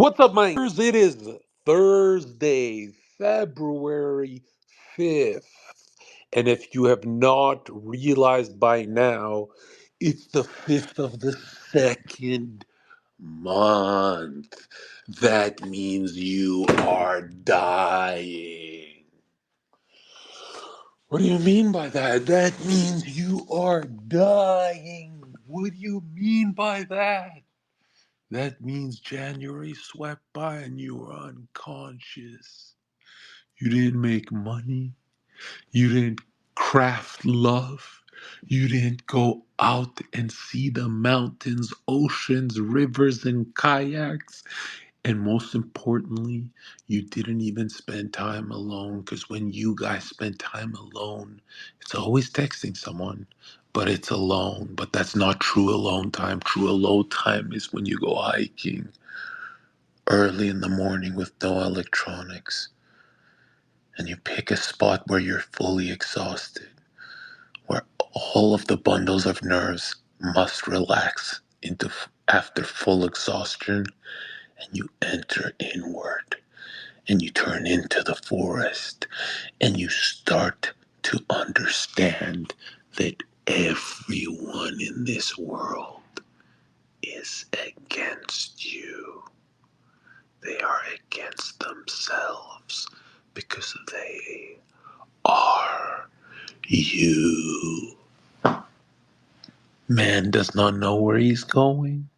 What's up, my ears? It is Thursday, February 5th. And if you have not realized by now, it's the 5th of the second month. That means you are dying. What do you mean by that? That means you are dying. What do you mean by that? That means January swept by and you were unconscious. You didn't make money. You didn't craft love. You didn't go out and see the mountains, oceans, rivers, and kayaks. And most importantly, you didn't even spend time alone, because when you guys spend time alone, it's always texting someone, but it's alone. But that's not true alone time. True alone time is when you go hiking early in the morning with no electronics and you pick a spot where you're fully exhausted, where all of the bundles of nerves must relax into after full exhaustion, and you enter inward and you turn into the forest and you start to understand that everyone in this world is against you. They are against themselves because they are you. Man does not know where he's going.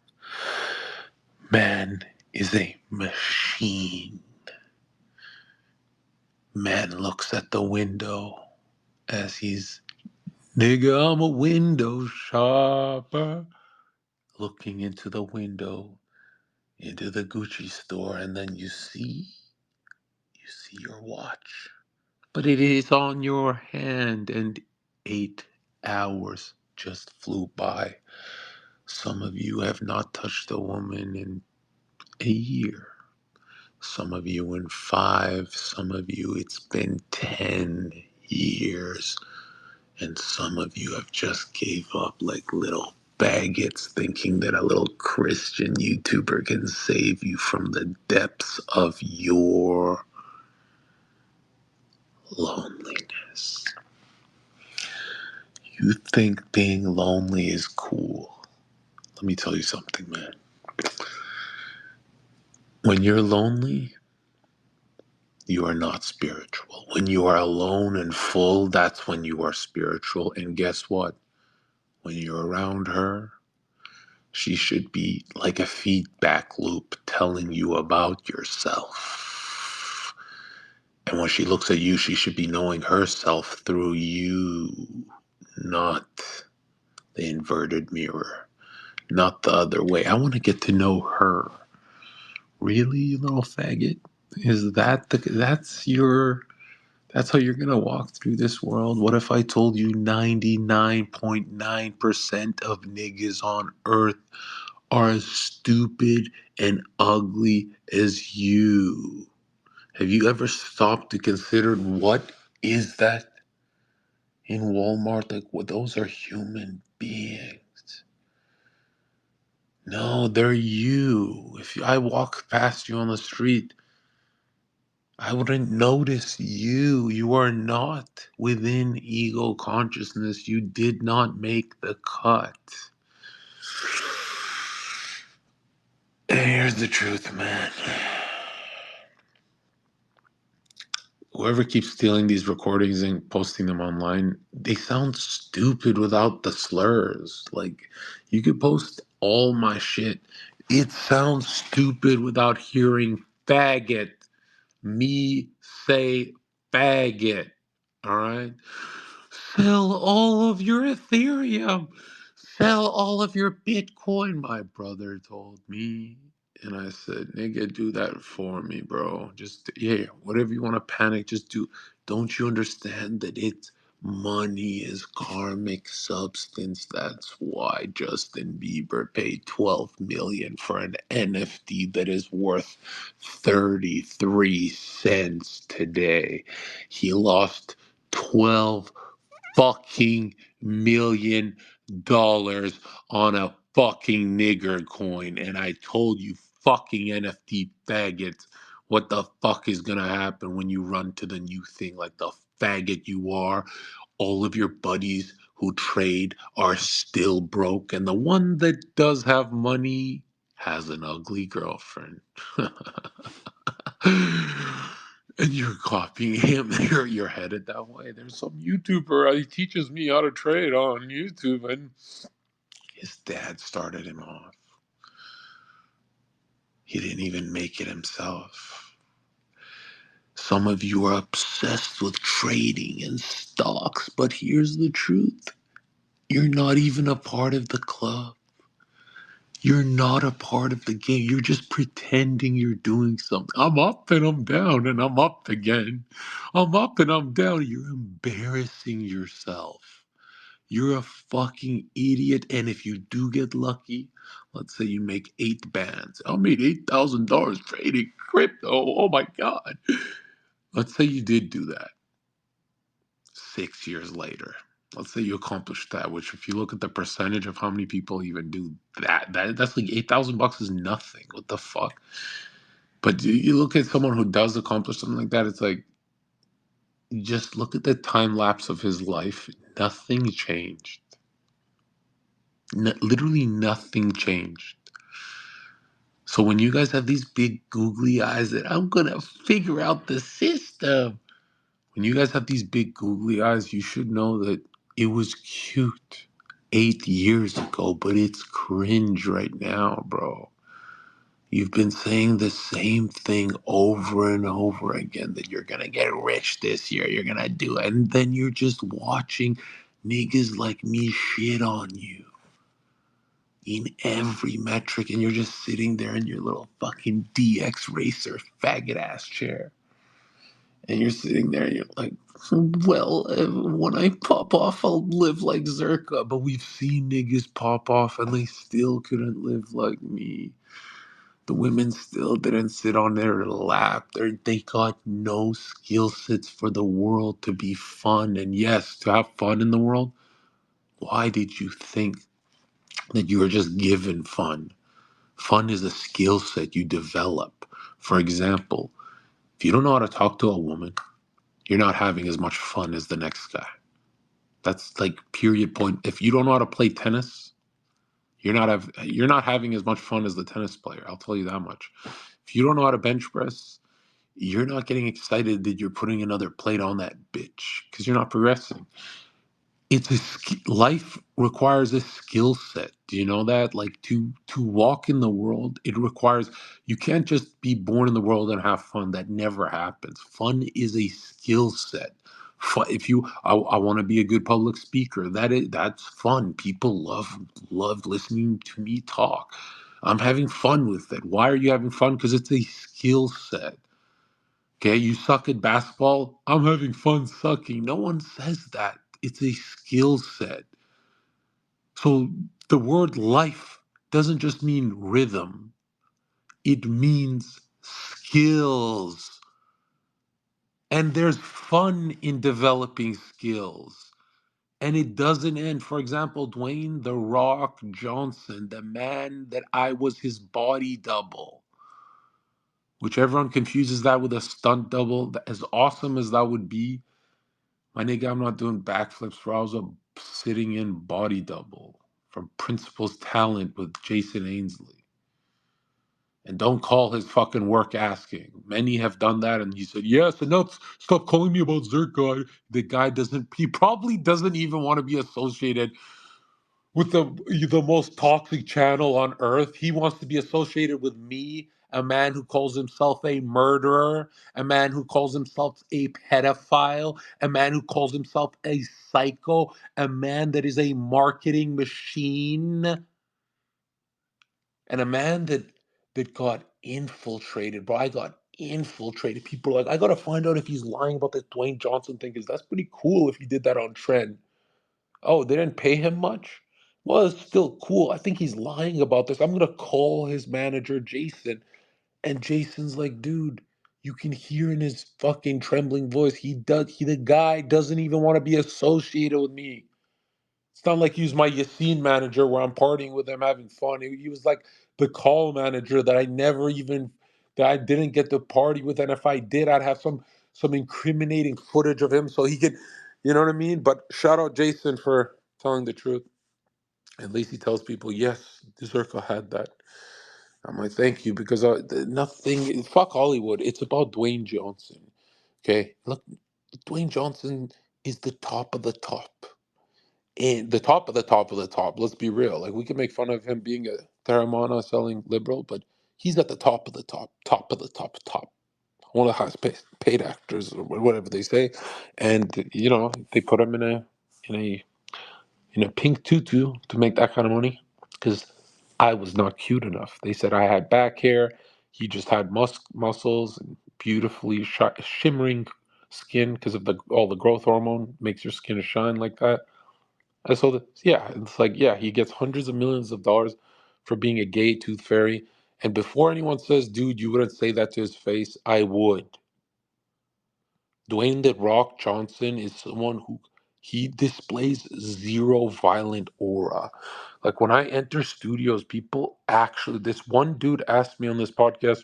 Man is a machine. Man looks at the window as he's, nigga, I'm a window shopper. Looking into the window, into the Gucci store, and then you see your watch. But it is on your hand, and 8 hours just flew by. Some of you have not touched a woman in a year. Some of you in 5. Some of you it's been 10 years. And some of you have just gave up like little faggots, thinking that a little Christian YouTuber can save you from the depths of your loneliness. You think being lonely is cool. Let me tell you something, man. When you're lonely, you are not spiritual. When you are alone and full, that's when you are spiritual. And guess what? When you're around her, she should be like a feedback loop telling you about yourself. And when she looks at you, she should be knowing herself through you, not the inverted mirror, not the other way. I want to get to know her. Really, you little faggot? Is that that's how you're gonna walk through this world? What if I told you 99.9% of niggas on earth are as stupid and ugly as you? Have you ever stopped to consider what is that in Walmart? Like, what, those are human beings. No, they're you. If I walk past you on the street, I wouldn't notice you. You are not within ego consciousness. You did not make the cut. And here's the truth, man. Whoever keeps stealing these recordings and posting them online, they sound stupid without the slurs. Like, you could post all my shit. It sounds stupid without hearing faggot. Me say faggot. All right? Sell all of your Ethereum. Sell all of your Bitcoin, my brother told me. And I said, nigga, do that for me, bro. Just, yeah, whatever you want to panic, just do. Don't you understand that it's money is karmic substance? That's why Justin Bieber paid 12 million for an NFT that is worth 33 cents today. He lost 12 fucking $1 million on a fucking nigger coin. And I told you fucking NFT faggots what the fuck is gonna happen when you run to the new thing like the faggot you are. All of your buddies who trade are still broke, and the one that does have money has an ugly girlfriend. And you're copying him. You're headed that way. There's some YouTuber. He teaches me how to trade on YouTube, and his dad started him off. He didn't even make it himself. Some of you are obsessed with trading and stocks, but here's the truth. You're not even a part of the club. You're not a part of the game. You're just pretending you're doing something. I'm up and I'm down and I'm up again. I'm up and I'm down. You're embarrassing yourself. You're a fucking idiot. And if you do get lucky, let's say you make 8 bands. I made $8,000 trading crypto. Oh my God. Let's say you did do that 6 years later. Let's say you accomplished that, which if you look at the percentage of how many people even do that's like $8,000 is nothing. What the fuck? But you look at someone who does accomplish something like that, it's like, you just look at the time lapse of his life. Nothing changed. Literally nothing changed. So when you guys have these big googly eyes that I'm gonna figure out the system, when you guys have these big googly eyes, you should know that it was cute 8 years ago, but it's cringe right now, bro. You've been saying the same thing over and over again that you're gonna get rich this year, you're gonna do it, and then you're just watching niggas like me shit on you in every metric, and you're just sitting there in your little fucking DX racer faggot ass chair. And you're sitting there and you're like, well, when I pop off, I'll live like Zherka. But we've seen niggas pop off and they still couldn't live like me. The women still didn't sit on their lap. They got no skill sets for the world to be fun. And yes, to have fun in the world, why did you think that you were just given fun? Fun is a skill set you develop. For example, if you don't know how to talk to a woman, you're not having as much fun as the next guy. That's like period point. If you don't know how to play tennis, you're not having as much fun as the tennis player. I'll tell you that much. If you don't know how to bench press, you're not getting excited that you're putting another plate on that bitch because you're not progressing. Life requires a skill set. Do you know that? Like to walk in the world, it requires, you can't just be born in the world and have fun. That never happens. Fun is a skill set. If you, I want to be a good public speaker. That's fun. People love listening to me talk. I'm having fun with it. Why are you having fun? Because it's a skill set. Okay, you suck at basketball. I'm having fun sucking. No one says that. It's a skill set. So the word life doesn't just mean rhythm, it means skills. And there's fun in developing skills. And it doesn't end. For example, Dwayne The Rock Johnson, the man that I was his body double, which everyone confuses that with a stunt double. As awesome as that would be, my nigga, I'm not doing backflips, bro. I was a sitting in body double from Principal's Talent with Jason Ainsley. And don't call his fucking work asking. Many have done that, and he said, yes, enough. Stop calling me about Zherka. The guy he probably doesn't even want to be associated with the most toxic channel on earth. He wants to be associated with me, a man who calls himself a murderer, a man who calls himself a pedophile, a man who calls himself a psycho, a man that is a marketing machine, and a man that got infiltrated. Bro, I got infiltrated. People are like, I gotta find out if he's lying about this Dwayne Johnson thing, because that's pretty cool if he did that on Trend. Oh, they didn't pay him much? Well, it's still cool. I think he's lying about this. I'm gonna call his manager, Jason. And Jason's like, dude, you can hear in his fucking trembling voice. The guy doesn't even want to be associated with me. It's not like he was my Yassine manager where I'm partying with him, having fun. He was like the call manager that that I didn't get to party with. And if I did, I'd have some incriminating footage of him so he could, you know what I mean? But shout out Jason for telling the truth. At least he tells people, yes, Zherka had that. I'm like, thank you, because nothing, fuck Hollywood. It's about Dwayne Johnson. Okay? Look, Dwayne Johnson is the top of the top. And the top of the top of the top, let's be real. Like, we can make fun of him being a Terramana selling liberal, but he's at the top of the top, top of the top, top. One of the highest paid actors, or whatever they say. And, they put him in a, in a pink tutu to make that kind of money because I was not cute enough. They said I had back hair. He just had muscles and beautifully shimmering skin because of all the growth hormone makes your skin shine like that. And so, yeah, it's like, yeah, he gets hundreds of millions of dollars for being a gay tooth fairy. And before anyone says, dude, you wouldn't say that to his face, I would. Dwayne The Rock Johnson is someone who he displays zero violent aura. Like when I enter studios, people actually, this one dude asked me on this podcast,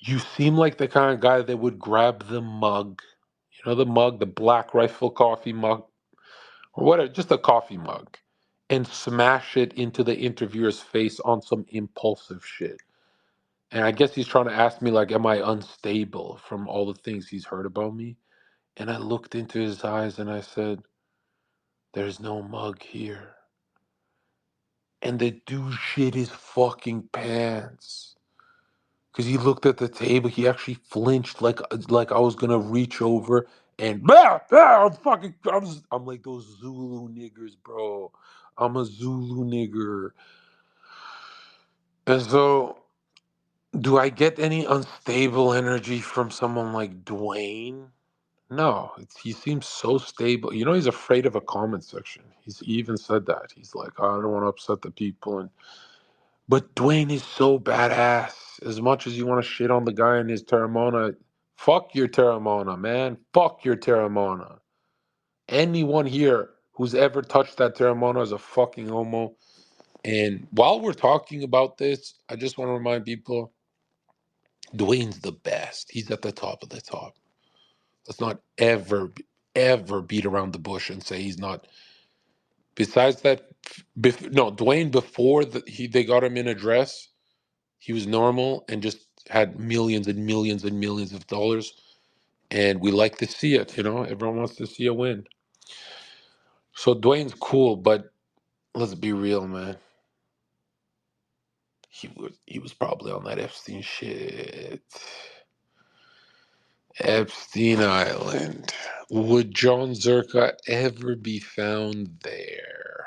you seem like the kind of guy that would grab the mug, the mug, the Black Rifle coffee mug, or whatever, just a coffee mug, and smash it into the interviewer's face on some impulsive shit. And I guess he's trying to ask me, like, am I unstable from all the things he's heard about me? And I looked into his eyes and I said, there's no mug here. And the dude shit his fucking pants. Because he looked at the table, he actually flinched like I was gonna reach over and I'm like those Zulu niggers, bro. I'm a Zulu nigger. And so, do I get any unstable energy from someone like Dwayne? No, he seems so stable. He's afraid of a comment section. He even said that. He's like, I don't want to upset the people. But Dwayne is so badass. As much as you want to shit on the guy in his Terramana, fuck your Terramana, man. Fuck your Terramana. Anyone here who's ever touched that Terramana is a fucking homo. And while we're talking about this, I just want to remind people, Dwayne's the best. He's at the top of the top. Let's not ever beat around the bush and say he's not. Besides that, no, Dwayne before they got him in a dress, he was normal and just had millions and millions and millions of dollars, and we like to see it. Everyone wants to see a win. So Dwayne's cool, but let's be real, man. He was probably on that Epstein shit. Epstein Island. Would John Zherka ever be found there?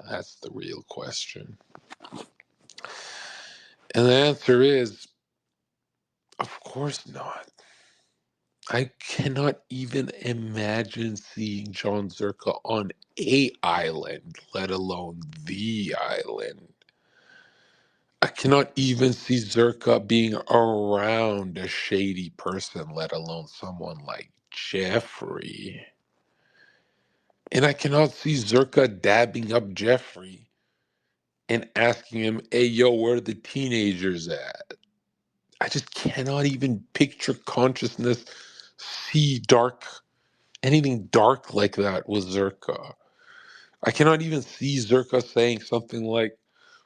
That's the real question. And the answer is, of course not. I cannot even imagine seeing John Zherka on a island, let alone the island. I cannot even see Zherka being around a shady person, let alone someone like Jeffrey. And I cannot see Zherka dabbing up Jeffrey and asking him, hey, yo, where are the teenagers at? I just cannot even picture consciousness see anything dark like that with Zherka. I cannot even see Zherka saying something like,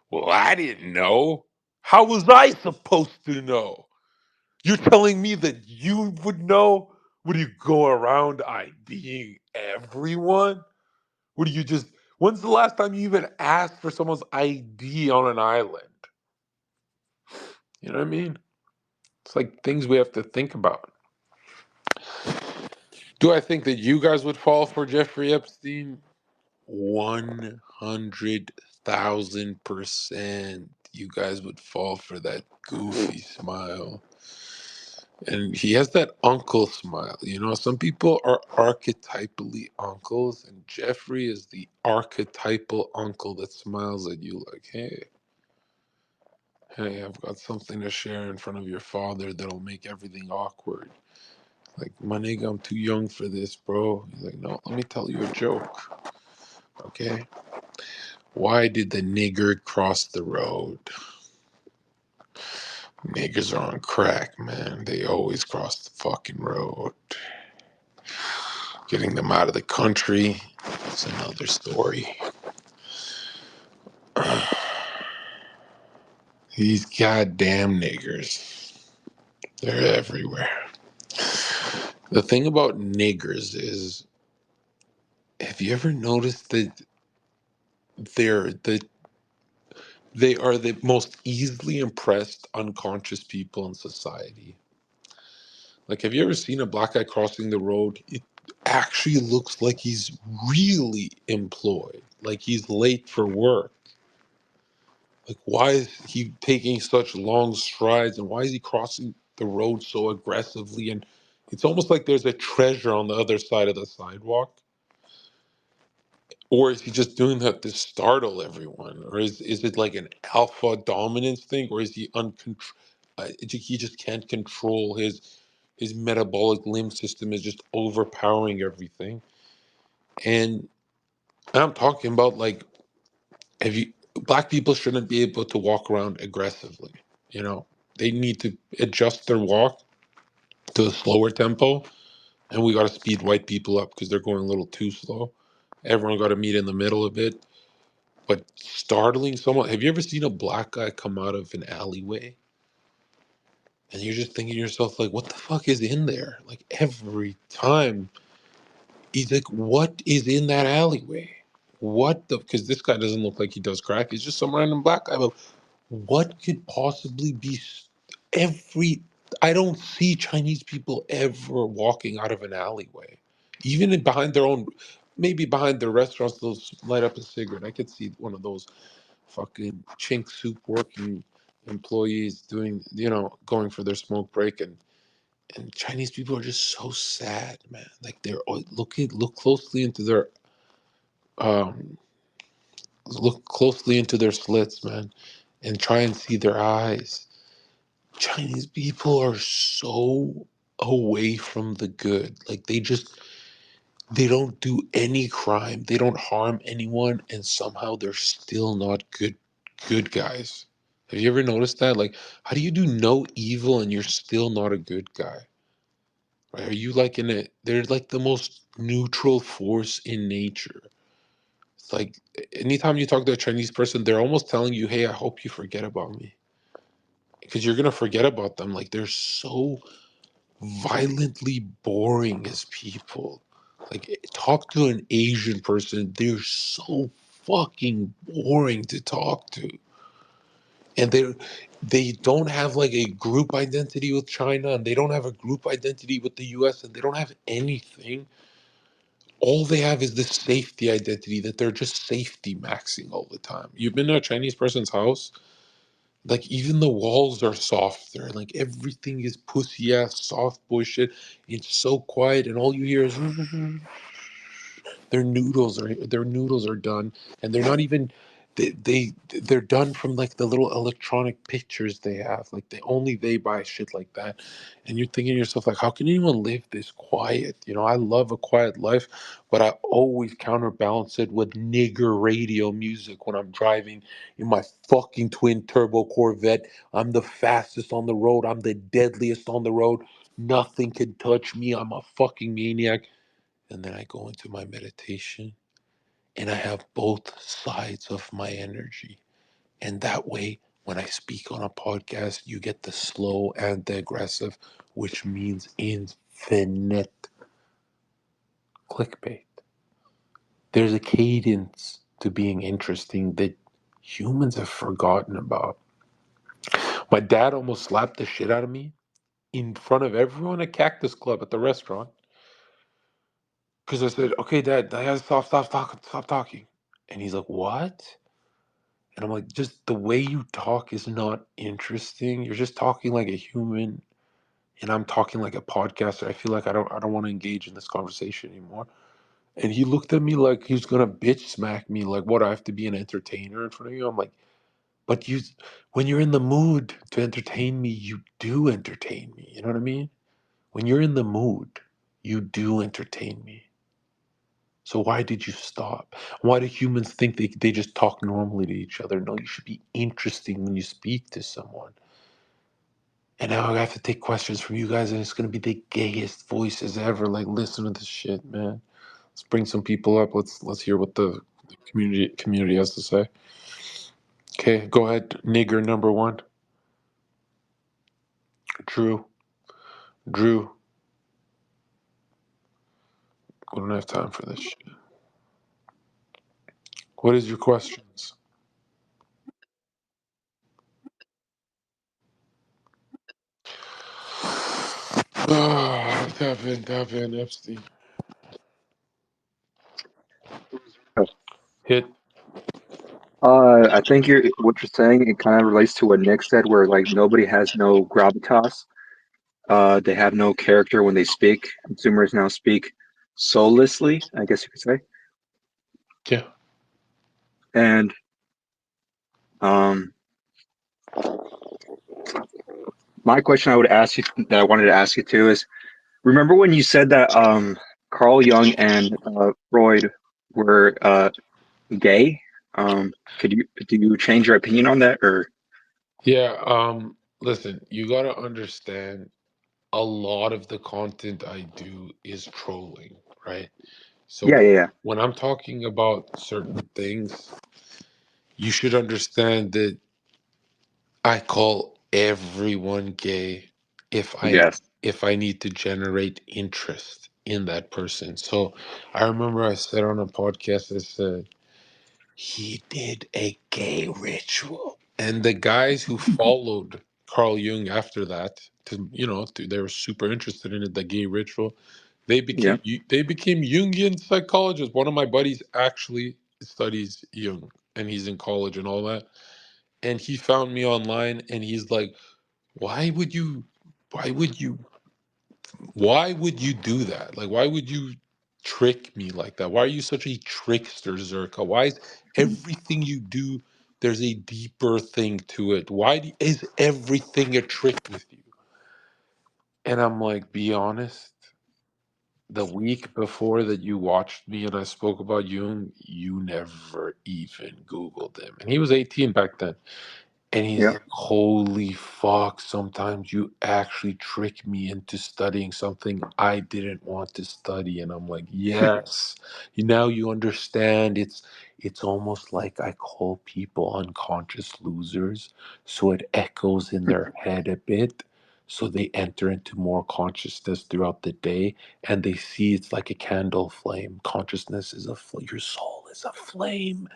well, I didn't know. How was I supposed to know? You're telling me that you would know? Would you go around IDing everyone? Would you just, when's the last time you even asked for someone's ID on an island? You know what I mean? It's like things we have to think about. Do I think that you guys would fall for Jeffrey Epstein? 100,000%. You guys would fall for that goofy smile. And he has that uncle smile. Some people are archetypally uncles, and Jeffrey is the archetypal uncle that smiles at you like, hey, I've got something to share in front of your father that'll make everything awkward. Like, my nigga, I'm too young for this, bro. He's like, no, let me tell you a joke, okay? Why did the nigger cross the road? Niggers are on crack, man. They always cross the fucking road. Getting them out of the country, it's another story. These goddamn niggers, they're everywhere. The thing about niggers is, have you ever noticed that they're the they are the most easily impressed unconscious people in society? Like, have you ever seen a black guy crossing the road? It actually looks like he's really employed, like he's late for work. Like, why is he taking such long strides, and why is he crossing the road so aggressively? And it's almost like there's a treasure on the other side of the sidewalk. Or is he just doing that to startle everyone? Or is it like an alpha dominance thing? Or is he he just can't control his metabolic limb system is just overpowering everything. And I'm talking about, like, have you black people shouldn't be able to walk around aggressively. You know, they need to adjust their walk to a slower tempo, and we got to speed white people up because they're going a little too slow. Everyone got to meet in the middle a bit. But startling someone, have you ever seen a black guy come out of an alleyway and you're just thinking to yourself, like, what the fuck is in there? Like, every time he's like, what is in that alleyway? What the, because this guy doesn't look like he does crack. He's just some random black guy. But what could possibly be every, I don't see Chinese people ever walking out of an alleyway, even behind their own, maybe behind their restaurants, they'll light up a cigarette. I could see one of those fucking chink soup working employees doing, going for their smoke break. And Chinese people are just so sad, man. Like, they're look closely into their um look closely into their slits, man, and try and see their eyes. Chinese people are so away from the good. Like, they don't do any crime. They don't harm anyone, and somehow they're still not good guys. Have you ever noticed that? Like, how do you do no evil and you're still not a good guy? Right? Are you like in a they're like the most neutral force in nature. It's like anytime you talk to a Chinese person, they're almost telling you, "Hey, I hope you forget about me." Because you're gonna forget about them. Like, they're so violently boring as people. Like, talk to an Asian person, they're so fucking boring to talk to. And they don't have like a group identity with China, and they don't have a group identity with the US, and they don't have anything. All they have is this safety identity that they're just safety maxing all the time. You've been to a Chinese person's house, like, even the walls are softer. Like, everything is pussy ass soft bullshit. It's so quiet, and all you hear is their noodles are done, and they're not even they're done from like the little electronic pictures they have. Like, they buy shit like that, and you're thinking to yourself, like, how can anyone live this quiet? I love a quiet life, but I always counterbalance it with nigger radio music when I'm driving in my fucking twin turbo Corvette. I'm the fastest on the road. I'm the deadliest on the road. Nothing can touch me. I'm a fucking maniac. And then I go into my meditation and I have both sides of my energy. And that way, when I speak on a podcast, you get the slow and the aggressive, which means infinite clickbait. There's a cadence to being interesting that humans have forgotten about. My dad almost slapped the shit out of me in front of everyone at Cactus Club at the restaurant because I said, "Okay, Dad, I gotta stop talking." And he's like, "What?" And I'm like, just the way you talk is not interesting. You're just talking like a human, and I'm talking like a podcaster. I feel like I don't want to engage in this conversation anymore. And he looked at me like he was gonna bitch smack me, like, what, I have to be an entertainer in front of you? I'm like, but when you're in the mood to entertain me, you do entertain me. You know what I mean? When you're in the mood, you do entertain me. So why did you stop? Why do humans think they just talk normally to each other? No, you should be interesting when you speak to someone. And now I have to take questions from you guys, and it's gonna be the gayest voices ever. Like, listen to this shit, man. Let's bring some people up. Let's hear what the community has to say. Okay, go ahead, nigger number one. Drew. Drew. We don't have time for this shit. What is your questions? Tap in, Epstein. Hit. I think what you're saying, it kind of relates to what Nick said, where like nobody has no gravitas. They have no character when they speak. Consumers now speak soullessly, I guess you could say. Yeah. And um, my question I would ask you that I wanted to ask you too is, remember when you said that Carl Jung and Freud were gay? Could you do you change your opinion on that or? Yeah. Listen, you gotta understand a lot of the content I do is trolling, right? Yeah, So yeah, yeah. when I'm talking about certain things, you should understand that I call everyone gay if I Yes. if I need to generate interest in that person. So I remember I said on a podcast, I said he did a gay ritual, and the guys who followed Carl Jung after that, they were super interested in it, the gay ritual. Yeah. They became Jungian psychologists. One of my buddies actually studies Jung, and he's in college and all that. And he found me online, and he's like, "Why would you? Why would you? Why would you do that? Like, why would you trick me like that? Why are you such a trickster, Zherka? Why is everything you do? There's a deeper thing to it. Is everything a trick with you?" And I'm like, be honest. The week before that you watched me and I spoke about Jung, you never even Googled him. And he was 18 back then. And he's Yeah. like, holy fuck, sometimes you actually trick me into studying something I didn't want to study. And I'm like, yes. Now you understand. It's almost like I call people unconscious losers. So it echoes in their head a bit. So they enter into more consciousness throughout the day and they see it's like a candle flame. Consciousness is your soul is a flame.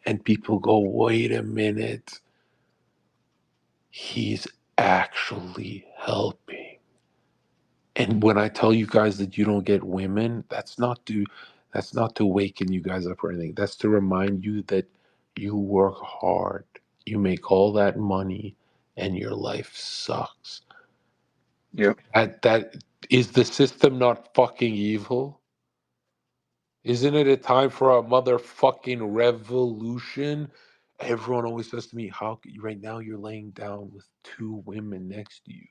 And people go, wait a minute, he's actually helping. And when I tell you guys that you don't get women, that's not to waken you guys up or anything. That's to remind you that you work hard. You make all that money and your life sucks. Yeah. That is the system not fucking evil? Isn't it a time for a motherfucking revolution? Everyone always says to me, right now you're laying down with two women next to you,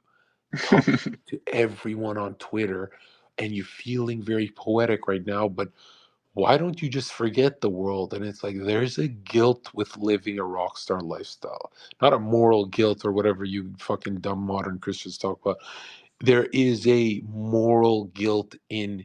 talking to everyone on Twitter, and you're feeling very poetic right now, but why don't you just forget the world? And it's like there's a guilt with living a rock star lifestyle, not a moral guilt or whatever you fucking dumb modern Christians talk about. There is a moral guilt in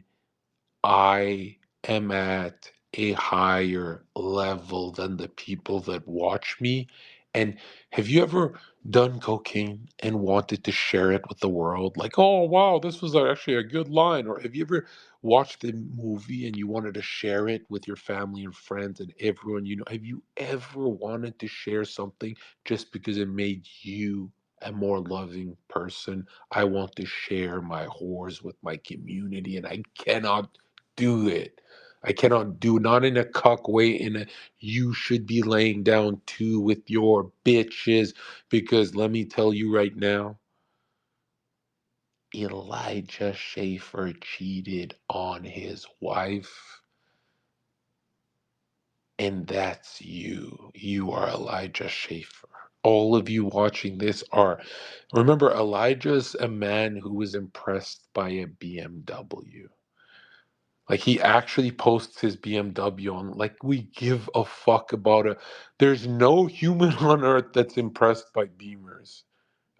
I am at a higher level than the people that watch me. And have you ever done cocaine and wanted to share it with the world? Like, oh, wow, this was actually a good line. Or have you ever watched a movie and you wanted to share it with your family and friends and everyone you know? Have you ever wanted to share something just because it made you a more loving person? I want to share my whores with my community and I cannot do it. I cannot do not in a cuck way. In a you should be laying down too with your bitches because let me tell you right now, Elijah Schaefer cheated on his wife, and that's you. You are Elijah Schaefer. all of you watching this are, remember, Elijah's a man who was impressed by a BMW. Like he actually posts his BMW on, like we give a fuck about it. There's no human on earth that's impressed by Beamers.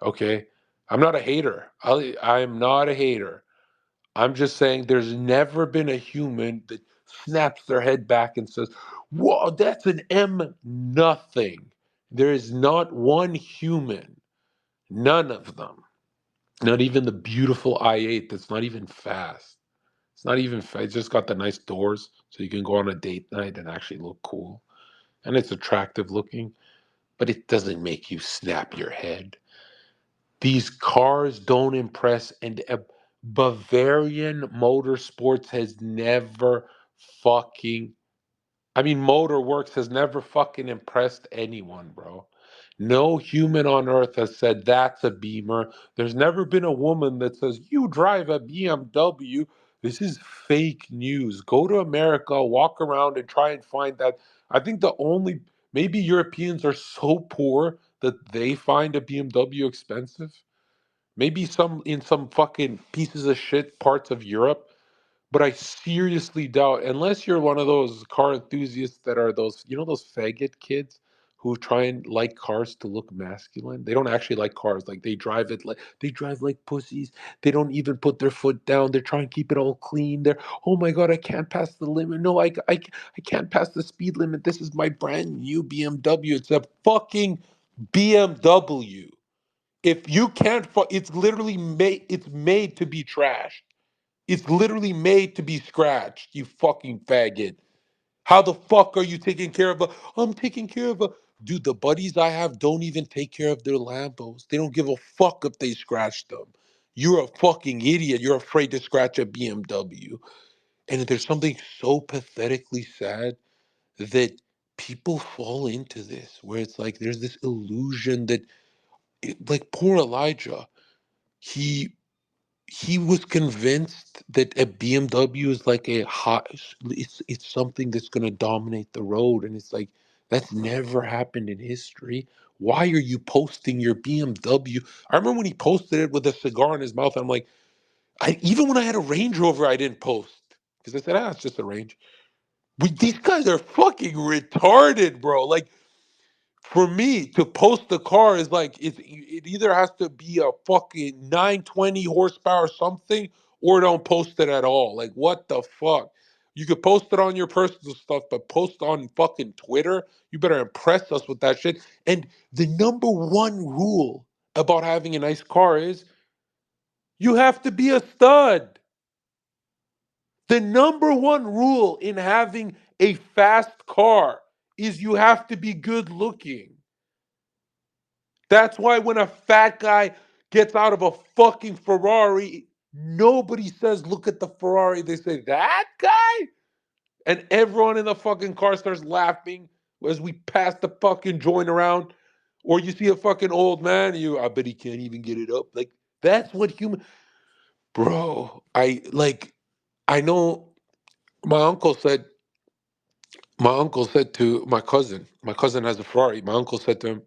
Okay? I'm not a hater. I'm not a hater. I'm just saying there's never been a human that snaps their head back and says, whoa, that's an M nothing. There is not one human, none of them, not even the beautiful i8 that's not even fast. It's not even fast. It's just got the nice doors so you can go on a date night and actually look cool. And it's attractive looking, but it doesn't make you snap your head. These cars don't impress, and Bavarian Motorsports has never fucking. I mean, Motorworks has never fucking impressed anyone, bro. No human on earth has said that's a Beamer. There's never been a woman that says you drive a BMW. This is fake news. Go to America, walk around, and try and find that. I think the only maybe Europeans are so poor that they find a BMW expensive. Maybe some in some fucking pieces of shit parts of Europe, but I seriously doubt, unless you're one of those car enthusiasts that are those, those faggot kids who try and like cars to look masculine. They don't actually like cars. Like they drive like pussies. They don't even put their foot down. They're trying to keep it all clean. They're, oh my God, I can't pass the limit. No, I can't pass the speed limit. This is my brand new BMW. It's a fucking BMW. If you can't, it's literally made. It's made to be trashed. It's literally made to be scratched. You fucking faggot. How the fuck are you taking care of a? I'm taking care of a. Dude, the buddies I have don't even take care of their Lambos. They don't give a fuck if they scratch them. You're a fucking idiot. You're afraid to scratch a BMW. And there's something so pathetically sad that people fall into this, where it's like there's this illusion that, like poor Elijah, he he was convinced that a BMW is like a hot it's something that's going to dominate the road, and it's like that's never happened in history. Why are you posting your BMW? I remember when he posted it with a cigar in his mouth. I'm like, I even when I had a Range Rover, I didn't post because I said, it's just a Range. These guys are fucking retarded, bro. Like, for me to post the car is like it either has to be a fucking 920 horsepower something, or don't post it at all. Like, what the fuck? You could post it on your personal stuff, but post on fucking Twitter. You better impress us with that shit. And the number one rule about having a nice car is you have to be a stud. The number one rule in having a fast car is you have to be good looking. That's why when a fat guy gets out of a fucking Ferrari, nobody says, look at the Ferrari. They say, that guy? And everyone in the fucking car starts laughing as we pass the fucking joint around. Or you see a fucking old man, I bet he can't even get it up. Like, that's what human. Bro, I know my uncle said, to my cousin has a Ferrari. My uncle said to him,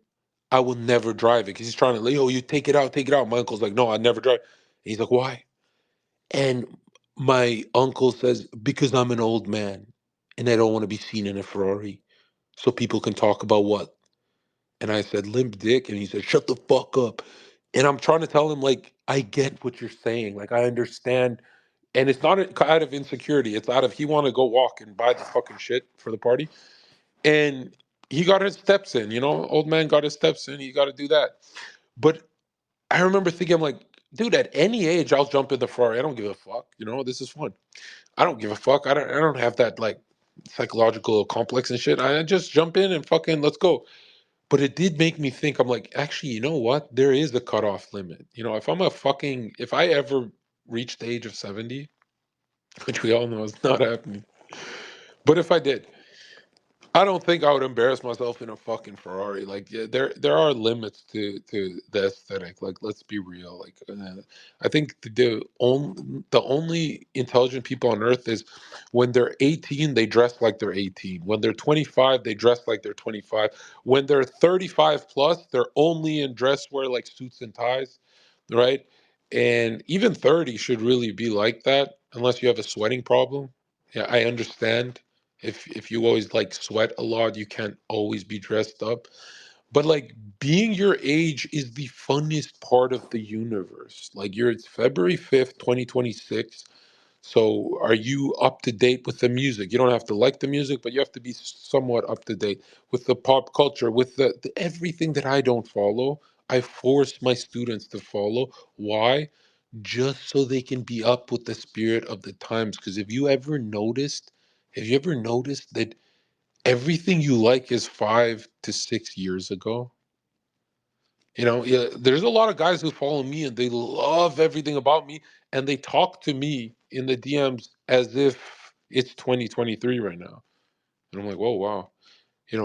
I will never drive it because he's trying to, like, yo, you take it out, take it out. My uncle's like, no, I never drive. And he's like, why? And my uncle says, because I'm an old man and I don't want to be seen in a Ferrari so people can talk about what. And I said, limp dick. And he said, shut the fuck up. And I'm trying to tell him, like, I get what you're saying. Like, I understand. And it's not out of insecurity. It's out of he want to go walk and buy the fucking shit for the party. And he got his steps in, old man got his steps in. He got to do that. But I remember thinking, I'm like, dude, at any age, I'll jump in the Ferrari. I don't give a fuck. This is fun. I don't give a fuck. I don't have that like psychological complex and shit. I just jump in and fucking let's go. But it did make me think. I'm like, actually, you know what? There is a cutoff limit. If I ever reach the age of 70, which we all know is not happening, but if I did, I don't think I would embarrass myself in a fucking Ferrari. Like, yeah, there are limits to the aesthetic. Like, let's be real. Like, I think the only intelligent people on Earth is when they're 18, they dress like they're 18. When they're 25, they dress like they're 25. When they're 35 plus, they're only in dress wear like suits and ties, right? And even 30 should really be like that, unless you have a sweating problem. Yeah, I understand if you always like sweat a lot, you can't always be dressed up. But like being your age is the funnest part of the universe. Like it's February 5th, 2026. So are you up to date with the music? You don't have to like the music, but you have to be somewhat up to date with the pop culture, with the everything that I don't follow. I force my students to follow. Why? Just so they can be up with the spirit of the times. Because have you ever noticed that everything you like is 5 to 6 years ago? Yeah, there's a lot of guys who follow me and they love everything about me and they talk to me in the DMs as if it's 2023 right now. And I'm like, whoa, wow.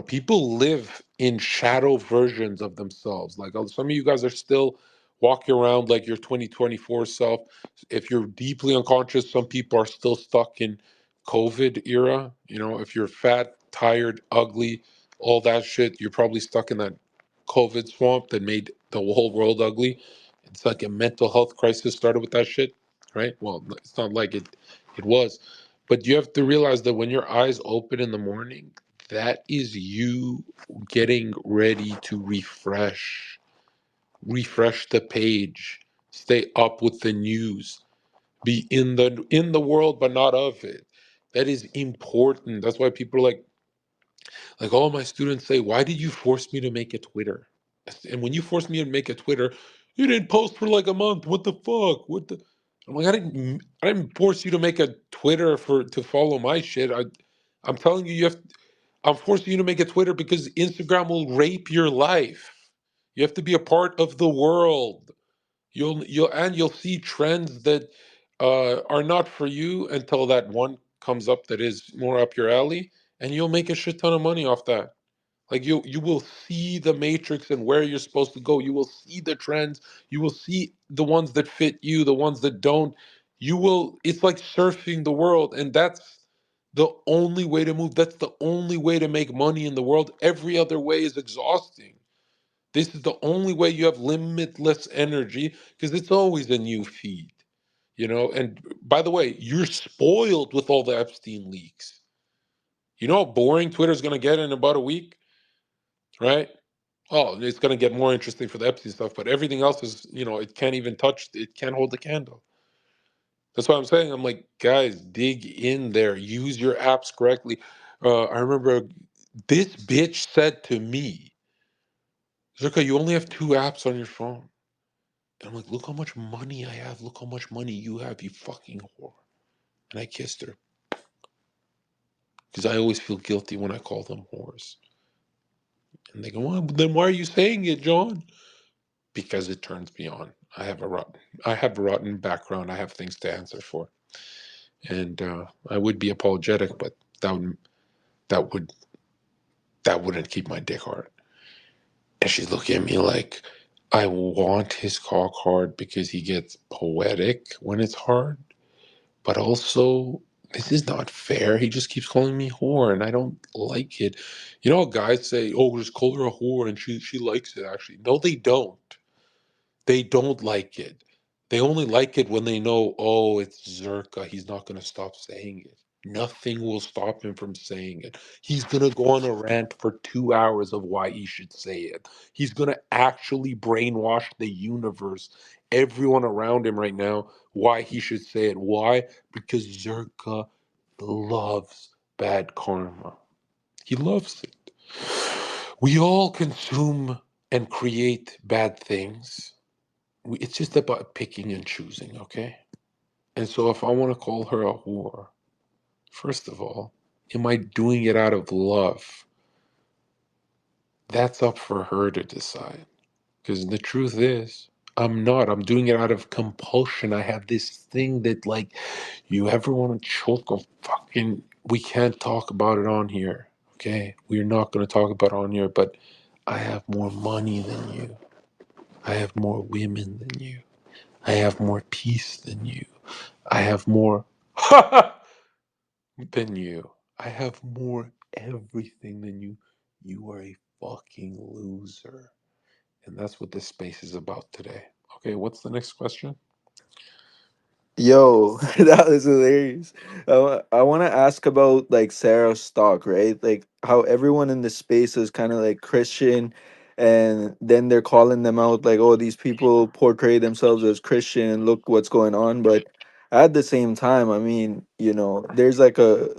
People live in shadow versions of themselves. Like some of you guys are still walking around like your 2024 self. If you're deeply unconscious, some people are still stuck in COVID era. If you're fat, tired, ugly, all that shit, you're probably stuck in that COVID swamp that made the whole world ugly. It's like a mental health crisis started with that shit, right? Well, it's not like it was. But you have to realize that when your eyes open in the morning, that is you getting ready to refresh the page, stay up with the news, be in the world but not of it. That is important. That's why people are like all my students say, why did you force me to make a Twitter? And when you forced me to make a Twitter, you didn't post for like a month. What the fuck? I'm like, I didn't force you to make a Twitter to follow my shit. I'm telling you, I'm forcing you to make a Twitter because Instagram will rape your life. You have to be a part of the world. You'll see trends that are not for you until that one comes up that is more up your alley, and you'll make a shit ton of money off that. Like you will see the matrix and where you're supposed to go. You will see the trends. You will see the ones that fit you, the ones that don't. It's like surfing the world, and that's the only way to move. That's the only way to make money in the world. Every other way is exhausting. This is the only way you have limitless energy because it's always a new feed. And by the way, you're spoiled with all the Epstein leaks. You know how boring Twitter's going to get in about a week, right? Oh, it's going to get more interesting for the Epstein stuff, but everything else is, it can't even touch, it can't hold the candle. That's why I'm saying, I'm like, guys, dig in there, use your apps correctly. I remember this bitch said to me, Zherka, you only have 2 apps on your phone. And I'm like, look how much money I have. Look how much money you have, you fucking whore. And I kissed her because I always feel guilty when I call them whores. And they go, well, then why are you saying it, John? Because it turns me on. I have a rotten background. I have things to answer for, and I would be apologetic, but that would that would that wouldn't keep my dick hard. And she's looking at me like I want his cock hard because he gets poetic when it's hard, but also this is not fair. He just keeps calling me whore, and I don't like it. Guys say, "Oh, just call her a whore," and she likes it. Actually, no, they don't. They don't like it. They only like it when they know, oh, it's Zherka. He's not going to stop saying it. Nothing will stop him from saying it. He's going to go on a rant for 2 hours of why he should say it. He's going to actually brainwash the universe, everyone around him right now, why he should say it. Why? Because Zherka loves bad karma. He loves it. We all consume and create bad things. It's just about picking and choosing, okay? And so if I want to call her a whore, first of all, am I doing it out of love? That's up for her to decide. Because the truth is, I'm not. I'm doing it out of compulsion. I have this thing that, like, you ever want to choke a fucking. We can't talk about it on here. Okay, we're not going to talk about on here, but I have more money than you. I have more women than you. I have more peace than you. I have more than you. I have more everything than you. You are a fucking loser. And that's what this space is about today. Okay, what's the next question? Yo, that was hilarious. I want to ask about like Sarah's stock, right? Like how everyone in the space is kind of like Christian, and then they're calling them out like, oh, these people portray themselves as Christian, and look what's going on. But at the same time, I mean, there's like a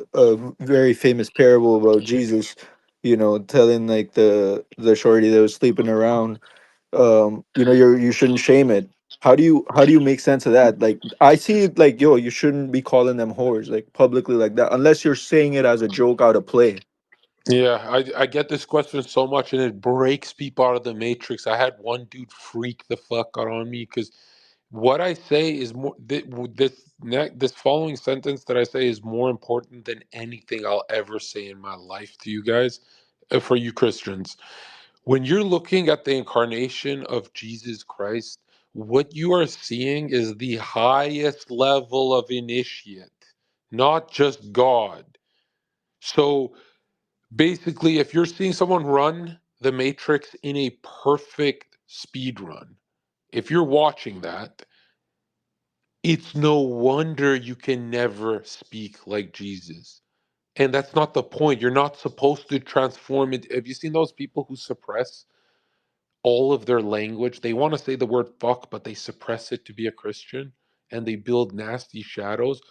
very famous parable about Jesus, telling like the shorty that was sleeping around, you shouldn't shame it. How do you make sense of that? Like I see it like, yo, you shouldn't be calling them whores like publicly like that unless you're saying it as a joke out of play. Yeah, I get this question so much and it breaks people out of the matrix. I had one dude freak the fuck out on me because what I say is more this following sentence that I say is more important than anything I'll ever say in my life to you guys, for you Christians. When you're looking at the incarnation of Jesus Christ, what you are seeing is the highest level of initiate, not just God. So basically, if you're seeing someone run the Matrix in a perfect speed run, if you're watching that, it's no wonder you can never speak like Jesus. And that's not the point. You're not supposed to transform it. Have you seen those people who suppress all of their language? They want to say the word fuck, but they suppress it to be a Christian and they build nasty shadows.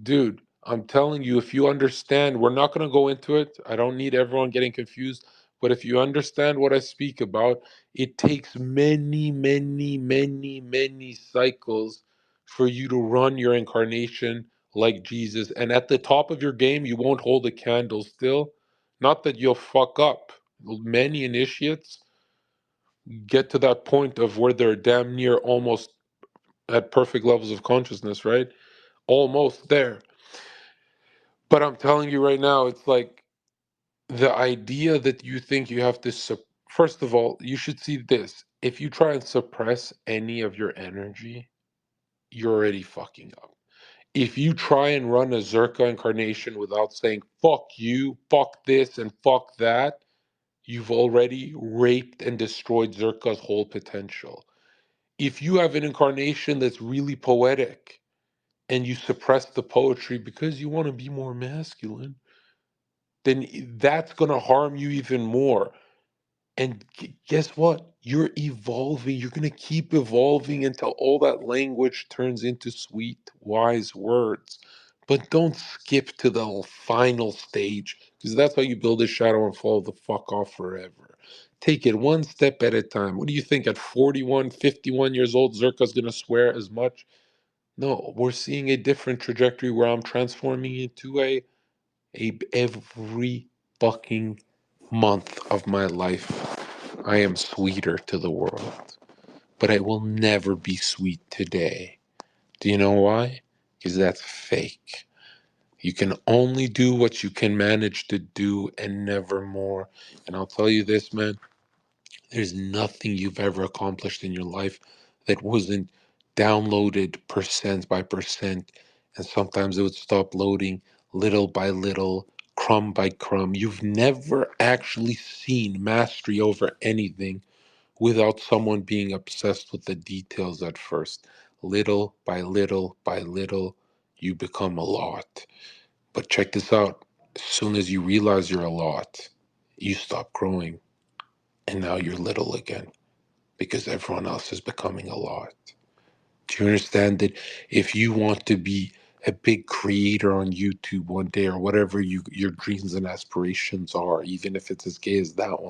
Dude, I'm telling you, if you understand, we're not going to go into it. I don't need everyone getting confused. But if you understand what I speak about, it takes many, many, many, many cycles for you to run your incarnation like Jesus. And at the top of your game, you won't hold a candle still. Not that you'll fuck up. Many initiates get to that point of where they're damn near almost at perfect levels of consciousness, right? Almost there. But I'm telling you right now, it's like the idea that you think you have to first of all, you should see this. If you try and suppress any of your energy, you're already fucking up. If you try and run a Zherka incarnation without saying fuck you, fuck this, and fuck that, you've already raped and destroyed Zherka's whole potential. If you have an incarnation that's really poetic and you suppress the poetry because you want to be more masculine, then that's going to harm you even more. And guess what? You're evolving. You're going to keep evolving until all that language turns into sweet, wise words. But don't skip to the final stage because that's how you build a shadow and fall the fuck off forever. Take it one step at a time. What do you think at 41, 51 years old, Zerka's going to swear as much? No, we're seeing a different trajectory where I'm transforming into every fucking month of my life, I am sweeter to the world. But I will never be sweet today. Do you know why? Because that's fake. You can only do what you can manage to do and never more. And I'll tell you this, man, there's nothing you've ever accomplished in your life that wasn't downloaded percent by percent. And sometimes it would stop loading little by little, crumb by crumb. You've never actually seen mastery over anything without someone being obsessed with the details at first. Little by little by little, you become a lot. But check this out. As soon as you realize you're a lot, you stop growing. And now you're little again because everyone else is becoming a lot. Do you understand that if you want to be a big creator on YouTube one day or whatever your dreams and aspirations are, even if it's as gay as that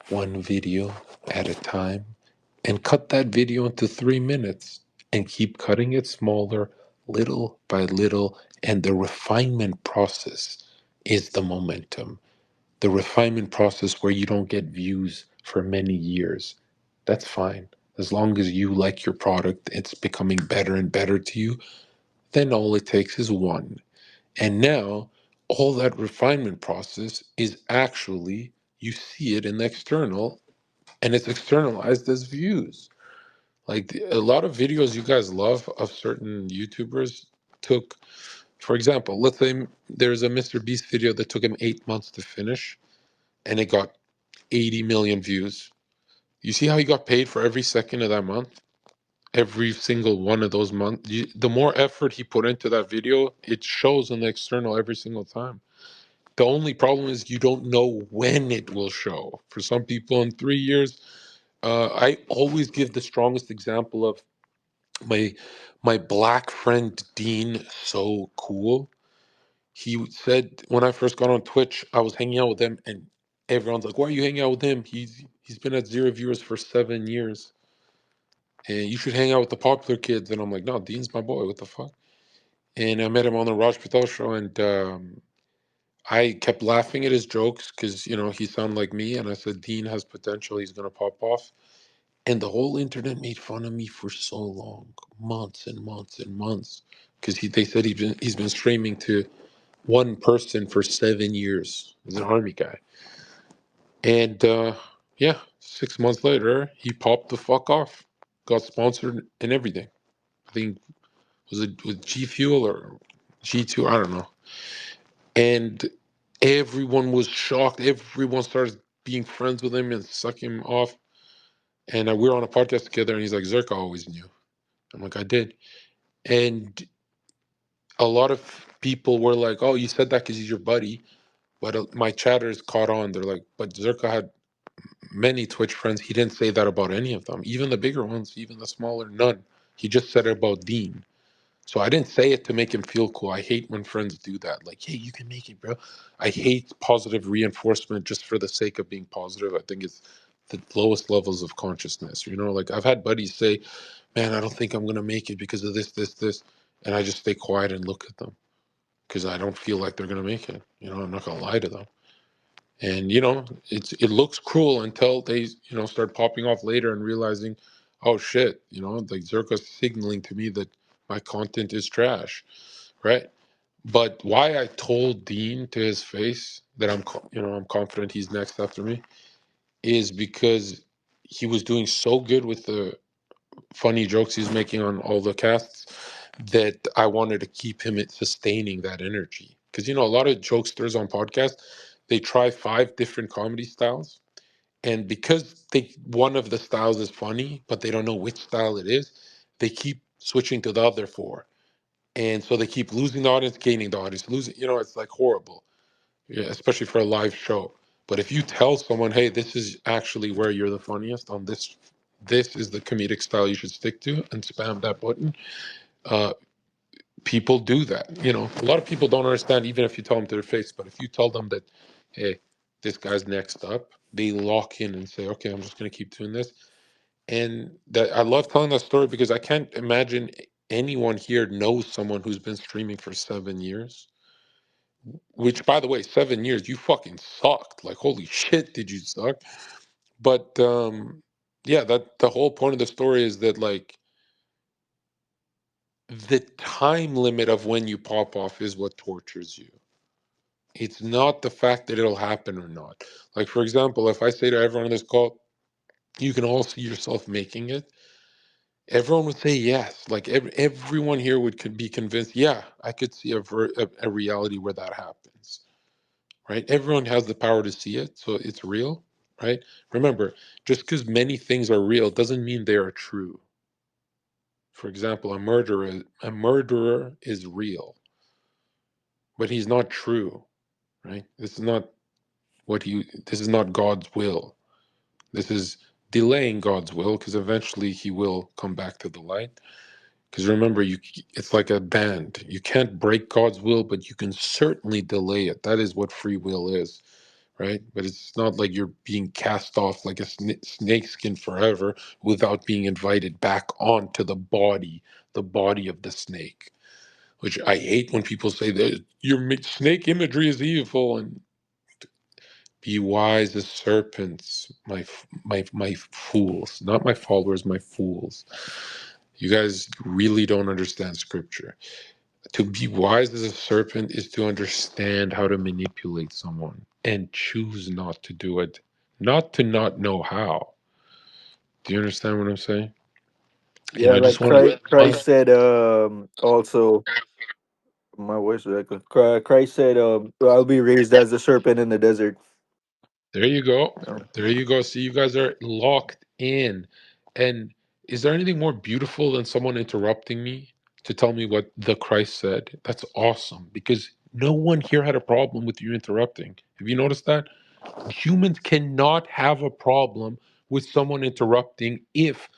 one video at a time, and cut that video into 3 minutes and keep cutting it smaller little by little, and the refinement process is the momentum. The refinement process where you don't get views for many years, that's fine. As long as you like your product, it's becoming better and better to you, then all it takes is one. And now all that refinement process is actually, you see it in the external, and it's externalized as views. Like a lot of videos you guys love of certain YouTubers took, for example, let's say there's a Mr. Beast video that took him 8 months to finish, and it got 80 million views. You see how he got paid for every second of that month? Every single one of those months. The more effort he put into that video, it shows on the external every single time. The only problem is you don't know when it will show. For some people, in 3 years, I always give the strongest example of my my black friend Dean. So cool. He said when I first got on Twitch, I was hanging out with him, and everyone's like, "Why are you hanging out with him? He's been at 0 viewers for 7 years, and you should hang out with the popular kids." And I'm like, "No, Dean's my boy. What the fuck?" And I met him on the Raj Patel show, and I kept laughing at his jokes because he sounded like me, and I said Dean has potential. He's gonna pop off. And the whole internet made fun of me for so long, months and months and months, because they said he's been streaming to one person for 7 years. He's an army guy, and yeah, 6 months later he popped the fuck off, got sponsored and everything. I think was it with G Fuel or G2, I don't know. And everyone was shocked. Everyone started being friends with him and sucking him off. And we were on a podcast together, and he's like, "Zherka always knew." I'm like, "I did." And a lot of people were like, "Oh, you said that because he's your buddy." But my chatters caught on. They're like, "But Zherka had many Twitch friends. He didn't say that about any of them, even the bigger ones, even the smaller, none. He just said it about Dean." So I didn't say it to make him feel cool. I hate when friends do that. Like, "Hey, you can make it, bro." I hate positive reinforcement just for the sake of being positive. I think it's the lowest levels of consciousness. Like I've had buddies say, "Man, I don't think I'm gonna make it because of this, this, this," and I just stay quiet and look at them because I don't feel like they're gonna make it. I'm not gonna lie to them. And it looks cruel until they start popping off later and realizing, "Oh shit," like Zerka's signaling to me that my content is trash, right? But why I told Dean to his face that I'm confident he's next after me is because he was doing so good with the funny jokes he's making on all the casts that I wanted to keep him sustaining that energy. Because a lot of jokesters on podcasts, they try 5 different comedy styles, and because one of the styles is funny, but they don't know which style it is, they keep switching to the other 4, and so they keep losing the audience, gaining the audience, losing. It's like horrible, yeah, especially for a live show. But if you tell someone, "Hey, this is actually where you're the funniest on this is the comedic style you should stick to," and spam that button, uh, people do that. A lot of people don't understand, even if you tell them to their face. But if you tell them that, "Hey, this guy's next up," they lock in and say, "Okay, I'm just going to keep doing this." And that I love telling that story because I can't imagine anyone here knows someone who's been streaming for 7 years. Which, by the way, 7 years, you fucking sucked. Like, holy shit, did you suck? But yeah, that the whole point of the story is that, like, the time limit of when you pop off is what tortures you. It's not the fact that it'll happen or not. Like, for example, if I say to everyone on this call, "You can all see yourself making it," everyone would say yes. Like, everyone here could be convinced, "Yeah, I could see a reality where that happens." Right? Everyone has the power to see it, so it's real, right? Remember, just because many things are real doesn't mean they are true. For example, a murderer is real, but he's not true, right? This is not God's will. This is delaying God's will, because eventually he will come back to the light. Because remember, it's like a band. You can't break God's will, but you can certainly delay it. That is what free will is, right? But it's not like you're being cast off like a snake skin forever without being invited back onto the body of the snake. Which I hate when people say that your snake imagery is evil, and be wise as serpents, my fools, not my followers, my fools. You guys really don't understand scripture. To be wise as a serpent is to understand how to manipulate someone and choose not to do it, not to not know how. Do you understand what I'm saying? Yeah, I like just want Christ said, also, my voice is echoing. Christ said, I'll be raised as a serpent in the desert. there you go. Yeah. There you go. See, you guys are locked in. And is there anything more beautiful than someone interrupting me to tell me what the Christ said? That's awesome because no one here had a problem with you interrupting. Have you noticed that? Humans cannot have a problem with someone interrupting if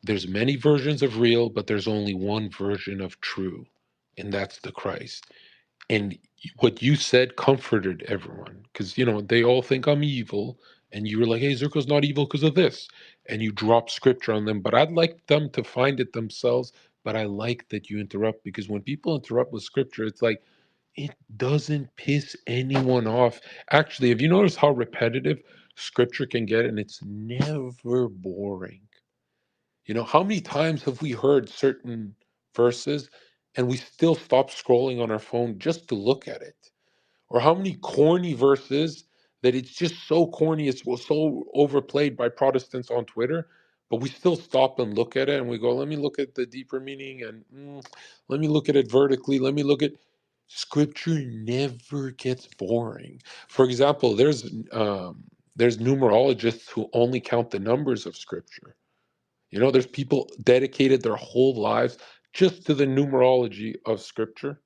there's many versions of real, but there's only one version of true, and that's the Christ. And what you said comforted everyone because they all think I'm evil, and you were like, "Hey, Zerko's not evil because of this," and you drop scripture on them. But I'd like them to find it themselves. But I like that you interrupt because when people interrupt with scripture, it's like it doesn't piss anyone off. Actually, have you noticed how repetitive scripture can get, and it's never boring? How many times have we heard certain verses and we still stop scrolling on our phone just to look at it? Or how many corny verses that it's just so corny, it's so overplayed by Protestants on Twitter, but we still stop and look at it and we go, let me look at the deeper meaning and let me look at it vertically. Let me look at scripture never gets boring. For example, there's numerologists who only count the numbers of scripture. There's people dedicated their whole lives just to the numerology of scripture.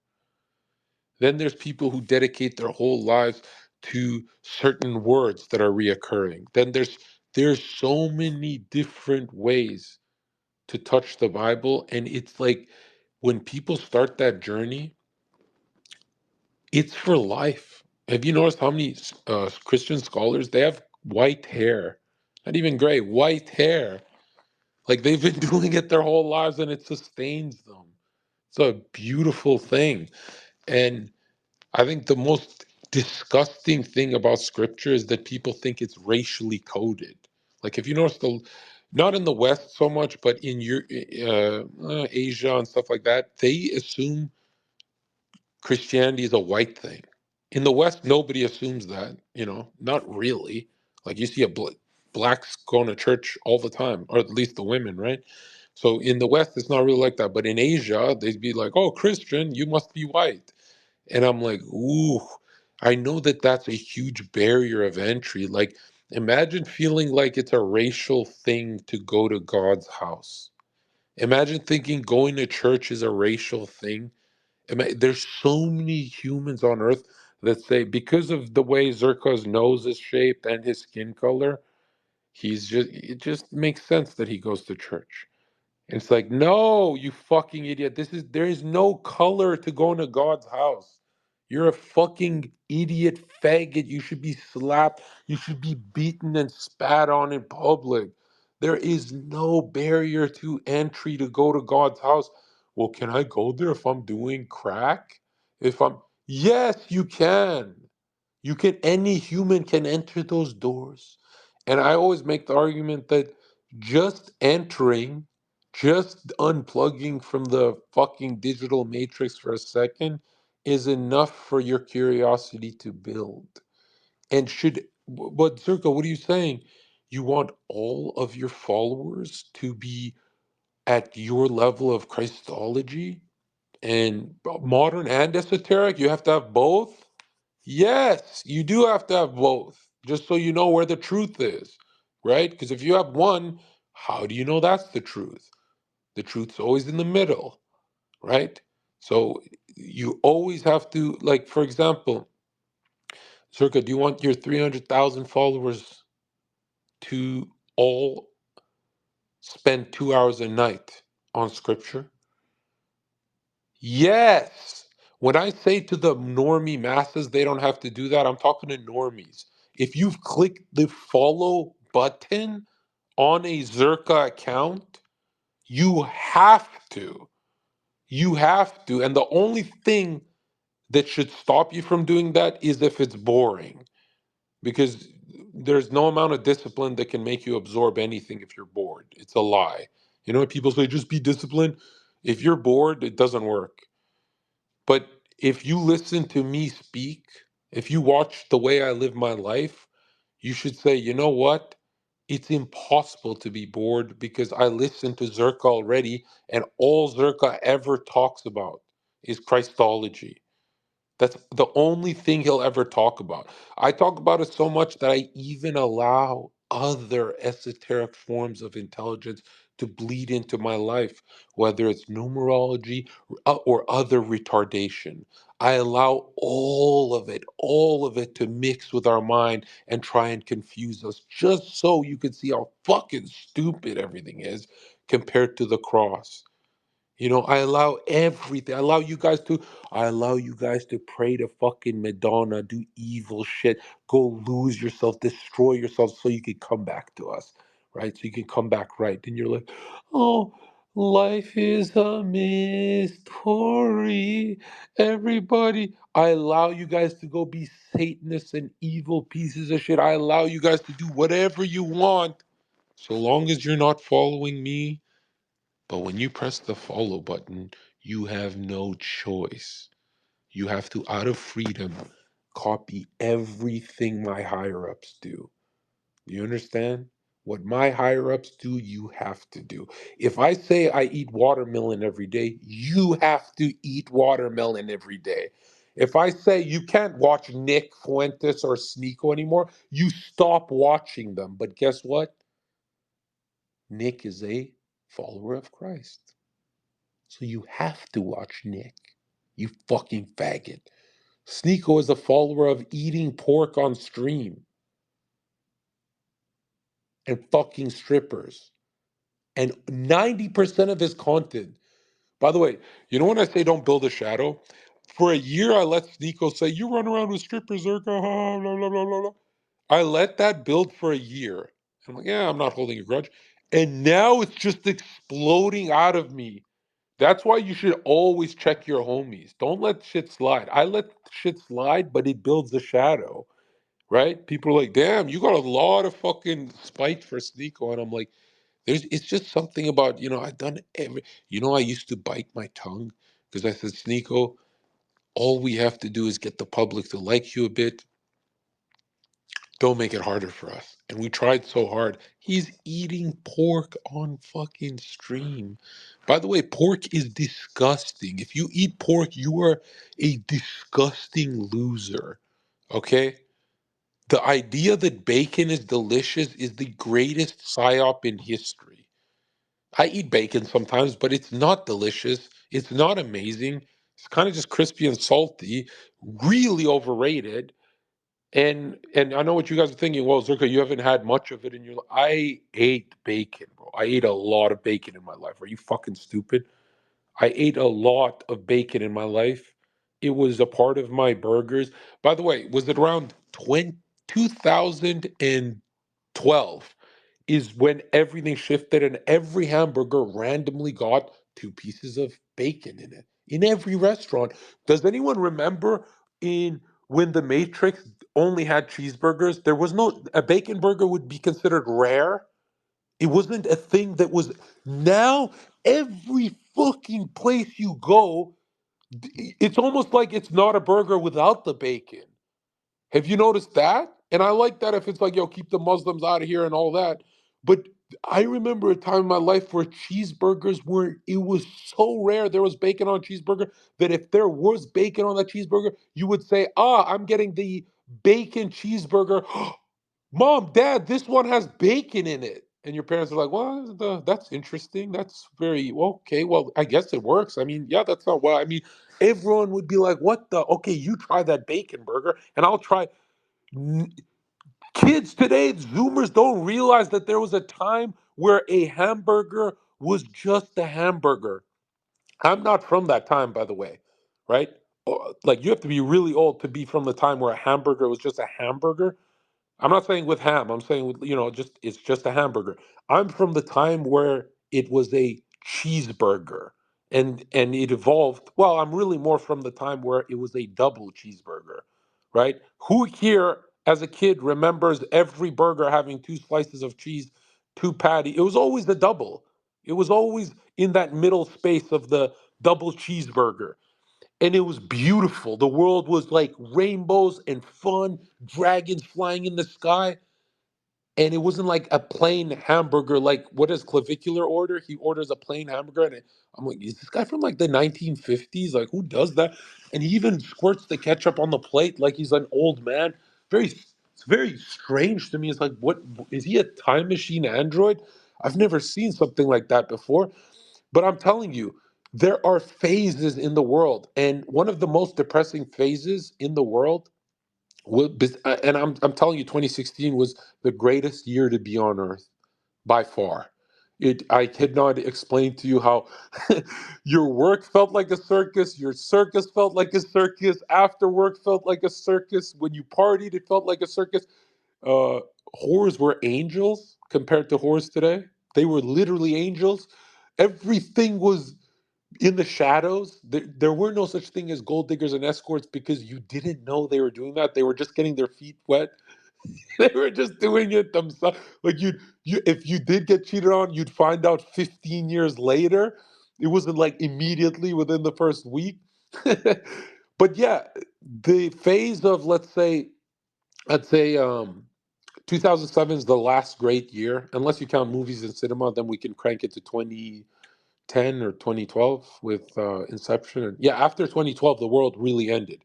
Then there's people who dedicate their whole lives to certain words that are reoccurring. Then there's so many different ways to touch the Bible, and it's like when people start that journey, it's for life. Have you noticed how many Christian scholars they have white hair, not even gray, white hair? Like they've been doing it their whole lives, and it sustains them. It's a beautiful thing, and I think the most disgusting thing about scripture is that people think it's racially coded. Like if you notice not in the West so much, but in Asia and stuff like that, they assume Christianity is a white thing. In the West, nobody assumes that. Not really. Like you see blacks going to church all the time, or at least the women, right? So in the West, it's not really like that. But in Asia, they'd be like, "Oh, Christian, you must be white." And I'm like, ooh, I know that that's a huge barrier of entry. Like, imagine feeling like it's a racial thing to go to God's house. Imagine thinking going to church is a racial thing. There's so many humans on earth that say, because of the way Zerka's nose is shaped and his skin color, it just makes sense that he goes to church. It's like, no, you fucking idiot. There is no color to go into God's house. You're a fucking idiot faggot. You should be slapped. You should be beaten and spat on in public. There is no barrier to entry to go to God's house. Well, can I go there if I'm doing crack? If I'm, yes, you can. Any human can enter those doors. And I always make the argument that just entering, just unplugging from the fucking digital matrix for a second is enough for your curiosity to build. And but Zerka, what are you saying? You want all of your followers to be at your level of Christology and modern and esoteric? You have to have both? Yes, you do have to have both, just so you know where the truth is, right? Because if you have one, how do you know that's the truth? The truth's always in the middle, right? So you always have to, like, for example, Circa, do you want your 300,000 followers to all spend 2 hours a night on scripture? Yes. When I say to the normie masses, they don't have to do that, I'm talking to normies. If you've clicked the follow button on a Zerka account, you have to. You have to. And the only thing that should stop you from doing that is if it's boring, because there's no amount of discipline that can make you absorb anything if you're bored. It's a lie. People say just be disciplined. If you're bored, it doesn't work. But if you listen to me speak, if you watch the way I live my life, you should say, you know what? It's impossible to be bored because I listened to Zherka already, and all Zherka ever talks about is Christology. That's the only thing he'll ever talk about. I talk about it so much that I even allow other esoteric forms of intelligence to bleed into my life, whether it's numerology or other retardation. I allow all of it to mix with our mind and try and confuse us just so you can see how fucking stupid everything is compared to the cross. I allow everything. I allow you guys to pray to fucking Madonna, do evil shit, go lose yourself, destroy yourself so you can come back to us, right? So you can come back right. And you're like, oh, life is a mystery. Everybody, I allow you guys to go be Satanists and evil pieces of shit. I allow you guys to do whatever you want, so long as you're not following me. But when you press the follow button, you have no choice. You have to, out of freedom, copy everything my higher ups do. You understand? What my higher ups do, you have to do. If I say I eat watermelon every day, you have to eat watermelon every day. If I say you can't watch Nick Fuentes or Sneeko anymore, you stop watching them. But guess what? Nick is a follower of Christ. So you have to watch Nick. You fucking faggot. Sneeko is a follower of eating pork on stream and fucking strippers. And 90% of his content. By the way, you know when I say don't build a shadow? For a year, I let Sneeko say, you run around with strippers, Zherka, blah, blah, blah, blah, blah. I let that build for a year. I'm like, yeah, I'm not holding a grudge. And now it's just exploding out of me. That's why you should always check your homies. Don't let shit slide. I let shit slide, but it builds a shadow, right? People are like, damn, you got a lot of fucking spite for Sneeko. And I'm like, it's just something about, I've done I used to bite my tongue because I said, Sneeko, all we have to do is get the public to like you a bit. Don't make it harder for us. And we tried so hard. He's eating pork on fucking stream. By the way, pork is disgusting. If you eat pork, you are a disgusting loser. Okay? The idea that bacon is delicious is the greatest psyop in history. I eat bacon sometimes, but it's not delicious. It's not amazing. It's kind of just crispy and salty, really overrated. And I know what you guys are thinking. Well, Zerka, you haven't had much of it in your life. I ate bacon, bro. I ate a lot of bacon in my life. Are you fucking stupid? I ate a lot of bacon in my life. It was a part of my burgers. By the way, was it around 2012 is when everything shifted and every hamburger randomly got 2 pieces of bacon in it in every restaurant. Does anyone remember in when the Matrix only had cheeseburgers? There was no a bacon burger would be considered rare. It wasn't a thing that was now every fucking place you go, it's almost like it's not a burger without the bacon. Have you noticed that? And I like that if it's like, yo, keep the Muslims out of here and all that. But I remember a time in my life where cheeseburgers were, it was so rare there was bacon on a cheeseburger that if there was bacon on that cheeseburger, you would say, I'm getting the bacon cheeseburger. Mom, Dad, this one has bacon in it. And your parents are like, well, that's interesting. That's very, well, okay. Well, I guess it works. I mean, yeah, that's not well. I mean, everyone would be like, what the? Okay, you try that bacon burger and I'll try. N- Kids today, Zoomers don't realize that there was a time where a hamburger was just a hamburger. I'm not from that time, by the way, right? Like, you have to be really old to be from the time where a hamburger was just a hamburger. I'm not saying with ham. I'm saying with just it's just a hamburger. I'm from the time where it was a cheeseburger, and it evolved. Well, I'm really more from the time where it was a double cheeseburger, right? Who here as a kid remembers every burger having 2 slices of cheese, 2 patty? It was always the double. It was always in that middle space of the double cheeseburger. and it was beautiful. The world was like rainbows and fun, dragons flying in the sky. And it wasn't like a plain hamburger. Like, what does Clavicular order? He orders a plain hamburger, and I'm like, is this guy from like the 1950s? Like, who does that? And he even squirts the ketchup on the plate like he's an old man. It's very strange to me. It's like, what is he, a time machine android? I've never seen something like that before. But I'm telling you, there are phases in the world, and one of the most depressing phases in the world and I'm telling you, 2016 was the greatest year to be on Earth by far. I cannot explain to you how your work felt like a circus, your circus felt like a circus, after work felt like a circus, when you partied, it felt like a circus. Uh, Whores were angels compared to whores today. They were literally angels. Everything was in the shadows. There were no such thing as gold diggers and escorts because you didn't know they were doing that. They were just getting their feet wet. They were just doing it themselves. Like if you did get cheated on, you'd find out 15 years later. It wasn't like immediately within the first week. But yeah, the phase of let's say 2007 is the last great year, unless you count movies and cinema. Then we can crank it to 2010 or 2012 with Inception. And yeah, after 2012, the world really ended.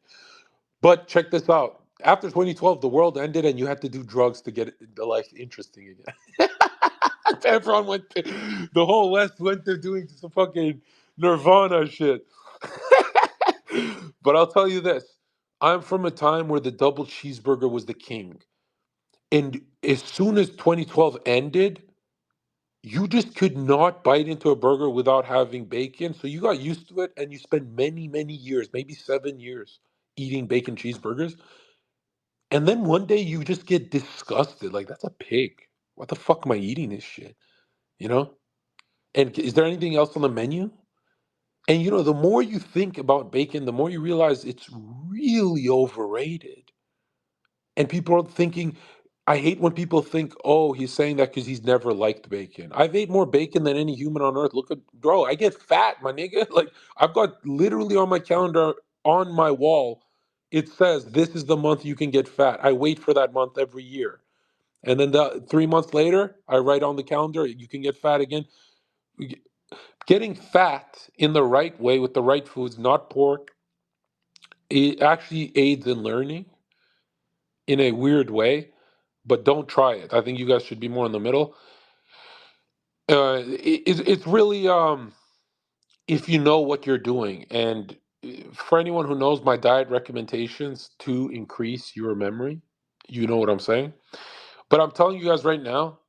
But check this out. After 2012, the world ended, and you had to do drugs to get the life interesting again. Everyone went to, the whole West went to doing some fucking Nirvana shit. But I'll tell you this, I'm from a time where the double cheeseburger was the king. And as soon as 2012 ended, you just could not bite into a burger without having bacon. So you got used to it, and you spent many, many years, maybe 7 years, eating bacon cheeseburgers. And then one day you just get disgusted. Like, that's a pig. What the fuck am I eating this shit? You know? And is there anything else on the menu? And the more you think about bacon, the more you realize it's really overrated. And people are thinking, I hate when people think, oh, he's saying that because he's never liked bacon. I've ate more bacon than any human on earth. Look at, bro, I get fat, my nigga. Like, I've got literally on my calendar, on my wall, it says, this is the month you can get fat. I wait for that month every year. And then 3 months later, I write on the calendar, you can get fat again. Getting fat in the right way with the right foods, not pork, it actually aids in learning in a weird way, but don't try it. I think you guys should be more in the middle. It's really if you know what you're doing, and for anyone who knows my diet recommendations to increase your memory, you know what I'm saying. But I'm telling you guys right now,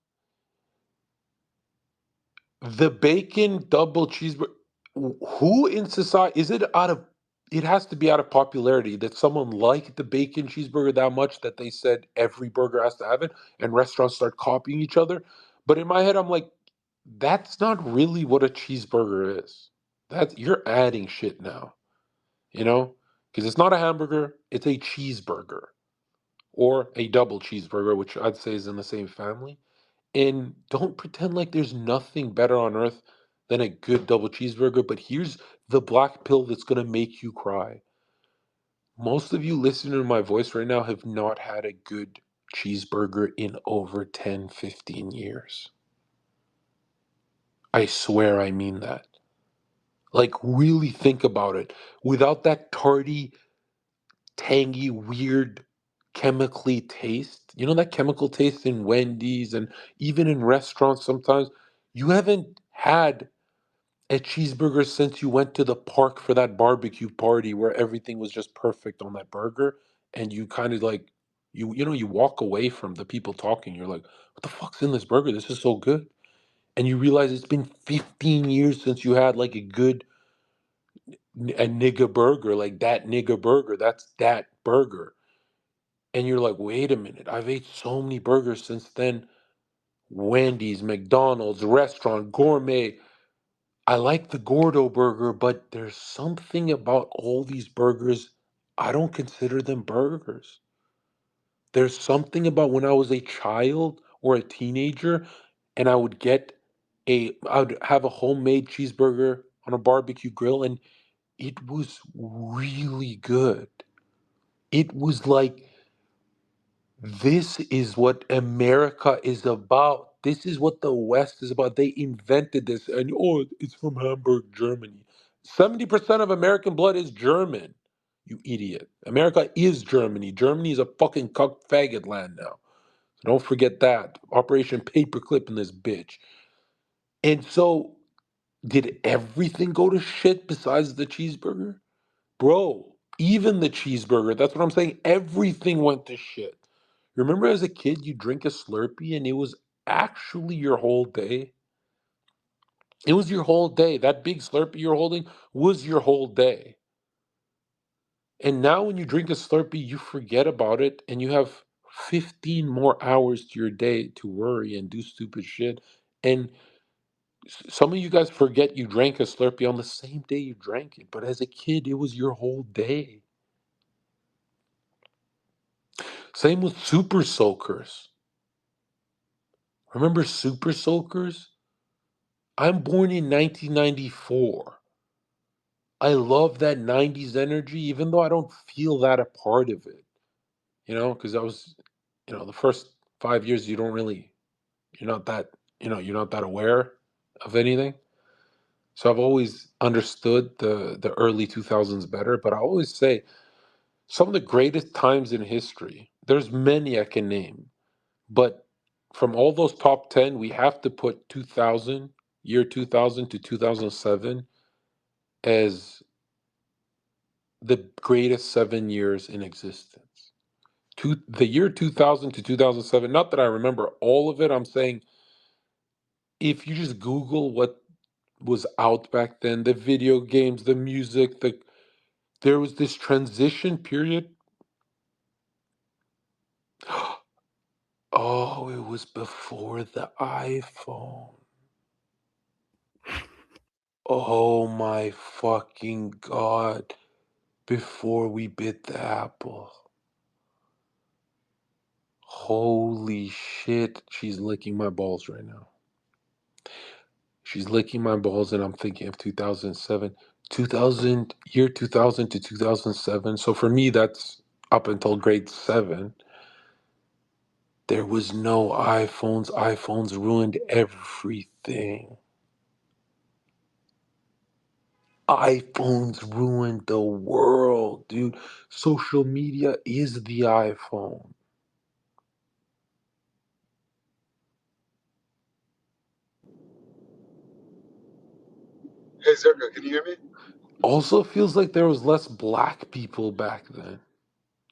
the bacon double cheeseburger. Who in society is it out of? It has to be out of popularity that someone liked the bacon cheeseburger that much that they said every burger has to have it, and restaurants start copying each other. But in my head, I'm like, that's not really what a cheeseburger is. That you're adding shit now, you know, because it's not a hamburger; it's a cheeseburger or a double cheeseburger, which I'd say is in the same family. And don't pretend like there's nothing better on earth than a good double cheeseburger. But here's the black pill that's going to make you cry. Most of you listening to my voice right now have not had a good cheeseburger in over 10, 15 years. I swear I mean that. Like, really think about it. Without that tarty, tangy, weird, chemically taste, that chemical taste in Wendy's and even in restaurants sometimes, you haven't had a cheeseburger since you went to the park for that barbecue party where everything was just perfect on that burger, and you kind of like you walk away from the people talking. You're like, what the fuck's in this burger? This is so good. And you realize it's been 15 years since you had like a good a nigga burger, like that nigga burger. That's that burger. And you're like, wait a minute, I've ate so many burgers since then. Wendy's, McDonald's, restaurant, gourmet. I like the Gordo burger, but there's something about all these burgers. I don't consider them burgers. There's something about when I was a child or a teenager and I would have a homemade cheeseburger on a barbecue grill, and It was really good. It was like, this is what America is about. This is what the West is about. They invented this, and oh, it's from Hamburg, Germany. 70% of American blood is German. You idiot. America is Germany. Germany is a fucking cuck faggot land now. So don't forget that. Operation Paperclip in this bitch. And so, did everything go to shit besides the cheeseburger? Bro, even the cheeseburger, that's what I'm saying. Everything went to shit. Remember as a kid, you drink a Slurpee and it was actually your whole day? It was your whole day. That big Slurpee you're holding was your whole day. And now when you drink a Slurpee, you forget about it and you have 15 more hours to your day to worry and do stupid shit. And some of you guys forget you drank a Slurpee on the same day you drank it. But as a kid, it was your whole day. Same with Super Soakers. Remember Super Soakers? I'm born in 1994. I love that 90s energy, even though I don't feel that a part of it, because I was, the first 5 years, you're not that, you're not that aware of anything. So I've always understood the early 2000s better, but I always say some of the greatest times in history, there's many I can name, but from all those top 10, we have to put 2000, year 2000 to 2007 as the greatest 7 years in existence. The year 2000 to 2007, not that I remember all of it, I'm saying if you just Google what was out back then, the video games, the music, there was this transition period. Oh, it was before the iPhone. Oh my fucking God. Before we bit the apple. Holy shit. She's licking my balls right now. She's licking my balls, and I'm thinking of 2007. 2000 to 2007. So for me, that's up until grade 7. There was no iPhones. iPhones ruined everything. iPhones ruined the world, dude. Social media is the iPhone. Hey Zherka, can you hear me? Also feels like there was less black people back then.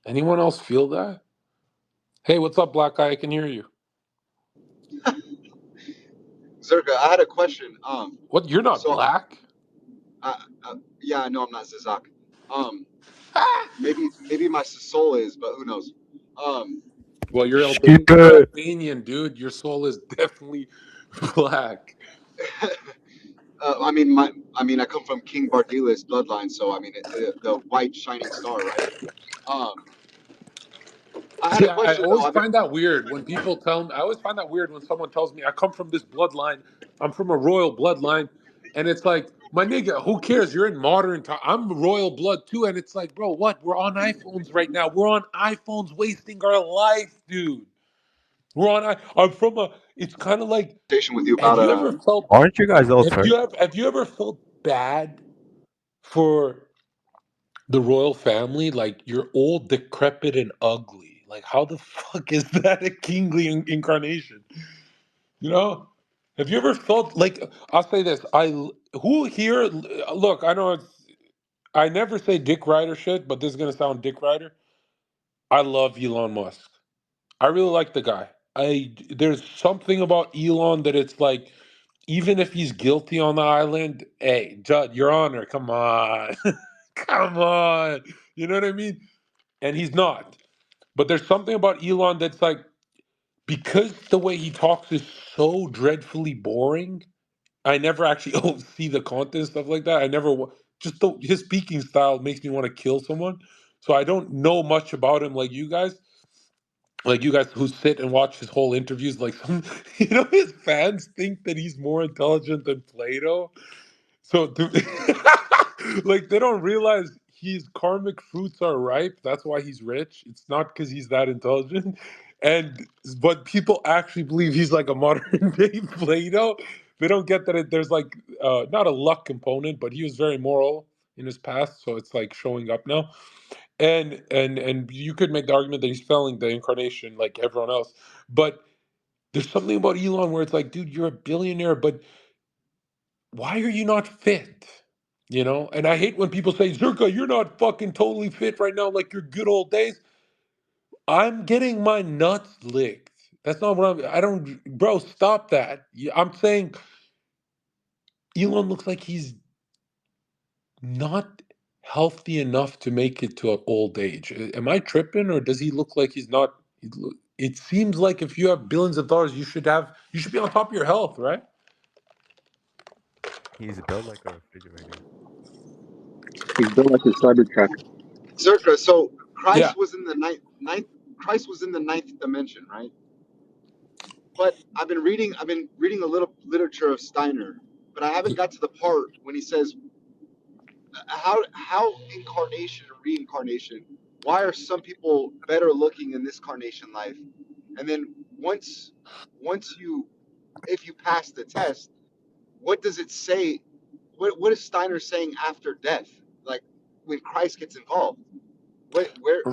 Anyone else feel that? Hey, what's up, black guy? I can hear you. Zherka, I had a question. What? You're not So black? yeah, I know I'm not Zizak. Um, maybe my soul is, but who knows? Um, Well, you're Shit. Albanian, dude. Your soul is definitely black. I come from King Bardila's bloodline, so I mean, the white shining star, right? Um, I had See, a I question though. always find that weird when people tell me. I always find that weird when someone tells me I come from this bloodline. I'm from a royal bloodline, and it's like, my nigga, who cares? You're in modern time. I'm royal blood too, and it's like, bro, what? We're on iPhones right now. We're on iPhones, wasting our life, dude. We're on. I'm from a. It's kind of like. Conversation with you Have about you ever felt? Aren't you guys all Turk? Have you ever felt bad for the royal family? Like you're old, decrepit, and ugly. Like how the fuck is that a kingly incarnation? You know? Have you ever felt like I'll say this? Who here? Look, I know I never say Dick Rider shit, but this is gonna sound Dick Rider. I love Elon Musk. I really like the guy. There's something about Elon that it's like, even if he's guilty on the island, hey, Judd, Your Honor, come on, come on. You know what I mean? And he's not. But there's something about Elon that's like, because the way he talks is so dreadfully boring. I never actually see the content stuff like that. I never just his speaking style makes me want to kill someone. So I don't know much about him like you guys who sit and watch his whole interviews. Like some, his fans think that he's more intelligent than Plato. So Like they don't realize his karmic fruits are ripe. That's why he's rich. It's not because he's that intelligent. And but people actually believe he's like a modern day Plato. They don't get that there's like not a luck component, but he was very moral in his past, so it's like showing up now. And you could make the argument that he's failing the incarnation like everyone else. But there's something about Elon where it's like, dude, you're a billionaire, but why are you not fit? You know, and I hate when people say, Zerka, you're not fucking totally fit right now, like your good old days. I'm getting my nuts licked. That's not what I don't, bro, stop that. I'm saying Elon looks like he's not healthy enough to make it to an old age. Am I tripping, or does he look like he's not? It seems like if you have billions of dollars, you should be on top of your health, right? He's built like a refrigerator. He's built like a Cybertruck. Zerka, so Yeah. Christ was in the ninth. Christ was in the ninth dimension, right? But I've been reading a little literature of Steiner, but I haven't got to the part when he says how incarnation and reincarnation. Why are some people better looking in this carnation life, and then once you if you pass the test, what does it say? What is Steiner saying after death? Like when Christ gets involved,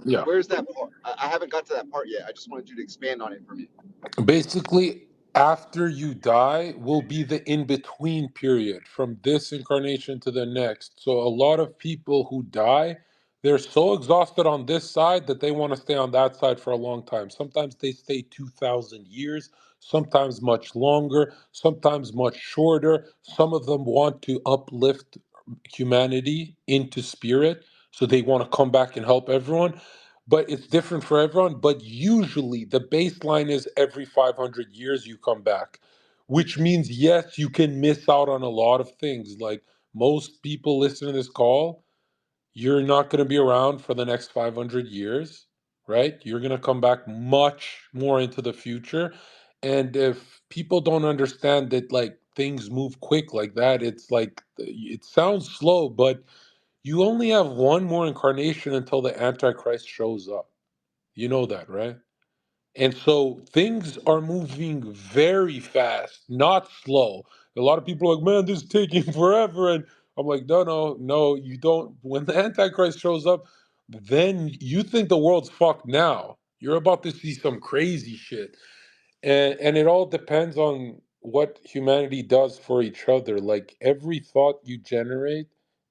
Yeah. where's that part? I haven't got to that part yet. I just wanted you to expand on it for me. Basically, after you die will be the in between period from this incarnation to the next. So, a lot of people who die, they're so exhausted on this side that they want to stay on that side for a long time. Sometimes they stay 2,000 years, sometimes much longer, sometimes much shorter. Some of them want to uplift humanity into spirit. So, they want to come back and help everyone, but it's different for everyone. But usually the baseline is every 500 years you come back, which means, yes, you can miss out on a lot of things. Like most people listening to this call, you're not going to be around for the next 500 years, right? You're going to come back much more into the future. And if people don't understand that, like, things move quick like that, it's like it sounds slow, but you only have one more incarnation until the Antichrist shows up. You know that, right? And so things are moving very fast, not slow. A lot of people are like, man, this is taking forever. And I'm like, no, no, no, you don't. When the Antichrist shows up, then you think the world's fucked now. You're about to see some crazy shit. And it all depends on what humanity does for each other. Like every thought you generate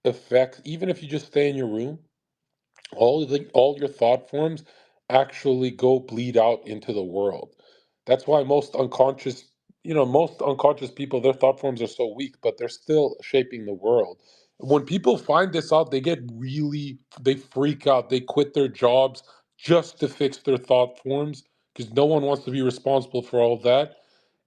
affects, even if you just stay in your room, all your thought forms actually go bleed out into the world. That's why most unconscious people, their thought forms are so weak, but they're still shaping the world. When people find this out, they freak out, they quit their jobs just to fix their thought forms, because no one wants to be responsible for all of that.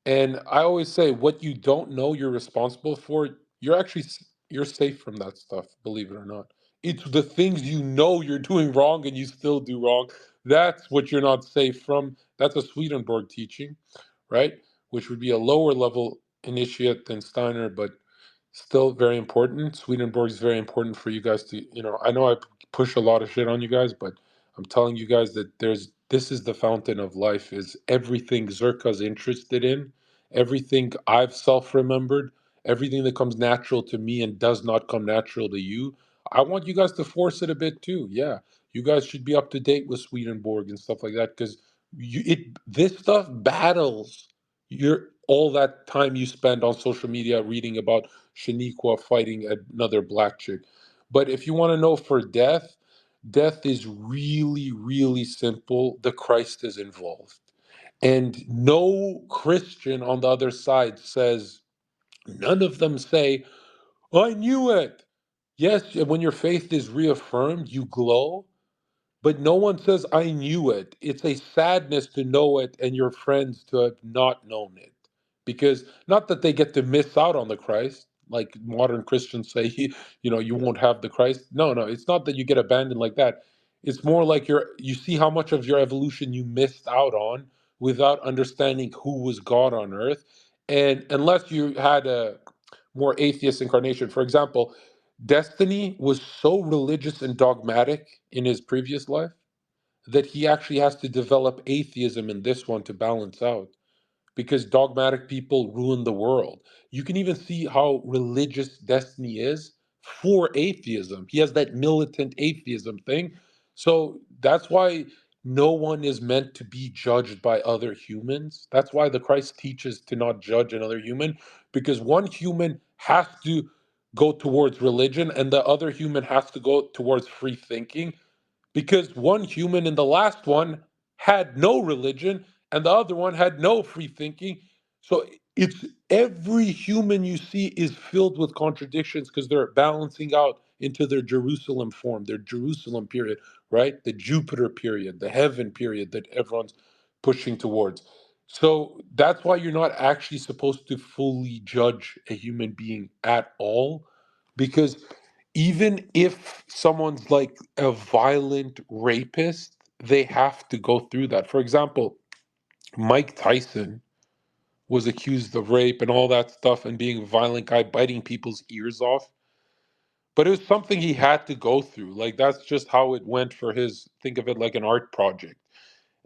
And I always say, what you don't know you're responsible for, you're safe from that stuff, believe it or not. It's the things you know you're doing wrong and you still do wrong. That's what you're not safe from. That's a Swedenborg teaching, right? Which would be a lower level initiate than Steiner, but still very important. Swedenborg is very important for you guys to, I know I push a lot of shit on you guys, but I'm telling you guys that this is the fountain of life, is everything Zerka's interested in, everything I've self-remembered, everything that comes natural to me and does not come natural to you. I want you guys to force it a bit too. Yeah. You guys should be up to date with Swedenborg and stuff like that, because this stuff battles your all that time you spend on social media reading about Shaniqua fighting another black chick. But if you want to know for death, death is really, really simple. The Christ is involved. And no Christian on the other side says, none of them say, I knew it. Yes, when your faith is reaffirmed, you glow, but no one says, I knew it. It's a sadness to know it and your friends to have not known it. Because not that they get to miss out on the Christ, like modern Christians say, you won't have the Christ. No, no, it's not that you get abandoned like that. It's more like you see how much of your evolution you missed out on without understanding who was God on earth. And unless you had a more atheist incarnation, for example, Destiny was so religious and dogmatic in his previous life that he actually has to develop atheism in this one to balance out, because dogmatic people ruin the world. You can even see how religious Destiny is for atheism. He has that militant atheism thing. So that's why no one is meant to be judged by other humans. That's why the Christ teaches to not judge another human, because one human has to go towards religion and the other human has to go towards free thinking, because one human in the last one had no religion and the other one had no free thinking. So it's every human you see is filled with contradictions because they're balancing out into their Jerusalem form, their Jerusalem period, right? The Jupiter period, the heaven period that everyone's pushing towards. So that's why you're not actually supposed to fully judge a human being at all, because even if someone's like a violent rapist, they have to go through that. For example, Mike Tyson was accused of rape and all that stuff and being a violent guy, biting people's ears off. But it was something he had to go through. Like, that's just how it went for his, think of it like an art project.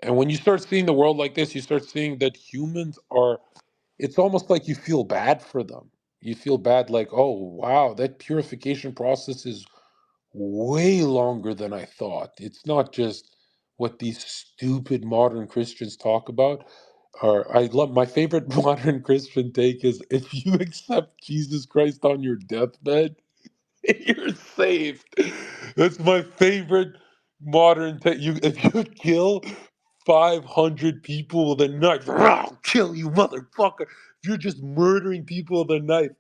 And when you start seeing the world like this, you start seeing that humans are, it's almost like you feel bad for them. You feel bad, like, oh, wow, that purification process is way longer than I thought. It's not just what these stupid modern Christians talk about. Or I love, my favorite modern Christian take is, if you accept Jesus Christ on your deathbed, you're saved. That's my favorite modern take. You, if you kill 500 people with a knife, I'll kill you, motherfucker. If you're just murdering people with a knife,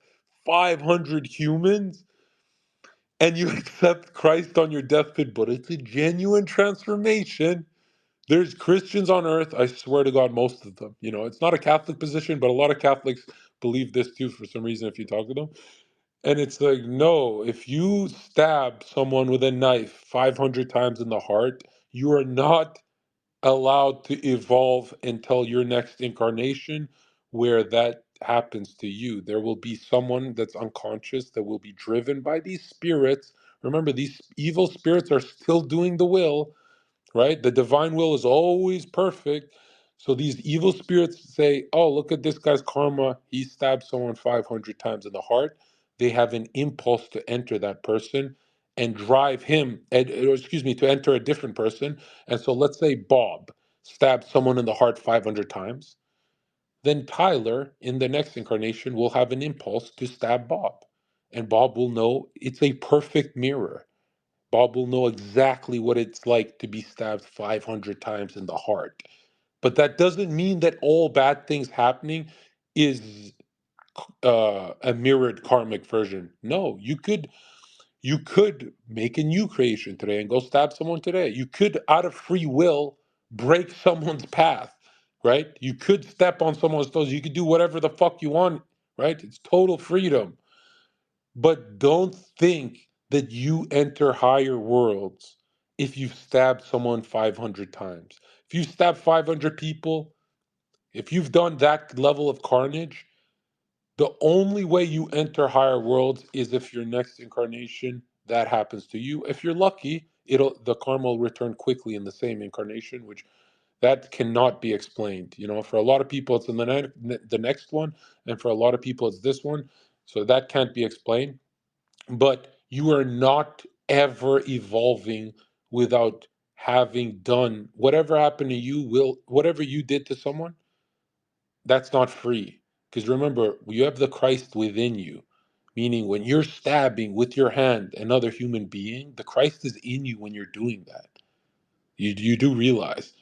500 humans, and you accept Christ on your deathbed, but it's a genuine transformation. There's Christians on earth, I swear to God, most of them. You know, it's not a Catholic position, but a lot of Catholics believe this too for some reason if you talk to them. And it's like, no, if you stab someone with a knife 500 times in the heart, you are not allowed to evolve until your next incarnation where that happens to you. There will be someone that's unconscious that will be driven by these spirits. Remember, these evil spirits are still doing the will, right? The divine will is always perfect. So these evil spirits say, oh, look at this guy's karma. He stabbed someone 500 times in the heart. They have an impulse to enter that person and drive him, or excuse me, to enter a different person. And so let's say Bob stabbed someone in the heart 500 times. Then Tyler, in the next incarnation, will have an impulse to stab Bob. And Bob will know it's a perfect mirror. Bob will know exactly what it's like to be stabbed 500 times in the heart. But that doesn't mean that all bad things happening is a mirrored karmic version. No, you could make a new creation today and go stab someone today. You could, out of free will, break someone's path, right? You could step on someone's toes. You could do whatever the fuck you want, right? It's total freedom. But don't think that you enter higher worlds if you've stabbed someone 500 times. If you stab 500 people, if you've done that level of carnage, the only way you enter higher worlds is if your next incarnation that happens to you. If you're lucky, it'll the karma will return quickly in the same incarnation, which that cannot be explained. You know, for a lot of people it's in the next one, and for a lot of people it's this one. So that can't be explained, but you are not ever evolving without having done whatever happened to you, will whatever you did to someone, that's not free, because remember, you have the Christ within you, meaning when you're stabbing with your hand another human being, the Christ is in you when you're doing that. You do realize,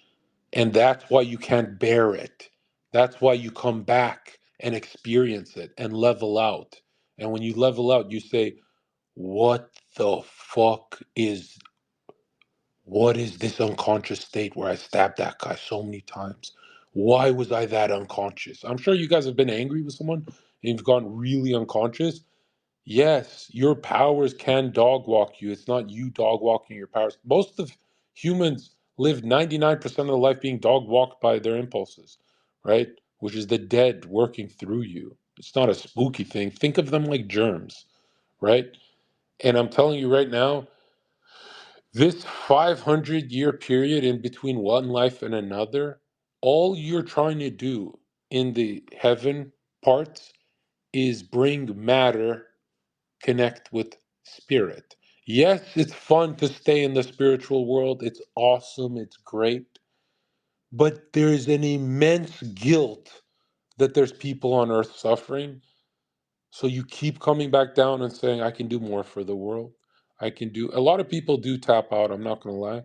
and that's why you can't bear it. That's why you come back and experience it and level out. And when you level out, you say, what the fuck is what is this unconscious state where I stabbed that guy so many times? Why was I that unconscious? I'm sure you guys have been angry with someone and you've gone really unconscious. Yes, your powers can dog walk you. It's not you dog walking your powers. Most of humans live 99% of their life being dog walked by their impulses, right? Which is the dead working through you. It's not a spooky thing. Think of them like germs, right? And I'm telling you right now, this 500-year period in between one life and another, all you're trying to do in the heaven parts is bring matter connect with spirit. Yes, it's fun to stay in the spiritual world. It's awesome. It's great. But there is an immense guilt that there's people on earth suffering. So you keep coming back down and saying, I can do more for the world. I can do. A lot of people do tap out. I'm not going to lie.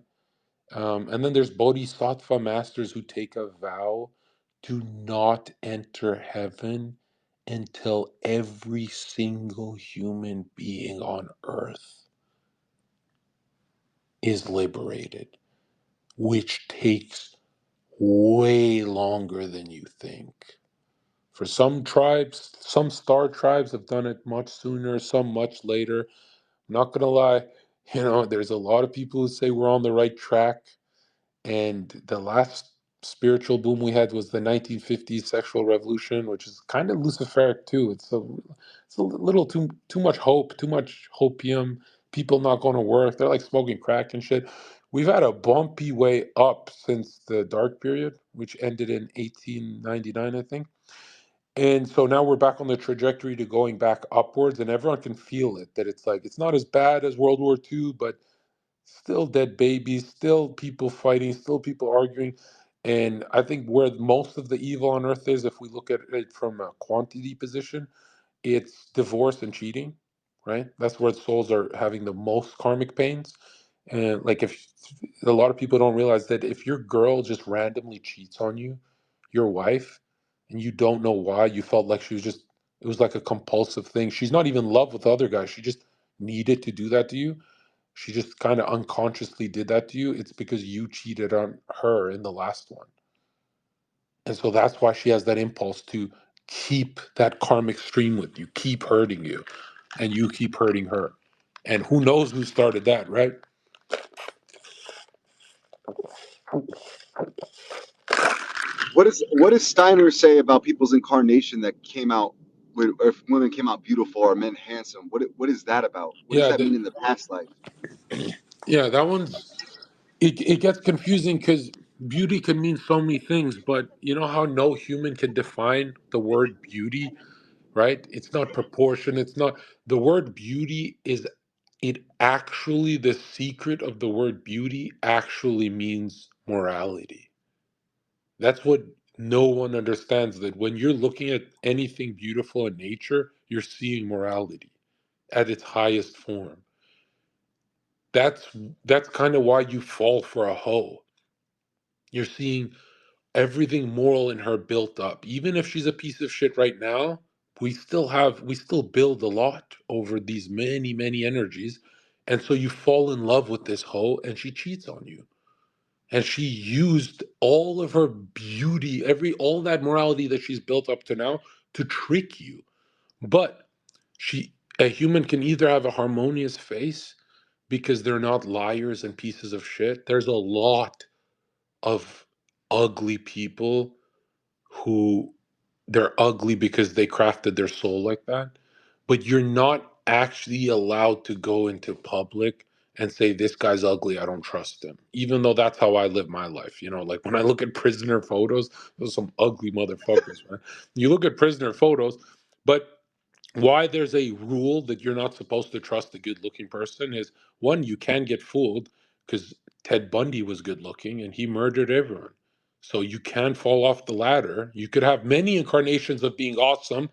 And then there's bodhisattva masters who take a vow to not enter heaven until every single human being on earth is liberated, which takes way longer than you think. For some tribes, some star tribes have done it much sooner, some much later. I'm not going to lie, there's a lot of people who say we're on the right track. And the last spiritual boom we had was the 1950s sexual revolution, which is kind of luciferic too. It's a little too much hope, too much hopium. People not going to work. They're like smoking crack and shit. We've had a bumpy way up since the dark period, which ended in 1899, I think. And so now we're back on the trajectory to going back upwards, and everyone can feel it. That it's like it's not as bad as World War II, but still dead babies, still people fighting, still people arguing. And I think where most of the evil on earth is, if we look at it from a quantity position, it's divorce and cheating, right? That's where souls are having the most karmic pains. And like if a lot of people don't realize that if your girl just randomly cheats on you, your wife, and you don't know why, you felt like she was just, it was like a compulsive thing. She's not even in love with the other guy. She just needed to do that to you. She just kind of unconsciously did that to you. It's because you cheated on her in the last one. And so that's why she has that impulse to keep that karmic stream with you, keep hurting you, and you keep hurting her. And who knows who started that, right? What does Steiner say about people's incarnation that came out, or if women came out beautiful or men handsome? What is that about? What does Yeah, that mean in the past life? yeah, that one's it gets confusing because beauty can mean so many things, but you know how no human can define the word beauty, right? It's not proportion, it's not the word beauty is it actually the secret of the word beauty actually means morality. That's what no one understands, that when you're looking at anything beautiful in nature, you're seeing morality at its highest form. That's that's kind of why you fall for a hoe. You're seeing everything moral in her built up. Even if she's a piece of shit right now, we still build a lot over these many energies. And so you fall in love with this hoe and she cheats on you. And she used all of her beauty, all that morality that she's built up to now to trick you. But a human can either have a harmonious face because they're not liars and pieces of shit. There's a lot of ugly people who they're ugly because they crafted their soul like that. But you're not actually allowed to go into public and say, this guy's ugly, I don't trust him. Even though that's how I live my life. Like when I look at prisoner photos, those are some ugly motherfuckers, man. You look at prisoner photos, but why there's a rule that you're not supposed to trust a good looking person is one, you can get fooled because Ted Bundy was good looking and he murdered everyone. So you can fall off the ladder. You could have many incarnations of being awesome,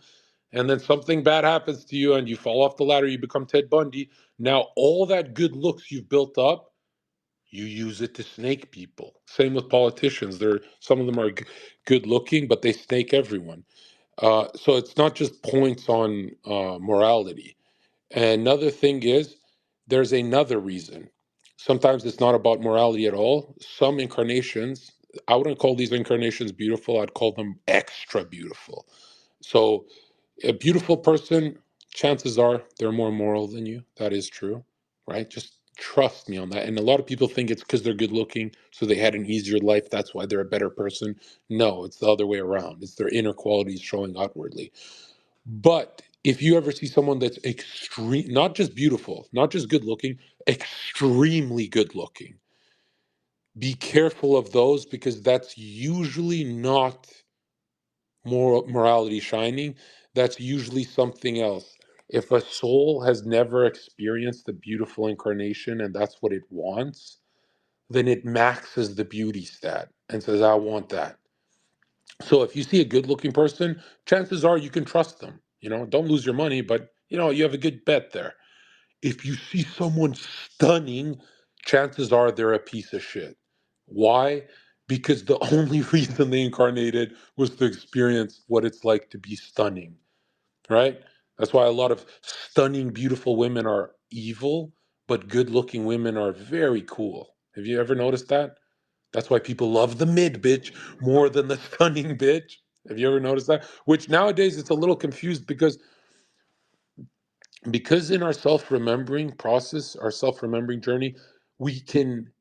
and then something bad happens to you and you fall off the ladder, you become Ted Bundy. Now, all that good looks you've built up, you use it to snake people. Same with politicians. Some of them are good looking, but they snake everyone. So it's not just points on morality. Another thing is there's another reason. Sometimes it's not about morality at all. Some incarnations, I wouldn't call these incarnations beautiful, I'd call them extra beautiful. So a beautiful person, chances are they're more moral than you. That is true, right? Just trust me on that. And a lot of people think it's because they're good looking, so they had an easier life. That's why they're a better person. No, it's the other way around. It's their inner qualities showing outwardly. But If you ever see someone that's extreme, not just beautiful, not just good looking, extremely good looking, be careful of those because that's usually not morality shining. That's usually something else. If a soul has never experienced the beautiful incarnation and that's what it wants, then it maxes the beauty stat and says, I want that. So if you see a good looking person, chances are you can trust them. Don't lose your money, but you have a good bet there. If you see someone stunning, chances are they're a piece of shit. Why? Because the only reason they incarnated was to experience what it's like to be stunning, right? That's why a lot of stunning, beautiful women are evil, but good looking women are very cool. Have you ever noticed that? That's why people love the mid bitch more than the stunning bitch. Have you ever noticed that? Which nowadays it's a little confused because in our self-remembering process, our self-remembering journey, we can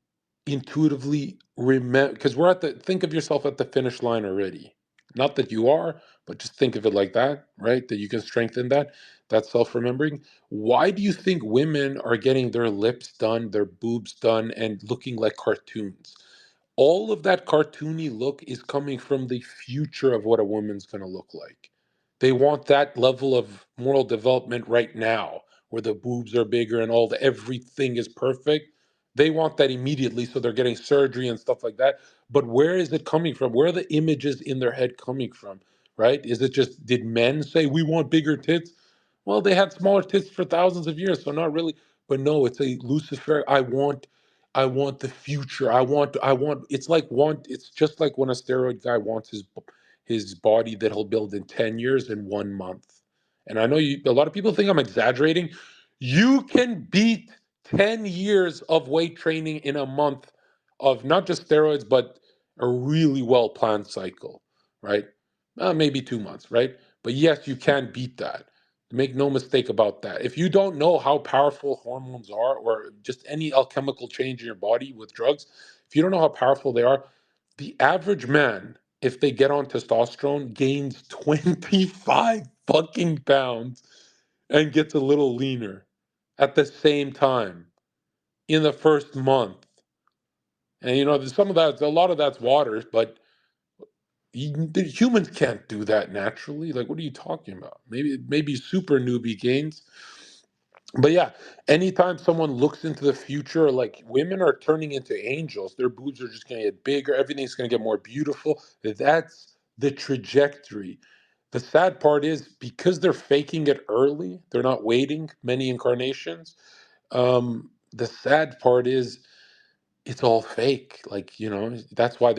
intuitively remember because we're at the think of yourself at the finish line already. Not that you are, but just think of it like that, right? That you can strengthen that self-remembering. Why do you think women are getting their lips done, their boobs done, and looking like cartoons? All of that cartoony look is coming from the future of what a woman's going to look like. They want that level of moral development right now, where the boobs are bigger and everything is perfect. They want that immediately, so they're getting surgery and stuff like that. But where is it coming from? Where are the images in their head coming from? Right? Is it just did men say we want bigger tits? Well, they had smaller tits for thousands of years, so not really. But no, it's a Lucifer. I want the future. I want. It's just like when a steroid guy wants his body that he'll build in 10 years in 1 month. And I know a lot of people think I'm exaggerating. You can beat 10 years of weight training in a month of not just steroids, but a really well planned cycle, right? Maybe 2 months, right? But yes, you can beat that. Make no mistake about that. If you don't know how powerful hormones are, or just any alchemical change in your body with drugs, if you don't know how powerful they are, the average man, if they get on testosterone, gains 25 fucking pounds and gets a little leaner at the same time in the first month. And there's a lot of that's water, but the humans can't do that naturally. Like, what are you talking about? Maybe super newbie gains. But yeah, anytime someone looks into the future, like women are turning into angels, their boobs are just going to get bigger, everything's going to get more beautiful. That's the trajectory. The sad part is because they're faking it early, they're not waiting many incarnations. The sad part is it's all fake. Like, that's why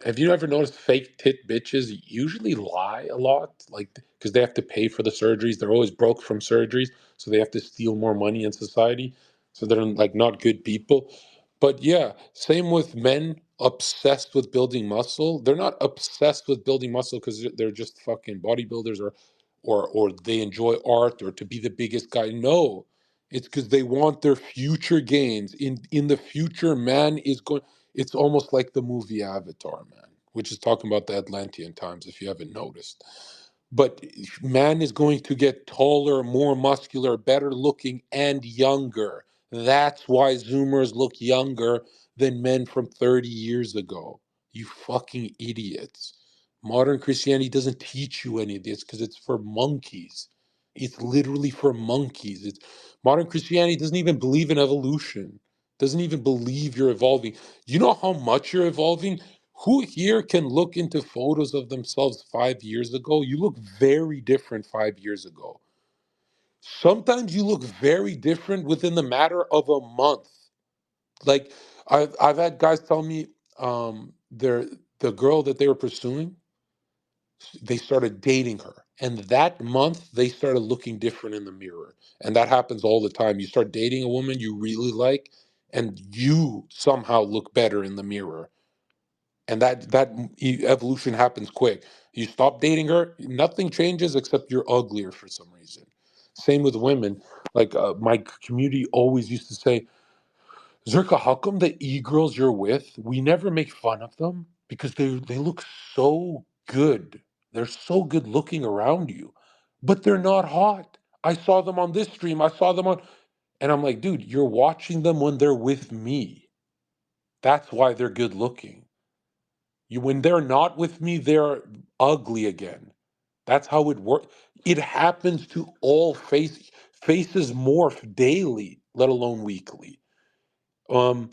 have you ever noticed fake tit bitches usually lie a lot? Like, because they have to pay for the surgeries. They're always broke from surgeries, so they have to steal more money in society. So they're like not good people. But yeah, same with men obsessed with building muscle. They're not obsessed with building muscle because they're just fucking bodybuilders or they enjoy art or to be the biggest guy. No, it's because they want their future gains. In the future, man is going. It's almost like the movie Avatar, man, which is talking about the Atlantean times. If you haven't noticed, but man is going to get taller, more muscular, better looking, and younger. That's why Zoomers look younger than men from 30 years ago. You fucking idiots. Modern Christianity doesn't teach you any of this because it's for monkeys. It's literally for monkeys. Modern Christianity doesn't even believe in evolution. Doesn't even believe you're evolving. You know how much you're evolving? Who here can look into photos of themselves 5 years ago? You look very different 5 years ago. Sometimes you look very different within the matter of a month. Like I've had guys tell me they're the girl that they were pursuing, they started dating her. And that month, they started looking different in the mirror. And that happens all the time. You start dating a woman you really like, and you somehow look better in the mirror. And evolution happens quick. You stop dating her, nothing changes except you're uglier for some reason. Same with women. Like my community always used to say, Zherka, how come the e-girls you're with, we never make fun of them? Because they look so good. They're so good looking around you. but they're not hot. I saw them on this stream. I saw them on, and I'm like, dude, you're watching them when they're with me. That's why they're good looking. You, when they're not with me, they're ugly again. That's how it works. It happens to all faces morph daily, let alone weekly. Um,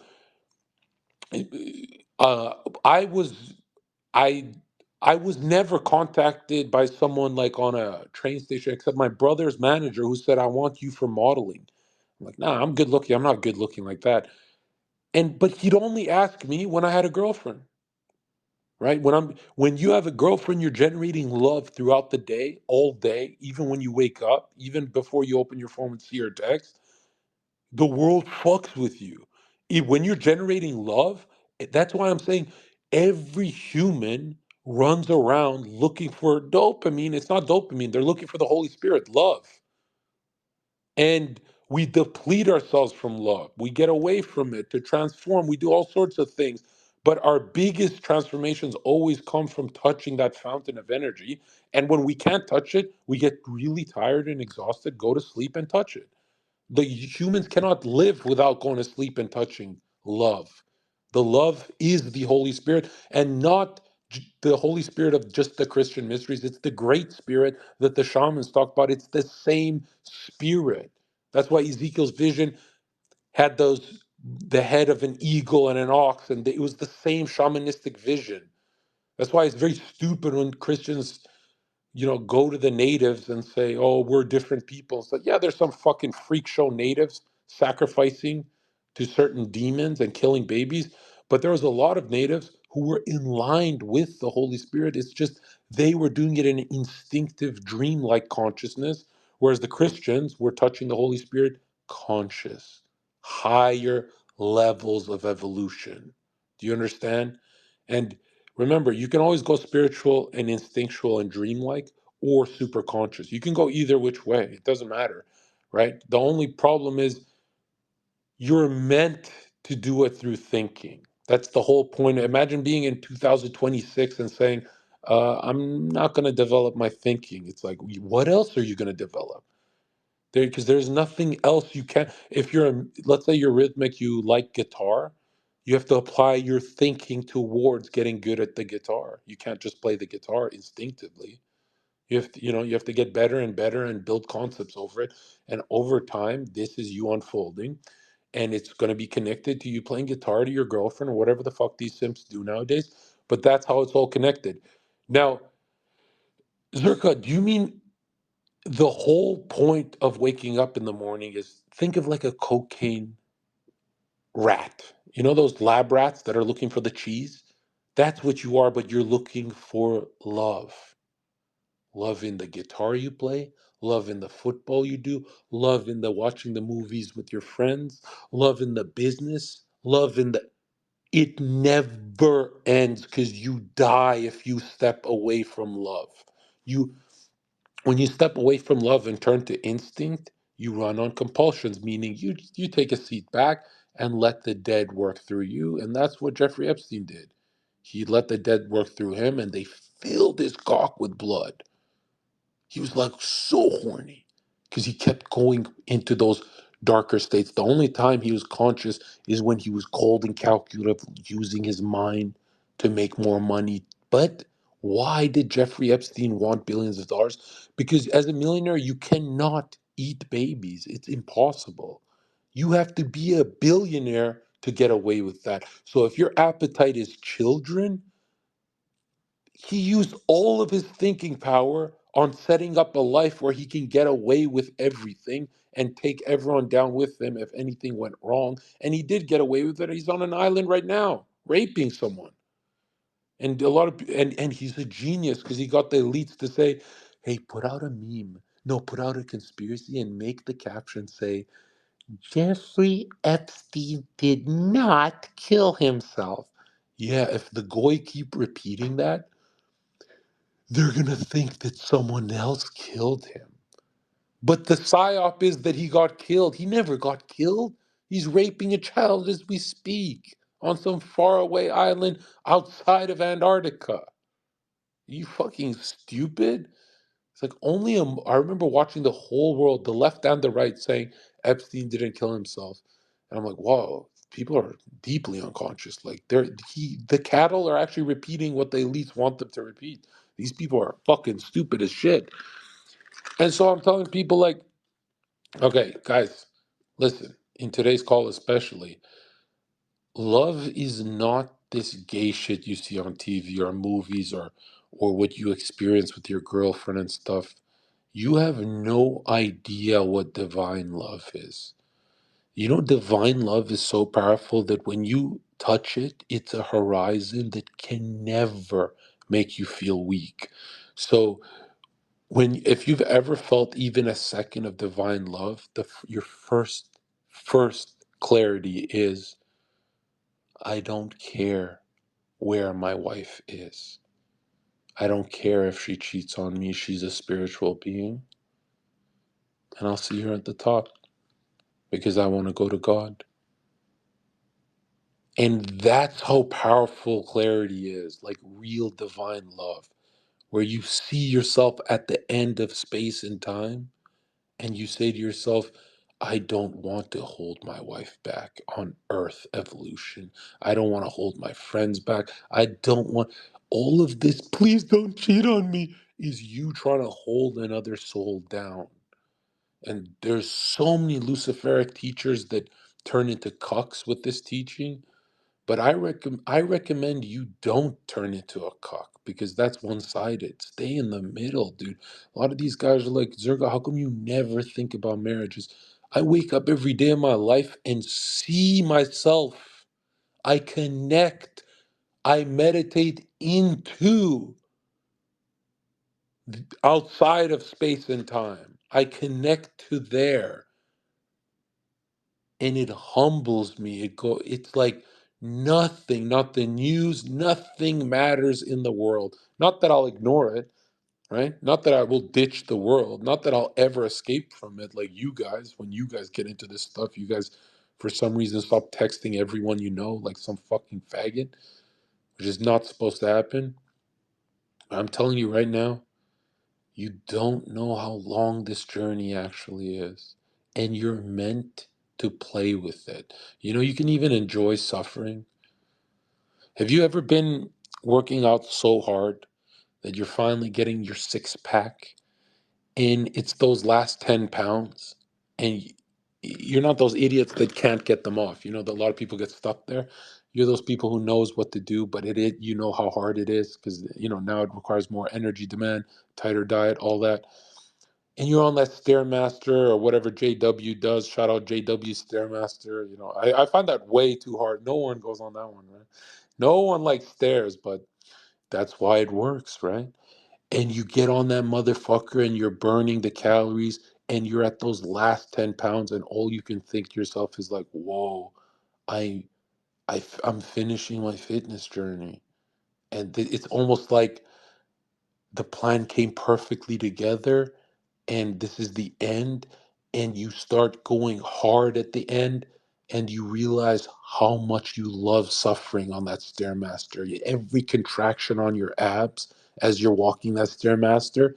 uh, I was I I was never contacted by someone like on a train station except my brother's manager who said, "I want you for modeling." I'm like, "Nah, I'm good looking. I'm not good looking like that." And but he'd only ask me when I had a girlfriend, right? When you have a girlfriend, you're generating love throughout the day, all day, even when you wake up, even before you open your phone and see her text. The world fucks with you. When you're generating love, that's why I'm saying every human runs around looking for dopamine. It's not dopamine, they're looking for the Holy Spirit, love. And we deplete ourselves from love. We get away from it to transform. We do all sorts of things. But our biggest transformations always come from touching that fountain of energy. And when we can't touch it, we get really tired and exhausted, go to sleep and touch it. The humans cannot live without going to sleep and touching love. The love is the Holy Spirit, and not the Holy Spirit of just the Christian mysteries. It's the great spirit that the shamans talk about. It's the same spirit. That's why Ezekiel's vision had the head of an eagle and an ox, and it was the same shamanistic vision. That's why it's very stupid when Christians go to the natives and say, "Oh, we're different people." It's like, yeah, there's some fucking freak show natives sacrificing to certain demons and killing babies, but there was a lot of natives who were in line with the Holy Spirit. It's just they were doing it in an instinctive, dream-like consciousness, whereas the Christians were touching the Holy Spirit conscious, higher levels of evolution. Do you understand? And remember, you can always go spiritual and instinctual and dreamlike or super conscious. You can go either which way. It doesn't matter, right? The only problem is you're meant to do it through thinking. That's the whole point. Imagine being in 2026 and saying, I'm not going to develop my thinking. It's like, what else are you going to develop? Because there's nothing else you can. If let's say you're rhythmic, you like guitar, you have to apply your thinking towards getting good at the guitar. You can't just play the guitar instinctively. You have to get better and better and build concepts over it. And over time, this is you unfolding, and it's going to be connected to you playing guitar to your girlfriend or whatever the fuck these simps do nowadays. But that's how it's all connected. Now, Zerka, do you mean the whole point of waking up in the morning is think of like a cocaine rat. You know those lab rats that are looking for the cheese? That's what you are, but you're looking for love. Love in the guitar you play, love in the football you do, love in the watching the movies with your friends, love in the business, love in the it never ends because you die if you step away from love. You When you step away from love and turn to instinct, you run on compulsions, meaning you take a seat back and let the dead work through you. And that's what Jeffrey Epstein did. He let the dead work through him and they filled his cock with blood. He was like so horny because he kept going into those darker states. The only time he was conscious is when he was cold and calculative, using his mind to make more money. But why did Jeffrey Epstein want billions of dollars? Because as a millionaire, you cannot eat babies, it's impossible. You have to be a billionaire to get away with that. So if your appetite is children, he used all of his thinking power on setting up a life where he can get away with everything and take everyone down with him if anything went wrong. And he did get away with it. He's on an island right now, raping someone. And and he's a genius because he got the elites to say, "Hey, put out a meme. No, put out a conspiracy and make the caption say, Jeffrey Epstein did not kill himself." Yeah, if the goy keep repeating that, they're going to think that someone else killed him. But the psyop is that he got killed. He never got killed. He's raping a child as we speak on some faraway island outside of Antarctica. You fucking stupid. It's like I remember watching the whole world, the left and the right, saying Epstein didn't kill himself. And I'm like, whoa, people are deeply unconscious. Like the cattle are actually repeating what the elites want them to repeat. These people are fucking stupid as shit. And so I'm telling people like, okay, guys, listen, in today's call especially, love is not this gay shit you see on TV or movies or what you experience with your girlfriend and stuff. You have no idea what divine love is. You know, divine love is so powerful that when you touch it, it's a horizon that can never make you feel weak. So, if you've ever felt even a second of divine love, your first clarity is, I don't care where my wife is. I don't care if she cheats on me. She's a spiritual being, and I'll see her at the top because I want to go to God. And that's how powerful clarity is, like real divine love, where you see yourself at the end of space and time and you say to yourself, I don't want to hold my wife back on Earth evolution. I don't want to hold my friends back. I don't want all of this. Please don't cheat on me. Is you trying to hold another soul down. And there's so many Luciferic teachers that turn into cucks with this teaching. But I recommend you don't turn into a cuck because that's one-sided. Stay in the middle, dude. A lot of these guys are like, Zerga, how come you never think about marriages? I wake up every day of my life and see myself. I connect. I meditate into outside of space and time. I connect to there. And it humbles me. It's like nothing, not the news, nothing matters in the world. Not that I'll ignore it, right? Not that I will ditch the world. Not that I'll ever escape from it like you guys. When you guys get into this stuff, you guys for some reason stop texting everyone you know like some fucking faggot, which is not supposed to happen. I'm telling you right now, you don't know how long this journey actually is. And you're meant to play with it. You know, you can even enjoy suffering. Have you ever been working out so hard that you're finally getting your six pack and it's those last 10 pounds and you're not those idiots that can't get them off. You know, that a lot of people get stuck there. You're those people who knows what to do, but you know how hard it is because, you know, now it requires more energy demand, tighter diet, all that, and you're on that Stairmaster or whatever JW does. Shout out JW Stairmaster. You know, I find that way too hard. No one goes on that one, right? No one likes stairs, but that's why it works, right? And you get on that motherfucker and you're burning the calories and you're at those last 10 pounds and all you can think to yourself is like, whoa, I, I'm finishing my fitness journey. And it's almost like the plan came perfectly together and this is the end and you start going hard at the end and you realize how much you love suffering on that stairmaster. Every contraction on your abs as you're walking that stairmaster,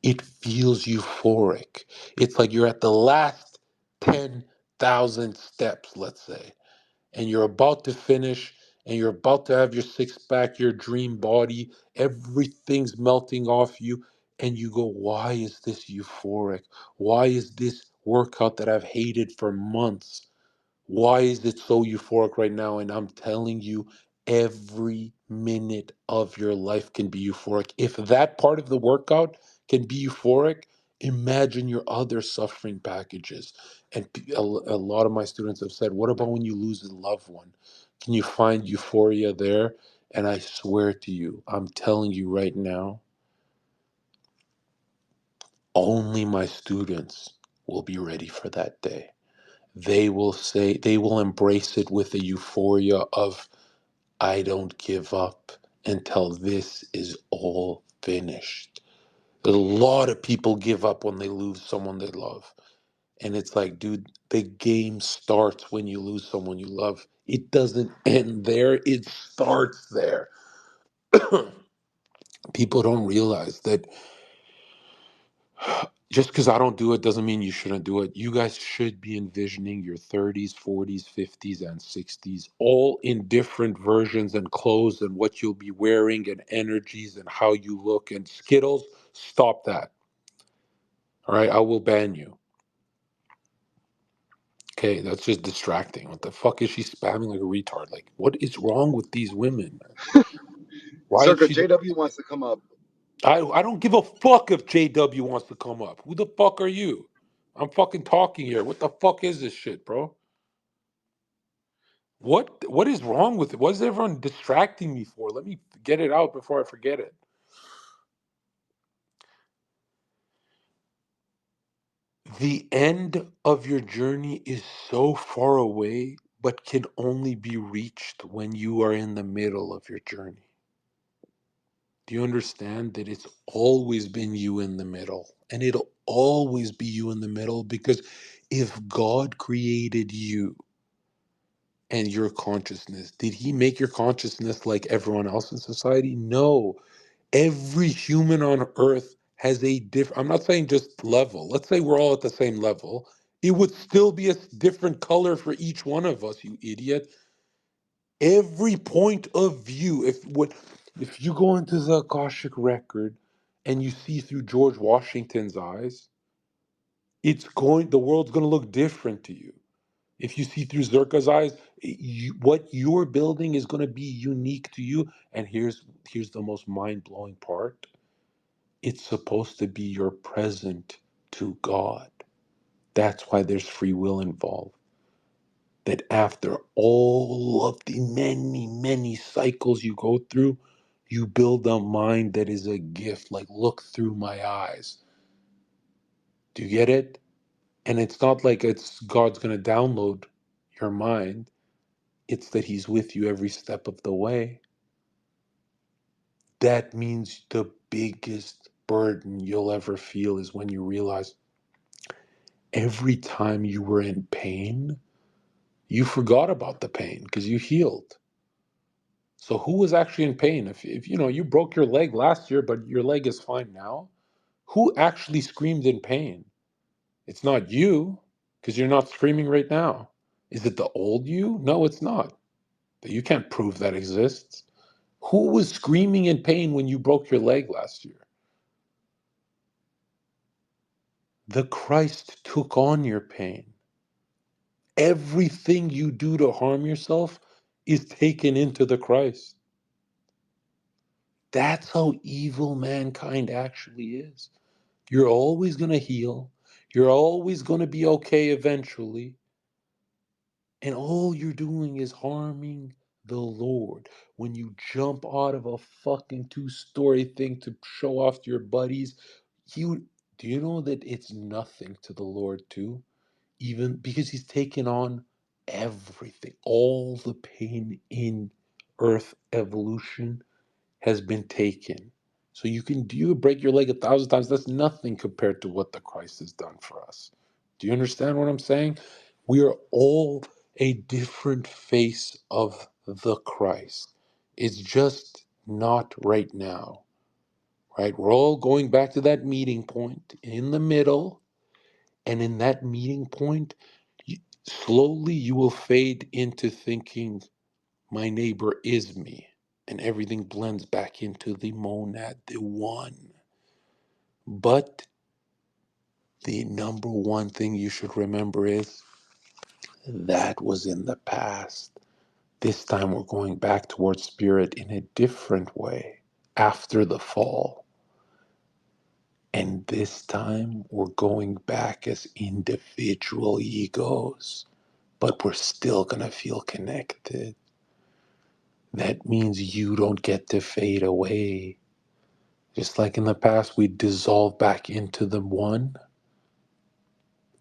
it feels euphoric. It's like you're at the last 10,000 steps, let's say, and you're about to finish and you're about to have your six pack, your dream body, everything's melting off you, and you go, why is this euphoric? Why is this workout that I've hated for months? Why is it so euphoric right now? And I'm telling you, every minute of your life can be euphoric. If that part of the workout can be euphoric, imagine your other suffering packages. And a lot of my students have said, what about when you lose a loved one? Can you find euphoria there? And I swear to you, I'm telling you right now, only my students will be ready for that day. They will embrace it with the euphoria of, I don't give up until this is all finished. A lot of people give up when they lose someone they love. And it's like, dude, the game starts when you lose someone you love. It doesn't end there, it starts there. People don't realize that Just because I don't do it doesn't mean you shouldn't do it. You guys should be envisioning your 30s, 40s, 50s, and 60s, all in different versions and clothes and what you'll be wearing and energies and how you look and Skittles. Stop that. All right, I will ban you. Okay, that's just distracting. What the fuck is she spamming like a retard? Like, what is wrong with these women? Why is Zerka, she? JW wants to come up. I don't give a fuck if JW wants to come up. Who the fuck are you? I'm fucking talking here. What the fuck is this shit, bro? What is wrong with it? What is everyone distracting me for? Let me get it out before I forget it. The end of your journey is so far away, but can only be reached when you are in the middle of your journey. Do you understand that it's always been you in the middle? And it'll always be you in the middle because if God created you and your consciousness, did he make your consciousness like everyone else in society? No. Every human on earth has a different, I'm not saying just level. Let's say we're all at the same level. It would still be a different color for each one of us, you idiot. Every point of view, if you go into the Akashic record and you see through George Washington's eyes, the world's going to look different to you. If you see through Zerka's eyes, what you're building is going to be unique to you. And here's the most mind-blowing part. It's supposed to be your present to God. That's why there's free will involved. That after all of the many, many cycles you go through, you build a mind that is a gift. Like, look through my eyes. Do you get it? And it's not like it's God's going to download your mind. It's that he's with you every step of the way. That means the biggest burden you'll ever feel is when you realize every time you were in pain, you forgot about the pain because you healed. So who was actually in pain? If you know you broke your leg last year, but your leg is fine now, who actually screamed in pain? It's not you, because you're not screaming right now. Is it the old you? No, it's not. But you can't prove that exists. Who was screaming in pain when you broke your leg last year? The Christ took on your pain. Everything you do to harm yourself is taken into the Christ. That's how evil mankind actually is. You're always going to heal. You're always going to be okay eventually. And all you're doing is harming the Lord. When you jump out of a fucking two-story thing to show off to your buddies, do you know that it's nothing to the Lord too? Even because he's taken on everything. All the pain in earth evolution has been taken. So you break your leg 1,000 times. That's nothing compared to what the Christ has done for us. Do you understand what I'm saying? We are all a different face of the Christ. It's just not right now, right? We're all going back to that meeting point in the middle, and in that meeting point, slowly you will fade into thinking, my neighbor is me. And everything blends back into the monad, the one. But the number one thing you should remember is that was in the past. This time we're going back towards spirit in a different way after the fall. And this time we're going back as individual egos, but we're still going to feel connected. That means you don't get to fade away. Just like in the past, we dissolve back into the one.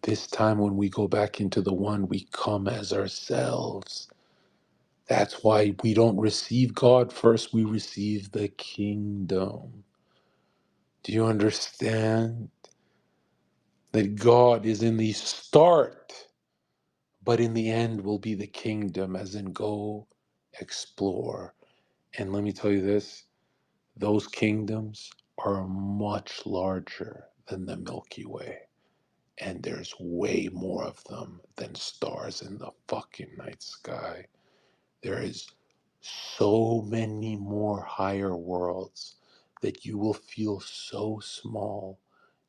This time, when we go back into the one, we come as ourselves. That's why we don't receive God first, we receive the kingdom. Do you understand that God is in the start, but in the end will be the kingdom, as in go explore? And let me tell you this, those kingdoms are much larger than the Milky Way. And there's way more of them than stars in the fucking night sky. There is so many more higher worlds that you will feel so small.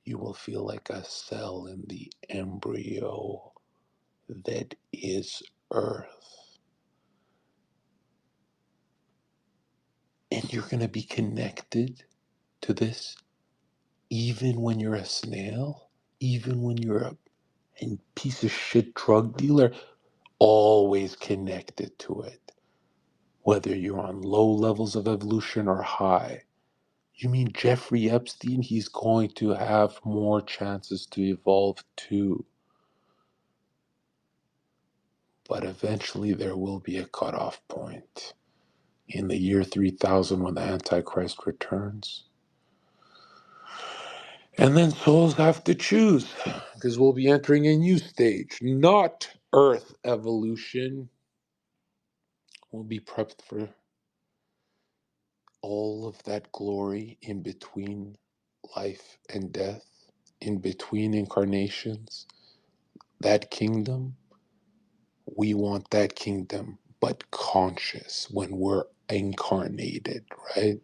You will feel like a cell in the embryo that is Earth. And you're going to be connected to this even when you're a snail, even when you're a piece of shit drug dealer, always connected to it. Whether you're on low levels of evolution or high. You mean Jeffrey Epstein? He's going to have more chances to evolve too. But eventually there will be a cutoff point. In the year 3000 when the Antichrist returns. And then souls have to choose. Because we'll be entering a new stage. Not Earth evolution. We'll be prepped for all of that glory in between life and death. In between incarnations. That kingdom. We want that kingdom, but conscious when we're incarnated, right?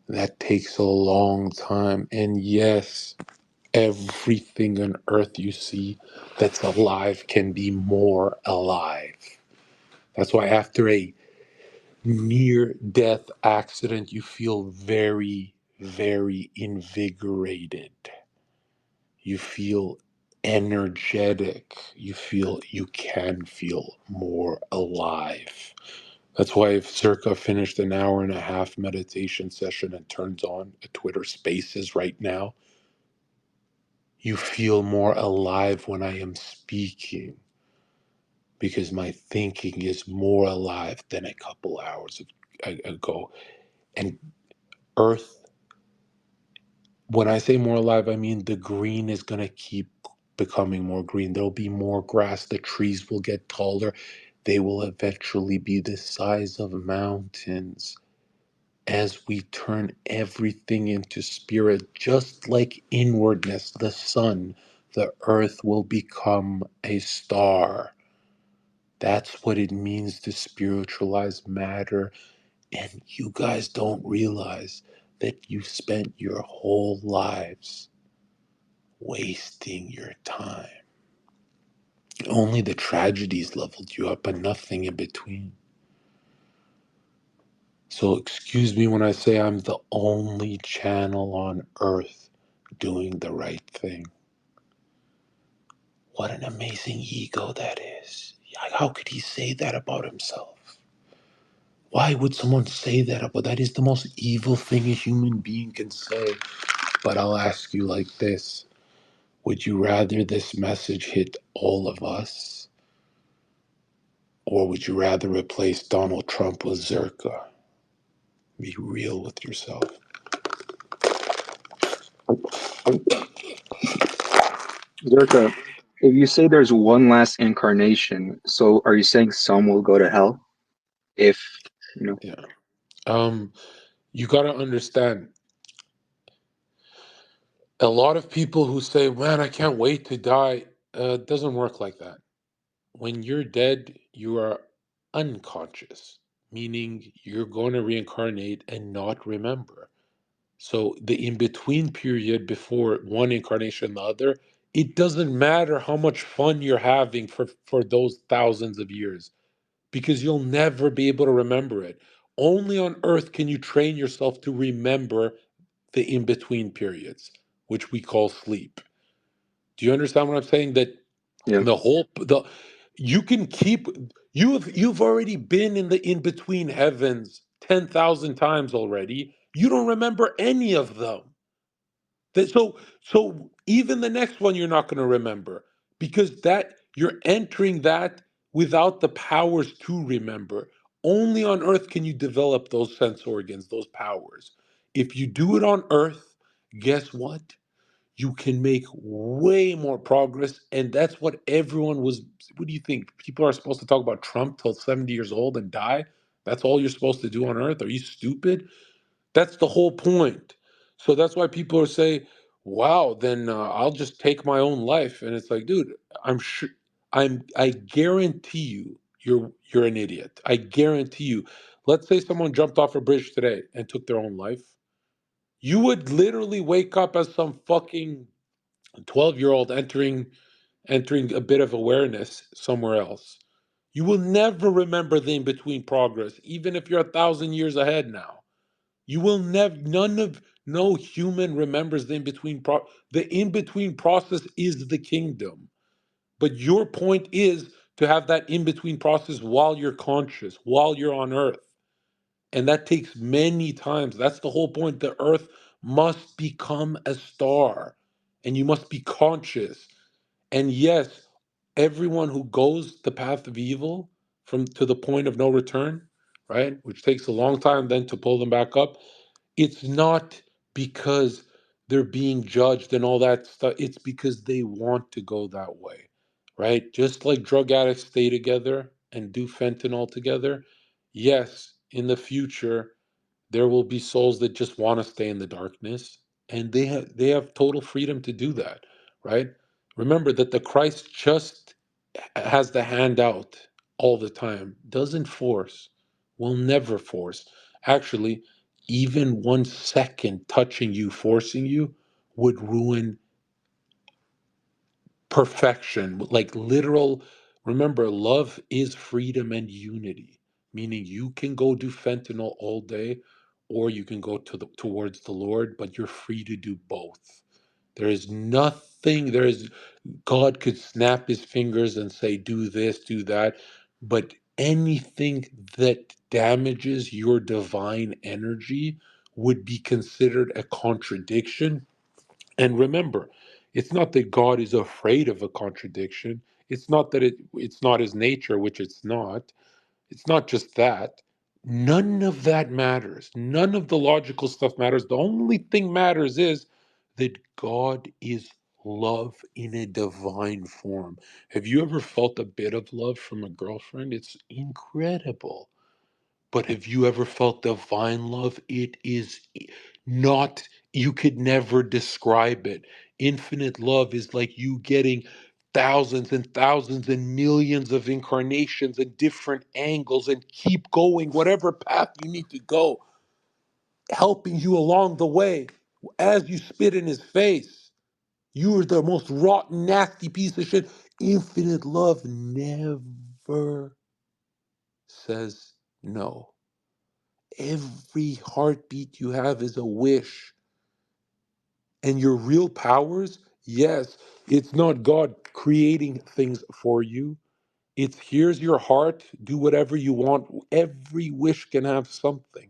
That takes a long time. And yes, everything on earth you see that's alive can be more alive. That's why after a near death accident, you feel very, very invigorated. You feel energetic. You can feel more alive. That's why if Zherka finished an hour and a half meditation session and turns on a Twitter Spaces right now, you feel more alive when I am speaking because my thinking is more alive than a couple hours ago. And Earth, when I say more alive, I mean the green is going to keep becoming more green. There'll be more grass. The trees will get taller. They will eventually be the size of mountains. As we turn everything into spirit, just like inwardness, the sun, the earth will become a star. That's what it means to spiritualize matter. And you guys don't realize that you spent your whole lives wasting your time. Only the tragedies leveled you up and nothing in between. So excuse me when I say I'm the only channel on earth doing the right thing. What an amazing ego that is. How could he say that about himself? Why would someone say that about that? Is the most evil thing a human being can say. But I'll ask you like this. Would you rather this message hit all of us? Or would you rather replace Donald Trump with Zherka? Be real with yourself. Zerka, if you say there's one last incarnation, so are you saying some will go to hell? If, you know, Yeah. You gotta understand, a lot of people who say, man, I can't wait to die, doesn't work like that. When you're dead, you are unconscious, meaning you're going to reincarnate and not remember. So the in between period before one incarnation and the other, it doesn't matter how much fun you're having for those thousands of years because you'll never be able to remember it. Only on earth can you train yourself to remember the in between periods, which we call sleep. Do you understand what I'm saying? That yeah. the you can keep you've already been in the in between heavens 10,000 times already. You don't remember any of them. So even the next one you're not going to remember because that you're entering that without the powers to remember. Only on earth can you develop those sense organs, those powers. If you do it on earth, guess what? You can make way more progress. And that's what everyone was. What do you think? People are supposed to talk about Trump till 70 years old and die? That's all you're supposed to do on earth? Are you stupid? That's the whole point. So that's why people are saying, wow, then I'll just take my own life. And it's like, dude, I'm sure, I guarantee you, you're an idiot. I guarantee you. Let's say someone jumped off a bridge today and took their own life. You would literally wake up as some fucking 12-year-old entering a bit of awareness somewhere else. You will never remember the in between progress, even if you're 1,000 years ahead now. You will never, no human remembers the in between. The in between process is the kingdom. But your point is to have that in between process while you're conscious, while you're on earth. And that takes many times. That's the whole point. The earth must become a star, and you must be conscious. And yes, everyone who goes the path of evil from to the point of no return, right, which takes a long time then to pull them back up, it's not because they're being judged and all that stuff. It's because they want to go that way, right? Just like drug addicts stay together and do fentanyl together. Yes, in the future, there will be souls that just want to stay in the darkness, and they have total freedom to do that, right? Remember that the Christ just has the hand out all the time, doesn't force, will never force. Actually, even 1 second touching you, forcing you, would ruin perfection, like literal. Remember, love is freedom and unity, meaning you can go do fentanyl all day, or you can go towards the Lord, but you're free to do both. There is nothing, there is, God could snap his fingers and say, do this, do that, but anything that damages your divine energy would be considered a contradiction. And remember, it's not that God is afraid of a contradiction. It's not that it's not his nature, which it's not. It's not just that. None of that matters. None of the logical stuff matters. The only thing matters is that God is love in a divine form. Have you ever felt a bit of love from a girlfriend? It's incredible. But have you ever felt divine love? It is not, you could never describe it. Infinite love is like you getting thousands and thousands and millions of incarnations and different angles and keep going, whatever path you need to go, helping you along the way as you spit in his face. You are the most rotten, nasty piece of shit. Infinite love never says no. Every heartbeat you have is a wish. And your real powers, yes, it's not God creating things for you. It's here's your heart, do whatever you want. Every wish can have something.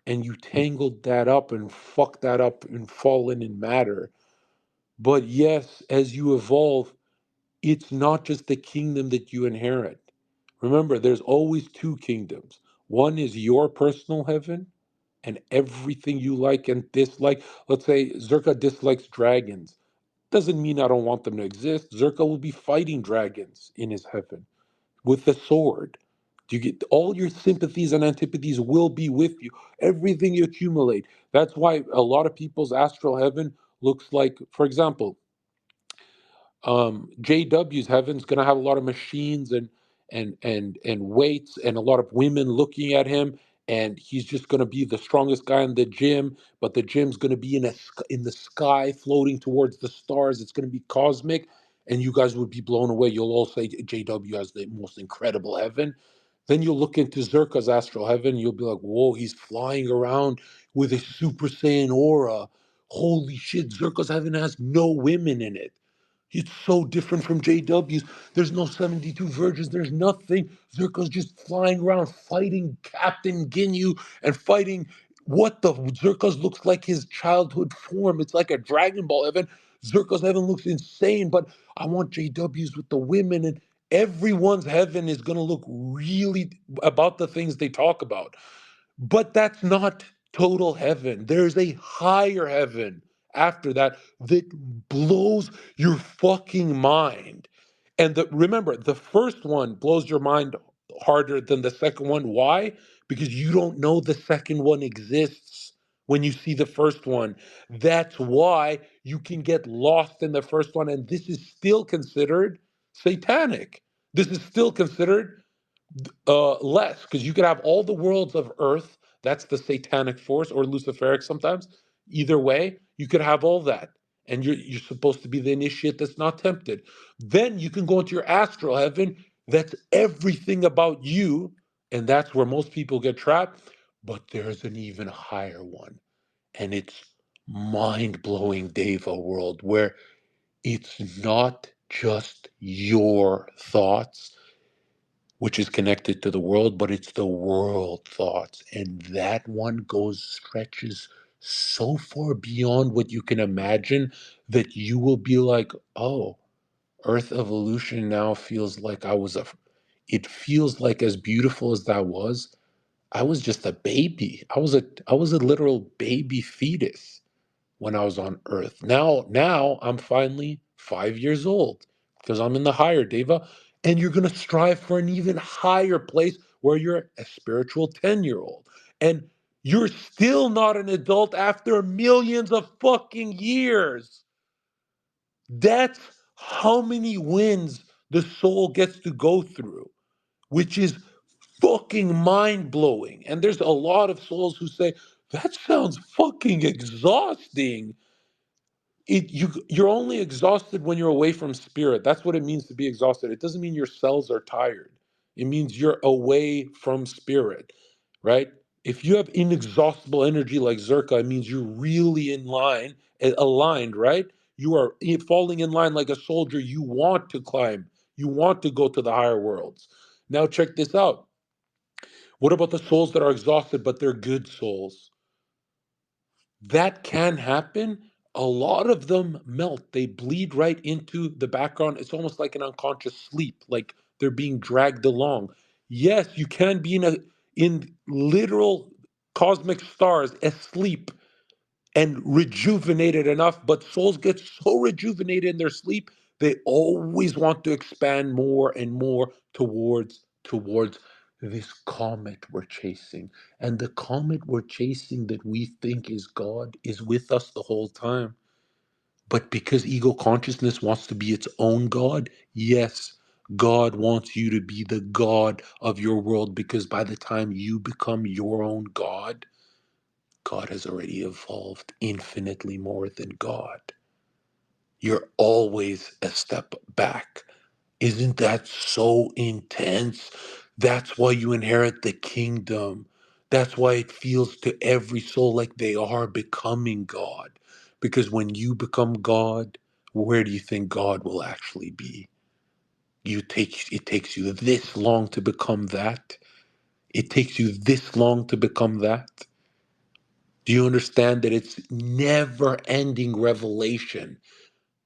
And you tangled that up and fucked that up and fallen in matter. But yes, as you evolve, it's not just the kingdom that you inherit. Remember, there's always two kingdoms. One is your personal heaven, and everything you like and dislike. Let's say Zherka dislikes dragons. Doesn't mean I don't want them to exist. Zherka will be fighting dragons in his heaven with the sword. Do you get all your sympathies and antipathies will be with you? Everything you accumulate. That's why a lot of people's astral heaven looks like, for example, JW's heaven's going to have a lot of machines and weights and a lot of women looking at him, and he's just going to be the strongest guy in the gym. But the gym's going to be in the sky, floating towards the stars. It's going to be cosmic, and you guys would be blown away. You'll all say JW has the most incredible heaven. Then you'll look into Zerka's astral heaven. You'll be like, whoa, he's flying around with a Super Saiyan aura. Holy shit, Zerka's heaven has no women in it. It's so different from JW's. There's no 72 virgins. There's nothing. Zerka's just flying around fighting Captain Ginyu and fighting what the Zerka's looks like his childhood form. It's like a Dragon Ball heaven. Zerka's heaven looks insane, but I want JW's with the women, and everyone's heaven is going to look really about the things they talk about. But that's not total heaven. There's a higher heaven after that that blows your fucking mind. And remember, the first one blows your mind harder than the second one. Why? Because you don't know the second one exists when you see the first one. That's why You can get lost in the first one, and this is still considered satanic. This is still considered less, because you could have all the worlds of Earth. That's the satanic force, or Luciferic sometimes. Either way, you could have all that, and you're supposed to be the initiate that's not tempted. Then you can go into your astral heaven. That's everything about you, and that's where most people get trapped. But there's an even higher one, and it's mind blowing Deva world, where it's not just your thoughts which is connected to the world, but it's the world thoughts. And that one stretches so far beyond what you can imagine that you will be like, oh, Earth evolution now feels like it feels like, as beautiful as that was, I was just a baby. I was a literal baby fetus when I was on Earth. Now I'm finally 5 years old because I'm in the higher Deva, and you're gonna strive for an even higher place where you're a spiritual 10-year-old. And you're still not an adult after millions of fucking years. That's how many wins the soul gets to go through, which is fucking mind blowing. And there's a lot of souls who say, that sounds fucking exhausting. You're only exhausted when you're away from spirit. That's what it means to be exhausted. It doesn't mean your cells are tired. It means you're away from spirit, right? If you have inexhaustible energy like Zherka, it means you're really in line, aligned, right? You are falling in line like a soldier. You want to climb. You want to go to the higher worlds. Now check this out. What about the souls that are exhausted, but they're good souls? That can happen. A lot of them melt. They bleed right into the background. It's almost like an unconscious sleep, like they're being dragged along. Yes, you can be in literal cosmic stars asleep and rejuvenated enough, but souls get so rejuvenated in their sleep, they always want to expand more and more towards this comet we're chasing. And the comet we're chasing that we think is God is with us the whole time. But because ego consciousness wants to be its own God, yes, God wants you to be the God of your world, because by the time you become your own God, God has already evolved infinitely more than God. You're always a step back. Isn't that so intense? That's why you inherit the kingdom. That's why it feels to every soul like they are becoming God. Because when you become God, where do you think God will actually be? It takes you this long to become that. It takes you this long to become that. Do you understand that it's never ending revelation?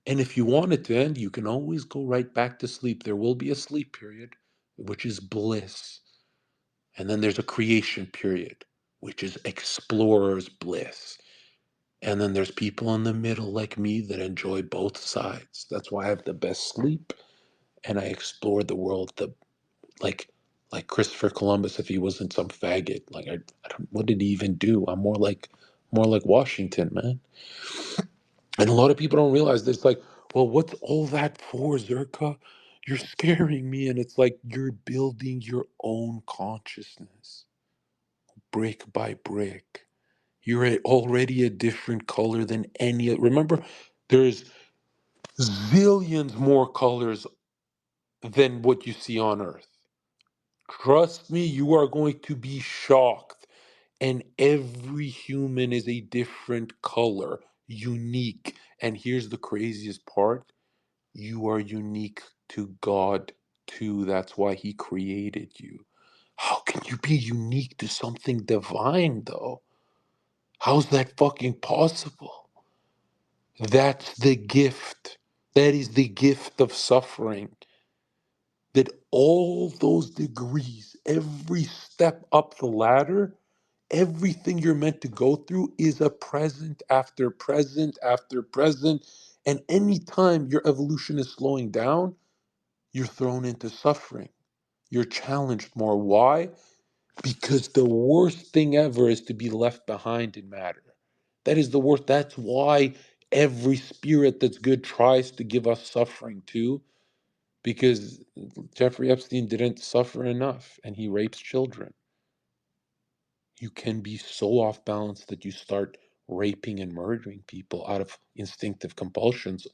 And if you want it to end, you can always go right back to sleep. There will be a sleep period, which is bliss. And then there's a creation period, which is explorer's bliss. And then there's people in the middle like me that enjoy both sides. That's why I have the best sleep and I explore the world like like Christopher Columbus if he wasn't some faggot. I don't, what did he even do? I'm more like Washington, man. And a lot of people don't realize this. Like, well, what's all that for, Zerka? You're scaring me. And it's like you're building your own consciousness brick by brick. Already a different color than any. Remember, there's zillions more colors than what you see on Earth. Trust me, you are going to be shocked. And every human is a different color, unique. And here's the craziest part: you are unique to God too. That's why He created you. How can you be unique to something divine, though? How's that fucking possible? That's the gift. That is the gift of suffering. That all those degrees, every step up the ladder, everything you're meant to go through is a present after present after present. And anytime your evolution is slowing down, you're thrown into suffering. You're challenged more. Why? Because the worst thing ever is to be left behind in matter. That is the worst. That's why Every spirit that's good tries to give us suffering too, because Jeffrey Epstein didn't suffer enough and he rapes children. You can be so off balance that you start raping and murdering people out of instinctive compulsions,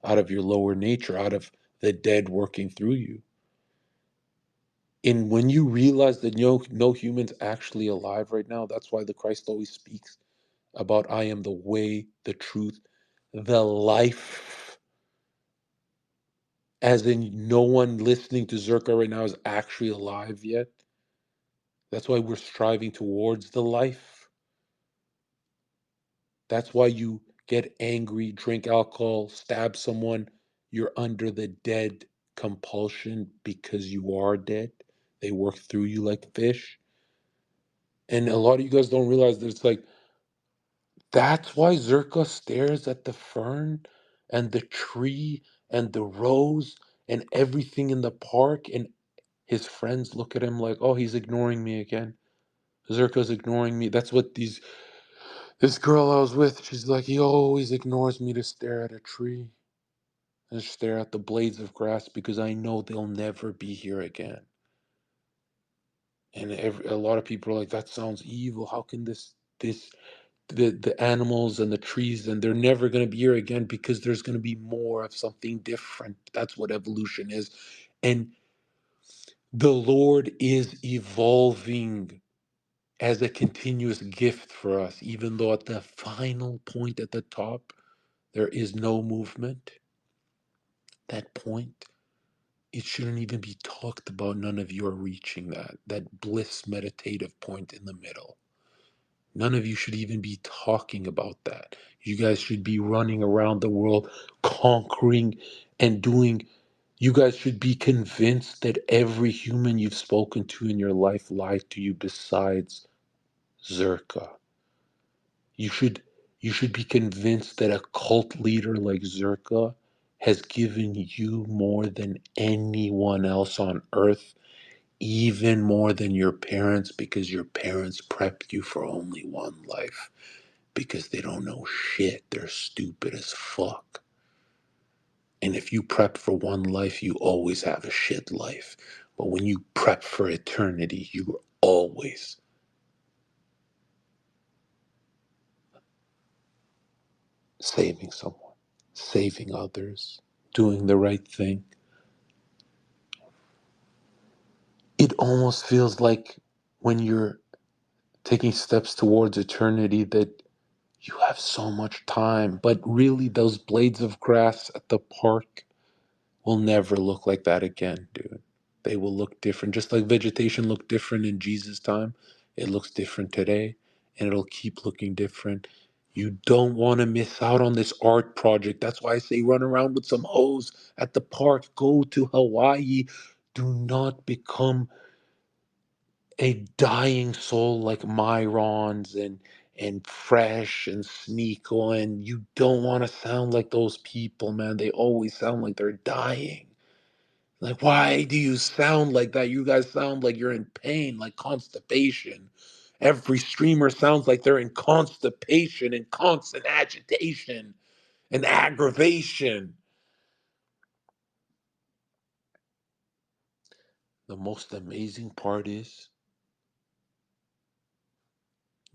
out of your lower nature, out of the dead working through you. And when you realize that no human's actually alive right now, that's why the Christ always speaks about I am the way, the truth, the life. As in, no one listening to Zherka right now is actually alive yet. That's why we're striving towards the life. That's why you get angry, drink alcohol, stab someone. You're under the dead compulsion because you are dead. They work through you like fish. And a lot of you guys don't realize that it's like, that's why Zherka stares at the fern and the tree and the rose and everything in the park. And his friends look at him like, oh, he's ignoring me again. Zherka's ignoring me. That's what this girl I was with, she's like, he always ignores me to stare at a tree and stare at the blades of grass because I know they'll never be here again. And a lot of people are like, that sounds evil. How can the animals and the trees, and they're never going to be here again because there's going to be more of something different. That's what evolution is. And the Lord is evolving as a continuous gift for us, even though at the final point at the top, there is no movement. That point, it shouldn't even be talked about. None of you are reaching that bliss meditative point in the middle. None of you should even be talking about that. You guys should be running around the world, conquering and doing. You guys should be convinced that every human you've spoken to in your life lied to you besides Zherka. You should you should be convinced that a cult leader like Zherka has given you more than anyone else on earth, even more than your parents, because your parents prepped you for only one life. Because they don't know shit. They're stupid as fuck. And if you prep for one life, you always have a shit life. But when you prep for eternity, you are always saving someone, saving others, doing the right thing. It almost feels like when you're taking steps towards eternity that you have so much time. But really, those blades of grass at the park will never look like that again, dude. They will look different. Just like vegetation looked different in Jesus' time, it looks different today, and it'll keep looking different. You don't want to miss out on this art project. That's why I say run around with some hose at the park. Go to Hawaii. Do not become a dying soul like Myron's and Fresh and Sneeko. And you don't want to sound like those people, man. They always sound like they're dying. Like, why do you sound like that? You guys sound like you're in pain, like constipation. Every streamer sounds like they're in constipation and constant agitation and aggravation. The most amazing part is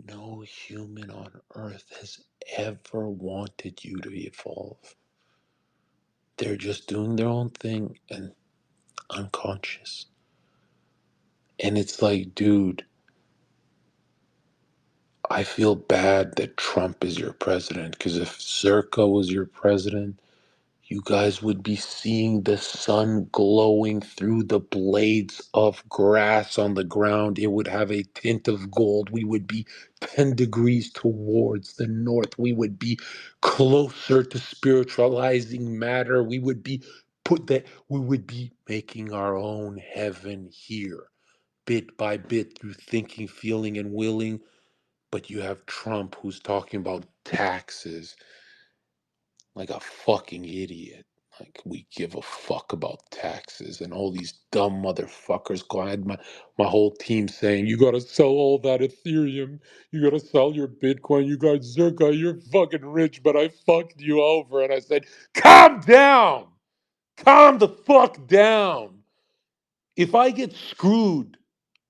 no human on earth has ever wanted you to evolve. They're just doing their own thing and unconscious. And it's like, dude, I feel bad that Trump is your president because if Zerka was your president, you guys would be seeing the sun glowing through the blades of grass on the ground. It would have a tint of gold. We would be 10 degrees towards the north. We would be closer to spiritualizing matter. We would be making our own heaven here, bit by bit, through thinking, feeling, and willing. But you have Trump who's talking about taxes like a fucking idiot. Like, we give a fuck about taxes and all these dumb motherfuckers. I had my whole team saying, you gotta sell all that Ethereum. You gotta sell your Bitcoin. You got Zherka. You're fucking rich, but I fucked you over. And I said, calm down. Calm the fuck down. If I get screwed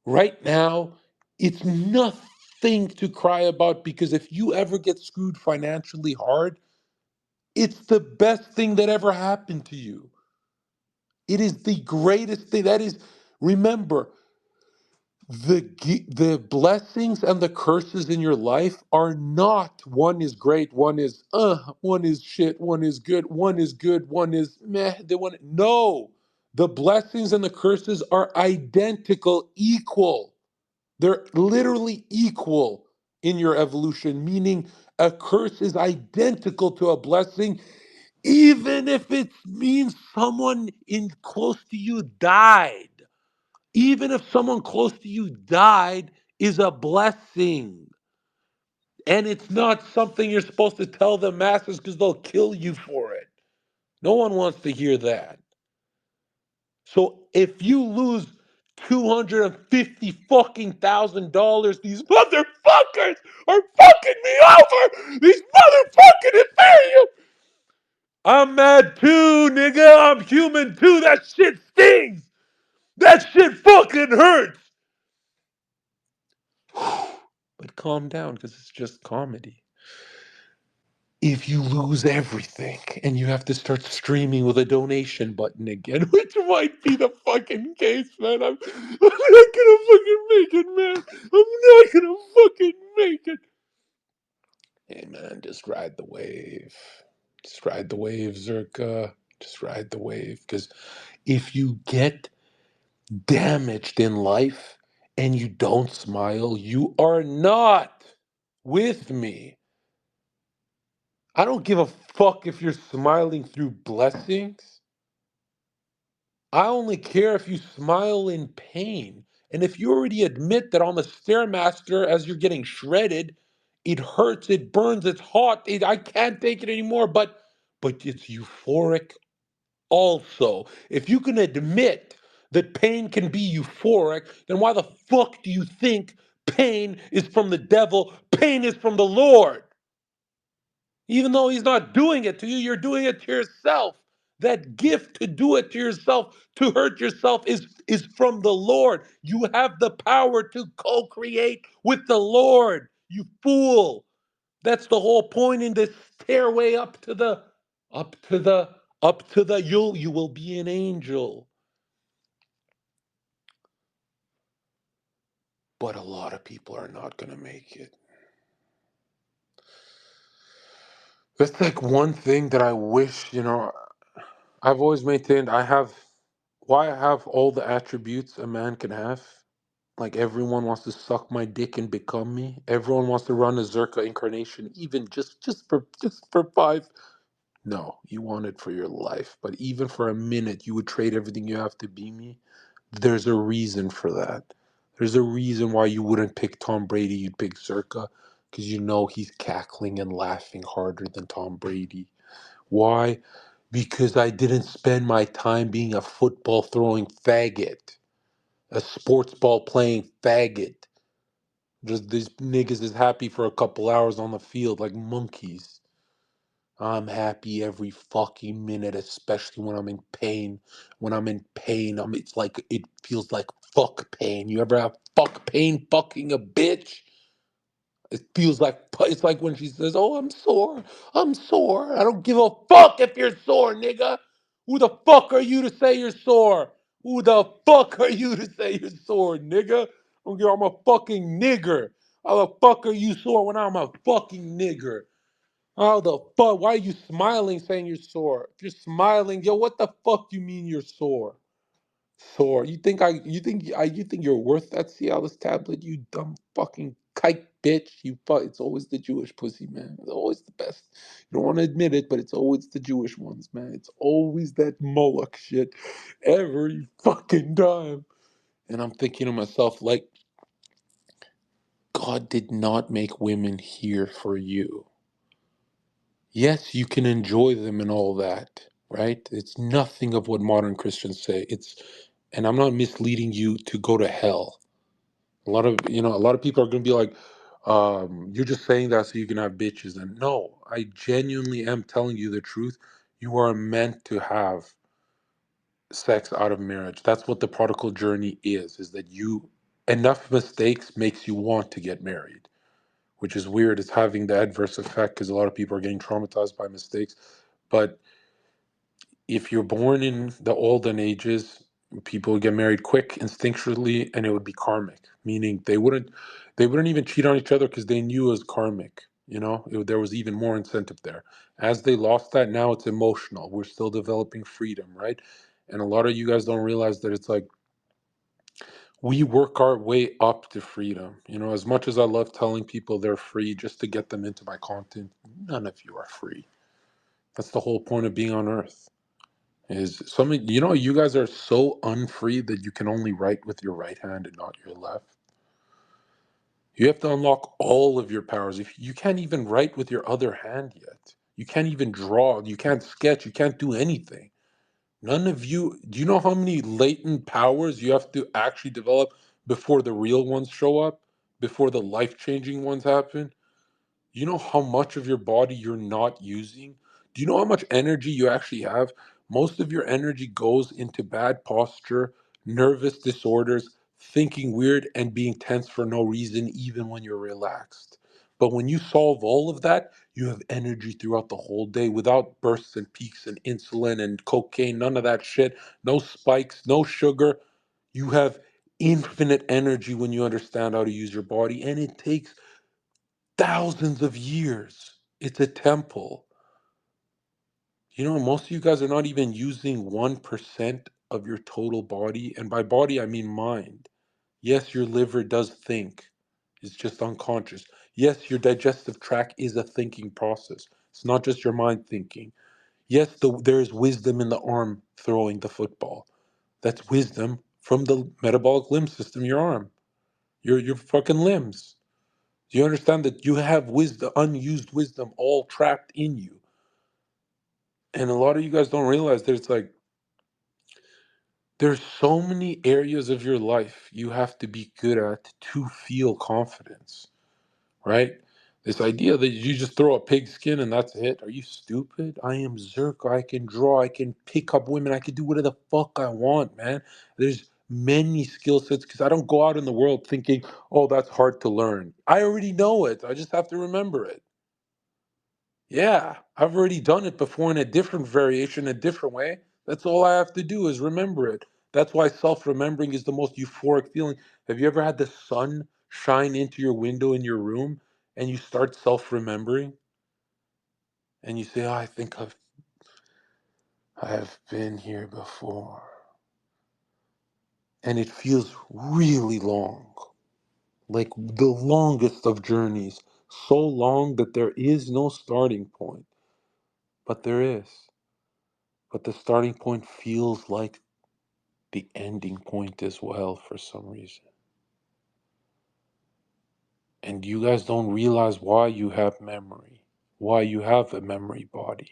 right now, it's nothing to cry about, because if you ever get screwed financially hard, it's the best thing that ever happened to you. It is the greatest thing. That is, remember, the blessings and the curses in your life are not one is great, one is shit, one is good, one is meh. The one no, the blessings and the curses are identical, equal. They're literally equal in your evolution, meaning a curse is identical to a blessing, even if it means someone in close to you died. Even if someone close to you died, is a blessing. And it's not something you're supposed to tell the masses because they'll kill you for it. No one wants to hear that. So if you lose 250 fucking $1,000, these motherfuckers are fucking me over. These motherfucking Ethereum. I'm mad too, nigga. I'm human too. That shit stings. That shit fucking hurts. But calm down, because it's just comedy. If you lose everything and you have to start streaming with a donation button again, which might be the fucking case, man. I'm not gonna fucking make it, man. I'm not gonna fucking make it. Hey, man, just ride the wave. Just ride the wave, Zherka. Just ride the wave. Because if you get damaged in life and you don't smile, you are not with me. I don't give a fuck if you're smiling through blessings. I only care if you smile in pain. And if you already admit that on the Stairmaster, as you're getting shredded, it hurts, it burns, it's hot, I can't take it anymore, but it's euphoric also. If you can admit that pain can be euphoric, then why the fuck do you think pain is from the devil? Pain is from the Lord. Even though he's not doing it to you, you're doing it to yourself. That gift to do it to yourself, to hurt yourself, is from the Lord. You have the power to co-create with the Lord, you fool. That's the whole point in this stairway up to the, you will be an angel. But a lot of people are not gonna make it. That's like one thing that I wish, I've always maintained why I have all the attributes a man can have. Like, everyone wants to suck my dick and become me. Everyone wants to run a Zerka incarnation, even just for 5. No, you want it for your life, but even for a minute, you would trade everything you have to be me. There's a reason for that. There's a reason why you wouldn't pick Tom Brady. You'd pick Zerka, because you know he's cackling and laughing harder than Tom Brady. Why? Because I didn't spend my time being a football throwing faggot, a sports ball playing faggot. Just these niggas is happy for a couple hours on the field like monkeys. I'm happy every fucking minute, especially when I'm in pain. When I'm in pain, it's like, it feels like fuck pain. You ever have fuck pain fucking a bitch? It feels like, it's like when she says, "Oh, I'm sore. I'm sore." I don't give a fuck if you're sore, nigga. Who the fuck are you to say you're sore? Who the fuck are you to say you're sore, nigga? I'm a fucking nigger. How the fuck are you sore when I'm a fucking nigger? How the fuck? Why are you smiling saying you're sore? If you're smiling, yo, what the fuck you mean you're sore? Sore. You think you're worth that Cialis tablet, you dumb fucking kike bitch. It's always the Jewish pussy, man. It's always the best. You don't want to admit it, but it's always the Jewish ones, man. It's always that Moloch shit every fucking time. And I'm thinking to myself, like, God did not make women here for you. Yes, you can enjoy them and all that. right? It's nothing of what modern Christians say. And I'm not misleading you to go to hell. A lot of people are going to be like, you're just saying that so you can have bitches. And no, I genuinely am telling you the truth. You are meant to have sex out of marriage. That's what the prodigal journey is that enough mistakes makes you want to get married, which is weird. It's having the adverse effect because a lot of people are getting traumatized by mistakes. But if you're born in the olden ages, people would get married quick, instinctually, and it would be karmic, meaning they wouldn't even cheat on each other because they knew it was karmic. There was even more incentive there. As they lost that, now it's emotional. We're still developing freedom, right? And a lot of you guys don't realize that it's like we work our way up to freedom. As much as I love telling people they're free just to get them into my content, none of you are free. That's the whole point of being on earth. Is something you guys are so unfree that you can only write with your right hand and not your left. You have to unlock all of your powers. If you can't even write with your other hand yet, you can't even draw, you can't sketch, you can't do anything. None of you, do you know how many latent powers you have to actually develop before the real ones show up, before the life-changing ones happen? You know how much of your body you're not using? Do you know how much energy you actually have? Most of your energy goes into bad posture, nervous disorders, thinking weird, and being tense for no reason, even when you're relaxed. But when you solve all of that, you have energy throughout the whole day without bursts and peaks and insulin and cocaine, none of that shit, no spikes, no sugar. You have infinite energy when you understand how to use your body, and it takes thousands of years. It's a temple. Most of you guys are not even using 1% of your total body. And by body, I mean mind. Yes, your liver does think, it's just unconscious. Yes, your digestive tract is a thinking process. It's not just your mind thinking. Yes, there is wisdom in the arm throwing the football. That's wisdom from the metabolic limb system, your arm, your fucking limbs. Do you understand that you have wisdom, unused wisdom, all trapped in you? And a lot of you guys don't realize that it's like there's so many areas of your life you have to be good at to feel confidence, right? This idea that you just throw a pig skin and that's it. Are you stupid? I am Zherka. I can draw. I can pick up women. I can do whatever the fuck I want, man. There's many skill sets because I don't go out in the world thinking, oh, that's hard to learn. I already know it. I just have to remember it. Yeah, I've already done it before in a different variation, a different way. That's all I have to do is remember it. That's why self remembering is the most euphoric feeling. Have you ever had the sun shine into your window in your room and you start self remembering and you say, oh, I think I've been here before. And it feels really long, like the longest of journeys, so long that there is no starting point, but there is. But the starting point feels like the ending point as well for some reason. And you guys don't realize why you have memory, why you have a memory body.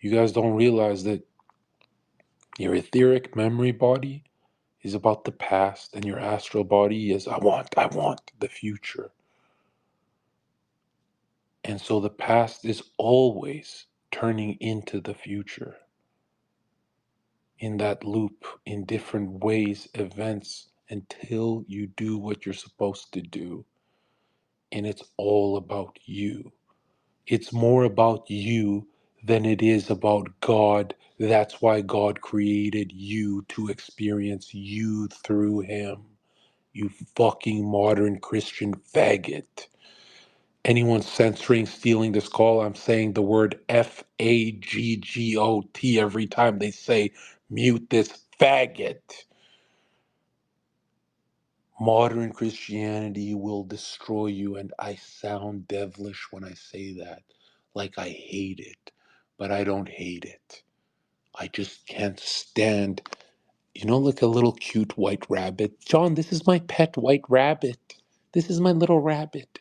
You guys don't realize that your etheric memory body is about the past, and your astral body is, I want the future. And so the past is always turning into the future in that loop, in different ways, events, until you do what you're supposed to do. And it's all about you. It's more about you than it is about God. That's why God created you to experience you through Him. You fucking modern Christian faggot. Anyone censoring, stealing this call, I'm saying the word FAGGOT every time they say, mute this faggot. Modern Christianity will destroy you, and I sound devilish when I say that. Like I hate it, but I don't hate it. I just can't stand, like a little cute white rabbit. John, this is my pet white rabbit. This is my little rabbit.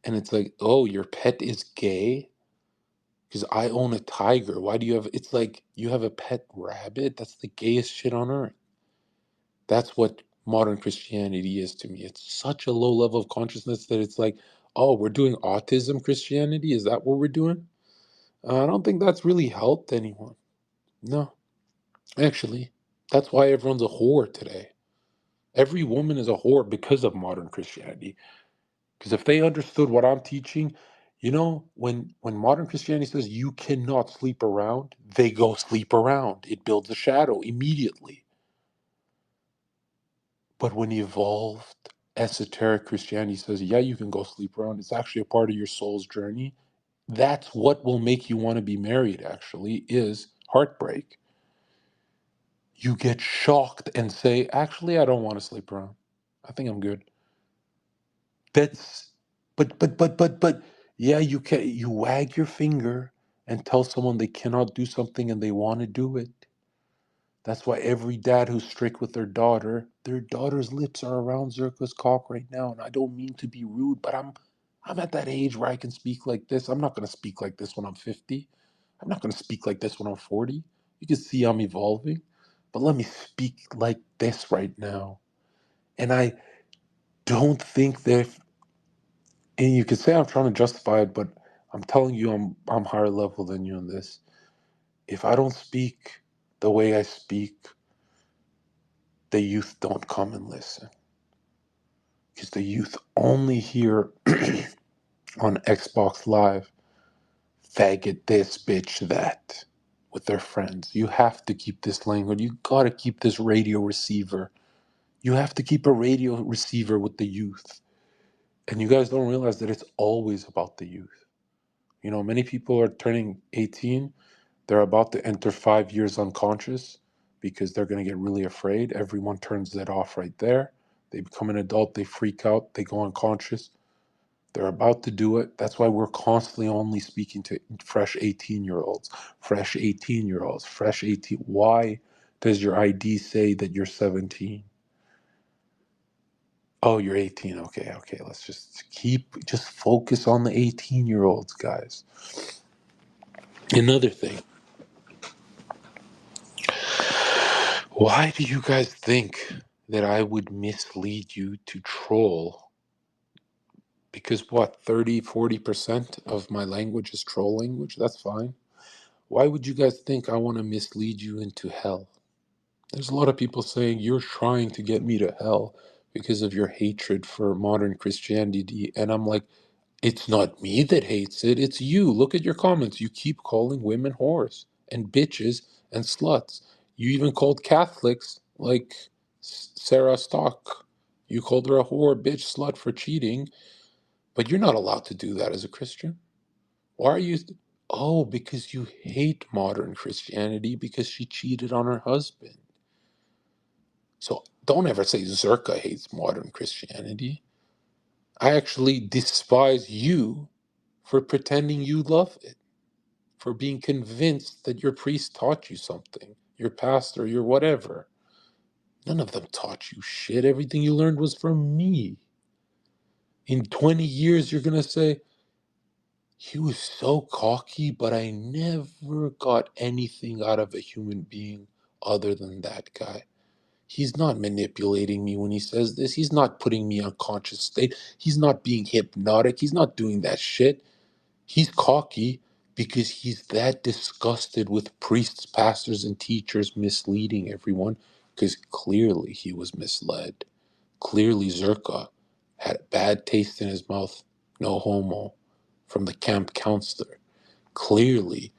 And it's like, oh, your pet is gay? Because I own a tiger. Why do you have? It's like you have a pet rabbit. That's the gayest shit on earth. That's what modern Christianity is to me. It's such a low level of consciousness that it's like, oh, we're doing autism Christianity. Is that what we're doing? I don't think that's really helped anyone. No, actually, that's why everyone's a whore today. Every woman is a whore because of modern Christianity. Because if they understood what I'm teaching, when modern Christianity says you cannot sleep around, they go sleep around. It builds a shadow immediately. But when evolved esoteric Christianity says, yeah, you can go sleep around, it's actually a part of your soul's journey. That's what will make you want to be married, actually, is heartbreak. You get shocked and say, actually, I don't want to sleep around. I think I'm good. That's but yeah, you wag your finger and tell someone they cannot do something and they want to do it. That's why every dad who's strict with their daughter's lips are around Zherka's cock right now. And I don't mean to be rude, but I'm at that age where I can speak like this. I'm not gonna speak like this when I'm 50. I'm not gonna speak like this when I'm 40. You can see I'm evolving. But let me speak like this right now. And I don't think that and you could say I'm trying to justify it, but I'm telling you I'm higher level than you in this. If I don't speak the way I speak, the youth don't come and listen. Because the youth only hear on Xbox Live, faggot this, bitch that, with their friends. You have to keep this language. You gotta keep this radio receiver. You have to keep a radio receiver with the youth. And you guys don't realize that it's always about the youth. Many people are turning 18. They're about to enter 5 years unconscious because they're going to get really afraid. Everyone turns that off right there. They become an adult, they freak out, they go unconscious. They're about to do it. That's why we're constantly only speaking to fresh 18-year-olds, fresh 18-year-olds, fresh 18. Why does your ID say that you're 17? Oh, you're 18. Okay, okay. Let's just focus on the 18-year-olds, guys. Another thing. Why do you guys think that I would mislead you to troll? Because what, 30-40% of my language is troll language? That's fine. Why would you guys think I want to mislead you into hell? There's a lot of people saying you're trying to get me to hell because of your hatred for modern Christianity. And I'm like, it's not me that hates it, it's you. Look at your comments. You keep calling women whores and bitches and sluts. You even called Catholics like Sarah Stock. You called her a whore, bitch, slut for cheating, but you're not allowed to do that as a Christian. Why are you? Oh, because you hate modern Christianity because she cheated on her husband. So don't ever say Zherka hates modern Christianity. I actually despise you for pretending you love it, for being convinced that your priest taught you something, your pastor, your whatever. None of them taught you shit. Everything you learned was from me. In 20 years, you're going to say, he was so cocky, but I never got anything out of a human being other than that guy. He's not manipulating me when he says this. He's not putting me on conscious state. He's not being hypnotic. He's not doing that shit. He's cocky because he's that disgusted with priests, pastors, and teachers misleading everyone because clearly he was misled. Clearly Zherka had a bad taste in his mouth, no homo, from the camp counselor. Clearly,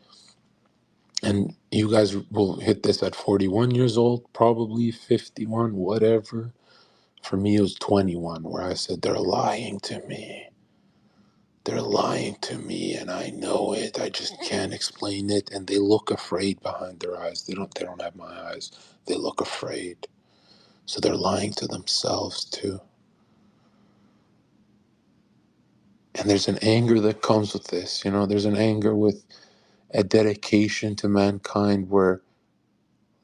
and you guys will hit this at 41 years old, probably 51, whatever. For me, it was 21 where I said, they're lying to me. They're lying to me and I know it. I just can't explain it. And they look afraid behind their eyes. They don't have my eyes. They look afraid. So they're lying to themselves too. And there's an anger that comes with this. There's an anger with a dedication to mankind where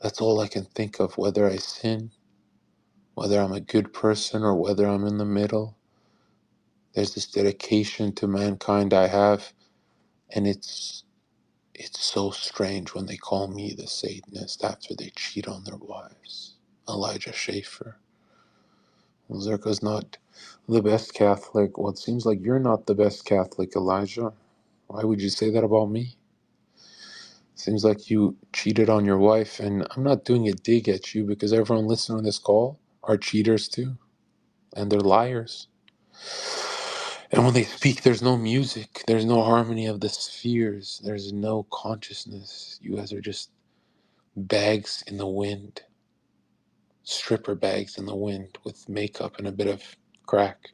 that's all I can think of, whether I sin, whether I'm a good person or whether I'm in the middle. There's this dedication to mankind I have, and it's It's so strange when they call me the Satanist after they cheat on their wives. Elijah Schaefer. Well, Zherka's not the best Catholic. Well, it seems like you're not the best Catholic, Elijah. Why would you say that about me? Seems like you cheated on your wife, and I'm not doing a dig at you because everyone listening to this call are cheaters too, and they're liars. And when they speak, there's no music, there's no harmony of the spheres, there's no consciousness. You guys are just bags in the wind, stripper bags in the wind with makeup and a bit of crack.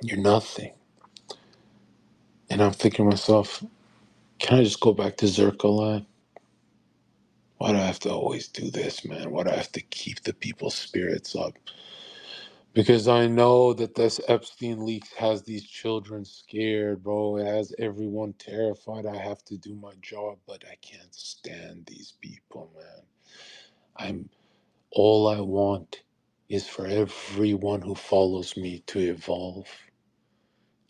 You're nothing. And I'm thinking to myself, can I just go back to Zherka line? Why do I have to always do this, man? Why do I have to keep the people's spirits up? Because I know that this Epstein leak has these children scared, bro. It has everyone terrified. I have to do my job, but I can't stand these people, man. All I want is for everyone who follows me to evolve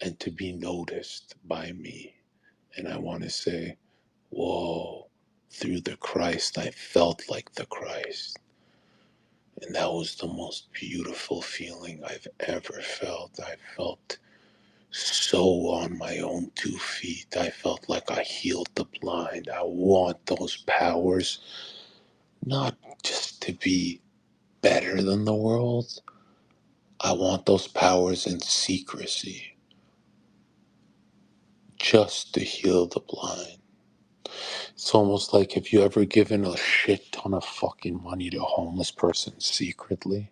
and to be noticed by me. And I want to say, whoa, through the Christ, I felt like the Christ. And that was the most beautiful feeling I've ever felt. I felt so on my own 2 feet. I felt like I healed the blind. I want those powers, not just to be better than the world. I want those powers in secrecy, just to heal the blind. It's almost like if you ever given a shit ton of fucking money to a homeless person secretly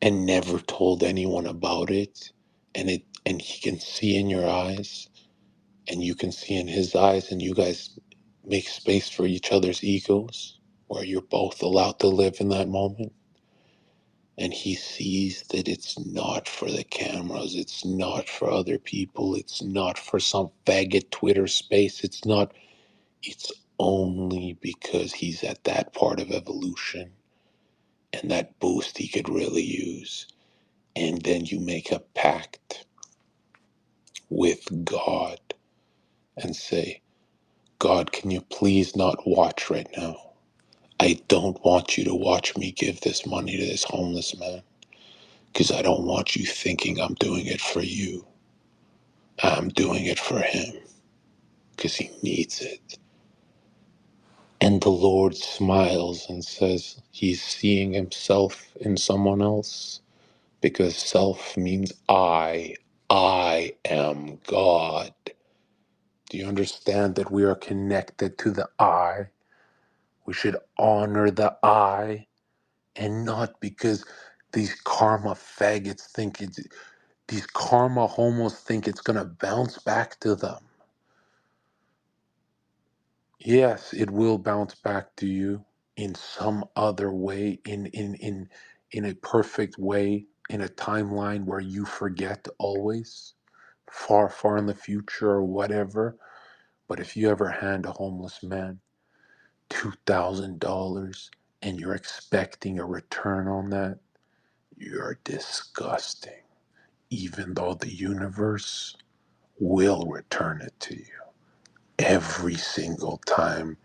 and never told anyone about it, and he can see in your eyes and you can see in his eyes, and you guys make space for each other's egos where you're both allowed to live in that moment, and he sees that it's not for the cameras, it's not for other people, it's not for some faggot Twitter space, it's only because he's at that part of evolution and that boost he could really use. And then you make a pact with God and say, God, can you please not watch right now? I don't want you to watch me give this money to this homeless man because I don't want you thinking I'm doing it for you. I'm doing it for him because he needs it. And the Lord smiles and says he's seeing himself in someone else because self means I. I am God. Do you understand that we are connected to the I? We should honor the I, and not because these karma faggots think these karma homos think it's gonna bounce back to them. Yes, it will bounce back to you in some other way, in a perfect way, in a timeline where you forget always, far, far in the future or whatever. But if you ever hand a homeless man $2,000 and you're expecting a return on that, you're disgusting. Even though the universe will return it to you every single time.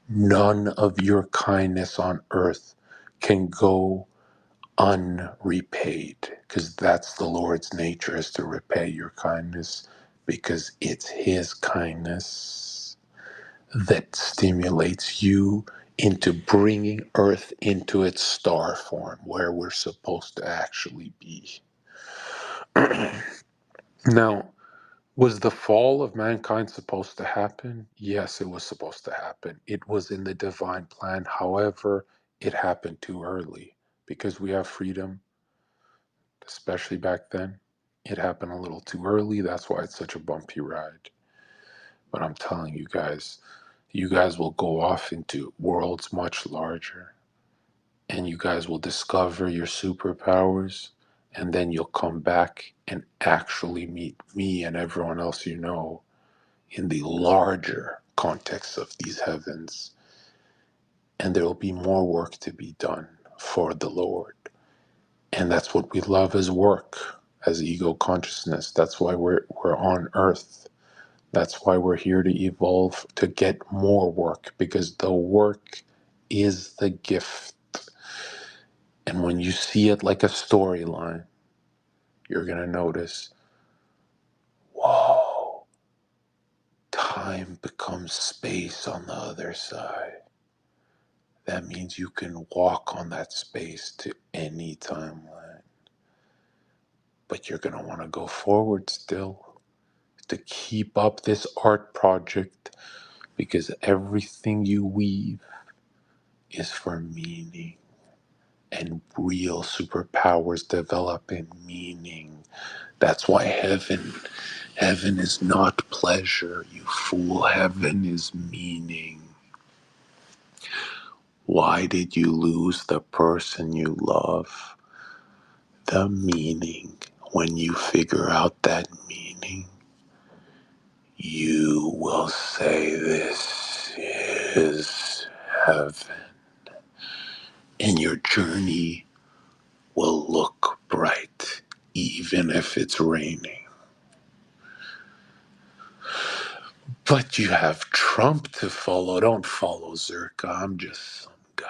None of your kindness on earth can go unrepaid, because that's the Lord's nature, is to repay your kindness, because it's his kindness that stimulates you into bringing earth into its star form where we're supposed to actually be. Now, was the fall of mankind supposed to happen? Yes, it was supposed to happen. It was in the divine plan. However, it happened too early because we have freedom, especially back then. It happened a little too early. That's why it's such a bumpy ride. But I'm telling you guys will go off into worlds much larger, and you guys will discover your superpowers, and then you'll come back and actually meet me and everyone else you know in the larger context of these heavens, and there will be more work to be done for the Lord. And that's what we love as work, as ego consciousness. That's why we're on earth, That's why we're here to evolve, to get more work, because the work is the gift. And when you see it like a storyline, you're going to notice, whoa, time becomes space on the other side. That means you can walk on that space to any timeline. But you're going to want to go forward still to keep up this art project, because everything you weave is for meaning. And real superpowers develop in meaning. That's why heaven is not pleasure, you fool. Heaven is meaning. Why did you lose the person you love? The meaning. When you figure out that meaning, you will say, this is heaven. And your journey will look bright, even if it's raining. But you have Trump to follow. Don't follow Zherka. I'm just some guy.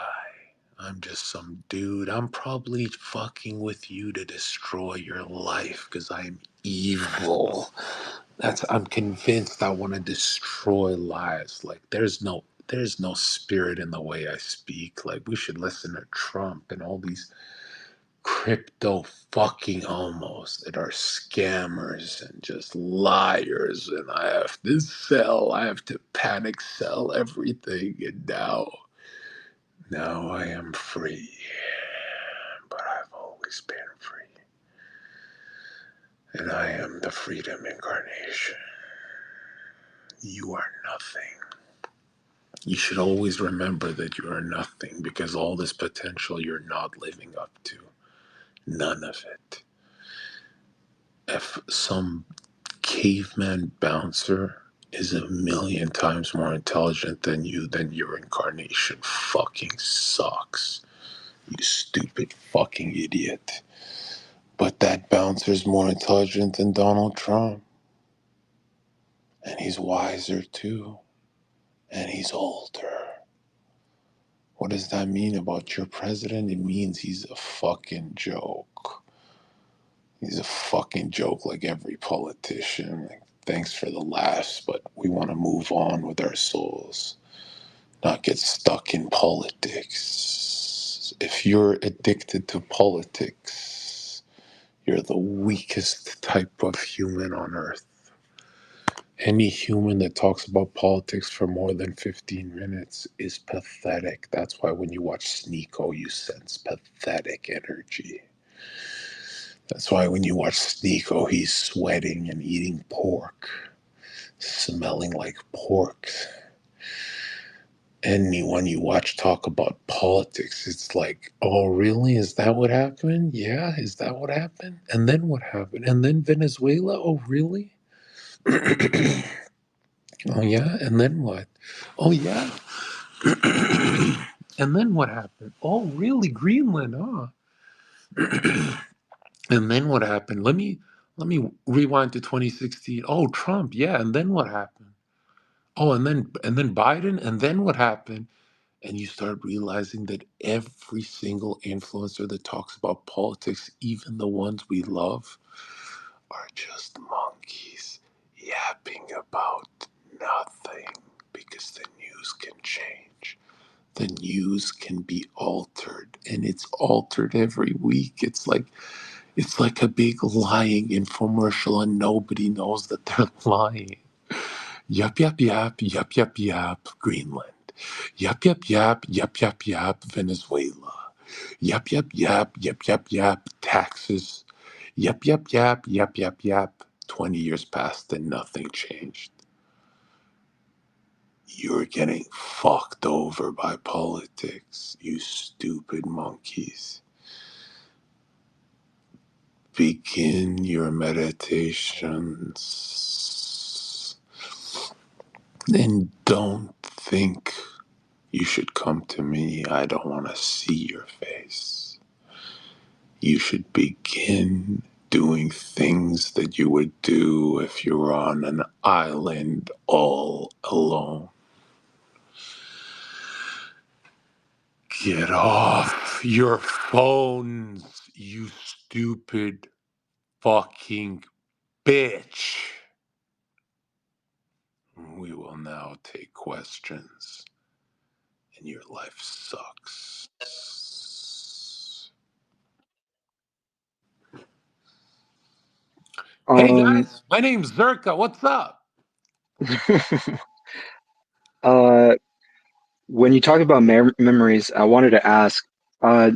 I'm just some dude. I'm probably fucking with you to destroy your life because I'm evil. I'm convinced I want to destroy lives. Like there's no spirit in the way I speak. Like we should listen to Trump and all these crypto fucking homos that are scammers and just liars, and I have to panic sell everything, and now I am free. But I've always been free. And I am the freedom incarnation. You are nothing. You should always remember that you are nothing, because all this potential you're not living up to. None of it. If some caveman bouncer is a million times more intelligent than you, then your incarnation fucking sucks. You stupid fucking idiot. But that bouncer's more intelligent than Donald Trump. And he's wiser too. And he's older. What does that mean about your president? It means he's a fucking joke. He's a fucking joke like every politician. Like, thanks for the laughs, but we want to move on with our souls, not get stuck in politics. If you're addicted to politics, you're the weakest type of human on earth. Any human that talks about politics for more than 15 minutes is pathetic. That's why when you watch Sneeko, you sense pathetic energy. That's why when you watch Sneeko, he's sweating and eating pork, smelling like pork. Anyone you watch talk about politics, it's like, oh, really? Is that what happened? Yeah, is that what happened? And then what happened? And then Venezuela? Oh, really? Oh, yeah? And then what? Oh, yeah? And then what happened? Oh, really? Greenland, huh? And then what happened? Let me rewind to 2016. Oh, Trump, yeah. And then what happened? Oh, and then Biden, and then what happened? And you start realizing that every single influencer that talks about politics, even the ones we love, are just monkeys yapping about nothing, because the news can change. The news can be altered, and it's altered every week. It's like a big lying infomercial, and nobody knows that they're lying. Yup, yup, yup, yup, yup, yup, Greenland. Yup, yup, yup, yup, yup, yup, Venezuela. Yup, yup, yup, yup, yup, yup, taxes. Yup, yup, yup, yup, yup, yup. 20 years passed and nothing changed. You're getting fucked over by politics, you stupid monkeys. Begin your meditations and don't think you should come to me. I don't want to see your face. You should begin doing things that you would do if you were on an island all alone. Get off your phones, you stupid fucking bitch. We will now take questions, and your life sucks. Hey Um, guys, my name's Zherka. What's up? uh, when you talk about memories, I wanted to ask, uh,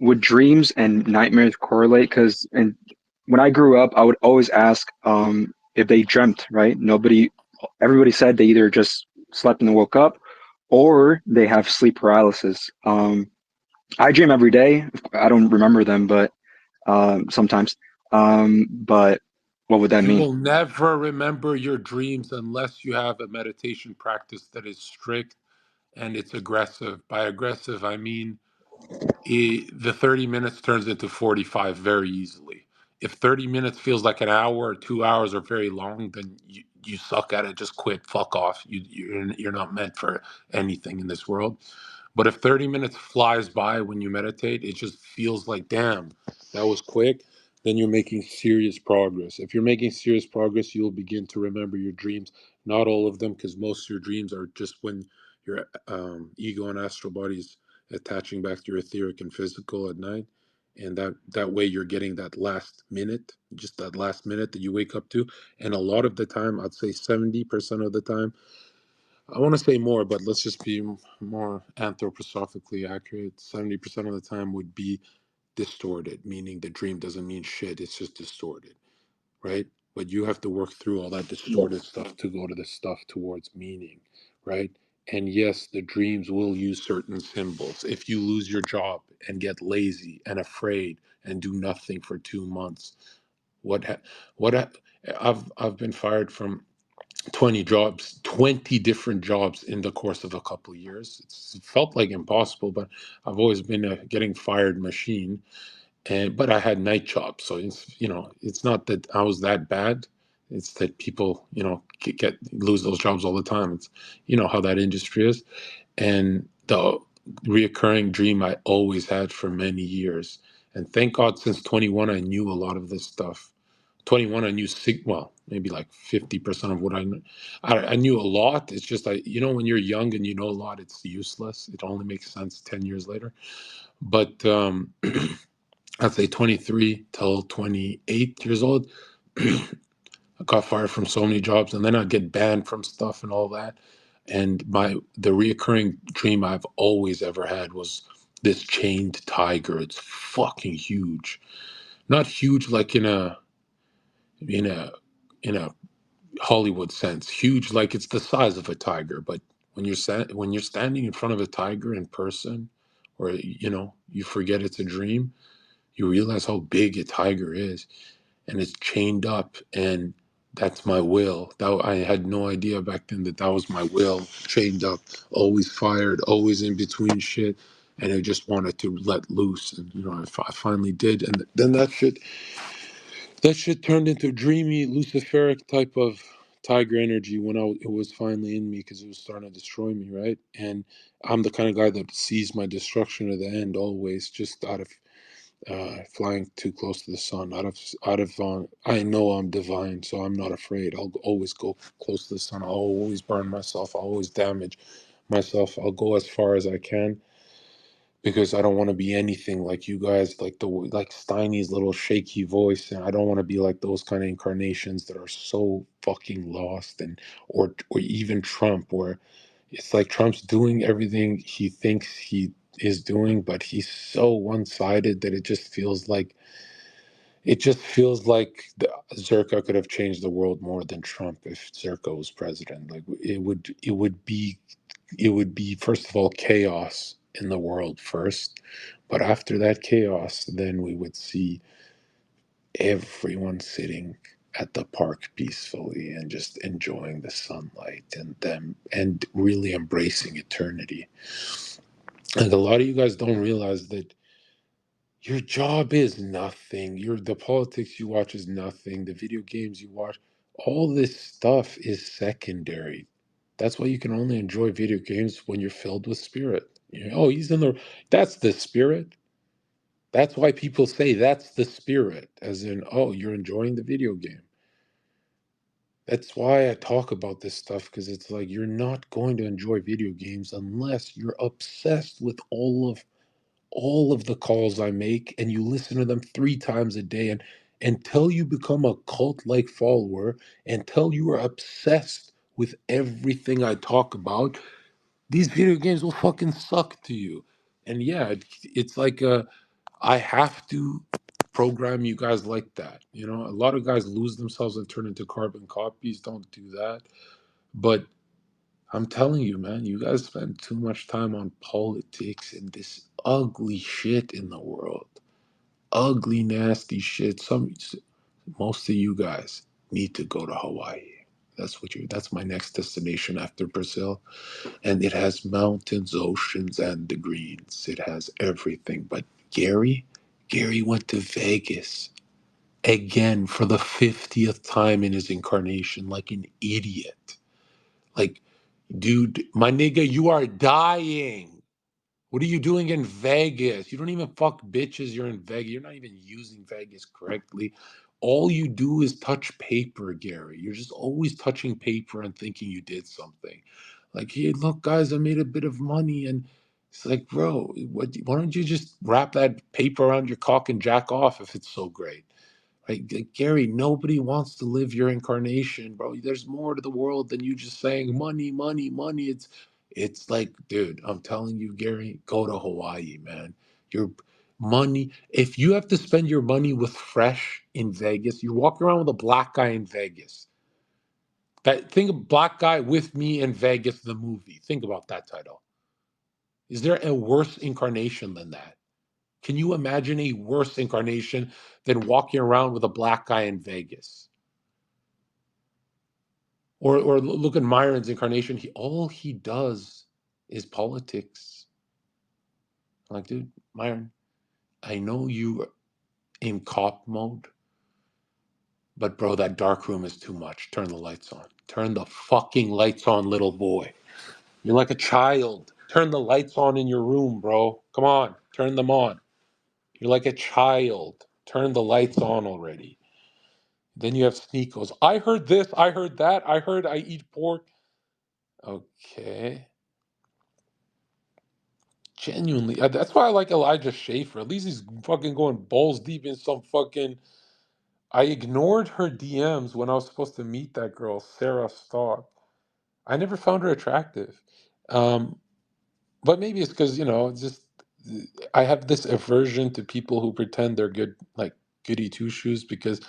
would dreams and nightmares correlate? Because when I grew up, I would always ask, if they dreamt, right? Everybody said they either just slept and then woke up, or they have sleep paralysis. I dream every day. I don't remember them, but sometimes. But what would that You mean? will never remember your dreams unless you have a meditation practice that is strict and it's aggressive. By aggressive, I mean the 30 minutes turns into 45 very easily. If 30 minutes feels like an hour or 2 hours are very long, then you suck at it. Just quit. Fuck off. You're not meant for anything in this world. But if 30 minutes flies by when you meditate, it just feels like, damn, that was quick. Then you're making serious progress. If you're making serious progress, you'll begin to remember your dreams. Not all of them, because most of your dreams are just when your ego and astral bodies attaching back to your etheric and physical at night. And that way you're getting that last minute, just that last minute that you wake up to. And a lot of the time, I'd say 70% of the time, I want to say more, but let's just be more anthroposophically accurate. 70% of the time would be distorted, meaning the dream doesn't mean shit, it's just distorted, right? But you have to work through all that Yeah. distorted stuff to go to the stuff towards meaning, right? And yes, the dreams will use certain symbols. If you lose your job and get lazy and afraid and do nothing for 2 months, what ha- what ha- I've been fired from 20 jobs, 20 different jobs in the course of a couple of years. It felt like impossible, but I've always been a getting fired machine. And but I had night jobs, so it's not that I was that bad. It's that people get lose those jobs all the time. It's how that industry is, and the reoccurring dream I always had for many years. And thank God, since 21, I knew a lot of this stuff. 21, I knew well, maybe like 50% of what I knew. I knew a lot. It's just when you're young and you know a lot, it's useless. It only makes sense 10 years later. But I'd say 23 till 28 years old. I got fired from so many jobs, and then I'd get banned from stuff and all that. And the reoccurring dream I've always ever had was this chained tiger. It's fucking huge. Not huge like in a in a Hollywood sense. Huge like it's the size of a tiger, but when you're standing in front of a tiger in person, or you forget it's a dream, you realize how big a tiger is, and it's chained up, and that's my will. That I had no idea back then that was my will, chained up, always fired, always in between shit, and I just wanted to let loose, and I finally did, and then that shit turned into dreamy, luciferic type of tiger energy when it was finally in me because it was starting to destroy me, right? And I'm the kind of guy that sees my destruction at the end always, just out of flying too close to the sun. I know I'm divine, so I'm not afraid. I'll always go close to the sun. I'll always burn myself. I'll always damage myself. I'll go as far as I can because I don't want to be anything like you guys, like Steiny's little shaky voice, and I don't want to be like those kind of incarnations that are so fucking lost, and or even Trump, where it's like Trump's doing everything he thinks he is doing, but he's so one-sided that it just feels like Zherka could have changed the world more than Trump if Zherka was president. Like it would be first of all chaos in the world first, but after that chaos, then we would see everyone sitting at the park peacefully and just enjoying the sunlight and really embracing eternity. And a lot of you guys don't realize that Your job is nothing. The politics you watch is nothing. The video games you watch, all this stuff is secondary. That's why you can only enjoy video games when you're filled with spirit. Oh, he's in the. That's the spirit. That's why people say that's the spirit, as in, oh, you're enjoying the video game. That's why I talk about this stuff because it's like you're not going to enjoy video games unless you're obsessed with all of the calls I make and you listen to them 3 times a day and until you become a cult like follower, until you are obsessed with everything I talk about, these video games will fucking suck to you. And yeah, it's like I have to program you guys like that. A lot of guys lose themselves and turn into carbon copies. Don't do that. But I'm telling you, man, you guys spend too much time on politics and this ugly shit in the world. Ugly, nasty shit. Most of you guys need to go to Hawaii. That's my next destination after Brazil. And it has mountains, oceans, and the greens. It has everything. But Gary went to Vegas again for the 50th time in his incarnation like an idiot. Like, dude, my nigga, you are dying. What are you doing in Vegas? You don't even fuck bitches. You're in Vegas. You're not even using Vegas correctly. All you do is touch paper, Gary. You're just always touching paper and thinking you did something. Like, hey, look, guys, I made a bit of money. And it's like, bro, why don't you just wrap that paper around your cock and jack off if it's so great? Right? Gary, nobody wants to live your incarnation, bro. There's more to the world than you just saying money, money, money. It's like, dude, I'm telling you, Gary, go to Hawaii, man. Your money, if you have to spend your money with Fresh in Vegas, you're walking around with a black guy in Vegas. Think of Black Guy with Me in Vegas, the movie. Think about that title. Is there a worse incarnation than that? Can you imagine a worse incarnation than walking around with a black guy in Vegas? Or look at Myron's incarnation. All he does is politics. I'm like, dude, Myron, I know you are in cop mode, but bro, that dark room is too much. Turn the lights on. Turn the fucking lights on, little boy. You're like a child. Turn the lights on in your room, bro. Come on, turn them on. You're like a child. Turn the lights on already. Then you have Sneakos. I heard this. I heard that. I heard I eat pork. Okay. Genuinely. That's why I like Elijah Schaefer. At least he's fucking going balls deep in some fucking. I ignored her DMs when I was supposed to meet that girl, Sarah Stock. I never found her attractive. Um, but maybe it's because, it's just I have this aversion to people who pretend they're good, like goody two shoes, because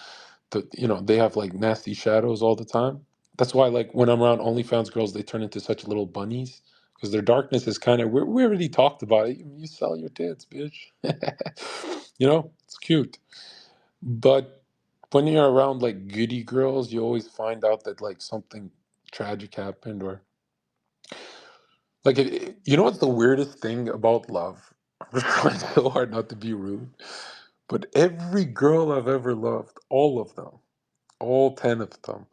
they have like nasty shadows all the time. That's why, like, when I'm around OnlyFans girls, they turn into such little bunnies because their darkness is kind of. We already talked about it. You sell your tits, bitch. It's cute. But when you're around like goody girls, you always find out that like something tragic happened, or like what's the weirdest thing about love? I'm just trying so hard not to be rude, but every girl I've ever loved, all of them, all 10 of them,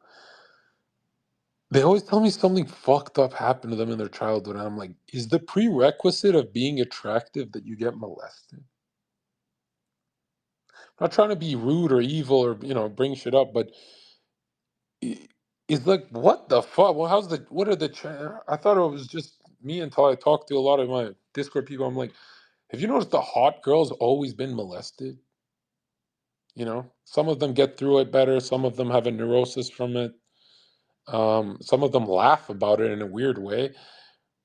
they always tell me something fucked up happened to them in their childhood. And I'm like, is the prerequisite of being attractive that you get molested? I'm not trying to be rude or evil or, bring shit up, but i- it's like, what the fuck? Well, what are I thought it was just me until I talked to a lot of my Discord people. I'm like, have you noticed the hot girls always been molested? Some of them get through it better. Some of them have a neurosis from it. Some of them laugh about it in a weird way.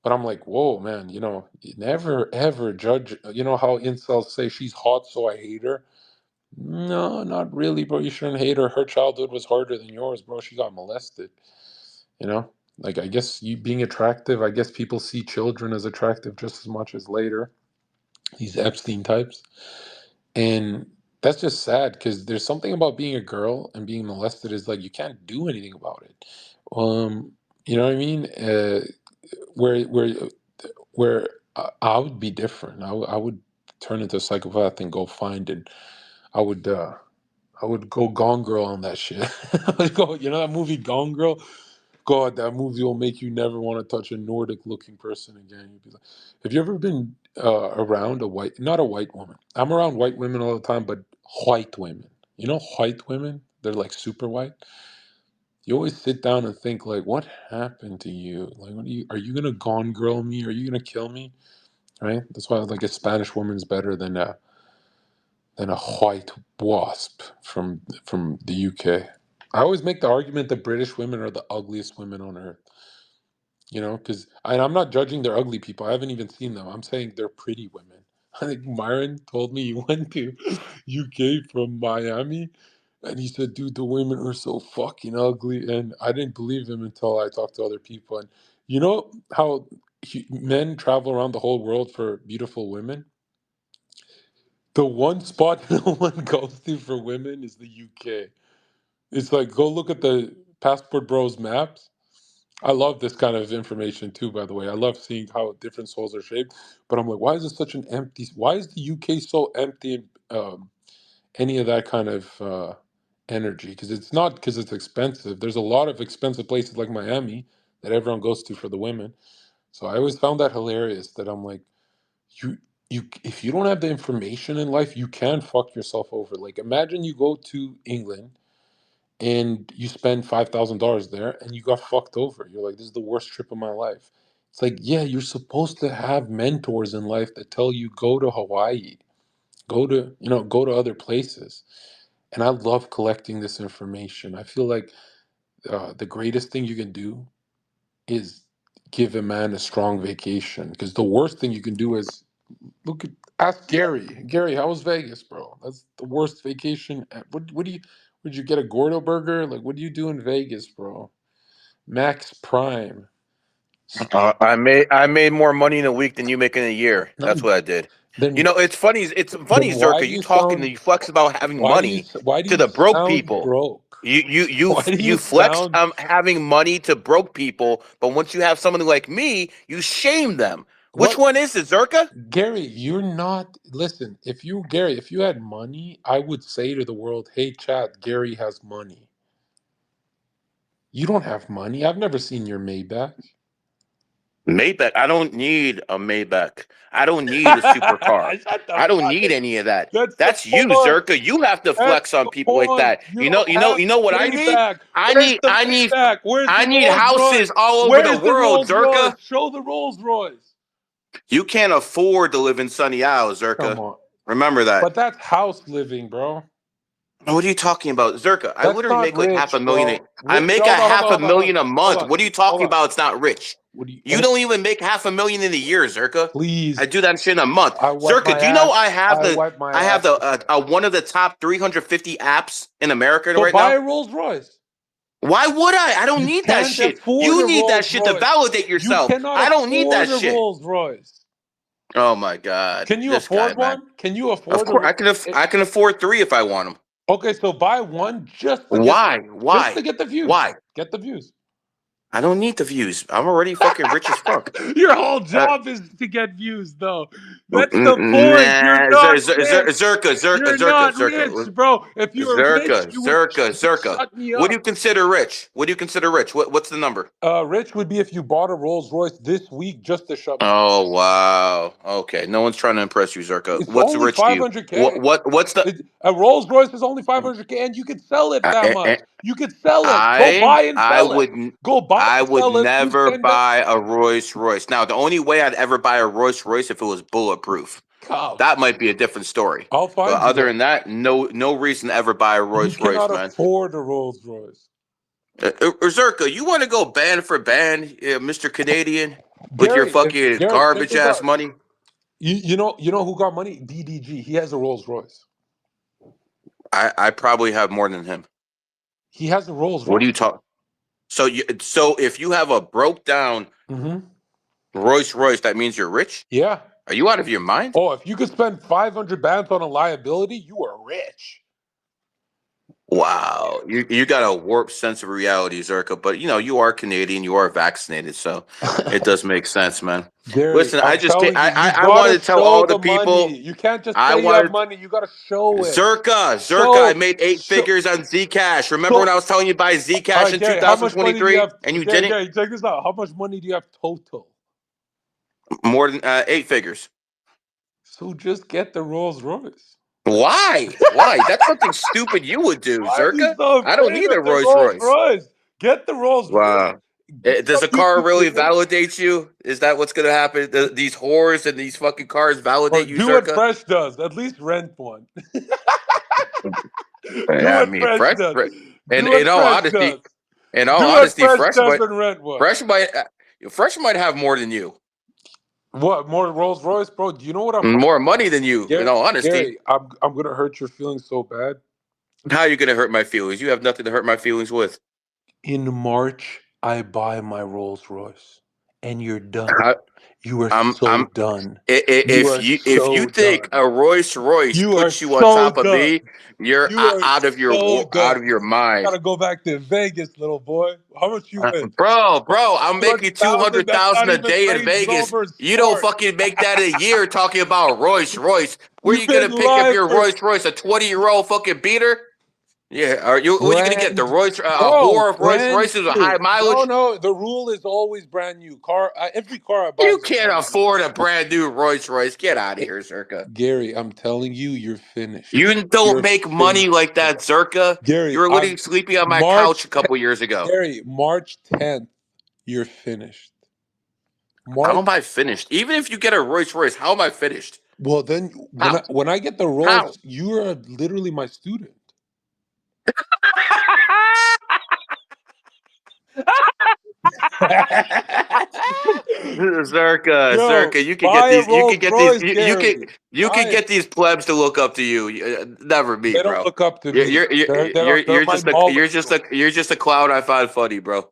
But I'm like, whoa, man, you never ever judge. You know how incels say she's hot, so I hate her? No, not really, bro. You shouldn't hate her. Her childhood was harder than yours, bro. She got molested. You know, like I guess you being attractive, I guess people see children as attractive just as much as later, these Epstein types. And that's just sad because there's something about being a girl and being molested is like you can't do anything about it. Um, you know what I mean? Where I would be different. I would turn into a psychopath and go find it. I would I would go Gone Girl on that shit. I would go, you know that movie Gone Girl? God, that movie will make you never want to touch a Nordic looking person again. You'd be like, have you ever been around a white, not a white woman? I'm around white women all the time, but white women. You know, white women? They're like super white. You always sit down and think like, what happened to you? Like, what are you gonna Gone Girl me? Are you gonna kill me? Right? That's why like a Spanish woman's better than a white wasp from the UK. I always make the argument that British women are the ugliest women on earth. You know, because I'm not judging they're ugly people. I haven't even seen them. I'm saying they're pretty women. I think Myron told me he went to UK from Miami, and he said, "Dude, the women are so fucking ugly." And I didn't believe him until I talked to other people. And you know how men travel around the whole world for beautiful women? The one spot no one goes to for women is the UK. It's like, go look at the Passport Bros maps. I love this kind of information too, by the way. I love seeing how different souls are shaped. But I'm like, why is it such an empty? Why is the UK so empty in any of that kind of energy? Because it's not because it's expensive. There's a lot of expensive places like Miami that everyone goes to for the women. So I always found that hilarious that I'm like, you if you don't have the information in life, you can fuck yourself over. Like imagine you go to England and you spend $5,000 there and you got fucked over. You're like, this is the worst trip of my life. It's like, yeah, you're supposed to have mentors in life that tell you go to Hawaii, go to other places. And I love collecting this information. I feel like the greatest thing you can do is give a man a strong vacation because the worst thing you can do is look at ask Gary. Gary, how was Vegas, bro? That's the worst vacation. What do you? Would you get a Gordo burger? Like, what do you do in Vegas, bro? Max Prime. I made more money in a week than you make in a year. That's No, what I did. You then know, it's funny. It's then funny, why Zerka. do You you talking sound? and you flex about having money Why do to you the broke sound people. broke? Why do You you flex sound? having money to broke people, but once you have somebody like me, you shame them. Which What, one is it, Zerka? Gary? You're not. Listen, if you had money, I would say to the world, "Hey, chat, Gary has money." You don't have money. I've never seen your Maybach. Maybach. I don't need a Maybach. I don't need a supercar. Shut the I don't fuck need up. any of that. That's the That's you, point. Zerka. You have to That's flex on the people like point. that. You don't have You know what the I need? Maybach. Where's the Maybach? Where's the I need Rolls houses Royce? all over the Where's the world, Rolls Royce? Zerka. Show the Rolls Royce. You can't afford to live in Sunny Isles, Come Zerka. on. Remember that. But that's house living, bro. What are you talking about, Zerka? I That's literally not make like half rich, a million. bro. I Rich. make a Hold on, hold on, half a hold on, hold million a on, hold month. on, What are you hold talking on. about? It's not rich. What do you? You don't even make half a million in a year, Zerka. I Please. do that shit in a month. I wipe Zerka, my do you know ass. I wipe my I have ass the with that. one of the top 350 apps in America So right buy now? a Rolls Royce. Why would I? I don't You need that can't shit. afford You a need that Rolls shit to Royce. validate You yourself. cannot I don't need that afford a shit. Rolls Royce. Oh my god, Can you this guy, afford man. one? Can you Of afford a? course, I can afford three if I want them. Okay, so buy one Why? just to Why? get the views. Why? Get the views. I don't need the views. I'm already fucking rich as fuck. Your whole Uh, job is to get views, though. That's the point. You're nah, not rich. You're not rich, Zerka, bro. If you were rich, you would Zerka. shut me What do up. you consider rich? What do you consider rich? What's the number? Rich would be if you bought a Rolls Royce this week just to shut me up. Oh wow. Okay, no one's trying to impress you, Zerka. It's What's only rich to you? 500K. What's the? A Rolls Royce is only 500K, and you could sell it that I, much. You could sell it. Go buy and I sell it. would Go buy I and would sell it. You never can make. buy a Rolls Royce. Now, the only way I'd ever buy a Rolls Royce if it was bulletproof. Come. That might be a different story. I'll But find you other one. than that, no reason to ever buy a You Rolls Royce, cannot man. afford a Rolls Royce. Zerka, you want to go band for band, Mr. Canadian, with your fucking Gary, check garbage this ass out. money? You know who got money? DDG. He has a Rolls Royce. I probably have more than him. He has a Rolls What do Royce. you talk? So if you have a broke down Mm-hmm. Rolls Royce, that means you're rich? Yeah. Are you out of your mind? Oh, if you could spend 500 bands on a liability, you are rich. Wow, you got a warped sense of reality, Zerka. But you are Canadian, you are vaccinated, so it does make sense, man. Gary, Listen, I I'm just can't, telling you, you I gotta wanted to tell show all the the money. people. You can't just I say you have wanted money. You gotta show it. Zerka. I Show, made eight show. figures on Zcash. Remember when So, I was telling you to buy all Zcash right, in Gary, how much money do you 2023 have? and you Gary, didn't? Gary, check this out. How much money do you have total? More than eight figures. So just get the Rolls Royce. Why? Why? That's something stupid you would do, Why are you Zerka. so I don't afraid need a of the Rolls Rolls Royce. Royce? Get the Rolls Royce. Wow. Get Does some a car YouTube really videos. validate you? Is that what's going to happen? These whores and these fucking cars Or validate you, do what Zerka? Fresh does. At least rent one. Do Yeah, I what mean, Fresh does. and Do what Fresh does. in all Do what honesty, Fresh does and rent one. Fresh might have more than you, What more Rolls Royce, bro? Do you know what I'm buying? more money than you. In Gary, all honesty, Gary, I'm gonna hurt your feelings so bad. how are you going to hurt my feelings? You have nothing to hurt my feelings with. In March, I buy my Rolls Royce, and you're done. I, You are so I'm done. You if are you so think done. a Rolls Royce You are puts you on so top of done. me, you're You are so out done. of your You mind. gotta go back to Vegas, little boy. How much you win? Bro, I'm making 200,000. That's 200,000 not a even day in Range Vegas. Rover You don't Sport. fucking make that a year talking about Royce. Where are You've you gonna been pick up live your for Royce? A 20-year-old fucking beater? Yeah, are you? What are you gonna get? The brand, Royce, a bro. whore of Royce Brand Royces with high new. No, mileage? no. The rule is always brand new. Every car I buy You is a can't brand new. afford a brand new Royce Royce. Get out of Eh, here, Zerka. Gary, I'm telling you, you're finished. You don't You're make money finished, like bro. that, Zerka. You Gary, were I'm literally sleeping on my couch March a 10th. couple years ago. Gary, March 10th, you're finished. How March. am I finished? Even if you get a Royce Royce, how am I finished? Well, then How? when I get the How? Rolls, you are literally my student. Yo, Zerka, you could get buy a these. You Rolls could get these. Royce, Gary. You Buy could it. get these plebs to look up to you. Never me, They don't bro. look up to You're me. you're you're They're you're, they're you're my just a molecule. you're just a clown I find funny, bro.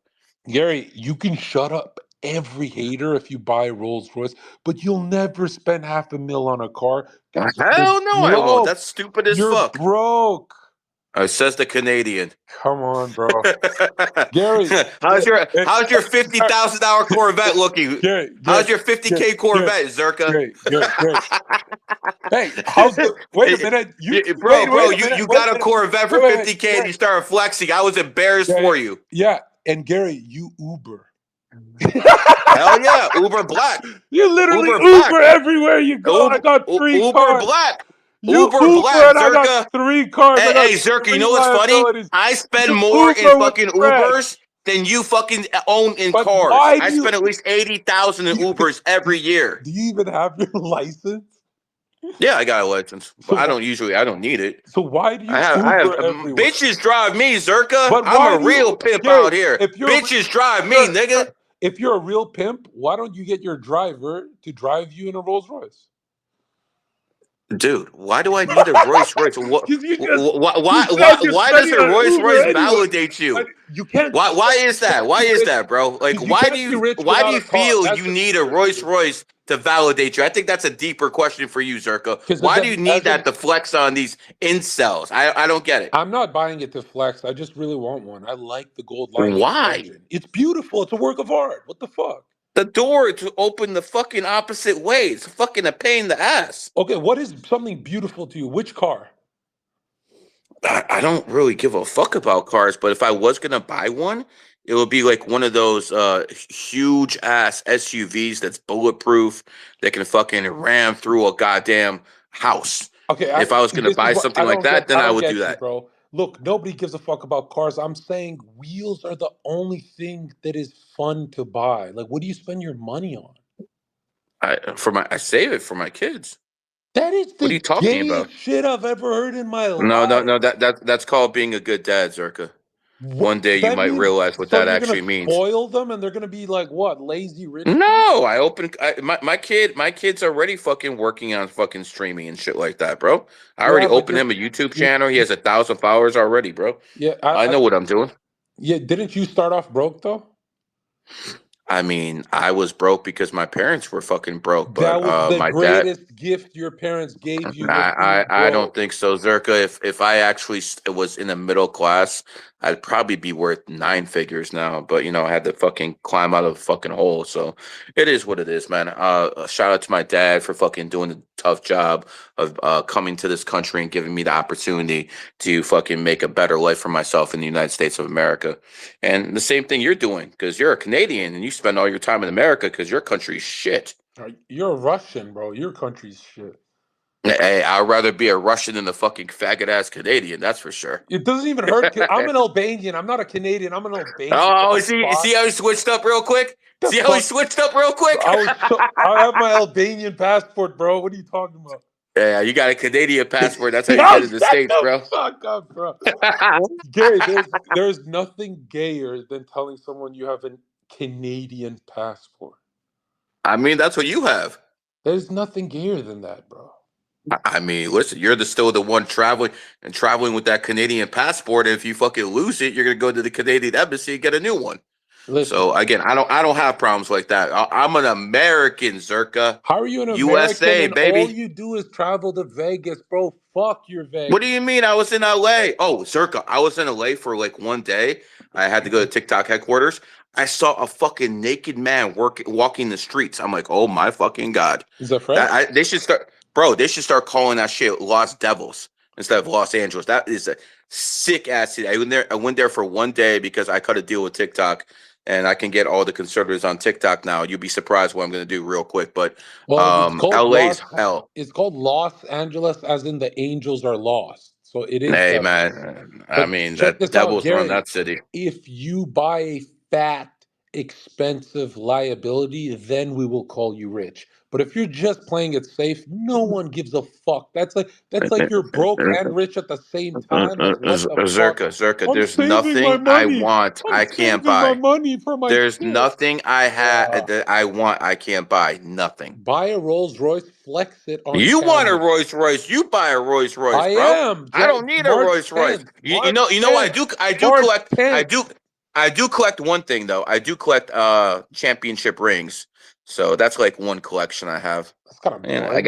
Gary, you can shut up every hater if you buy a Rolls Royce, but you'll never spend half a mil on a car because you're Hell no, I won't. broke. That's stupid as You're fuck. broke. Says the Canadian. Come on, bro. Gary, hey, how's your $50,000 Corvette looking? Gary, How's Gary, your Gary, 50K Gary, Corvette, Zerka? Gary. Hey, how's the? Wait a minute. Bro, Wait a minute. you Wait a got a minute. Corvette for Wait. 50K and Gary. you started flexing. I was embarrassed Yeah, for you. yeah. And Gary, you Uber. Hell yeah, Uber Black. You literally Uber Uber Black. everywhere you go. I got three Uber cars. Black. You Uber Uber Black, and I got Zerka. three cars. I got Hey, Zerka, you three know what's funny? liabilities. I spend You more in Uber with fucking Fresh. Ubers than you fucking own in But cars. why I do you spend at least 80,000 in Ubers every year. do you even have your license? Yeah, I got a license, but So I don't need it. so why do you I have Uber everywhere? bitches drive me, Zerka. But I'm why a do real you, pimp Gary? out here. If you're Bitches drive me, sir, nigga. sir, if you're a real pimp, why don't you get your driver to drive you in a Rolls Royce? Dude, why do I need a Rolls Royce? What, Because you said you're why does spending a on Rolls Uber Royce anyway. validate And you? you can't be Why is that? Why is that, bro? Like, because you can't be rich why do without a you car. feel That's you the need a secret, Rolls Gary. Royce to validate you? I think that's a deeper question for you, Zerka. Because Why do you need that to flex on these incels? I don't get it. I'm not buying it to flex. I just really want one. I like the gold lining on the Why? engine. It's beautiful. It's a work of art. What the fuck? The door to open the fucking opposite way. It's fucking a pain in the ass. Okay, what is something beautiful to you? Which car? I don't really give a fuck about cars, but if I was gonna buy one, it would be like one of those huge ass SUVs that's bulletproof that can fucking ram through a goddamn house. Okay, If I was see, gonna this is buy what something like that, then I I don't would do get you, that. bro. Look, nobody gives a fuck about cars. I'm saying wheels are the only thing that is fun to buy. Like, what do you spend your money on? I save it for my kids. That is What the are you talking gayest about? shit I've ever heard in my No. life. That's called being a good dad, Zerka. What One day you that might means? realize what So that you're gonna actually means. spoil them, and they're gonna be like what? Lazy rich kids? No, my kid's already fucking working on fucking streaming and shit like that, bro. I already Yeah, but opened him a YouTube channel. He you has 1,000 followers already, bro. yeah, I know what I'm doing. yeah. Didn't you start off broke though? I mean, I was broke because my parents were fucking broke, but That was the my dad. greatest gift your parents gave you was being I don't broke. think so, Zerka. If I actually was in the middle class, I'd probably be worth nine figures now. But I had to fucking climb out of the fucking hole. So it is what it is, man. Shout out to my dad for fucking doing the tough job of coming to this country and giving me the opportunity to fucking make a better life for myself in the United States of America. And the same thing you're doing because you're a Canadian and you spend all your time in America because your country's shit. You're Russian, bro. Your country's shit. Hey, I'd rather be a Russian than a fucking faggot ass Canadian. That's for sure. It doesn't even hurt. I'm an Albanian. I'm not a Canadian. I'm an Albanian. Oh, That's see fine. how he switched up real quick. See That's how he fine. switched up real quick. I have my Albanian passport, bro. What are you talking about? Yeah, you got a Canadian passport. That's how you Yo, get in the shut states, the bro. fuck up, bro. Gary, there's nothing gayer than telling someone you have a Canadian passport. I mean, that's what you have. There's nothing gayer than that, bro. I mean, listen, you're still the one traveling with that Canadian passport. And if you fucking lose it, you're gonna go to the Canadian embassy and get a new one. So Listen, again, I don't have problems like that. I'm an American, Zerka, how are you an American USA, and all baby. you do is travel to Vegas, bro? Fuck your What do Vegas. you mean? I was in LA. Oh, Zerka, I was in LA for like one day. I had to go to TikTok headquarters. I saw a fucking naked man walking the streets. I'm like, oh my fucking god. Is that fresh? They should start, bro. They should start calling that shit Los Devils instead of Los Angeles. That is a sick ass city. I went there for one day because I cut a deal with TikTok, and I can get all the conservatives on TikTok now. You'll be surprised what I'm going to do real quick. But Well, LA's hell. It's called Los Angeles, as in the Angels are lost. So it is Hey devil. man, I But mean check the this out, Devils run Gary. that city. If you buy a fat, expensive liability, then we will call you rich. But if you're just playing it safe, no one gives a fuck. That's like you're broke and rich at the same time. Like what the fuck? Zerka, I'm there's saving my nothing I money. want I'm I can't saving my buy. money for my There's kid. nothing I Yeah. had that I want I can't buy. Nothing. Buy a Rolls Royce, flex it on You want a camera. Rolls Royce? You buy a Rolls Royce, I bro. am. I don't need a March Rolls Royce. 10th. You March know you know 10th. I do March collect 10th. I do collect one thing though. I do collect championship rings. So that's like one collection I have. That's kind of And I broad.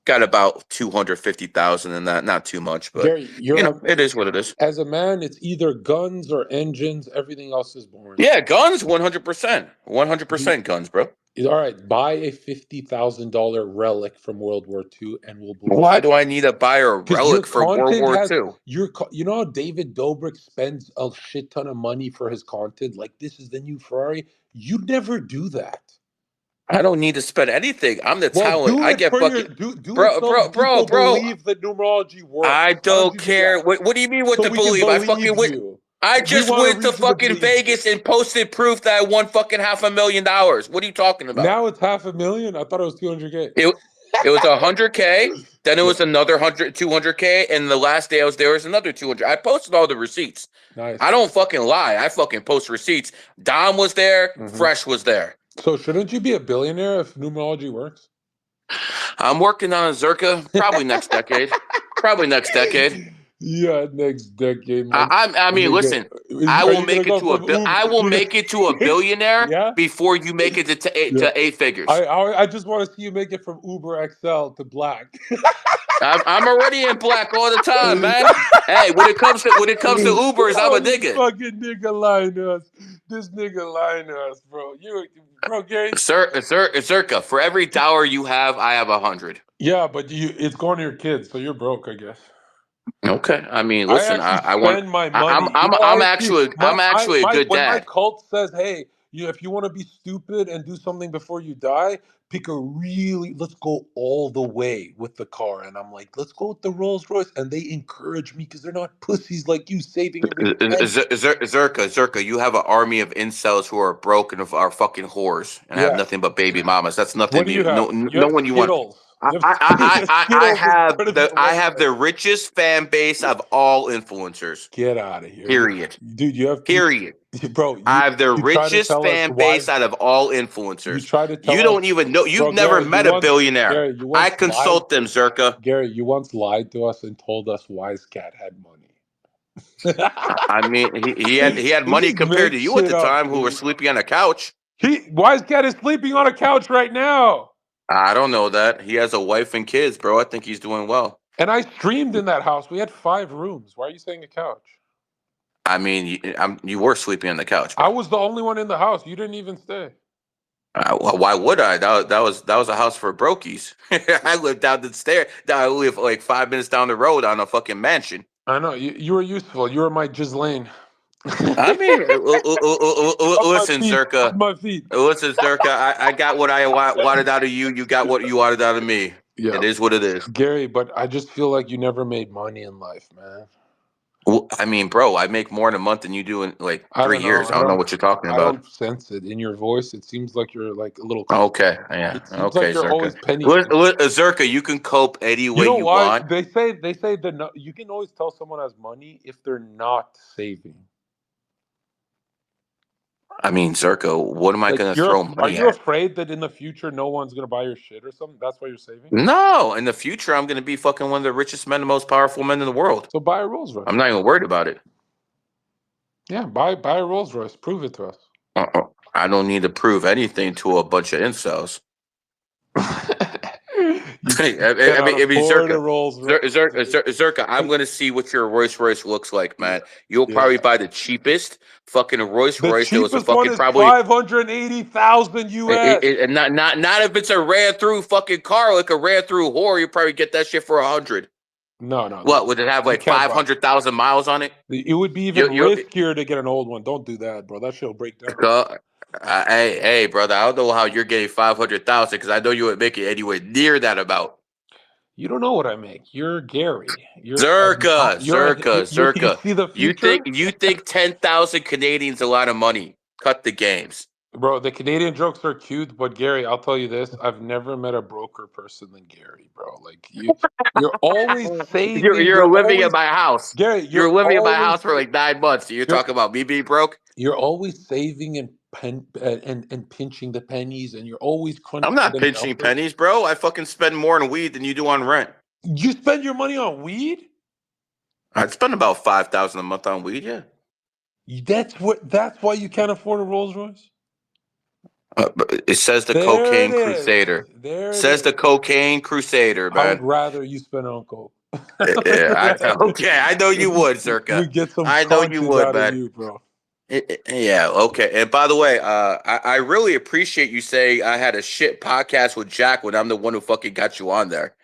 got about 250,000 in that. Not too much, but Gary, you're it is what it is. as a man, it's either guns or engines. Everything else is boring. Yeah, guns 100%. Do, 100% guns, bro. all right, buy a $50,000 relic from World War II, and we'll believe Why you. do I need to buy a Because your relic for World content War has II? you know how David Dobrik spends a shit ton of money for his content. Like this is the new Ferrari. You never do that. I don't need to spend anything. I'm the Well, talent. do I it get for your fucking do it so people bro. believe that numerology I works. Why don't don't you do care. that? What do you mean with So the we can believe? believe you. I We just want a went to reason to fucking believe you. Vegas and posted proof that I won fucking $500,000. What are you talking about? Now it's 500,000. I thought it was 200K. It it was 100K, then it Yeah, was another 100, 200K, and the last day I was there was another 200. I posted all the receipts. I nice. don't fucking lie. I fucking post receipts. Dom was there. Hmm. Fresh was there. So shouldn't you be a billionaire if numerology works? I'm working on a Zerka probably next decade. Probably next decade. Yeah, next decade, man. I mean, Nigga, listen. I are will you gonna make it go to a from bill. I Uber? will make it to a billionaire Yeah, before you make it yeah. to eight figures. I just want to see you make it from Uber XL to black. I'm already in black all the time, man. Hey, when it comes to Ubers, I'm Oh, a this nigga. fucking nigga lying to us. This nigga lying to us, bro. Bro, Gary. Circa. For every dollar you have, I have 100. Yeah, but it's going to your kids, so you're broke, I guess. Okay. I mean, I listen. actually I want. spend my money. You know, I'm actually a my good when my dad. cult says, "Hey, if you want to be stupid and do something before you die, pick a really let's go all the way with the car." And I'm like, "Let's go with the Rolls Royce," and they encourage me because they're not pussies like you, saving every penny. Zerka, you have an army of incels who are broke and are fucking whores and have Yeah. nothing but baby mamas. That's nothing. What do you have? You No have one you want. Skittles. You have Skittles instead of your I have the website. richest fan base of all influencers. Get out of here, Period. dude. Period. Bro. I have the You try to richest tell us fan why. base out of all You influencers. try to You tell us, don't even know. You've bro, never met a billionaire. Gary, you I once lied. consult them, Zerka. Gary, you once lied to us and told us Wise Cat had money. I mean, he had You money just compared make to you at shit the up, time, who were dude. sleeping on a couch. Wise Cat is sleeping on a couch right now. I don't know that. He has a wife and kids, bro. I think he's doing well. And I streamed in that house. We had 5 rooms. Why are you saying a couch? I mean, you were sleeping on the couch, I bro. was the only one in the house. You didn't even stay. Why would I? That was a house for brokies. I lived down the stair. I live like 5 minutes down the road on a fucking mansion. I know you were useful. You were my Ghislaine. I mean, On my listen, feet. Zerka. On my feet. Listen, Zerka. I got what I wanted out of you. You got what you wanted out of me. Yeah, It is what it is. Gary. But I just feel like you never made money in life, man. Well, I mean, bro, I make more in a month than you do in like I three don't know. years. I don't know what you're talking I about. don't sense it in your voice. It seems like you're like a little concerned. Okay, yeah, It seems like okay, you're Zerka. always penny pinching. Zerka, you can cope any You way know you why? want. They say that you can always tell someone has money if they're not saving. I mean, Zerka, what am I Like gonna throw are money you at? afraid that in the future no one's gonna buy your shit or something? That's why you're saving. No, in the future, I'm gonna be fucking one of the richest men, the most powerful men in the world. So buy a Rolls Royce. I'm not even worried about it. Yeah, buy a Rolls Royce. Prove it to us. I don't need to prove anything to a bunch of incels. You I cannot mean, afford a Zerka, Rolls Royce. Zerka, I'm gonna see what your Rolls Royce looks like, Yeah, man. You'll yeah. probably buy the cheapest fucking Rolls The Royce. There was a cheapest one fucking is probably 580,000 US. and not if it's a ran through fucking car like a ran through whore. You probably get that shit for 100. No, no, What would it have you like can't buy. 500,000 miles on it? It would be even You riskier to get an old one. Don't do that, bro. That shit'll break down. uh, hey brother, I don't know how you're getting 500,000 because I know you would make it anywhere near that amount. You don't know what I make. You're Gary. You Zerka. see the You future, think 10,000 Canadians a lot of money? Cut the games. bro. The Canadian jokes are cute, but Gary, I'll tell you this: I've never met a broker person than Gary, bro. Like you're always saving. You're living in my house. Gary. You're living in my house for like 9 months. You're You're talking about me being broke? you're always saving and and pinching the pennies, and you're always I'm crunching not the pinching numbers. pennies, bro. I fucking spend more on weed than you do on rent. You spend your money on weed. I'd spend about 5,000 a month on weed. Yeah. That's why you can't afford a Rolls Royce. But it says the There it cocaine is. crusader. There it Says is. the cocaine crusader, I would man. rather you spend it on coke. I would Yeah, rather okay. I know you would, Zerka. we get some I know you content would, out of man. you, bro. Yeah, okay. And by the way, I really appreciate you saying I had a shit podcast with Jack when I'm the one who fucking got you on there.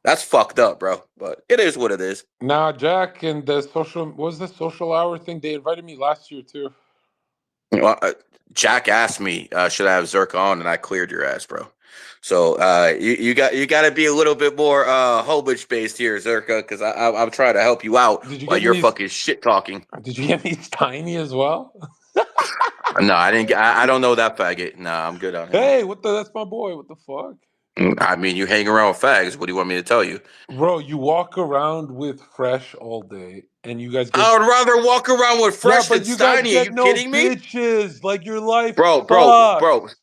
That's fucked up, bro. But it is what it is. Now, Jack and the what was the social hour thing? They invited me last year too. Well, Jack asked me, should I have Zerka on, and I cleared your ass, bro. So you got to be a little bit more homage based here, Zerka, because I'm trying to help you out Did you while get you're me? fucking shit talking. Did you get me Steiny as well? No, I didn't. I don't know that faggot. Nah, I'm good on him. Hey, what the? That's my boy. What the fuck, I mean, you hang around with fags. What do you want me to tell you? bro? You walk around with Fresh all day, and you guys get I would rather walk around with yeah, Fresh than but you guys Steiny. Are get you no kidding me? bitches. Like your life Bro. sucks.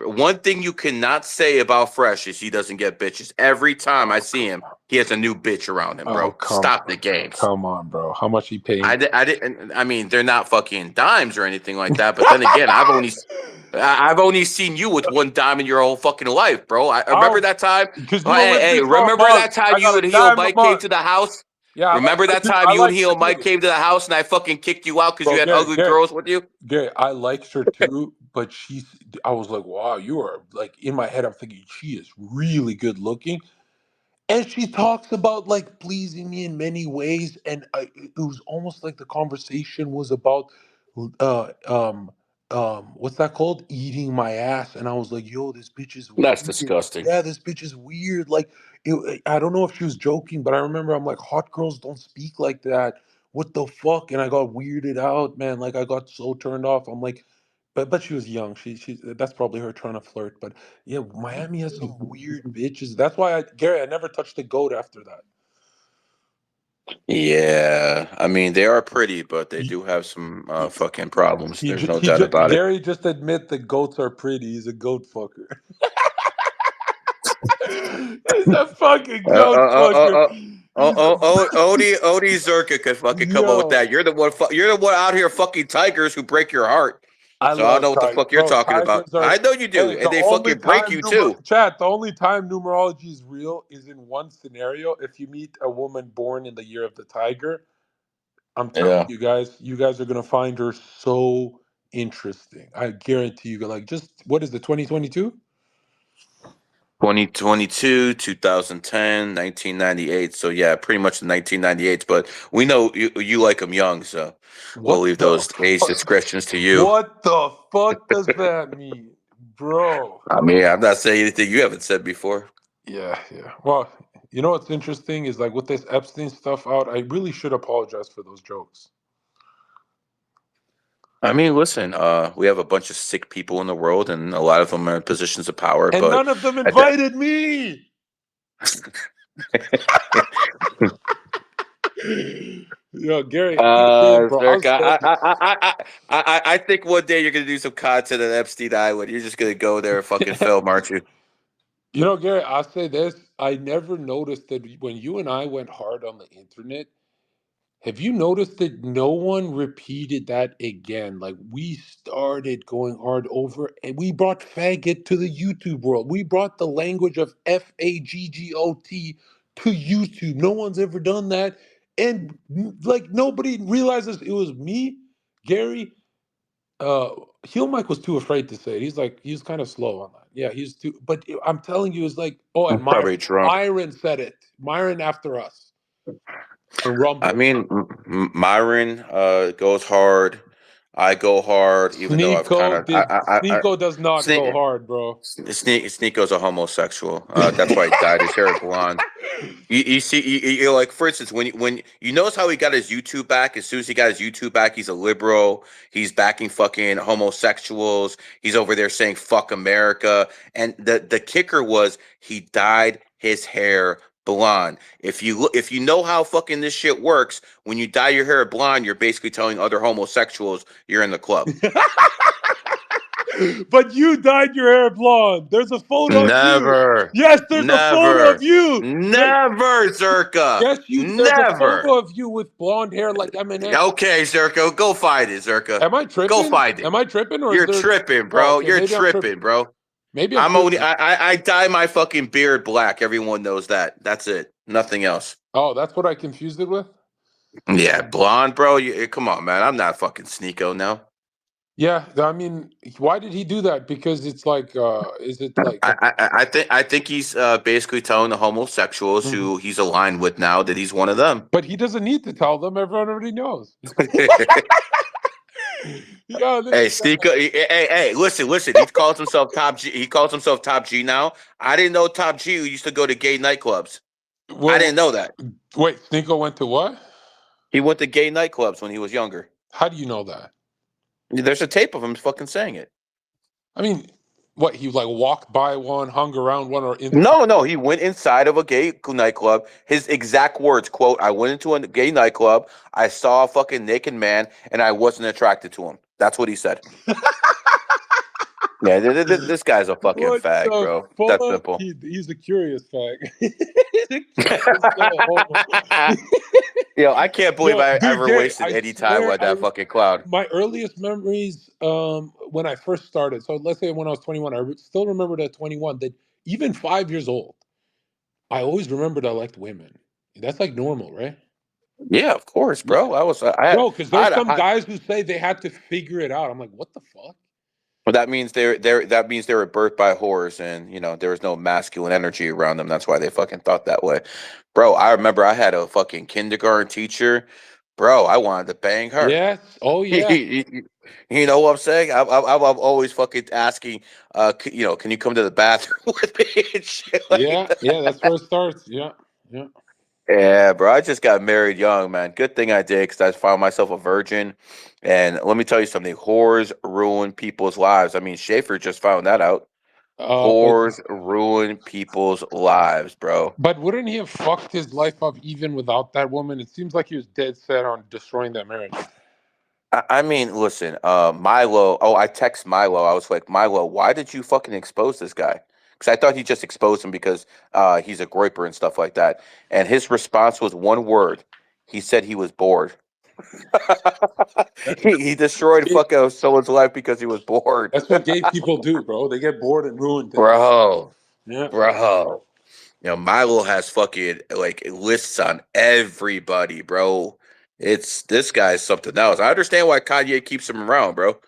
One thing you cannot say about Fresh is he doesn't get bitches. Every time I see him, he has a new bitch around him, Oh bro. Stop the games. come on, bro. How much he paying? I didn't. I mean, they're not fucking dimes or anything like that. But then again, I've only seen you with one dime in your whole fucking life, bro. I remember How? that time. Because Oh, you only hey, live for a remember month. that time I you got and a Heel dime a Mike came month. to the house? Yeah, Remember that time I you and liked her Heel Mike too, came to the house and I fucking kicked you out because you bro. had ugly girls with you? Gary, I liked her too, but she's. I was like, wow, you are like in my head. I'm thinking she is really good looking. And she talks about like pleasing me in many ways, and it was almost like the conversation was about, uh, um, what's that called? Eating my ass, and I was like, "Yo, this bitch is That's weird." disgusting. Yeah, this bitch is weird. Like, I don't know if she was joking, but I remember I'm like, "Hot girls don't speak like that." What the fuck? And I got weirded out, man. Like, I got so turned off. I'm like, but she was young. She that's probably her trying to flirt. But yeah, Miami has some weird bitches. That's why Gary, I never touched a goat after that. Yeah, I mean they are pretty, but they He, do have some he, fucking problems. There's no doubt just about it. Gary just admit the goats are pretty. He's a goat fucker. He's a fucking Uh, goat uh, uh, uh, fucker. uh, He's a Odie Zerka could fucking come up with yo, that. You're the one. You're the one out here fucking tigers who break your heart. I So I don't love know what the tigers, fuck you're bro. talking about. Tigers are. I know you do, Hey, and the they only fucking break time you too. chat. The only time numerology is real is in one scenario. If you meet a woman born in the year of the tiger, I'm telling Yeah. you guys are gonna find her so interesting. I guarantee you. Like, just what is the 2022? 2022, 2010, 1998. So yeah, pretty much the 1998s. But we know you like them young, so we'll What leave the those age fuck? discretions to you. What the fuck does that mean, bro? I mean, I'm not saying anything you haven't said before. Yeah, yeah. Well, you know what's interesting is like with this Epstein stuff out, I really should apologize for those jokes. I mean, listen, we have a bunch of sick people in the world, and a lot of them are in positions of power. And But none of them at that, invited me. Yo, Gary, I'm just saying, bro. I was Zherka, saying, I think one day you're gonna do some content on Epstein Island. You're just gonna go there and fucking film, aren't you? you know, Gary, I'll say this. I never noticed that when you and I went hard on the internet. Have you noticed that no one repeated that again? Like we started going hard over, and we brought faggot to the YouTube world. We brought the language of FAGGOT to YouTube. No one's ever done that, and like nobody realizes it was me, Gary. Uh, Heel Mike was too afraid to say it. He's kind of slow on that. Yeah, he's too. But I'm telling you, it's like I'm and probably drunk. Myron said it. Myron after us on I Rumble. mean, Myron goes hard. I go hard, even though I've kind of Sneeko does not go Sne- hard, bro. Sneako's a homosexual. That's why he dyed his hair blonde. You see, like for instance, when you notice how he got his YouTube back. As soon as he got his YouTube back, he's a liberal. He's backing fucking homosexuals. He's over there saying "fuck America." And the kicker was he dyed his hair blonde. If you know how fucking this shit works, when you dye your hair blonde, you're basically telling other homosexuals you're in the club. But you dyed your hair blonde. There's a photo of you. Never, Yes, there's a photo of never, you. never, Zherka, Yes, you. There's a never. photo of you with blonde hair like Eminem. Okay, Zherka, go find it, Zherka. Am I Go tripping? find it. Am I tripping, or is You're there? tripping, Oh, bro. okay, You're maybe I'm tripping. tripping, bro. Maybe I'm I'm only tripping. I dye my fucking beard black. Everyone knows that. That's it. Nothing else. Oh, that's what I confused it with. Yeah, blonde, bro. Come on, man. I'm not fucking Sneeko now. Yeah, I mean, why did he do that? Because it's like, is it like a? I think he's basically telling the homosexuals Mhm. who he's aligned with now that he's one of them. But he doesn't need to tell them. Everyone already knows. Yo, this Hey, guy. Sneeko. Hey, listen. He calls himself Top G. He calls himself Top G now. I didn't know Top G used to go to gay nightclubs. I Well, didn't know that. wait, Sneeko went to what? He went to gay nightclubs when he was younger. How do you know that? There's a tape of him fucking saying it. I mean, what he like walked by one, hung around one, or inside? No, he went inside of a gay nightclub. His exact words, quote, I went into a gay nightclub, I saw a fucking naked man, and I wasn't attracted to him. That's what he said. Yeah, this guy's a fucking What fag, the bro. That's fuck? simple. He's a curious fag. He's a curious little homo. Yo, I can't believe Yo, I dude, ever Gary, wasted I any time swear, with that fucking clown. my earliest memories when I first started. So let's say when I was 21, still remember at 21 that even 5 years old, I always remembered I liked women. That's like normal, right? Yeah, of course, Yeah, bro. bro. Because I there's had a some hot. guys who say they had to figure it out. I'm like, what the fuck? Well, that means they were birthed by whores, and there was no masculine energy around them. That's why they fucking thought that way, bro. I remember I had a fucking kindergarten teacher, bro. I wanted to bang her. Yes. Oh yeah. You know what I'm saying? I'm always fucking asking, can you come to the bathroom with me and shit like Yeah. Yeah. that. That's where it starts. Yeah. Yeah. Yeah, bro. I just got married young, man. Good thing I did because I found myself a virgin. And let me tell you something: whores ruin people's lives. I mean, Schaefer just found that out. But Whores ruin people's lives, bro. wouldn't he have fucked his life up even without that woman? It seems like he was dead set on destroying that marriage. I mean, listen, Milo. Oh, I text Milo. I was like, Milo, why did you fucking expose this guy? Because I thought he just exposed him because he's a groiper and stuff like that. And his response was one word. He said he was bored. He destroyed Gay- fucking someone's life because he was bored, That's what gay people do, bro. They get bored and ruin things. bro. Yeah. Bro, Milo has fucking like lists on everybody, bro. It's this guy's something else. I understand why Kanye keeps him around, bro.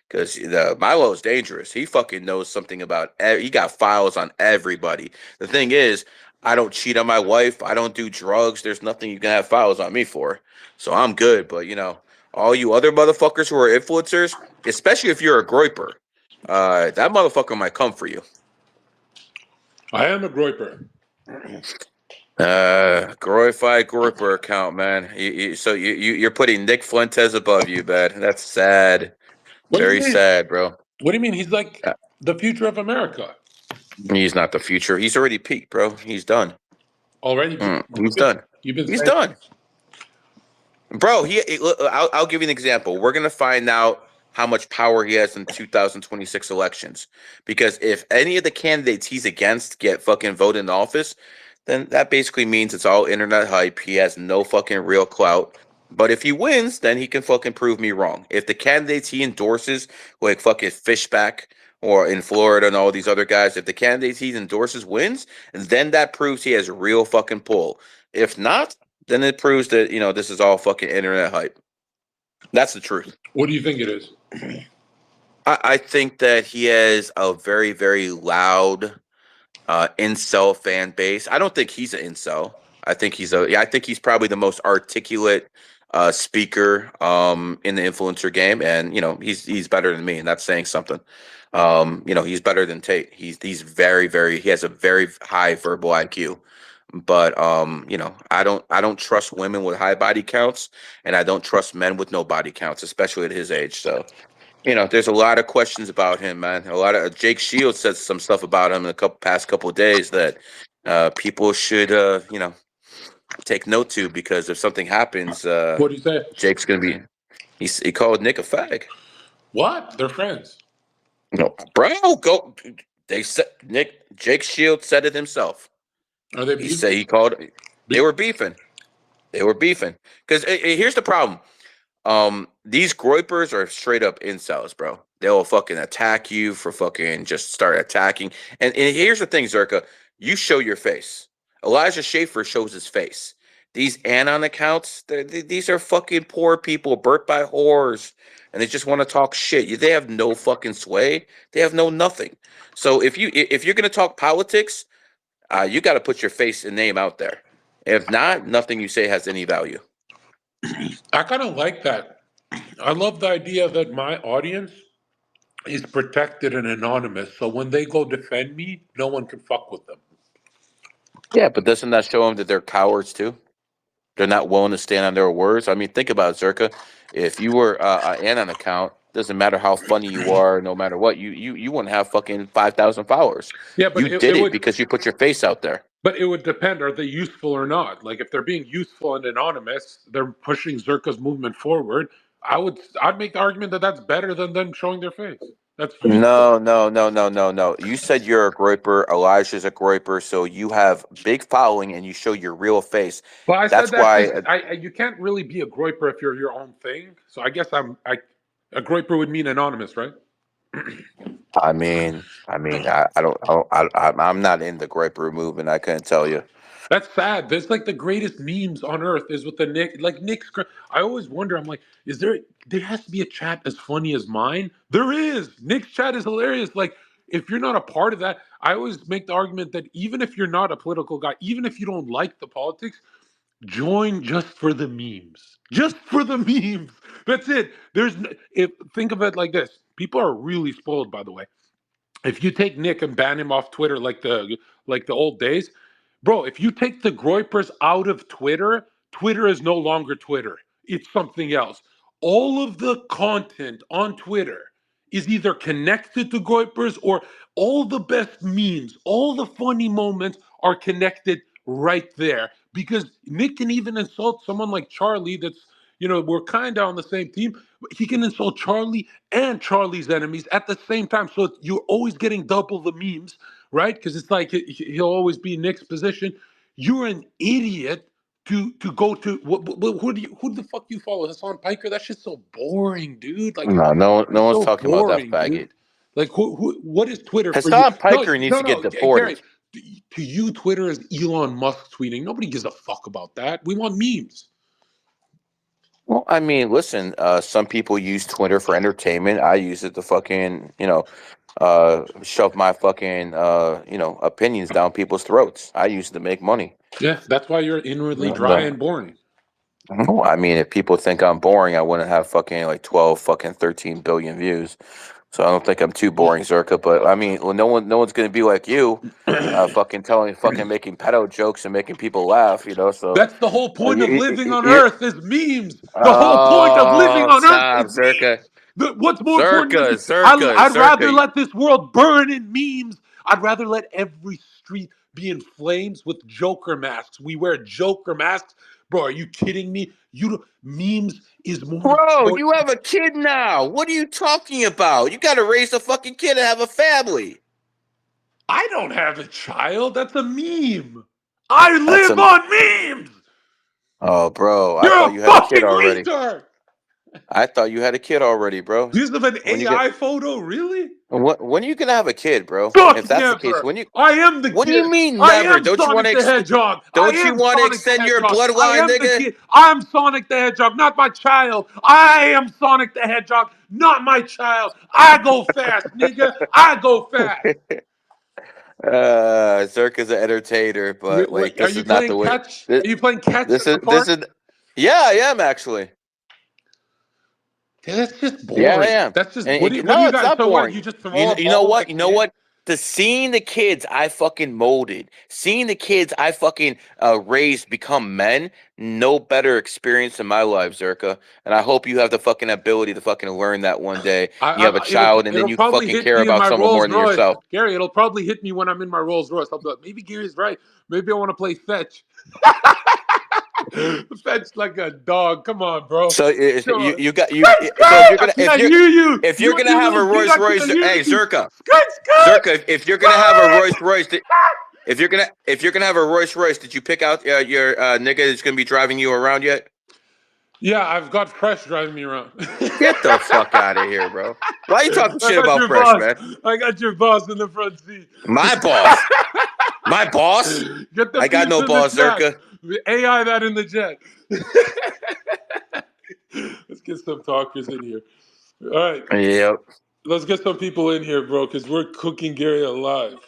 Because Milo is dangerous. He fucking knows something about. He got files on everybody. The thing is, I don't cheat on my wife. I don't do drugs. There's nothing you can have files on me for. So I'm good. But all you other motherfuckers who are influencers, especially if you're a groiper, that motherfucker might come for you. I am a groiper. Glorified Groiper account, man. You're putting Nick Fuentes above you, man. That's sad. What do you Very mean? sad, bro. What do you mean? He's like Uh, the future of America. He's not the future. He's already peaked, bro. He's done. Already, He's done. you've been He's saying done. Bro, look, I'll give you an example. We're gonna find out how much power he has in 2026 elections. Because if any of the candidates he's against get fucking voted in office, then that basically means it's all internet hype. He has no fucking real clout. But if he wins, then he can fucking prove me wrong. If the candidates he endorses, like fucking Fishback or in Florida and all these other guys, if the candidates he endorses wins, then that proves he has real fucking pull. If not, then it proves that this is all fucking internet hype. That's the truth. what do you think it is? I think that he has a very very loud incel fan base. I don't think he's an incel. I think I think he's probably the most articulate speaker in the influencer game, and he's better than me, and that's saying something. He's better than Tate. He's very very he has a very high verbal IQ. But I don't trust women with high body counts, and I don't trust men with no body counts, especially at his age. So there's a lot of questions about him, man. A lot of Jake Shields said some stuff about him in the past couple of days that people should take note to, because if something happens, What do you say? Jake's gonna be. He called Nick a fag. What? They're friends. No, bro, go. They said Jake Shields said it himself. Are they He said beefing? he called. They Be- were beefing. They were beefing because here's the problem. These groypers are straight up incels, bro. They'll fucking attack you for fucking just start attacking. And here's the thing, Zerka, you show your face. Elijah Schaefer shows his face. These Anon accounts, these are fucking poor people burnt by whores, and they just want to talk shit. They have no fucking sway. They have no nothing. So if you're gonna talk politics, you got to put your face and name out there. If not, nothing you say has any value. I kind of like that. I love the idea that my audience is protected and anonymous. So when they go defend me, no one can fuck with them. Yeah, but doesn't that show them that they're cowards too? They're not willing to stand on their words. I mean, think about it, Zerka. If you were an Anon account, doesn't matter how funny you are, no matter what, you wouldn't have fucking 5,000 followers. Yeah, but You it did it would. because you put your face out there. But it would depend. Are they useful or not? Like if they're being useful and anonymous, they're pushing Zerka's movement forward. I'd make the argument that that's better than them showing their face. That's useful. No, no, no, no, no, no. You said you're a groiper. Elijah's a groiper, so you have big following and you show your real face. But I said That's that why. because you can't really be a groiper if you're your own thing. So I guess a groiper would mean anonymous, right? I'm not in the groiper movement. I couldn't tell you. That's sad. There's like the greatest memes on earth is with the Nick, like Nick's. I always wonder. I'm like, is there? There has to be a chat as funny as mine. There is. Nick's chat is hilarious. Like, if you're not a part of that, I always make the argument that even if you're not a political guy, even if you don't like the politics, join just for the memes. Just for the memes. That's it. If think of it like this. People are really spoiled, by the way. If you take Nick and ban him off Twitter like the old days, bro, if you take the Groypers out of Twitter, Twitter is no longer Twitter. It's something else. All of the content on Twitter is either connected to Groypers or all the best memes, all the funny moments are connected right there. Because Nick can even insult someone like Charlie that's, we're kind of on the same team. He can insult Charlie and Charlie's enemies at the same time. So you're always getting double the memes, right? Because it's like he'll always be Nick's position. You're an idiot to go to who the fuck you follow? Hassan Piker? That shit's so boring, dude. Like No, no it's one's so talking about that boring, faggot. dude. Like what is Twitter for you? Hassan No, Piker needs no, to get no, Gary. deported. To you, Twitter is Elon Musk tweeting. Nobody gives a fuck about that. We want memes. Well, I mean, listen, some people use Twitter for entertainment. I use it to fucking, shove my fucking, opinions down people's throats. I use it to make money. Yeah, that's why you're inwardly dry and boring. No, I mean, if people think I'm boring, I wouldn't have fucking like 12 fucking 13 billion views. So I don't think I'm too boring, Zerka. But I mean, well, no one's gonna be like you, fucking making pedo jokes and making people laugh. So That's the whole point of living on you're Earth is memes. The whole point of living oh, on Earth stop, is Zerka, memes. What's more important than Zerka, memes? Zerka, I'd rather Zerka. let this world burn in memes. I'd rather let every street be in flames with Joker masks. We wear Joker masks. Bro, are you kidding me? Memes is more Bro, you important. have a kid now. What are you talking about? You got to raise a fucking kid and have a family. I don't have a child. That's a meme. I That's live a on memes. Oh, bro, I You're thought a you had a kid fucking already. retard. I thought you had a kid already, bro. Use of an When you get AI photo, really? when are you gonna have a kid, bro? If Fuck that's the case, never. I am the what do you kid. mean I never? am Don't you want Sonic to the Hedgehog. I don't you am want to Sonic the extend your Hedgehog. I bloodline, am the nigga? kid. I'm Sonic the Hedgehog, not my child. I am Sonic the Hedgehog, not my child. I go fast, nigga. I go fast. Zerk is an entertainer, but like Wait, are this you is not playing the way. catch? This, Are you playing catch this at is the this park? is yeah, I am actually. Yeah, that's just Yeah, I boring. am. That's just And what do no, you it's guys? not So what? boring. You just throw You a you know ball at the what? You know kid? what? Seeing the kids I fucking molded, seeing the kids I fucking raised become men, no better experience in my life, Zerka. And I hope you have the fucking ability to fucking learn that one day. You have a child, and then It'll you probably fucking hit care me in about my someone more Rolls than Royce, yourself. Gary. It'll probably hit me when I'm in my Rolls Royce. I'll be like, maybe Gary's right. Maybe I want to play fetch. Fetch like a dog. Come on, bro. So Come you on. you got you. Skirt, So skirt. I can't hear you. if you're You gonna have a little kid. Rolls I Royce, can't hear hey you. Zerka, Skirt, skirt, Zerka, if you're gonna have a skirt. Rolls Royce, if you're gonna have a Rolls Royce, did you pick out your nigga that's gonna be driving you around yet? Yeah, I've got Fresh driving me around. Get the fuck out of here, bro. Why are you talking I shit got about your Fresh, boss. man? I got your boss in the front seat. My boss, my boss. Get the I got peeps no in the boss, chat. Zerka. AI that in the chat. Let's get some talkers in here. All right, Yep, let's get some people in here, bro, because we're cooking Gary alive.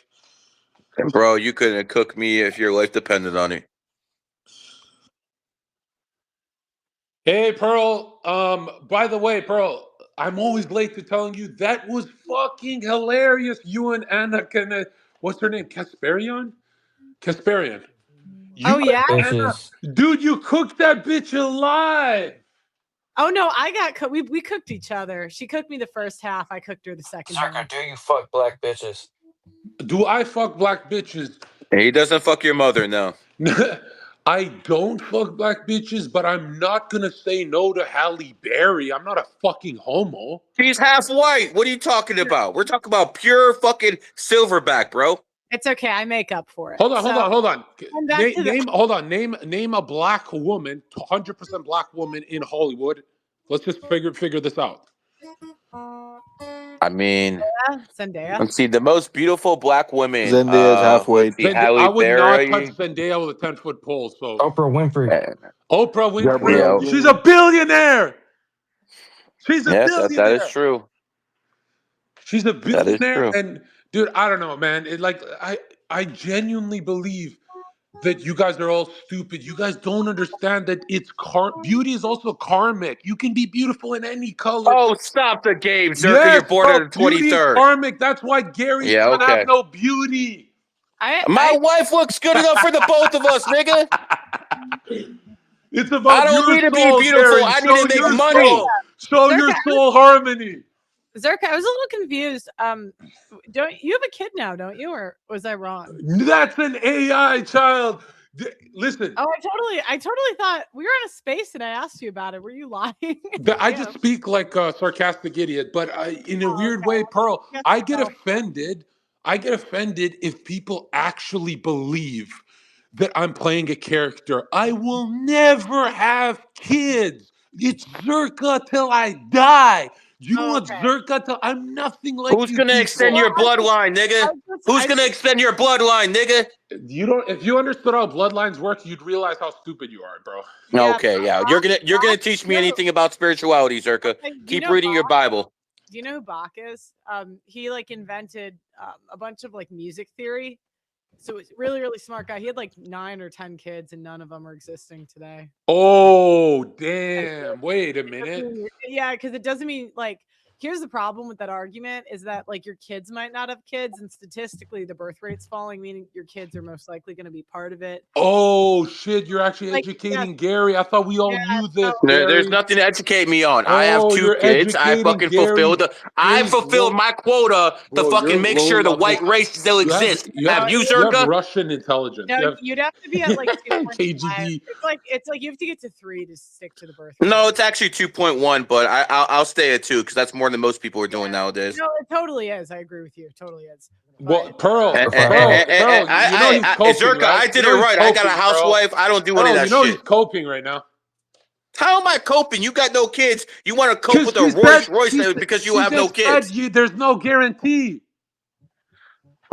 bro. You couldn't cook me if your life depended on it. Hey, Pearl. By the way, Pearl, I'm always late to telling you that was fucking hilarious. You and Anna what's her name? Kasparian? Kasparian. Oh You yeah. and Anna, Bitches. dude, you cooked that bitch alive. Oh no, I got we cooked each other. She cooked me the first half. I cooked her the second Zherka, half. do you fuck black bitches? Do I fuck black bitches? He doesn't fuck your mother, no. I don't fuck black bitches, but I'm not gonna say no to Halle Berry. I'm not a fucking homo. She's half white. What are you talking about? We're talking about pure fucking silverback, bro. It's okay. I make up for it. Hold on, hold So on, hold on. I'm back to the. Hold on. Name a black woman, 100% black woman in Hollywood. Let's just figure this out. I mean, Zendaya. let's see. The most beautiful black women. Zendaya's half Let's white. see. Halle I would not touch Berry. Zendaya with a 10-foot pole. So Oprah Winfrey. Oprah Gabrielle Winfrey, Yeah, she's a Union. billionaire. She's a yeah, that is billionaire. true. She's a That is billionaire, true. and dude, I don't know, man. I genuinely believe that you guys are all stupid. You guys don't understand that beauty is also karmic. You can be beautiful in any color. Oh, stop the game, Zerka. You're Yes, born bro. on the Beauty is 23rd. karmic. That's why Gary's Yeah, gonna have okay. no beauty. My wife looks good enough for the both of us, nigga. It's I about don't your need to be soul, beautiful. Gary. I need Show to make your money. soul. Show your Zerka, soul harmony. Zerka, I was a little confused. Don't you have a kid now? Don't you, or was I wrong? That's an AI child. Listen, Oh, I totally thought we were in a space and I asked you about it. Were you lying? I just speak like a sarcastic idiot, but in a weird Okay. way, Pearl, Yes, I get no. offended. I get offended if people actually believe that I'm playing a character. I will never have kids. It's Zherka till I die. Do you Oh, want okay. Zherka till I'm nothing like Who's you gonna extend Well, people? your bloodline, nigga? Who's I gonna just extend your bloodline, nigga? You don't. If you understood how bloodlines work, you'd realize how stupid you are, bro. yeah. Okay, yeah. You're gonna Bach, teach me you know, anything about spirituality, Zerka. okay, do you Keep know reading your Bach? Bible. Do you know who Bach is? He like invented a bunch of like music theory. So it's really, really smart guy. He had like 9 or 10 kids, and none of them are existing today. Oh damn! Wait a It doesn't minute. mean yeah, because it doesn't mean like here's the problem with that argument is that like your kids might not have kids, and statistically the birth rate's falling, meaning your kids are most likely going to be part of it. Oh shit! You're actually Like yes, educating Gary. I thought we yeah. all knew So this, There's Gary. nothing to educate me on. I have Oh, two you're kids. I educating fucking Gary. fulfilled. I You're fulfilled my quota to bro. You're fucking make low sure the level. white race still exists. You no, have Have you, you have Zerka? Russian intelligence. no, You have you'd have to be at like 2.5. KGB. It's like you have to get to 3 to stick to the birth rate. No, it's actually 2.1, but I'll stay at 2 because that's more than most people are doing nowadays. No, it totally is. I agree with you. It totally is. Well, But Pearl, If I had, Pearl. You know he's coping, Zerka, right? I You did it know he's right. I got a coping, Pearl. housewife. I don't do any of Pearl, that you know he's shit. coping right now. How am I coping? You got no kids. You want to cope Because with a Rolls Royce because you she have no just said kids. there's no guarantee.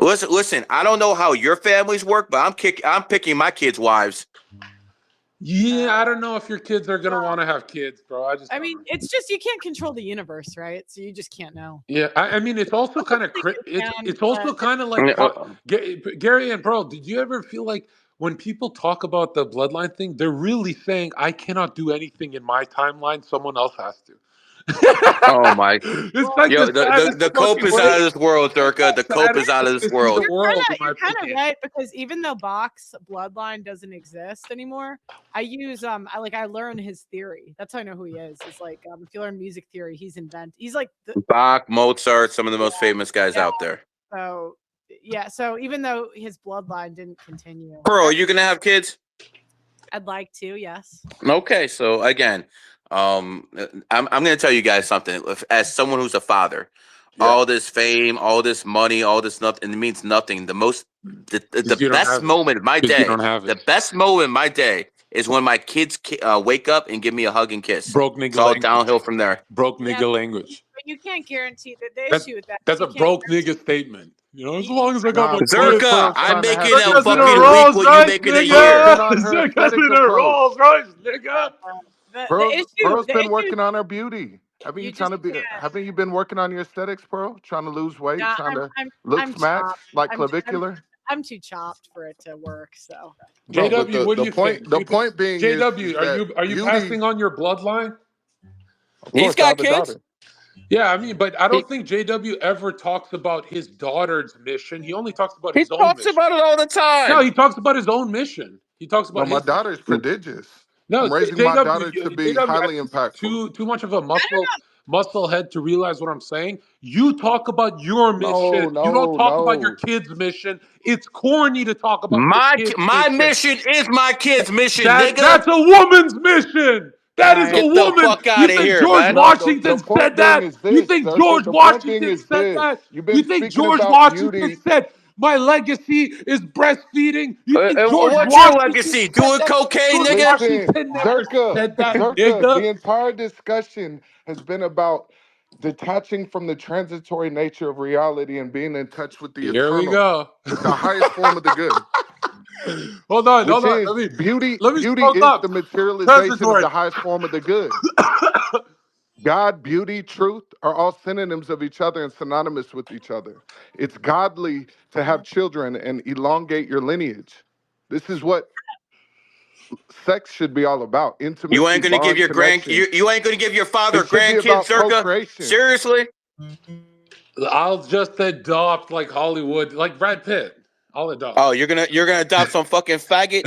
Listen. I don't know how your families work, but I'm picking my kids' wives. Yeah, I don't know if your kids are gonna well, want to have kids, bro. I just I don't mean, know. it's just you can't control the universe, right? So you just can't know. Yeah, I mean, it's also Most of kind of the things you can, it's also kind of like Gary and Pearl. Did you ever feel like when people talk about the bloodline thing, they're really saying, "I cannot do anything in my timeline; someone else has to." Oh my. It's well, like Yo, the the saddest the cope fucking is out way. of this world, It's Zerka. the The cope saddest is out way of this to see the world. world, in my you're kind of opinion. right because even though Bach's bloodline doesn't exist anymore, I use I learn his theory. That's how I know who he is. It's like if you learn music theory, he's like the Bach, Mozart, some of the yeah, most famous guys yeah. out there. So yeah, so even though his bloodline didn't continue, Pearl, are you gonna have kids? I'd like to, yes. Okay, so again, I'm gonna tell you guys something. As someone who's a father, Yeah, all this fame, all this money, all this nothing, it means nothing. The because you don't best have it. moment of my Because you day, don't have the it. best moment of my day is when my kids wake up and give me a hug and kiss. Broke It's nigga all language. downhill from there. Broke Yeah, nigga language. but you can't guarantee that the That issue with that is that's you a can't broke guarantee nigga statement. You know, as you, long as I got Nah, my kids. Zerka, Pearl's I'm trying to have making a kids, Zherka's in a fucking Zerka. week Rolls what you Royce, make in a She's year. working nigga. on her Zherka's aesthetics in a approach. Rolls Royce, nigga. the Pearl's issue Pearl's the been issue working on her beauty. Haven't you you trying just to be? can't. Haven't you been working on your aesthetics, Pearl? Trying to lose weight, Nah, trying to look I'm smacked chopped. like I'm clavicular. I'm too chopped for it to work. So No, but JW, what do the you point think? the point being is JW, that are you beauty. passing on your bloodline? Of He's course, I got have a kids. daughter. Yeah, I mean, but I He, don't think JW ever talks about his daughter's mission. He only talks about he his own talks mission. about it all the No, time. he talks about his own mission. He talks No, about my his daughter's mission. prodigious. No, I'm raising my JW, daughter to be JW, I highly think impactful. too much of a I don't muscle head to realize what I'm saying. You talk about your No, mission. You don't no, talk about your no. kid's mission. It's corny to talk about your My kid's my mission. mission is my kid's mission, That's nigga. a woman's mission. That is know. a Get the woman. fuck You out of think here, George man. No, Washington the point said being that? is You this, think Zerka. George The point being Washington is said this. that? You've You been think speaking George about Washington beauty. said my legacy is breastfeeding? You think And George what's your Washington legacy? said Doing that? cocaine, George nigga? Listen, Washington never Zerka, said that, Zerka, nigga. the entire discussion has been about detaching from the transitory nature of reality and being in touch with the Here we eternal, go. with the highest form of the good, Hold on, hold which on. is beauty. Let me Beauty smoke is up. the materialization of Transitory. the highest form of the good. God, beauty, truth are all synonyms of each other and synonymous with each other. It's godly to have children and elongate your lineage. This is what sex should be all about: You intimacy, ain't gonna give bond, your connection. you ain't gonna give your father It should be grandkids, about Zerka? procreation. Seriously? I'll just adopt like Hollywood, like Brad Pitt. I'll adopt. Oh, you're gonna adopt some fucking faggot?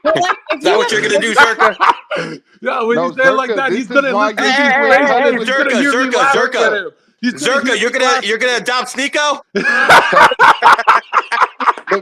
Is But like, if that you what have you're gonna if, do, Zerka? Yeah, when you No, say it like Zerka, that, he's this is gonna why listen you to Hey, these keep hey, crazy hey, entitling hey, things. He's yourself. gonna Zerka, hear me Zerka, laughing at Zerka, him. He's gonna hear Zerka, me you're laughing gonna at him. adopt Sneeko? Look,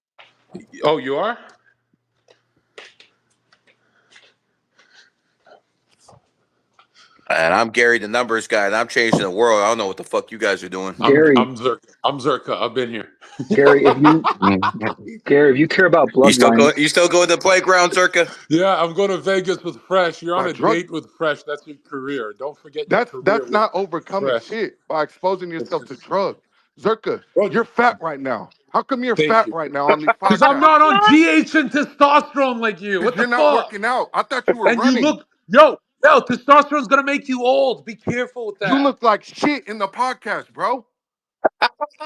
Oh, you are? And I'm Gary, the numbers guy, and I'm changing the world. I don't know what the fuck you guys are doing. Gary, I'm Zerka. I'm Zerka. I've been here. Gary, if you Gary, if you care about You still go? bloodlines, You still go to the playground, Zerka? Yeah, I'm going to Vegas with Fresh. You're on by a drug. date with Fresh. That's your career. Don't forget your career That's with not overcoming Fresh. shit by exposing It's yourself to just, drugs. Zerka, bro. you're fat right now. How come you're Thank fat you. right now on these Because I'm podcasts? not on GH and testosterone like you. Because What the you're not fuck? working out. I thought you were And you running. look, yo, testosterone's gonna make you old. Be careful with You that. look like shit in the podcast, bro.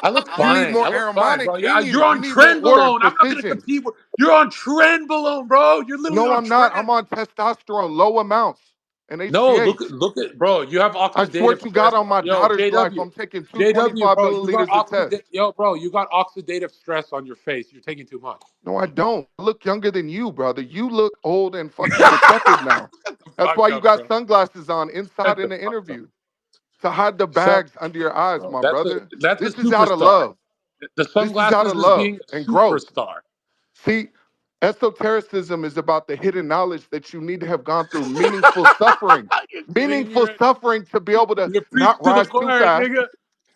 I look You need fine. more I look fine, bro. aromatic. Yeah, you're You on need more order and Trenbolone. I'm not gonna precision. compete with. You're on Trenbolone, bro. You're literally No, on I'm not. Tren. I'm on testosterone, low amounts, and No, HGH. look at, bro. You have I swear oxidative to stress. God on my Yo, daughter's life, JW, I'm taking JW, 225 bro. You got milliliters of test. Yo, bro. You got oxidative stress on your face. You're taking too much. No, I don't. I look younger than you, brother. You look old and fucking decrepit now. Shut the That's why fuck you up, got bro. sunglasses on inside Shut in the the fuck up. interview to hide the Shut, bags under your eyes, bro. my brother. That's a This is out of superstar. love. The This is out sunglasses of is love being a and growth. superstar. See, esotericism is about the hidden knowledge that you need to have gone through meaningful suffering. You're kidding me, Meaningful right? suffering to be able to You preach not to the rise too choir, fast. nigga.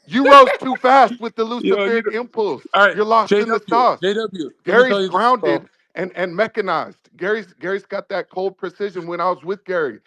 You rose too fast with the Yo, you Luciferic know. impulse. All right, You're lost in the sauce. JW. Let me tell Gary's you this, bro. grounded and mechanized. Gary's got that cold precision. When I was with Gary,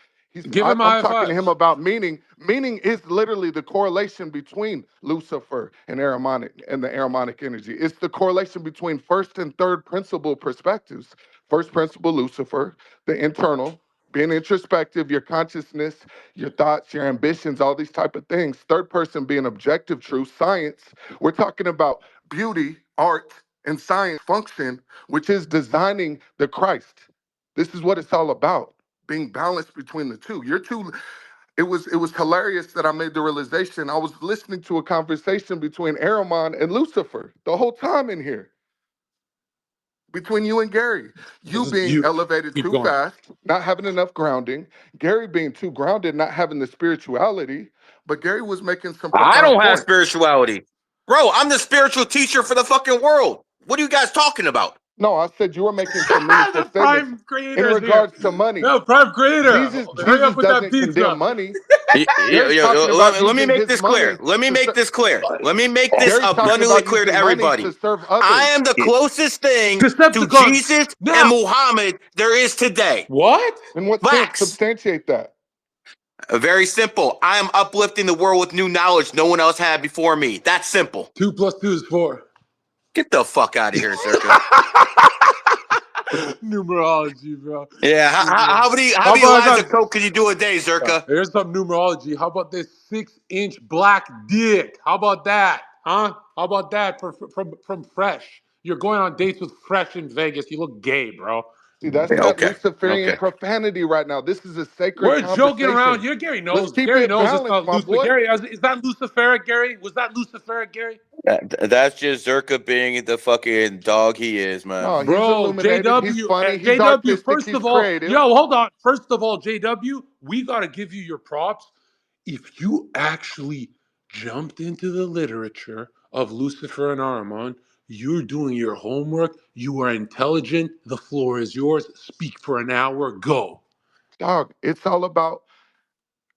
Give him I'm high talking to him fives. about meaning. Meaning is literally the correlation between Lucifer and Aramonic and the Aramonic energy. It's the correlation between first and third principle perspectives. First principle, Lucifer, the internal, being introspective, your consciousness, your thoughts, your ambitions, all these type of things. Third person being objective, true science. We're talking about beauty, art, and science function, which is designing the Christ. This is what it's all about, being balanced between the two. You're too. It was hilarious that I made the realization. I was listening to a conversation between Aramon and Lucifer the whole time in here, between you and Gary. This You is being you. elevated Keep too going. fast, not having enough grounding. Gary being too grounded, not having the spirituality. But Gary was making some I profound don't have points. spirituality, bro. I'm the spiritual teacher for the fucking world. What are you guys talking about? No, I said you were making some meaningful The statements prime in creator is here. regards to money. Yo, prime creator. Hurry Jesus up with that doesn't condemn pizza. money. Gary's talking about Let me using make his this clear. money Let me to make this clear. Let me make this Gary's talking abundantly about clear to using money everybody. to serve I others. am the closest thing to Decepticons. Jesus and Now. Muhammad there is today. What? In what sense? Facts. Substantiate that. Very simple. I am uplifting the world with new knowledge no one else had before me. That's simple. 2 + 2 is 4. Get the fuck out of here, Zerka. Numerology, bro. Yeah, Numerology. how How many about I lines got? of coke can you do a day, Zerka? Here's some numerology. How about this 6-inch black dick? How about that? Huh? How about that from Fresh? You're going on dates with Fresh in Vegas. You look gay, bro. See, that's Yeah, that okay. Luciferian Okay. profanity right now. This is a sacred We're joking around. conversation. You Gary Let's knows. keep Gary it knows it's balanced, not my Lucifer. boy. Gary, is that Luciferic, Gary? Was that Luciferic, Gary? That's just Zerka being the fucking dog he is, man. No, he's Bro, illuminated. He's JW, funny. He's JW. artistic. First He's of all, creative. yo, hold on. First of all, JW, we gotta give you your props. If you actually jumped into the literature of Lucifer and Ahriman, you're doing your homework. You are intelligent. The floor is yours. Speak for an hour. Go. Dog, it's all about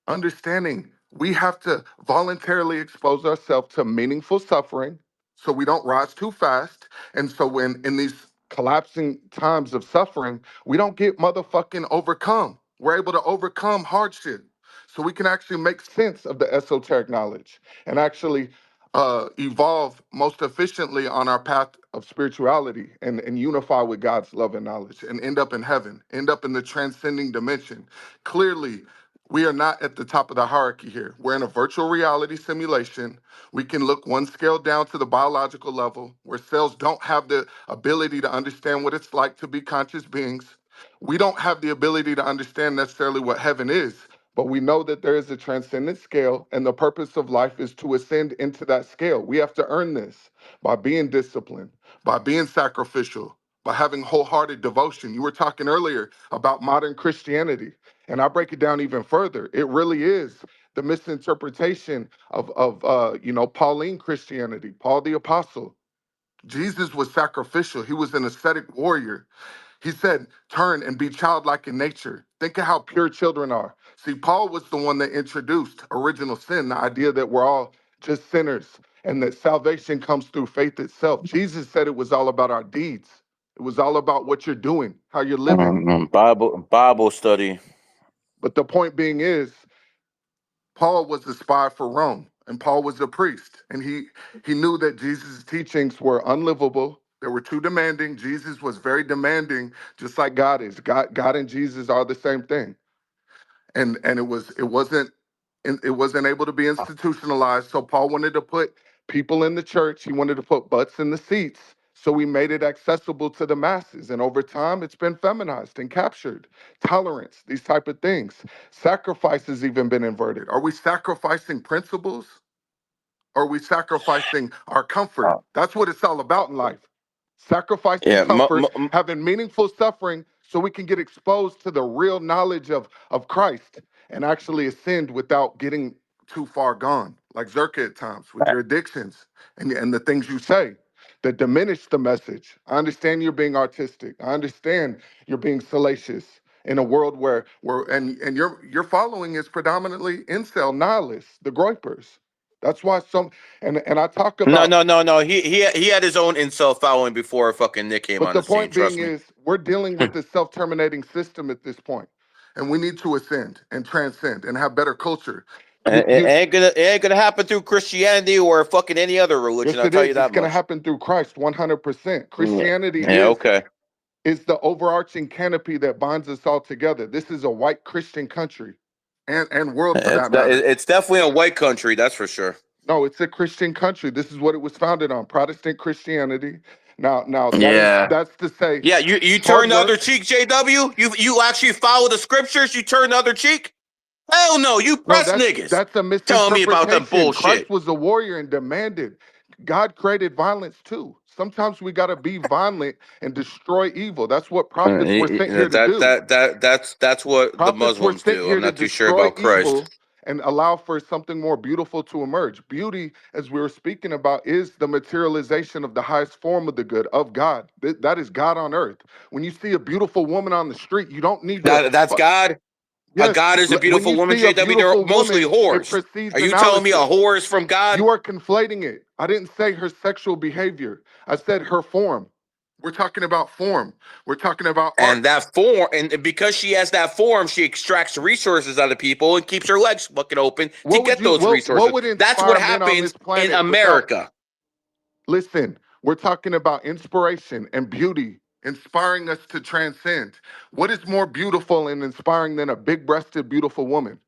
understanding we have to voluntarily expose ourselves to meaningful suffering so we don't rise too fast. And so when in these collapsing times of suffering, we don't get motherfucking overcome. We're able to overcome hardship. So we can actually make sense of the esoteric knowledge and actually evolve most efficiently on our path of spirituality and unify with God's love and knowledge and end up in heaven, end up in the transcending dimension. Clearly, we are not at the top of the hierarchy here. We're in a virtual reality simulation. We can look one scale down to the biological level where cells don't have the ability to understand what it's like to be conscious beings. We don't have the ability to understand necessarily what heaven is, but we know that there is a transcendent scale, and the purpose of life is to ascend into that scale. We have to earn this by being disciplined, by being sacrificial, by having wholehearted devotion. You were talking earlier about modern Christianity. And I break it down even further. It really is the misinterpretation of Pauline Christianity, Paul the Apostle. Jesus was sacrificial. He was an ascetic warrior. He said, turn and be childlike in nature. Think of how pure children are. See, Paul was the one that introduced original sin, the idea that we're all just sinners and that salvation comes through faith itself. Jesus said it was all about our deeds. It was all about what you're doing, how you're living. Bible study. But the point being is, Paul was the spy for Rome, and Paul was a priest, and he knew that Jesus' teachings were unlivable. They were too demanding. Jesus was very demanding, just like God is. God and Jesus are the same thing, and it wasn't able to be institutionalized. So Paul wanted to put people in the church. He wanted to put butts in the seats. So he made it accessible to the masses. And over time, it's been feminized and captured. Tolerance, these type of things. Sacrifice has even been inverted. Are we sacrificing principles? Are we sacrificing our comfort? Uh, That's what it's all about in life. Sacrificing yeah, comfort, having meaningful suffering so we can get exposed to the real knowledge of Christ and actually ascend without getting too far gone, like Zherka at times with your addictions and the things you say that diminish the message. I understand you're being artistic. I understand you're being salacious in a world where your following is predominantly incel nihilists, the groypers. That's why and I talk no, about, no, no, no. He had his own incel following before fucking Nick came but on the the scene. point being Trust me. is we're dealing with this self-terminating system at this point, and we need to ascend and transcend and have better culture. You It ain't gonna happen through Christianity or fucking any other religion. Yes, I'll it tell you is. It's that going to much. happen through Christ 100%. Yeah. Christianity Yeah. Okay. is the overarching canopy that binds us all together. This is a white Christian country and world for that matter. It's definitely a white country. That's for sure. No, it's a Christian country. This is what it was founded on, Protestant Christianity. Now Yeah. that's to say Yeah. You hard turn the other work. cheek, JW. You actually follow the scriptures. You turn the other cheek. Hell no. You No, press niggas. that's a Telling me about that misinterpretation. Christ bullshit. was a warrior and demanded. God created violence too. Sometimes we got to be violent and destroy evil. That's what prophets were sent here to do. That's what the Prophets were Muslims sent do. I'm here to not too sure destroy about Christ. evil and allow for something more beautiful to emerge. Beauty, as we were speaking about, is the materialization of the highest form of the good, of God. That is God on earth. When you see a beautiful woman on the street, you don't need to. That's God. A Yes, God is a when beautiful you woman, see a JW. They're beautiful mostly woman, it whores. precedes Are you telling me a analysis. whore is from God? You are conflating it. I didn't say her sexual behavior. I said her form. We're talking about form. We're talking about art. And that form, and because she has that form, she extracts resources out of people and keeps her legs fucking open to get those What resources. would That's what inspire men on happens this in planet without America. listen, we're talking about inspiration and beauty, inspiring us to transcend. What is more beautiful and inspiring than a big-breasted beautiful woman?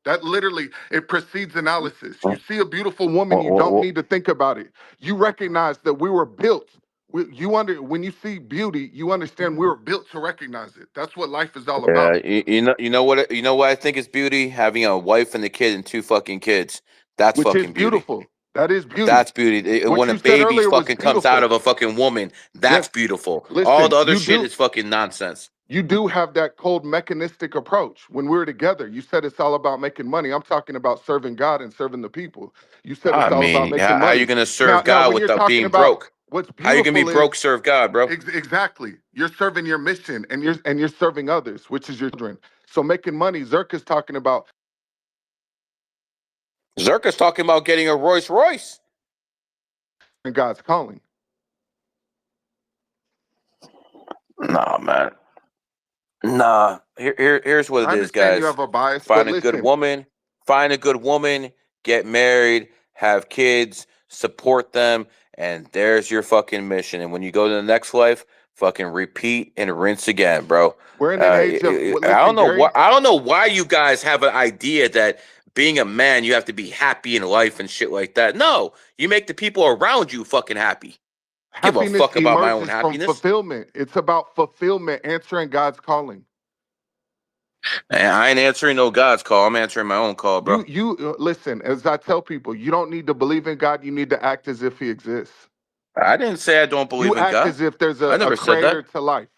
That literally, it precedes analysis. You see a beautiful woman, you don't need to think about it. You recognize that we were built. When you see beauty, you understand we were built to recognize it. That's what life is all Yeah, about. you know what I think is beauty? Having a wife and a kid and two fucking kids. That's Which is fucking beauty. beautiful. That is beauty. That's beauty. What When a you said baby earlier was fucking comes out beautiful. of a fucking woman, that's Yes. beautiful. All Listen, the other shit is fucking nonsense. you do have that cold mechanistic approach. When we're together, you said it's all about making money. I'm talking about serving God and serving the people. You said it's I all about mean, making how you money. gonna Now, serve now God when you're without talking being about broke? what's How you gonna be beautiful is broke serve God, bro? exactly you're serving your mission and you're serving others, which is your children. So making money, Zerka's talking about Zerka's talking about getting a Rolls Royce. God's calling. Nah, man. Nah. Here's what I it is, understand you guys. have a bias, but Find a good listen, woman. Find a good woman. Get married. Have kids. Support them. And there's your fucking mission. And when you go to the next life, fucking repeat and rinse again, bro. we're in an age of I don't listen, know Gary. what. I don't know why you guys have an idea that being a man you have to be happy in life and shit like that. No, you make the people around you fucking happy. Give a Happiness fuck about my own emerges from happiness. fulfillment. It's about fulfillment, answering God's calling. And I ain't answering no God's call. I'm answering my own call, bro. You listen, as I tell people, you don't need to believe in God, you need to act as if he exists. I didn't say I don't You believe in act God. as if there's I a never said that. creator to life.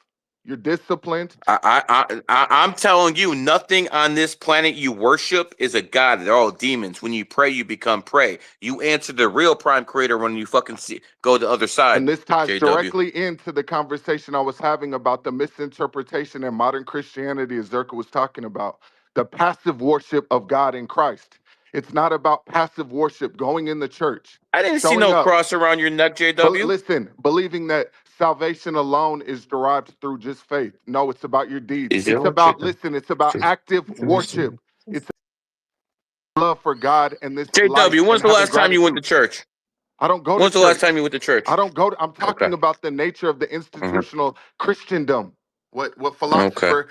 You're disciplined. I'm telling you, nothing on this planet you worship is a god. They're all demons. When you pray, you become prey. You answer the real prime creator when you fucking go the other side. And this ties JW. directly into the conversation I was having about the misinterpretation in modern Christianity, as Zherka was talking about the passive worship of God in Christ. It's not about passive worship, going in the church, I didn't see showing no up. cross around your neck, But JW. listen, believing that salvation alone is derived through just faith. No, it's about your deeds. Is It's it? about, listen, it's about active worship. It's love for God and this life JW, and when's the having last time you went to gratitude. church? I don't go to When's the last church. time you went to church? I don't go to, I'm Okay. talking about the nature of the Hmm. institutional Christendom. What Okay. philosopher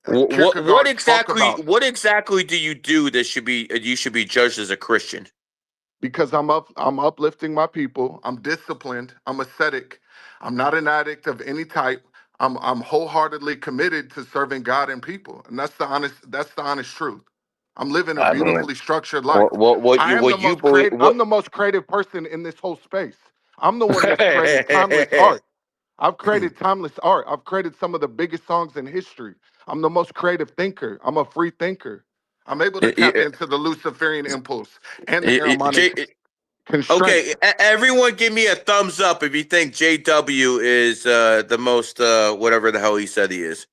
What Kierkegaard spoke exactly? about. What exactly do you do that should be you should be judged as a Christian? Because I'm uplifting my people. I'm disciplined. I'm ascetic. I'm not an addict of any type. I'm wholeheartedly committed to serving God and people. And that's the honest truth. I'm living a I mean, beautifully structured life. what I you am the most believe? creative What? I'm the most creative person in this whole space. I'm the one that's created timeless art. I've created timeless art. I've created some of the biggest songs in history. I'm the most creative thinker. I'm a free thinker. I'm able to tap into the Luciferian impulse and the harmonic Okay, constraints. everyone, give me a thumbs up if you think JW is the most whatever the hell he said he is.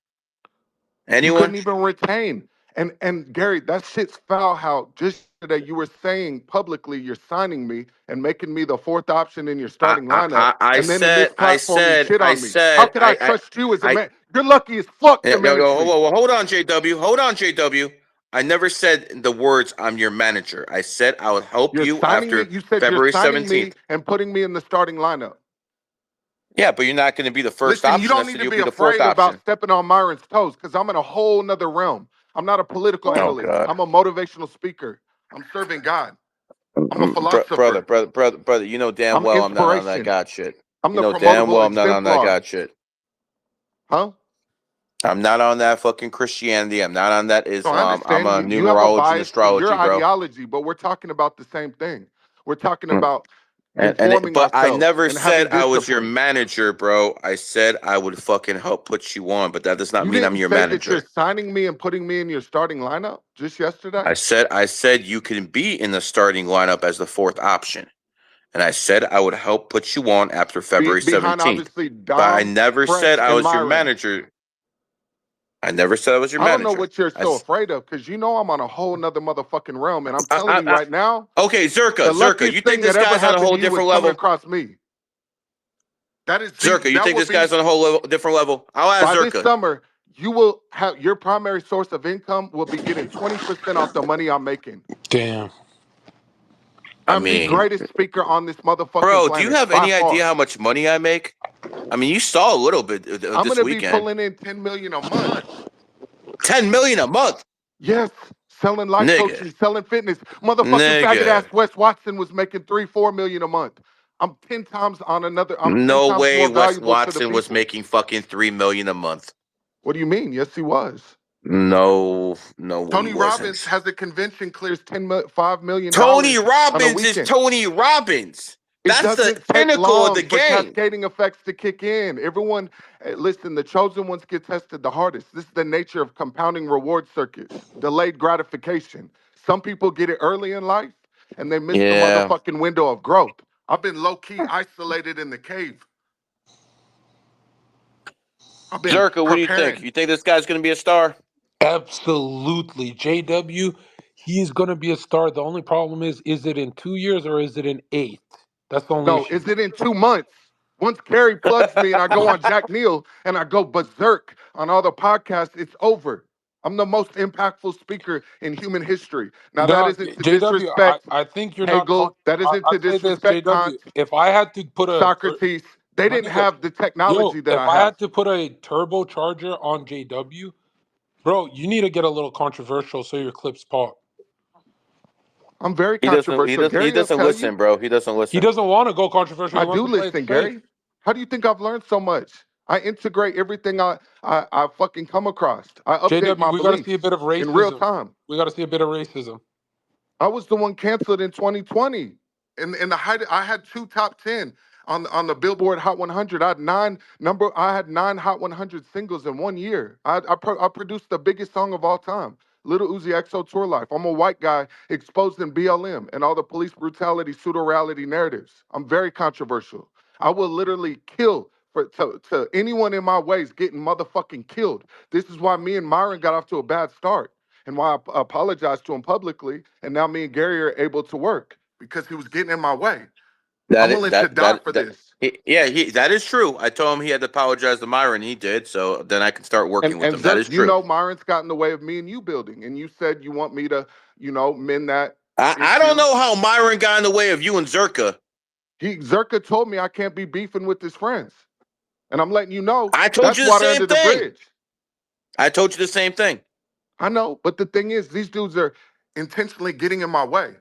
You Anyone? couldn't even retain. And Gary, that shit's foul how just today you were saying publicly you're signing me and making me the fourth option in your starting lineup. And then in this platform you shit on me. How could I trust you as a man? You're lucky as fuck to manage me. Hold on, JW. Hold on, JW. I never said the words "I'm your manager." I said I would help You're you signing me. after You said you're February signing 17th. me and putting me in the starting lineup. Yeah, but you're not going to be the first Listen, you option. I don't need said to you'll be be the fourth afraid about option. stepping on Myron's toes because I'm in a whole nother realm. I'm not a political Oh analyst. God, I'm a motivational speaker. I'm serving God. I'm a philosopher. brother. You know damn I'm well I'm not on that inspiration. God shit. I'm You the know damn well promotable I'm not on that exemplar. God shit. Huh? I'm not on that fucking Christianity. I'm not on that So I Islam. I'm understand a you have a numerology and bias in your astrology, bro. ideology, but we're talking about the same thing. We're talking Mm. about informing But I ourselves never and said having I was your discipline. manager, bro. I said I would fucking help put you on, but that does not You mean I'm didn't your say that you're manager. signing me and putting me in your starting lineup just yesterday? I said you can be in the starting lineup as the fourth option. And I said I would help put you on after February Behind 17th. obviously But I Dom, never said Fresh, I and was your Myron. manager. I never said I was your I don't know manager. what you're so afraid of because you know I'm on a whole nother motherfucking realm. And I'm I, telling I, you right now, okay, the Zherka, luckiest you think thing that this ever guy's on a happened whole to you was different coming level? across me. Zherka, you That think will this guy's be on a whole different level? I'll ask by this Zherka. summer, you will have your primary source of income will be getting 20% off the money I'm making. Damn. I I'm the mean, greatest speaker on this motherfucking bro, do you planet have by any idea far. how much money I make? I mean, you saw a little bit I'm this gonna be weekend. pulling in 10 million a month. 10 million a month, Yes, selling life nigga, coaching, selling fitness. Motherfucking faggot nigga. ass Wes Watson was making 3-4 million a month. I'm 10 times on another. I'm 10 No times way more Wes valuable to the Watson was people. making fucking 3 million a month. What do you mean? Yes, he was. No, he Tony Robbins wasn't. has a convention clears $5 million Tony on a Robbins is weekend. Tony Robbins. It That's the doesn't take pinnacle of long the for game. cascading effects to kick in. Everyone, listen, the chosen ones get tested the hardest. This is the nature of compounding reward circuits, delayed gratification. Some people get it early in life and they miss the Yeah. motherfucking window of growth. I've been low key isolated in the cave. I've been Zerka, what do you think? preparing. You think this guy's going to be a star? Absolutely. JW, he's going to be a star. The only problem is it in 2 years or is it in eight? That's the only No, issue. is it in 2 months? Once Carrie plugs me and I go on Jack Neal and I go berserk on all the podcasts, it's over. I'm the most impactful speaker in human history. Now, that No, isn't to JW, disrespect I think you're not. Hegel. That isn't I to say this, disrespect Kant, JW. If I had to put Socrates. They my didn't nigga, have the technology yo, that if I I have. had to put a turbocharger on JW, bro, you need to get a little controversial so your clips pop. I'm very He doesn't. He controversial. doesn't. He Gary will doesn't tell you. listen, bro. He doesn't He listen. doesn't want to go controversial. He I wants do to play it listen, safe. Gary. How do you think I've learned so much? I integrate everything I fucking come across. I update JW, my we got to see a beliefs bit of in real racism. time. We got to see a bit of racism. I was the one canceled in 2020. In the height, I had two top 10. on the Billboard Hot 100. I had 9 Hot 100 singles in 1 year. I produced the biggest song of all time, Little Uzi XO Tour Life. I'm a white guy exposed in BLM and all the police brutality pseudo reality narratives. I'm very controversial. I will literally kill to anyone in my ways getting motherfucking killed. This is why me and Myron got off to a bad start and why I apologized to him publicly. And now me and Gary are able to work because he was getting in my way. I'm That willing to die for that this. yeah, that is true. I told him he had to apologize to Myron. He did, so then I can start And working with and him. That Zerk, is true. Myron's got in the way of me and you building. And you said you want me to, mend that I don't issue. know how Myron got in the way of you and Zherka. Zerka told me I can't be beefing with his friends. And I'm letting you know I told that's you the water same under the thing. bridge. I told you the same thing. I know, but the thing is, these dudes are intentionally getting in my way.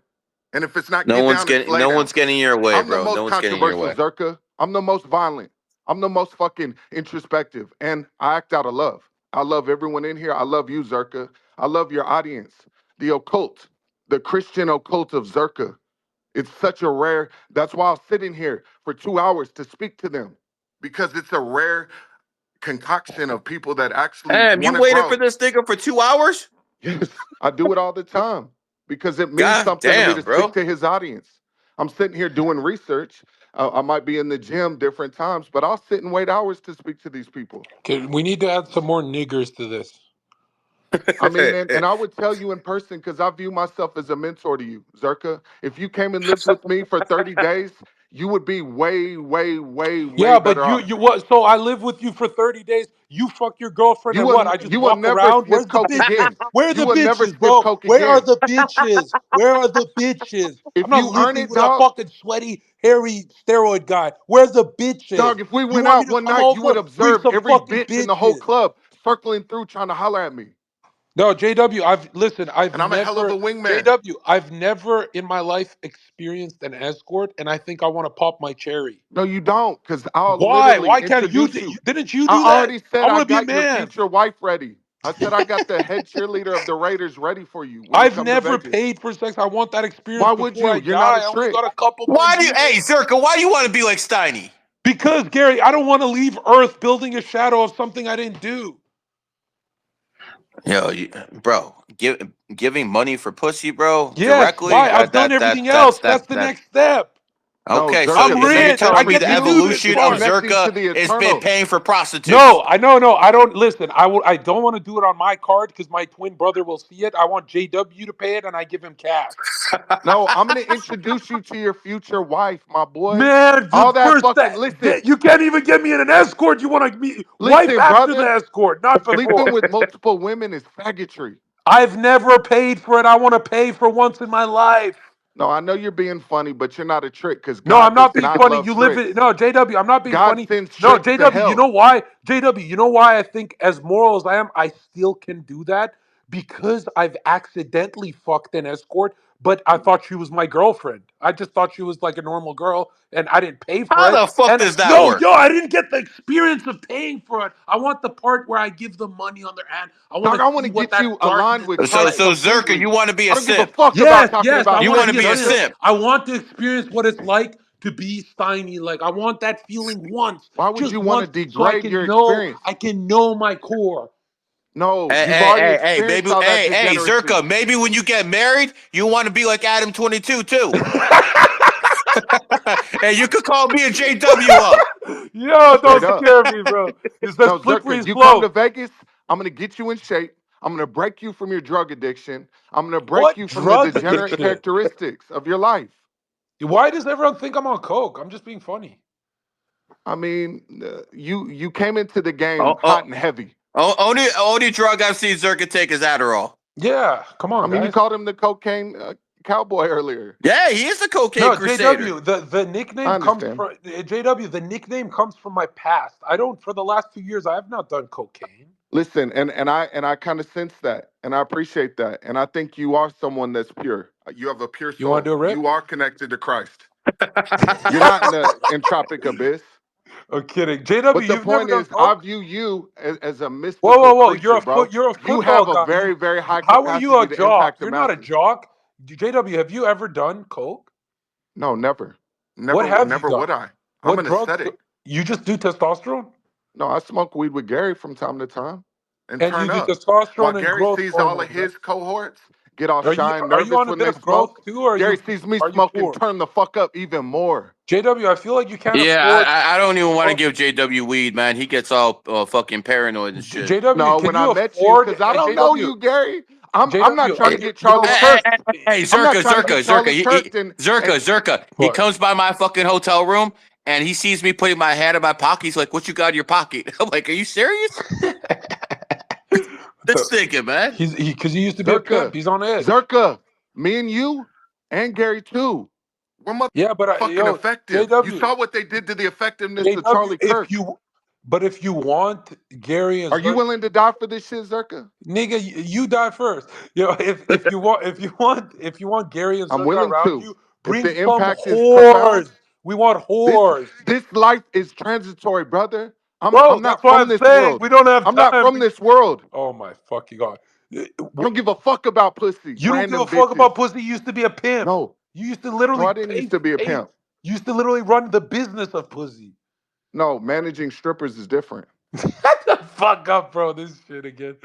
And if it's not No get one's down, it's getting lay no down. one's getting in your way, I'm the bro. No most one's getting in your controversial, way. Zerka. I'm the most violent. I'm the most fucking introspective. And I act out of love. I love everyone in here. I love you, Zerka. I love your audience. The occult, the Christian occult of Zerka. It's such a rare, that's why I was sitting here for 2 hours to speak to them. Because it's a rare concoction of people that actually Damn, you want to waited for grow. this nigga for 2 hours? Yes, I do it all the time because it means God something to me to damn, speak bro. to his audience. I'm sitting here doing research. I might be in the gym different times, but I'll sit and wait hours to speak to these people. Okay, we need to add some more niggers to this. I mean, and I would tell you in person because I view myself as a mentor to you, Zerka. If you came and lived with me for 30 days, you would be way, way, way, way Yeah, but better you off. you what? So I live with you for 30 days. You fuck your girlfriend and what? I just You will walk never around. sniff Where's the coke bitches? again. Where are You the will never bitches, sniff bro? coke Where are again. the bitches? Where are the bitches? I'm If not you earn living it, with a dog, fucking sweaty, hairy steroid guy. Where's the bitches? Dog, if we You went want me out to one come night, you would over? Bring observe some every fucking bitch in the whole bitches. club circling through trying to holler at me. No, JW, I've And I'm a hell of never a wingman. JW, I've never in my life experienced an escort, and I think I want to pop my cherry. No, you don't, because I'll Why? literally Why can't you? introduce you. Didn't you I do that? already I said I want to be a got your man. future wife ready. I said I got the head cheerleader of the Raiders ready for you when you I've come to never Vegas. paid for sex. I want that experience Why would before I you? You're not die. a I only trick. got a couple more Why do you years. hey Zerka, why do you want to be like Steiny? Because Gary, I don't want to leave Earth building a shadow of something I didn't do. Yo, bro, giving money for pussy, bro, Yes, directly. why? I've done everything else. That's the That. next step. No, Okay, Zerka, I'm the so you're rich. next I telling step me for get the to you do this evolution is of part. connecting to Zerka the has been eternal. paying for No, prostitutes? no. I don't listen. I don't want to do it on my card because my twin brother will see it. I want JW to pay it, and I give him cash. No, I'm gonna introduce you to your future wife, my boy. Man, All the that first fucking that listen, you can't even get me in an escort. You want to meet wife listen, after the brother. escort, not Sleeping before. with multiple women is faggotry. I've never paid for it. I want to pay for once in my life. No, I know you're being funny, but you're not a trick because No, I'm God not does being not funny. love You live tricks. it. No, JW, I'm not being God funny. sends No, tricks to JW, you know hell. why? JW, you know why I think as moral as I am, I still can do that because I've accidentally fucked an escort, but I thought she was my girlfriend. I just thought she was like a normal girl and I didn't pay for How it. the fuck And does that no, work? yo, I didn't get the experience of paying for it. I want the part where I give them money on their hand. I want Dog, to I want see to what get that you aligned darkness with is Christ like. So Zerka, completely. you want to be I a don't give a simp? fuck about Yes, talking yes, I about You want to want to be sex, a be a simp. Zerka. simp? I want to experience what it's like to be Steiny. Like I want that feeling once, Why would you just want to once, so I degrade can your know. experience? I can know my core. No, Hey, you've hey, already hey, hey, experienced maybe, all that hey, degeneracy. Zerka, maybe when you get married, you want to be like Adam 22 too. Hey, you could call me and JW up. Yo, Straight don't up. scare me, bro. It's that No, slippery Zerka, you come to slope. Vegas, I'm gonna get you in shape. I'm gonna break you from your drug addiction. I'm gonna break What you from the drug degenerate addiction? characteristics of your life. Why does everyone think I'm on coke? I'm just being funny. I mean, you came into the Oh, game hot oh, and heavy. only drug I've seen Zerka take is Adderall. Yeah, come I on, mean, you guys. called him the cocaine cowboy earlier. Yeah, he is the cocaine No, crusader. JW, the I nickname comes understand. from JW. The nickname comes from my past. I don't. For the last 2 years, I have not done cocaine. Listen, and I kind of sense that, and I appreciate that, and I think you are someone that's pure. You have a pure You want to soul. do a You rip? are connected to Christ. You're not in the entropic abyss. I'm kidding. JW, But the you've never point done is, I coke? view you as a Whoa, whoa, mystical whoa! creature, bro. You're a You football have a guy. very, very high How are you capacity a to impact jock? the You're not a masses. jock. JW, have you ever done coke? No, never, What never, have you never would done? I. I'm What an drugs? aesthetic. You just do testosterone, No, I smoke weed with Gary from time to time and and you turn do up. While testosterone and Gary growth sees all of hormones, right? his cohorts get all Are you shy and are you nervous on a when bit they of growth smoke, too, or Gary sees me are you smoking poor? turn the fuck up even more. JW, I feel like you can't Yeah, afford I don't even want to growth. give JW weed, man. He gets all fucking paranoid and shit. JW, No, can when I you met you, afford because I don't know JW? you, Gary. I'm not JW, trying are to you get Charlie yo? Kirked. Hey, I'm not Zerka, trying to get Zerka, Zerka, Charlie Kirked and Zerka. He What? comes by my fucking hotel room and he sees me putting my hand in my pocket. He's like, "What you got in your pocket?" I'm like, "Are you serious?" Just So thinking, man. he's because he used to be a pimp. Zerka, He's on edge. Zerka, me and you and Gary too. We're Yeah, but motherfucking yo, effective. You JW, saw what they did to the effectiveness of JW, Charlie if Kirk. you, but if you want Gary and Are you Zerk, willing to die for this shit, Zerka? nigga, you die first. Yo, if you want Gary and I'm Zerka willing around to. you, If bring the some impact is profound, whores. We want this whores, this life is transitory, brother. bro. I'm That's not why from I'm this saying world. we don't have I'm not time. from this world. Oh my fucking god. I don't give a fuck about pussy, You don't give a random fuck bitches. about pussy. You used to be a pimp. No, You used to no, literally I didn't used to be a pay. pimp. You used to literally run the business of pussy. No, managing strippers is different. Shut the fuck up, bro. This shit again.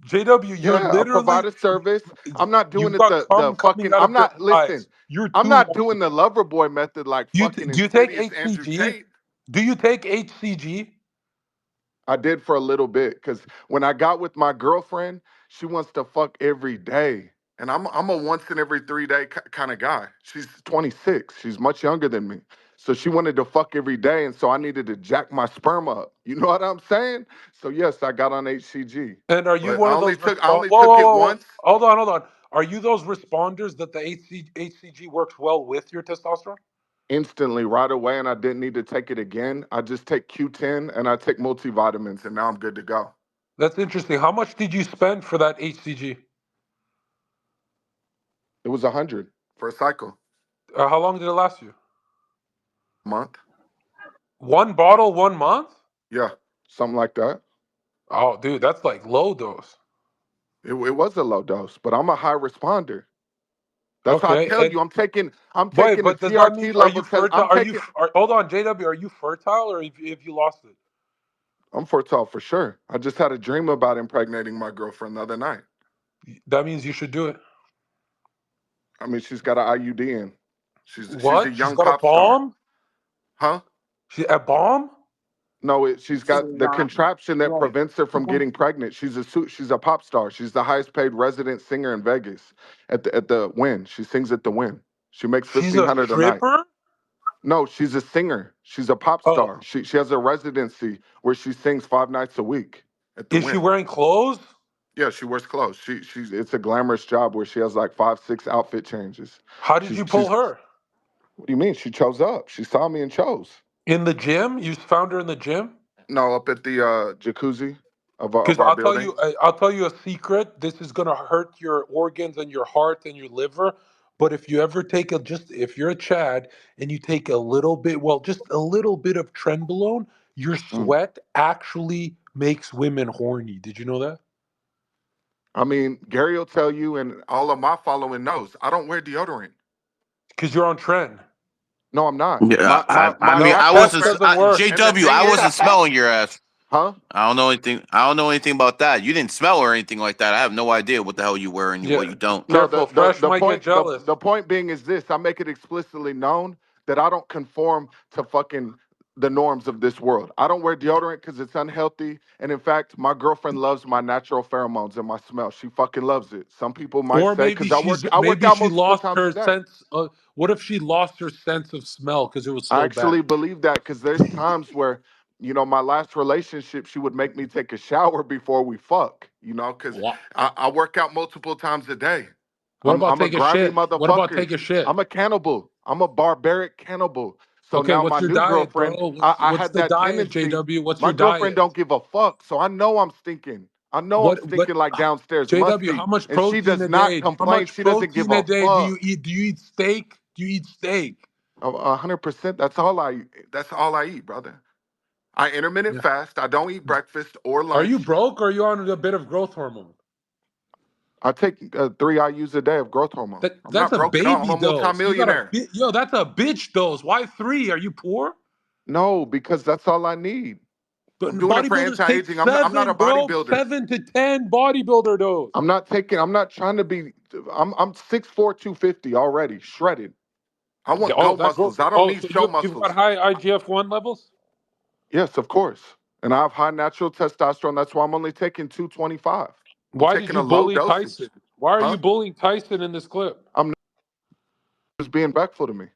JW, you're Yeah, I provide literally a service. I'm not doing you've it got the cum coming fucking. out I'm of your not listen. eyes. You're I'm too not horny. doing the lover boy method like fucking Do you take insidious Andrew HCG? Tate. Do you take HCG? I did for a little bit because when I got with my girlfriend, she wants to fuck every day, and I'm a once in every 3 day kind of guy. She's 26. She's much younger than me, so she wanted to fuck every day, and so I needed to jack my sperm up. You know what I'm saying? So yes, I got on HCG, And are you but one of those I respond? only Whoa, took whoa, it whoa, whoa. once. Hold on. Are you those responders that the HCG works well with your testosterone? Instantly right away, and I didn't need to take it again. I just take Q10 and I take multivitamins, and now I'm good to go. That's interesting. How much did you spend for that HCG? It was 100 for a cycle, How long did it last you? month. One bottle, 1 month? Yeah, something like that. Oh, dude, that's like low dose. It was a low dose, but I'm a high responder. That's why I Okay, tell and you, I'm wait, taking a but does that CRT mean are level you test. fertile? Hold on, JW, are you fertile or if you lost it? I'm fertile for sure. I just had a dream about impregnating my girlfriend the other night. That means you should do it. I mean, she's got an IUD in. She's a What? She's young got a pop star, bomb? huh? A bomb? No, she's got the contraption that prevents her from getting pregnant. She's a pop star. She's the highest paid resident singer in Vegas at the Win. She sings at the Win. She makes She's fifteen a hundred a night. stripper? No, she's a singer. She's a pop Oh, star. She has a residency where she sings 5 nights a week at the is she Win. wearing clothes? Yeah, she wears clothes. She's it's a glamorous job where she has like 5, 6 outfit changes. How did She's you she's pull her? what do you mean? She chose up. She saw me and chose. In the gym? You found her in the gym? No, up at the jacuzzi Because of our building. I'll tell you a secret. This is gonna hurt your organs and your heart and your liver. But if you ever take if you're a Chad and you take a little bit, well, just a little bit of trenbolone, your Mm. sweat actually makes women horny. Did you know that? I mean, Gary will tell you, and all of my following knows. I don't wear deodorant. Because you're on trend. No, I'm not. Yeah, I My mean, No, my I test wasn't girlfriend. doesn't work. And the JW. thing I is, wasn't smelling your ass. huh? I don't know anything about that. You didn't smell or anything like that. I have no idea what the hell you wear and what Yeah, you don't. No, careful. Fresh the might get point jealous. the point being is this: I make it explicitly known that I don't conform to fucking the norms of this world. I don't wear deodorant because it's unhealthy, and in fact, my girlfriend loves my natural pheromones and my smell. She fucking loves it. Some people might Or say maybe because I work maybe out she multiple lost times a her day. sense. What if she lost her sense of smell because it was I so bad? actually believe that because there's times where, my last relationship, she would make me take a shower before we fuck, because What? I work out multiple times a day. What about I'm a take a grimy shit? What about motherfucker. take a shit? I'm a cannibal. I'm a barbaric cannibal. So Okay, now what's my your new diet, bro? girlfriend, I What's had the that diet, tendency. JW? What's My your girlfriend diet? don't give a fuck. So I know I'm stinking. I know I'm What stinking like downstairs, JW, how musty. much And she protein does a not day? How complain. much She doesn't give protein a a day do you fuck. eat? Do you eat steak? Do you eat steak? 100%. That's all I eat. That's all I eat, brother. I intermittent Yeah. fast. I don't eat breakfast or Are you lunch. broke or are you on a bit of growth hormone? I take 3 IU's a day of growth hormone. I'm That's not a broke at all. I'm baby a dose. You got multimillionaire. that's a bitch dose. Why three? Are you poor? No, because that's all I need. But I'm doing it for bodybuilders take anti-aging. I'm not a 7, bro. bodybuilder. 7 to 10 bodybuilder dose. I'm not trying to be. I'm 6'4", 250 already, shredded. I want Oh, go that growth. muscles. I don't Oh, need so show you've got muscles. high IGF-1 levels. Yes, of course. And I have high natural testosterone. That's why I'm only taking 225. I'm Why did taking you a low bully Tyson? dosage. Why are you Huh? bullying Tyson in this clip? I'm just being respectful to me.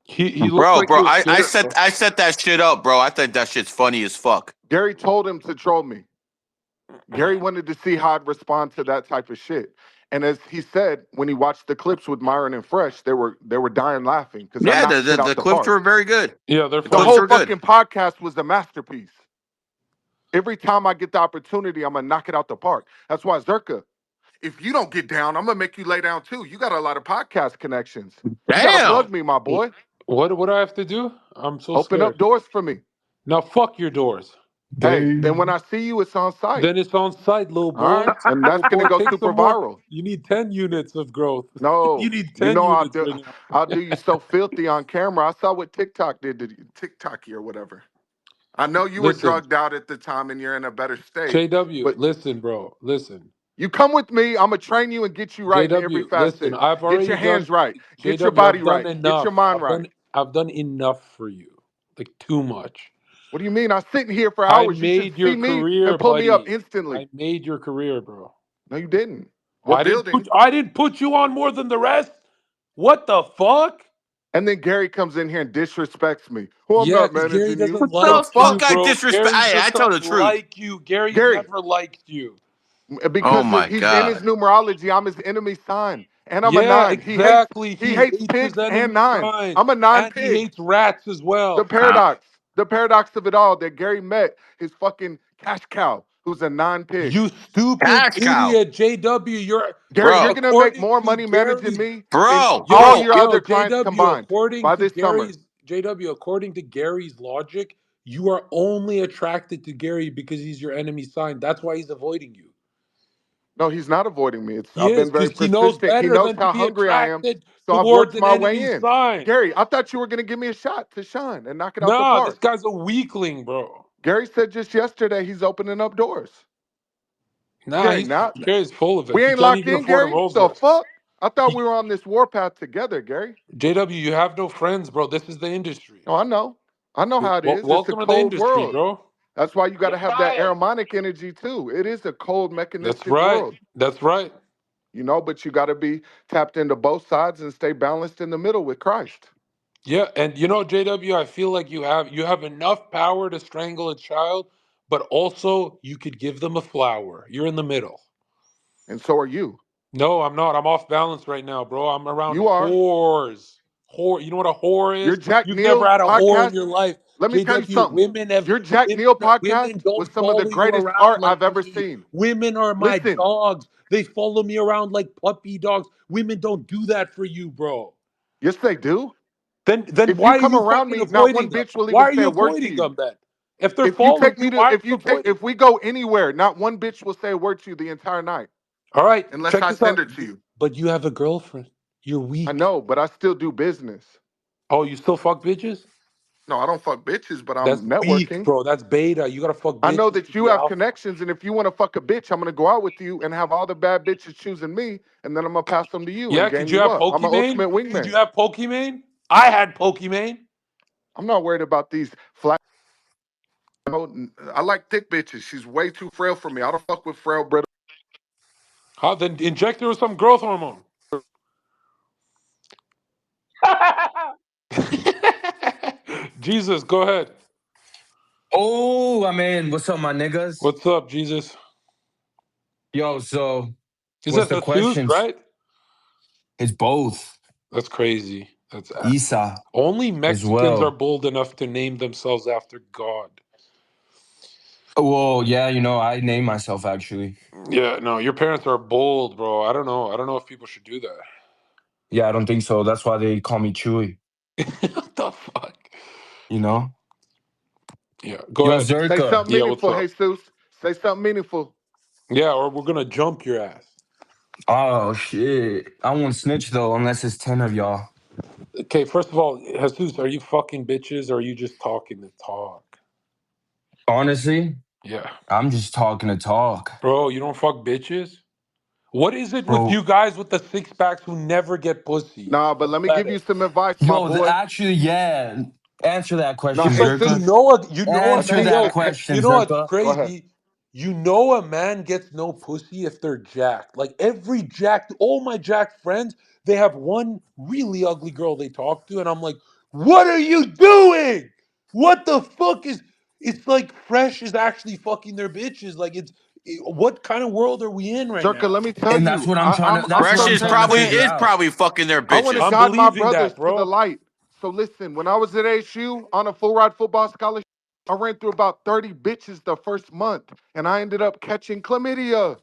He looks Bro, like bro, you're I scared, set bro. I set that shit up, bro. I think that shit's funny as fuck. Gary told him to troll me. Gary wanted to see how I'd respond to that type of shit. And as he said, when he watched the clips with Myron and Fresh, they were dying laughing because I Yeah, knocked shit the out the clips park. were very good. Yeah, they're The The funny. clips whole were good. fucking podcast was a masterpiece. Every time I get the opportunity, I'm gonna knock it out the park. That's why Zherka, if you don't get down, I'm gonna make you lay down too. You got a lot of podcast connections. You gotta plug Damn. me, my boy. What do I have to do? I'm so Open scared. up doors for me. Now fuck your doors. Hey, then Dang. when I see you, it's on site. Then it's on site, little All right, boy. and Little that's gonna boy, go take super some more. viral. You need 10 units of growth. You No, need you 10 know units right now. I'll do you so filthy on camera. I saw what TikTok did to you, TikToky or whatever. I know you were Listen, drugged out at the time and you're in a better state, JW, but listen, bro. Listen. you come with me. I'm gonna train you and get you right in every JW, listen. facet. I've Get already your done hands right. Get your JW, body I've done right. Get enough. your mind right. I've done enough for you. Like too much. What do you mean? I'm sitting here for I hours. You should made your see me career, and pull me up buddy. instantly. I made your career, bro. No, you didn't. We're building. I didn't put you on more than the rest. What the fuck? And then Gary comes in here and disrespects me. Well, I'm Yeah, not because Gary managing you. doesn't What The the like you, fuck? fuck? I bro. disrespect. Gary I tell doesn't the truth. like you. Gary's Gary, never liked you. Oh because my he's in his god. numerology. I'm his enemy sign. And I'm a Yeah, nine. exactly. He He hates hates his pigs and enemy nines. sign. I'm a nine And he pig. hates rats as The well. paradox. The paradox of it all that Gary met his fucking cash cow, who's a nine pig. You stupid Cash cow. idiot, JW. Gary, you're Bro. gonna make According more to money managing Gary's me than Bro. all Bro. your other clients JW, combined according by to this summer. According to Gary's logic, you are only attracted to Gary because he's your enemy sign. That's why he's avoiding you. No, he's not avoiding me. He I've is been very because he knows persistent. He better knows than to how be hungry I am. attracted So I've towards worked an my way enemy in. sign. Gary, I thought you were gonna give me a shot to shine and knock it out the Nah, this park. guy's a weakling, bro. Gary said just yesterday he's opening up doors. Nah, Gary, now Gary's full of it. we He ain't can't locked even in, afford a Gary. Rolls The Royce. fuck? I thought He, we were on this warpath together, Gary. JW, you have no friends, bro. This is the industry. No, I know. I know how it is. It's a Welcome to the cold industry, world. bro. That's why you got to have that aromatic energy too. It is a cold, That's mechanistic right. world, That's right. but you got to be tapped into both sides and stay balanced in the middle with Christ. Yeah, and JW, I feel like you have enough power to strangle a child, but also you could give them a flower. You're in the middle. And so are you. No, I'm not. I'm off balance right now, bro. I'm around You are. whores. Whore. You know what a whore Your is? Jack You've never Neal had a whore in podcast. your life. Let me tell you JW, something. Your Jack Neal podcast women was don't some of the follow you greatest around art like I've ever me. seen. Women are my Listen, dogs. They follow me around like puppy dogs. Women don't do that for you, bro. yes, they do. Then If you why are come you around fucking me, not one avoiding them? bitch will Why even are say you a word to avoiding you. them then? If they're If you following take me you, to, why are you avoiding if them? we go anywhere, not one bitch will say a word to you the entire night All right, unless check I this send out. her to you. But you have a girlfriend. You're I weak. know, but I still do business. Oh, you still fuck bitches? No, I don't fuck bitches, but That's I'm weak, networking. bro. That's beta. You gotta fuck I know bitches to that you be have alpha. connections, and if you want to fuck a bitch, I'm gonna go out with you and have all the bad bitches choosing me, and then I'm gonna pass them to you and Yeah, gang could you you have up. I'm an Pokimane? ultimate Could you wingman. have Pokimane? I had Pokimane. I'm not worried about these flat. I like thick bitches. She's way too frail for me. I don't fuck with frail brittle. How then inject her with some growth hormone. Jesus, go ahead. Oh, I mean, what's up, my niggas? What's up, Jesus? Yo, so Is what's that the Jesus, questions? right? It's both. That's crazy. That's Isa only as Mexicans are well. bold enough to name themselves after God. Well, yeah, I named myself actually. Yeah, no, your parents are bold, bro. I don't know. I don't know if people should do Yeah, I don't think so. That's why they call me Chewy, that. What the fuck? you know? Yeah, go Yo, ahead. Say Zerka. something Yeah, what's meaningful, up? Jesus. Say something meaningful. Yeah, or we're gonna jump your ass. Oh shit. I won't snitch though, unless it's 10 of y'all. Okay, first of all, Jesus, are you fucking bitches or are you just talking the talk? Honestly, Yeah. I'm just talking to talk. Bro, you don't fuck bitches? What is it with Bro, you guys with the six packs who never get pussy? It's Nah, but let me give you pathetic. some advice, my yo, boy. actually, yeah. Answer that Nah, question, It's hey, like sis, Zerka. Answer hey, that yo, question, you know what's Zerka. go ahead. crazy? You know a man gets no pussy if they're jacked. Like every jacked, all my jacked friends, they have one really ugly girl they talk to, and I'm like, what are you doing? What the fuck is? It's like Fresh is actually fucking their bitches. Like what kind of world are we in right Zerka, now? let me tell And that's you, what I'm trying to I'm that's what so I'm Precious trying to probably transparent. figure is out. probably fucking their I want to bitches. I'm guide my believing brothers that, to the bro. light. So listen, when I was at ASU on a full ride football scholarship, I ran through about 30 bitches the first month, and I ended up catching chlamydia.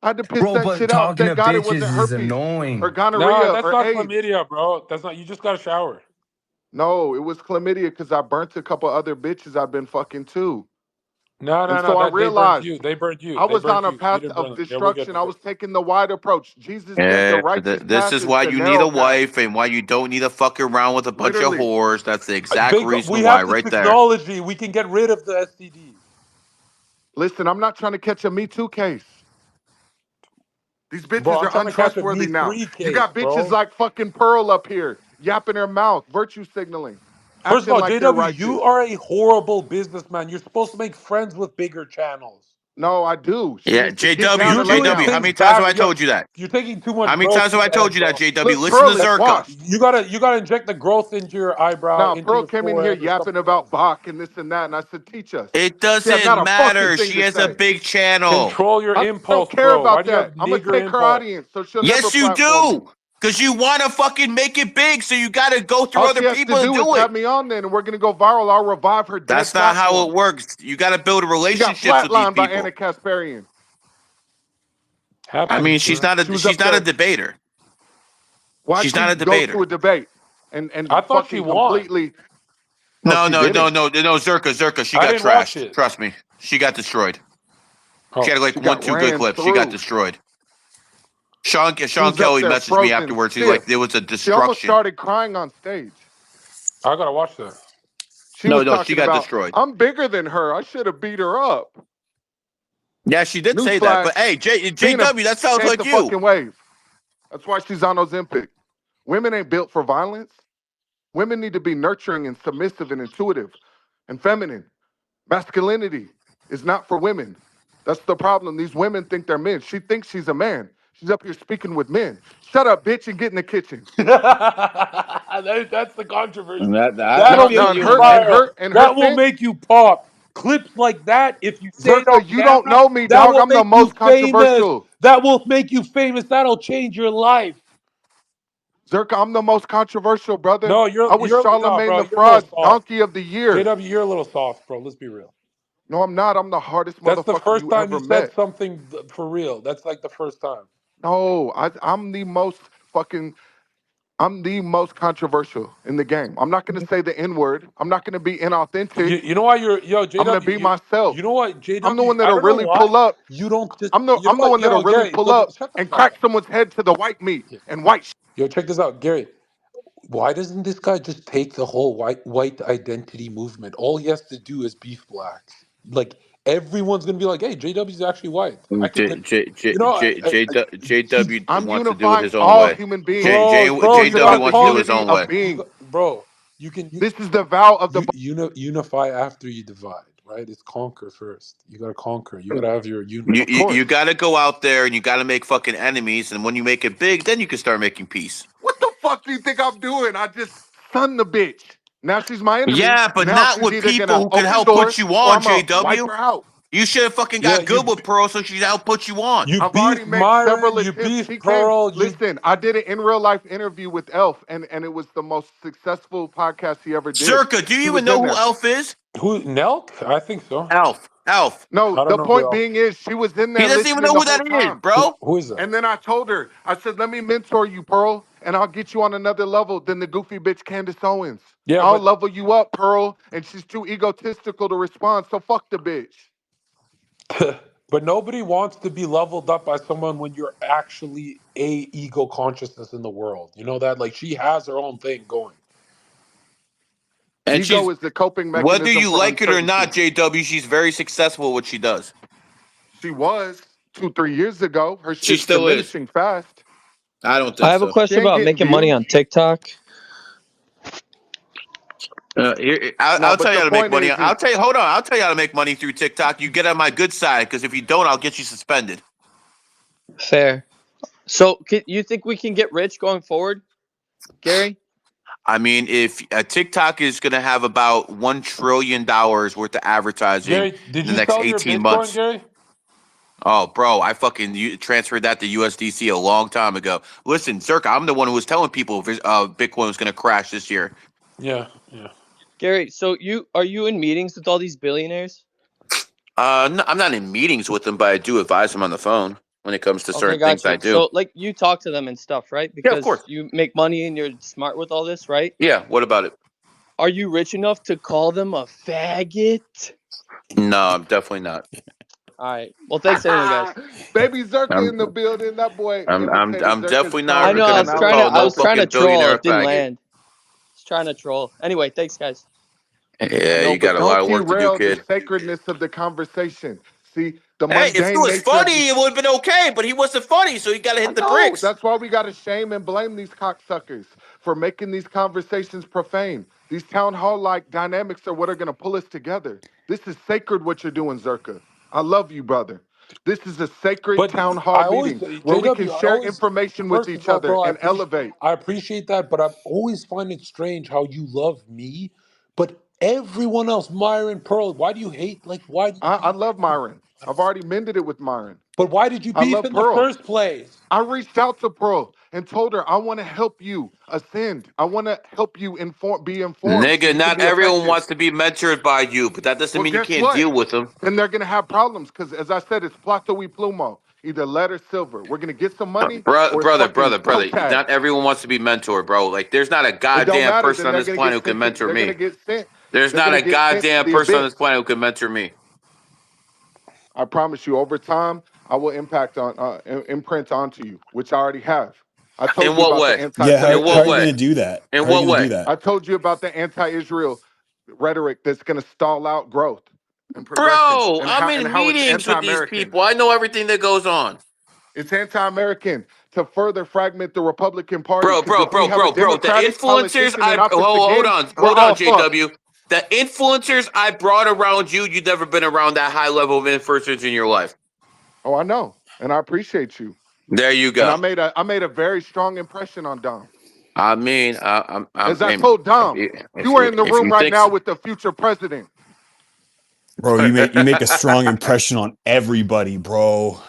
I had to piss Bro, that but shit out. talking to Thank God it bitches wasn't is herpes or annoying. No, gonorrhea that's or not AIDS. chlamydia, bro. That's not. You just got to shower. No, it was chlamydia because I burnt a couple other bitches I've been fucking too. No, And no, no. so I That they burnt realized you. They burnt you. I They was on burnt a you. You path didn't burn of them. Yeah, we'll get destruction. to I that. was taking the wide approach. Jesus said the Yeah, righteous this path is is why the you need narrow a path. wife and why you don't need to fuck around with a bunch of Literally. whores. That's the exact We reason why, have the right there. technology. We can get rid of the STDs. Listen, I'm not trying to catch a Me Too case. These Bro, bitches I'm are trying to catch a untrustworthy Me now. 3 You case, got bitches bro. like fucking Pearl up here, yapping her mouth, virtue signaling, First of acting all, like they're JW, righteous. you are a horrible businessman. You're supposed to make friends with bigger channels. No, I do. She Yeah, needs to get down JW, You're and lay doing JW. down. How things many times have bad. I told you that? You're taking too much How many growth times in have I your head, told you that, bro. JW? Look, Listen to Pearl is That's Zerka. washed. you gotta inject the growth into your eyebrow, Now, into Pearl your came in here forehead, or yapping something else. about Bach and this and that, and I said, teach us. It She had not doesn't a fucking matter. thing She to has a say. big channel. Control your I don't impulse, care bro. Why about do you have that. I'm gonna nigger take her impulse? audience so she'll never Yes, you platform me. do. Because you want to fucking make it big, so you got to go through All other she has to people to do is do it. have me on then, and we're gonna go viral. I'll revive her dead That's not how platform. it works. You got to build She got relationships with these flatlined by Anna people. Kasparian. I Happens, mean, bro. She was she's up not a there. debater. Why'd She's not she a go debater. to a debate I and thought she fucking won. completely? No, No, she no, no, didn't. no, no, Zerka. She I got didn't watch trashed. it. Trust me. She got destroyed. She Oh, had like She one, got two good ran clips. She got through. destroyed. She Sean was up Kelly there messaged me frozen afterwards. He's stiff. like, there was a She almost destruction. started crying on stage. I gotta watch that. She No, was no, she talking got about, destroyed. I'm bigger than her. I should have beat her up. Yeah, she did say that. Newsflash, But hey, being a JW, that sounds ain't like the you. fucking wave. That's why she's on Ozempic. Women ain't built for violence. Women need to be nurturing and submissive and intuitive and feminine. Masculinity is not for women. That's the problem. These women think they're men. She thinks she's a man. She's up here speaking with men. Shut up, bitch, and get in the kitchen. That's the And controversy. I No, That'll feel no, make and you you, her man. and viral. her and her That will thing, make you pop. Clips like that, if you say it on Zerka, you don't camera, know me, that dog. will I'm the make you most famous. controversial. That will make you famous. That'll change your life. Zerka, I'm the most controversial, brother. No, I was you're no, Charlemagne bro. the You're a little Fraud's soft. donkey of the year. JW, you're a little soft, bro. Let's be real. No, I'm not. I'm the hardest That's the motherfucker first you time you ever said met. something for real. That's like the first time. No, I'm the most fucking I'm the most controversial in the game. I'm not going to say the N word. I'm not going to be inauthentic. You know why you're I'm going to JW. be myself. You know what I'm the JW. one I that'll don't know really why pull up. you don't just. I'm the You know I'm the what, one that'll yo, really Gary, pull look, up shut the and fuck crack up. someone's head to the white meat Yeah. and white. Yo, check this out, Gary. Why doesn't this guy just take the whole white identity movement? All he has to do is beef blacks. Like everyone's gonna be like, "Hey, JW's actually white." I could, you know, he's JW I'm wants to do it unifying his own all way. human beings. This bro. is You gotta JW about the wants to call do it. his unity own of way. being. Bro. You This is the vow of the unify after you divide, right? It's conquer first. You gotta conquer. You gotta have your You, of unity. you course. you got to go out there and you got to make fucking enemies, and when you make it big, then you can start making peace. What the fuck do you think I'm doing? I just sunned the bitch. Now she's my enemy. Yeah, but Now not she's with either people gonna who can open help put doors you or on, I'm gonna wipe JW. her out. You should have fucking Yeah, got good with Pearl so she'd help put you on. you I've already beef made Myron, several you attempts. beef She came. Pearl, you Listen, I did an in real life interview with Elf, and it was the most successful podcast he ever did. Zerka, do She you even was know in who there. Elf is? who Nelk? I think so. Elf. No, I don't the know who point else. being is she was in He there doesn't even know listening the who whole that is, time. bro. Who is that? And then I told her, I said, let me mentor you, Pearl, and I'll get you on another level than the goofy bitch Candace Owens. Yeah, I'll but level you up, Pearl, and she's too egotistical to respond, so fuck the bitch. But nobody wants to be leveled up by someone when you're actually a ego consciousness in the world. You know that? Like she has her own thing going. And Ego she's, is the coping whether mechanism you for like it or not, uncertainty. JW, she's very successful at what she does. She was 2, 3 years ago. Her She shit's still is. diminishing fast. I don't I think have a so. She question ain't about getting making money views. on TikTok. No, I'll but tell you the how to make point money. is I'll tell you. Hold on. I'll tell you how to make money through TikTok. You get on my good side, because if you don't, I'll get you suspended. Fair. So, you think we can get rich going forward, Gary? I mean, if TikTok is going to have about $1 trillion worth of advertising Gary, did in the you next sell your 18 Bitcoin, months. Gary? Oh, bro, I fucking transferred that to USDC a long time ago. Listen, Zherka, I'm the one who was telling people Bitcoin was going to crash this year. Yeah, yeah. Gary, so are you in meetings with all these billionaires? No, I'm not in meetings with them, but I do advise them on the phone when it comes to Okay, certain things got I you. do. So, like, you talk to them and stuff, right? Yeah, of Because course. you make money and you're smart with all this, right? Yeah, what about it? Are you rich enough to call them a faggot? No, I'm definitely not. All right. Well, thanks anyway, guys. Baby Zerka I'm in the building. That boy imitated I'm Zerka's definitely I not know. tones, I gonna and was I trying to. love call I no was Zerka. trying to fucking troll. billionaire a It didn't faggot. land. I was trying to troll. Anyway, thanks, guys. I Yeah, know, you but got a lot don't of work to do, derail the kid. sacredness of the conversation. See, the Hey, if he mundane was nature of funny, these. it would have been okay, but he wasn't funny, so you got to I hit the know. bricks. That's why we got to shame and blame these cocksuckers for making these conversations profane. These town hall like dynamics are what are going to pull us together. This is sacred what you're doing, Zerka. I love you, brother. This is a sacred But town hall I always, meeting where we can JW, I share always, information with first of each all, other bro, and elevate. I appreciate that, but I always find it strange how you love me, but everyone else, Myron, Pearl, why do you hate? Like, why do you I hate? love Myron. I've already mended it with Myron. But why did you I beef love in the Pearl. first place? I reached out to Pearl and told her I want to help you ascend. I want to help you be informed so Nigga, you can not be everyone effective. wants to be mentored by you, but that doesn't Well, mean you guess can't what? deal with them. Then they're gonna have problems because, as I said, it's plato y plumo, either lead or silver. We're gonna get some money or it's fucking toe Brother. tag. Not everyone wants to be mentored, bro. Like, there's not a It don't goddamn matter. person Then on they're this gonna planet get who can sent to. mentor They're gonna me. get sent. There's They're not gonna a get sent to goddamn the person on abyss. this planet who can mentor me. I promise you. Over time, I will imprint onto you, which I already have. I In told you what about the way? Yeah, In how what are you anti-Semitism. going way? to do that? In How are you what going to do way? that? I told you about the anti-Israel rhetoric that's going to stall out growth and progression, Bro, and I'm how in it's meetings with these anti-American. people. I know everything that goes on. It's anti-American to further fragment the Republican Party. Because if we have a Bro. The Democratic influencers politician in office again, we're hold on, all fucked. JW. The influencers I brought around you, you've never been around that high level of influencers in your life. Oh, I know, and I appreciate you. There you And go. I made a very strong impression on Dom. I mean, As I I'm told Dom, you are in the if room you right think now so. with the future president. Bro, you make a strong impression on everybody, bro.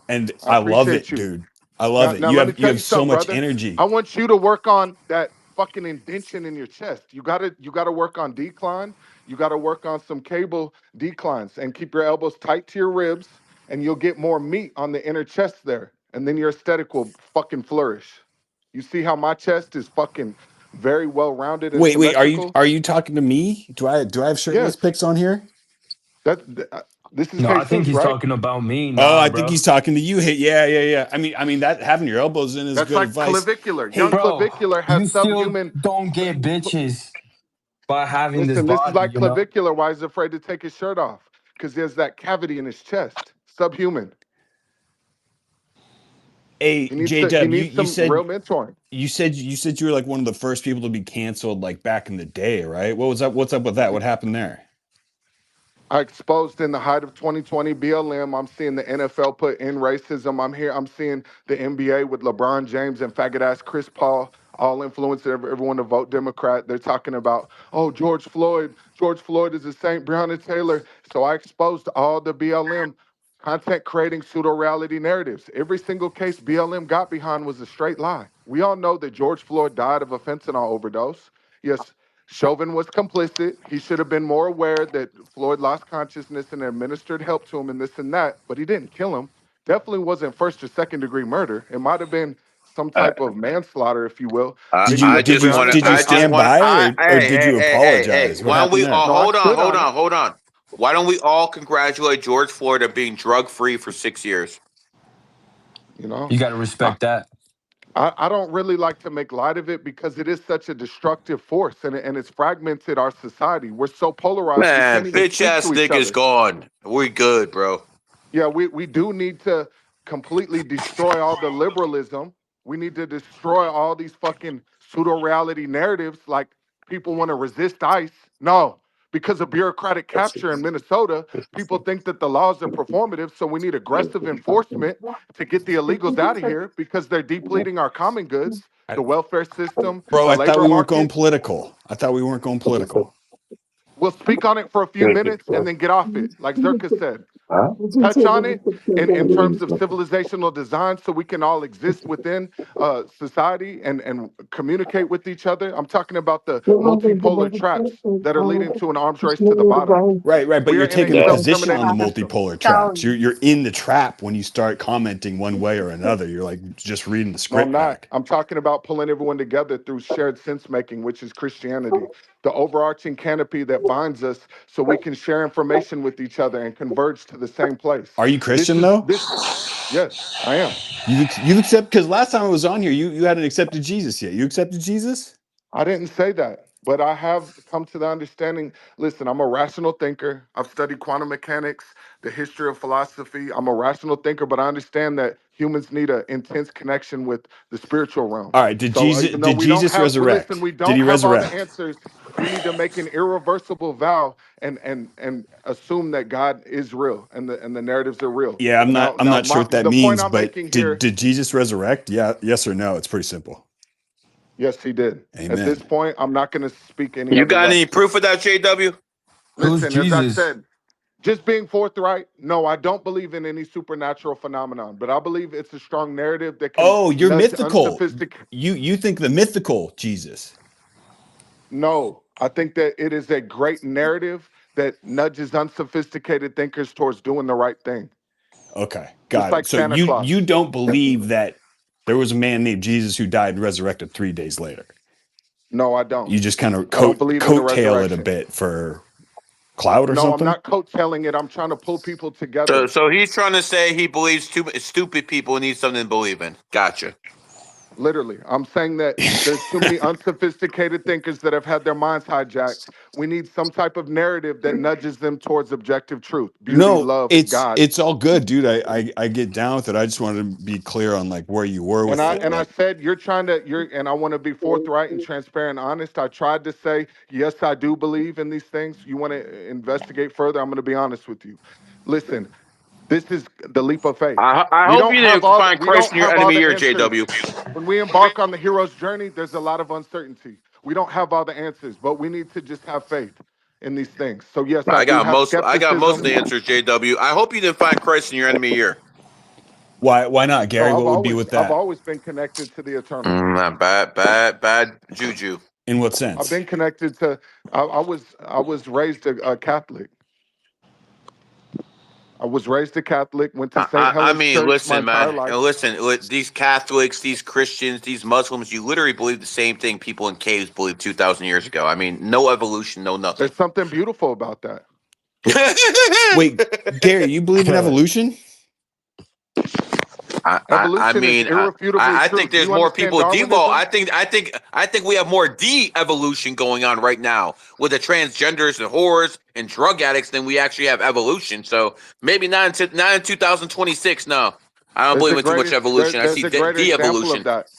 And I I love appreciate it, you. dude. I love Now, it. now You let me have you tell have you so something, much brother. energy. I want you to work on that fucking indention in your chest. You gotta work on decline. You gotta work on some cable declines and keep your elbows tight to your ribs, and you'll get more meat on the inner chest there. And then your aesthetic will fucking flourish. You see how my chest is fucking very well rounded and Wait, are you symmetrical? are you talking to me? Do I have shirtless Yes. pics on here? This is No, I think Jesus, he's right? talking about me. Oh, Nah, I think bro. he's talking to you. Hey, yeah. I mean that having your elbows in is That's good like advice. clavicular. Young Hey, Bro, clavicular has you still subhuman. don't get bitches by having this Listen, this is body, like you know? clavicular. Why he's afraid to take his shirt off? Because there's that cavity in his chest. Subhuman. hey, He J-Dub, you needs you some real said mentoring. you said you were like one of the first people to be canceled like back in the day, right? What was up? What's up with that? What happened there? I exposed in the height of 2020 BLM. I'm seeing the NFL put in racism. I'm seeing the NBA with LeBron James and faggot ass Chris Paul all influencing everyone to vote Democrat. They're talking about, oh, George Floyd. George Floyd is a saint, Breonna Taylor. So I exposed all the BLM content creating pseudo reality narratives. Every single case BLM got behind was a straight lie. We all know that George Floyd died of a fentanyl overdose. Yes, Chauvin was complicit. He should have been more aware that Floyd lost consciousness and administered help to him and this and that, but he didn't kill him. Definitely wasn't first or second degree murder. It might have been some Uh, type of manslaughter, if you will. Did They you took did you Breonna did you Taylor. stand by or Hey, did you apologize? What why don't happened we, there? No, I stood hold on it. on. Why don't we all congratulate George Floyd on being drug free for 6 years? You know, You got to I, respect that. I don't really like to make light of it because it is such a destructive force and it's fragmented our society. We're so polarized we Man, can't even bitch speak ass to each nigga's other. gone. We good, bro. Yeah, we do need to completely destroy all the liberalism. We need to destroy all these fucking pseudo reality narratives like people want to resist ICE. No, because of bureaucratic capture in Minnesota, people think that the laws are performative. So we need aggressive enforcement to get the illegals out of here because they're depleting our common goods, I, the welfare system, bro, the I thought labor we weren't going market. political. I thought we weren't going political. We'll speak on it for a few minutes and then get off it. Like Zherka said, touch on it in terms of civilizational design so we can all exist within society and communicate with each other. I'm talking about the multipolar traps that are leading to an arms race to the bottom. Right, right. But We are you're in a taking a position on the self-terminating system. multipolar traps. You're in the trap when you start commenting one way or another. You're like just reading the No, I'm script not. back. I'm talking about pulling everyone together through shared sense making, which is Christianity, the overarching canopy that binds us so we can share information with each other and converge to the same place. Are you This Christian is though? this. Yes, I am. You accept because last time I was on here, you hadn't accepted Jesus yet. You accepted Jesus? I didn't say that, but I have come to the understanding. Listen, I'm a rational thinker. I've studied quantum mechanics, the history of philosophy. I'm a rational thinker, but I understand that humans need an intense connection with the spiritual realm. All right. Did So Jesus even though did we don't Jesus have, well, listen, resurrect? we Did he don't have all the resurrect? answers. We need to make an irreversible vow and assume that God is real and the narratives are real. Yeah, Now, I'm now, not sure my what that the point means, I'm but making did here. Jesus resurrect? Yeah, yes or no? It's pretty simple. Yes, he did. At this Amen. point, I'm not going to speak any You other got way. any proof of that, JW? Who's Listen, as I Jesus? said, just being forthright, no, I don't believe in any supernatural phenomenon, but I believe it's a strong narrative that can Oh, you're nudge mythical. unsophisticated. You think the mythical Jesus. No, I think that it is a great narrative that nudges unsophisticated thinkers towards doing the right thing, Okay, just got it. like So Santa you Claus. don't believe that there was a man named Jesus who died and resurrected 3 days later. No, I don't. You just kind of I don't believe in the coattail it a resurrection. bit for clout or No, I'm something. not coattailing it. I'm trying to pull people So, together. so he's trying to say he believes stupid people need something to believe in. Gotcha. Literally, I'm saying that there's too many unsophisticated thinkers that have had their minds hijacked. We need some type of narrative that nudges them towards objective truth, beauty, No, love, God. it's all good, dude. I get down with it. I just wanted to be clear on like where you were And with I it. and I Like, said you're and I want to be forthright and transparent and honest. I tried to say, yes, I do believe in these things. You want to investigate further? I'm going to be honest with you. Listen, this is the leap of faith. I We hope don't you have didn't all the, find we don't Christ in your have all enemy the here, answers. JW. When we embark on the hero's journey, there's a lot of uncertainty. We don't have all the answers, but we need to just have faith in these things. So yes, I do have I got most of skepticism. the answers, JW. I hope you didn't find Christ in your enemy here. why not, No, Gary? What would be with I've that? always been connected to the eternal. Bad juju. In what I've sense? been connected to. I was raised a Catholic. I was raised a Catholic. Went to St. I Helen's mean, Church my listen, entire man. life. And listen, these Catholics, these Christians, these Muslims, you literally believe the same thing people in caves believed 2,000 years ago. I mean, no evolution, no nothing. There's something beautiful about that. Wait, Gary, you believe in evolution? I Evolution is mean, irrefutably I think true. Do there's you more understand people devolve. Darwinism? I think we have more de-evolution going on right now with the transgenders and whores and drug addicts than we actually have evolution. So maybe not in 2026. No, I don't believe in too much evolution. I There's see a greater example of de-evolution. that.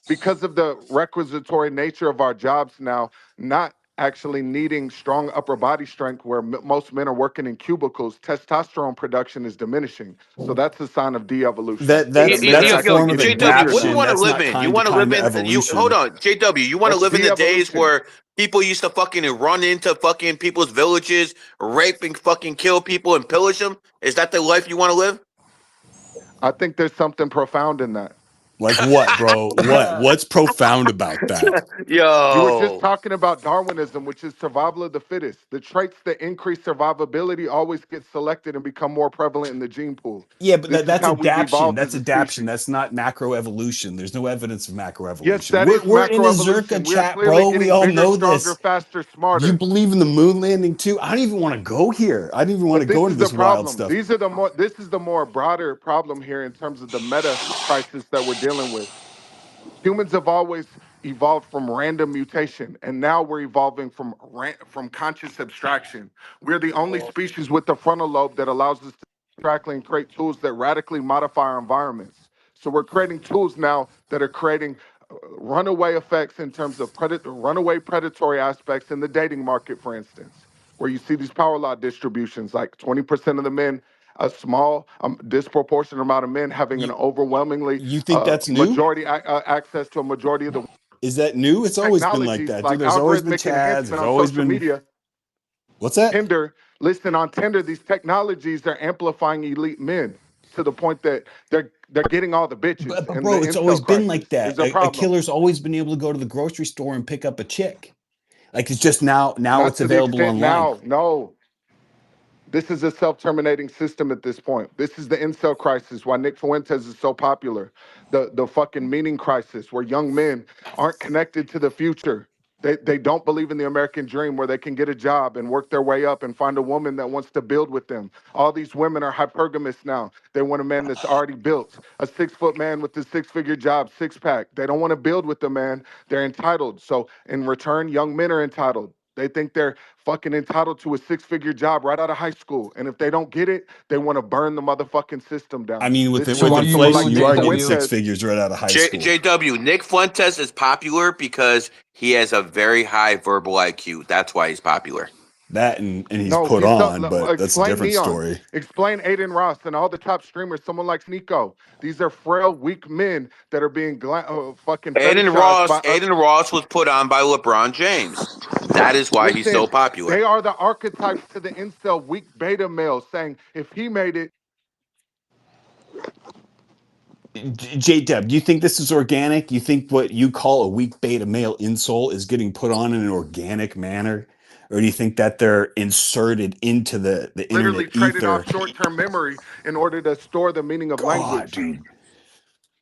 Because of the requisitory nature of our jobs now, not actually needing strong upper body strength where most men are working in cubicles, testosterone production is diminishing. So that's a sign of de-evolution. That men That's are a actually form of getting JW, heavier what do you now. adaptation. want to That's live not in? You want to kind live of in you hold evolution. on, JW. You want to That's live in the days de-evolution. where people used to fucking run into fucking people's villages, rape and fucking kill people and pillage them? Is that the life you want to live? I think there's something profound in that. Like what, bro? What? What's profound about that? You were just Yo. talking about Darwinism, which is survival of the fittest. The traits that increase survivability always get selected and become more prevalent in the gene pool. Yeah, but This is that's how we've adaptation. evolved That's as a adaptation. species. That's not macroevolution. There's no evidence of Yes, macroevolution. that We're is we're in a macroevolution. Zherka We are chat, clearly bro. We getting all bigger, know stronger, this. faster, You smarter. believe in the moon landing too? I don't even want to go here. I don't even want to But go this into is the this wild problem. stuff. These are the more this is the more broader problem here in terms of the meta crisis that we're dealing with. Humans have always evolved from random mutation, and now we're evolving from conscious abstraction. We're the only species with the frontal lobe that allows us to abstractly and create tools that radically modify our environments. So we're creating tools now that are creating runaway effects in terms of runaway predatory aspects in the dating market, for instance, where you see these power law distributions, like 20% of the men, a small, disproportionate amount of men having an You overwhelmingly you think that's new? access to a majority of the Is that new? It's always been like technologies that, dude. like There's always been algorithmic Chads. enhancement There's on always social been media. what's that? Tinder, listen, on Tinder, these technologies are amplifying elite men to the point that they're getting all the bitches, But and the bro, it's always incel been like crisis that. is a A problem. killer's always been able to go to the grocery store and pick up a chick. Like it's just now Not it's to the available extent online. now, no. This is a self-terminating system at this point. This is the incel crisis. Why Nick Fuentes is so popular. The fucking meaning crisis, where young men aren't connected to the future. They don't believe in the American dream, where they can get a job and work their way up and find a woman that wants to build with them. All these women are hypergamous now. They want a man that's already built, a 6 foot man with a 6 figure job, six pack. They don't want to build with the man. They're entitled. So in return, young men are entitled. They think they're fucking entitled to a 6 figure job right out of high school. And if they don't get it, they want to burn the motherfucking system I down. mean, This is So where what with do you people do inflation, like with you Nick are getting JW? six Fuentes. figures right out of high school. JW, Nick Fuentes is popular because he has a very high verbal IQ. That's why he's popular. That and he's No, put he's so. on, but that's a Explain different Neon. story. Explain Aiden Ross and all the top streamers. Someone like Sneeko. These are frail, weak men that are being fucking fetishized by. Aiden Ross was put on by LeBron James. That is why he's so Listen, they popular. are the archetypes to the incel weak beta male, saying if he made it, J Deb, do you think this is organic? You think what you call a weak beta male insole is getting put on in an organic manner? Or do you think that they're inserted into the literally internet traded off ether? short-term memory in order to store the meaning of God, language. dude.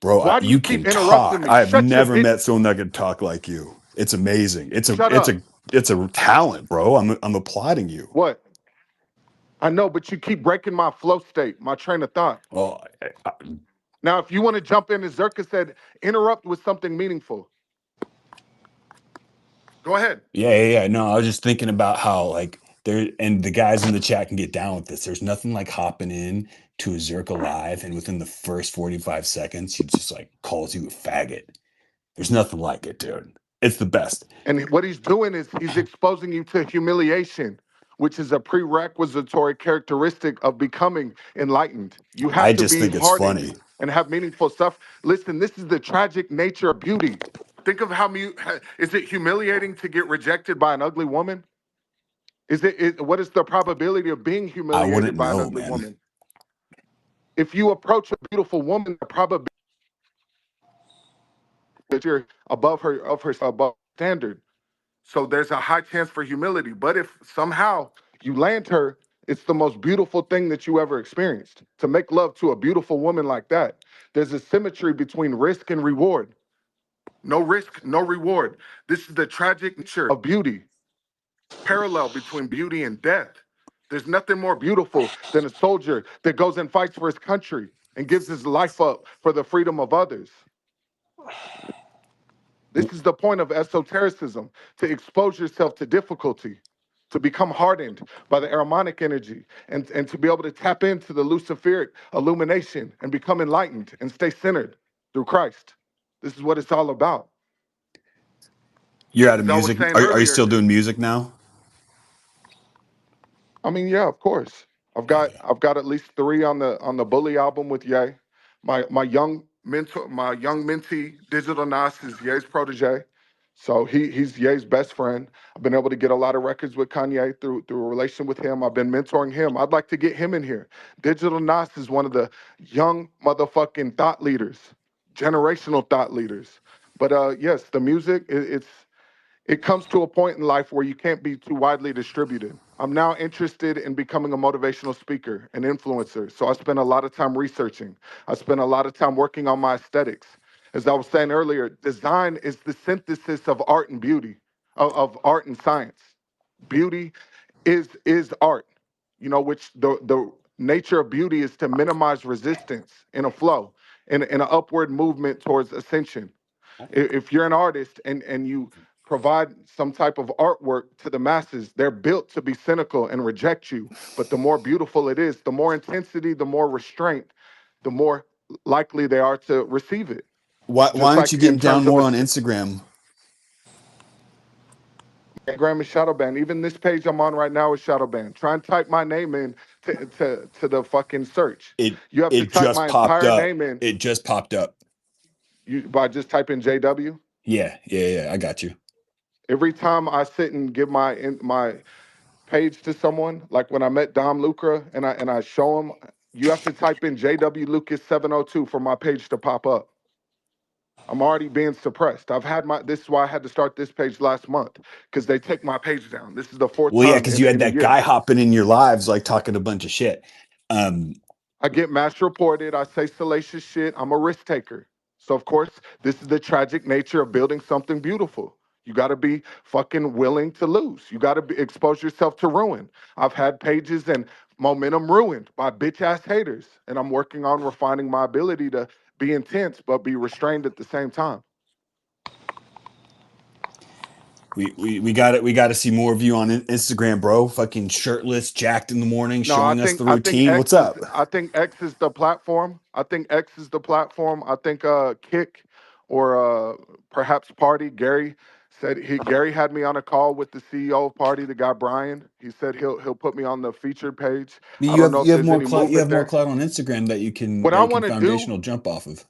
Bro, Why do you you keep can interrupting talk. me? I have Shut your never bitch. met someone that can talk like you. It's amazing. Shut up. It's a talent, bro. I'm applauding you. What? I know, but you keep breaking my flow state, my train of thought. Well, Now, if you want to jump in, as Zerka said, interrupt with something meaningful. Go ahead. yeah. No, I was just thinking about how like there and the guys in the chat can get down with this. There's nothing like hopping in to a Zerka live, and within the first 45 seconds, he just like calls you a faggot. There's nothing like it, dude. It's the best. And what he's doing is he's exposing you to humiliation, which is a prerequisitory characteristic of becoming enlightened. You I have to just be think it's hardened funny. and have meaningful stuff. Listen, this is the tragic nature of beauty. Think of how is it humiliating to get rejected by an ugly woman? What is the probability of being I humiliated wouldn't by an know, ugly man. woman? If you approach a beautiful woman, the probability that you're above her of her above standard. So there's a high chance for humility. But if somehow you land her, it's the most beautiful thing that you ever experienced. To make love to a beautiful woman like that, there's a symmetry between risk and reward. No risk, no reward. This is the tragic nature of beauty, parallel between beauty and death. There's nothing more beautiful than a soldier that goes and fights for his country and gives his life up for the freedom of others. This is the point of esotericism, to expose yourself to difficulty, to become hardened by the Aramonic energy, and to be able to tap into the Luciferic illumination and become enlightened and stay centered through Christ. This is what it's all about. You're out of As I was music. saying Are you earlier, still doing music now? I mean, yeah, of course. I've got at least three on the Bully album with Ye. My young mentor, my young mentee, Digital Nas, is Ye's protege. So he's Ye's best friend. I've been able to get a lot of records with Kanye through a relation with him. I've been mentoring him. I'd like to get him in here. Digital Nas is one of the young motherfucking thought leaders, generational thought leaders. But yes, the music, it comes to a point in life where you can't be too widely distributed. I'm now interested in becoming a motivational speaker, an influencer. So I spend a lot of time researching. I spend a lot of time working on my aesthetics. As I was saying earlier, design is the synthesis of art and beauty, of art and science. Beauty is art, which the nature of beauty is to minimize resistance in a flow, in an upward movement towards ascension. If you're an artist and you provide some type of artwork to the masses, they're built to be cynical and reject you. But the more beautiful it is, the more intensity, the more restraint, the more likely they are to receive it. Why Just aren't you like in getting down terms of more on Instagram? Instagram is shadow banned. Even this page I'm on right now is shadow banned. Try and type my name in to the fucking search. It You have to it type just my popped entire up. name in It just popped up. by just typing JW. Yeah. I got you. Every time I sit and give my page to someone, like when I met Dom Lucra and I show him, you have to type in JW Lucas 702 for my page to pop up. I'm already being suppressed. This is why I had to start this page last month, because they take my page down. This is the fourth Well, yeah, time because in you had in a that year. guy hopping in your lives, like talking a bunch of shit. Um, I get mass reported. I say salacious shit. I'm a risk taker. So, of course, this is the tragic nature of building something beautiful. You got to be fucking willing to lose. You got to expose yourself to ruin. I've had pages and momentum ruined by bitch ass haters. And I'm working on refining my ability to be intense, but be restrained at the same time. we got it. We got to see more of you on Instagram, bro. Fucking shirtless, jacked in the morning, No, I showing us think the I think routine. What's X is up? I think X is the platform. I think X is the platform. I think Kick or perhaps Party. Gary had me on a call with the CEO of Party, the guy Brian. He said he'll put me on the featured page. I don't know if You have there's more any clout. You movement have more there. clout on Instagram What that I you can want to do foundational jump off of.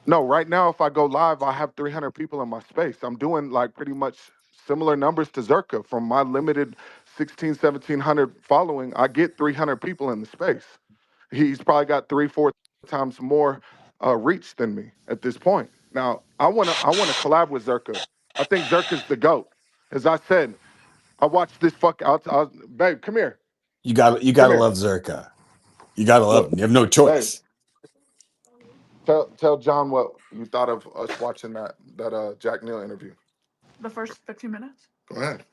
No, right now, if I go live, I have 300 people in my space. I'm doing like pretty much similar numbers to Zherka. From my limited 16, 1700 following, I get 300 people in the space. He's probably got 3, 4 times more reach than me at this point. Now, I wanna collab with Zherka. I think Zherka's the GOAT. As I said, I watched this babe, come here. You Come gotta here. love Zherka. You gotta love Look, him. You have no babe, choice. tell John what you thought of us watching that Jack Neal interview. Go ahead.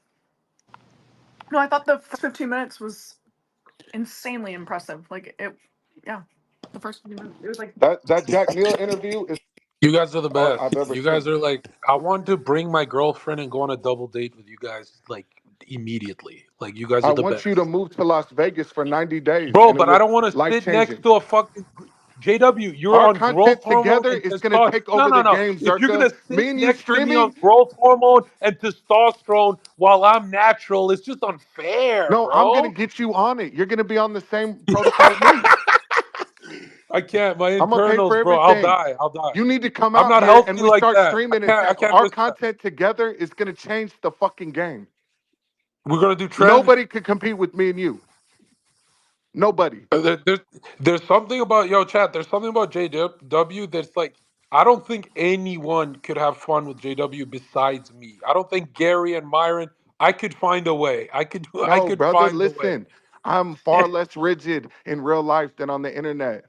That Jack Neal interview is You guys are the all best. I've ever You guys seen. are like, I want to bring my girlfriend and go on a double date with you guys like immediately. Like, you guys I are the want you to best. move to Las Vegas for 90 days Bro, and it but I would don't want to life sit next changing. to a fucking JW. You're Our on growth content hormone together and is gonna testosterone. take No, over no, the no. game, If you're Zerka. gonna sit Me and you next to me on streaming? growth hormone and testosterone while I'm natural, it's just unfair, No, I'm gonna bro. get you on it. You're gonna be on the same protocol with me. I can't. My I'm gonna pay for internals, bro. I'll everything. die. I'll die. You need to come I'm out not here and healthy we like start that. streaming I can't our risk that. content together is gonna change the fucking game. We're gonna do trends. Nobody can compete with me and you. Nobody. There's something about yo chat. There's something about JW that's like I don't think anyone could have fun with JW besides me. I don't think Gary and Myron. I could find a way. I No, could brother, find a way. listen. I'm far less rigid in real life than on the internet.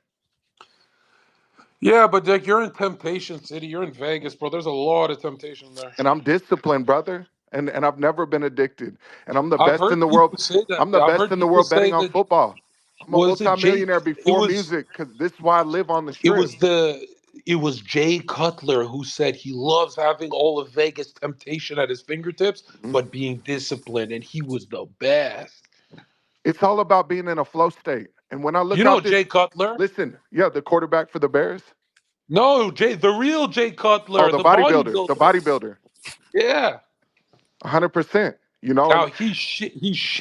Yeah, but like you're in Temptation City. You're in Vegas, bro. There's a lot of temptation there. And I'm disciplined, brother. And I've never been addicted. And I'm the I've best in heard the world. people say that. I'm the I've best heard in the people world say betting on that. football. I'm a Was it Jake? multimillionaire It before was. music because this is why I live on the It strip. was the it was Jay Cutler who said he loves having all of Vegas temptation at his fingertips, Mhm. but being disciplined, and he was the best. It's all about being in a flow state. And when I You look know out this, Jay Cutler? listen, yeah, the quarterback for the Bears. No, the real Jay Oh, Cutler, the the bodybuilder, the bodybuilder. bodybuilder. Yeah. 100%. And Now he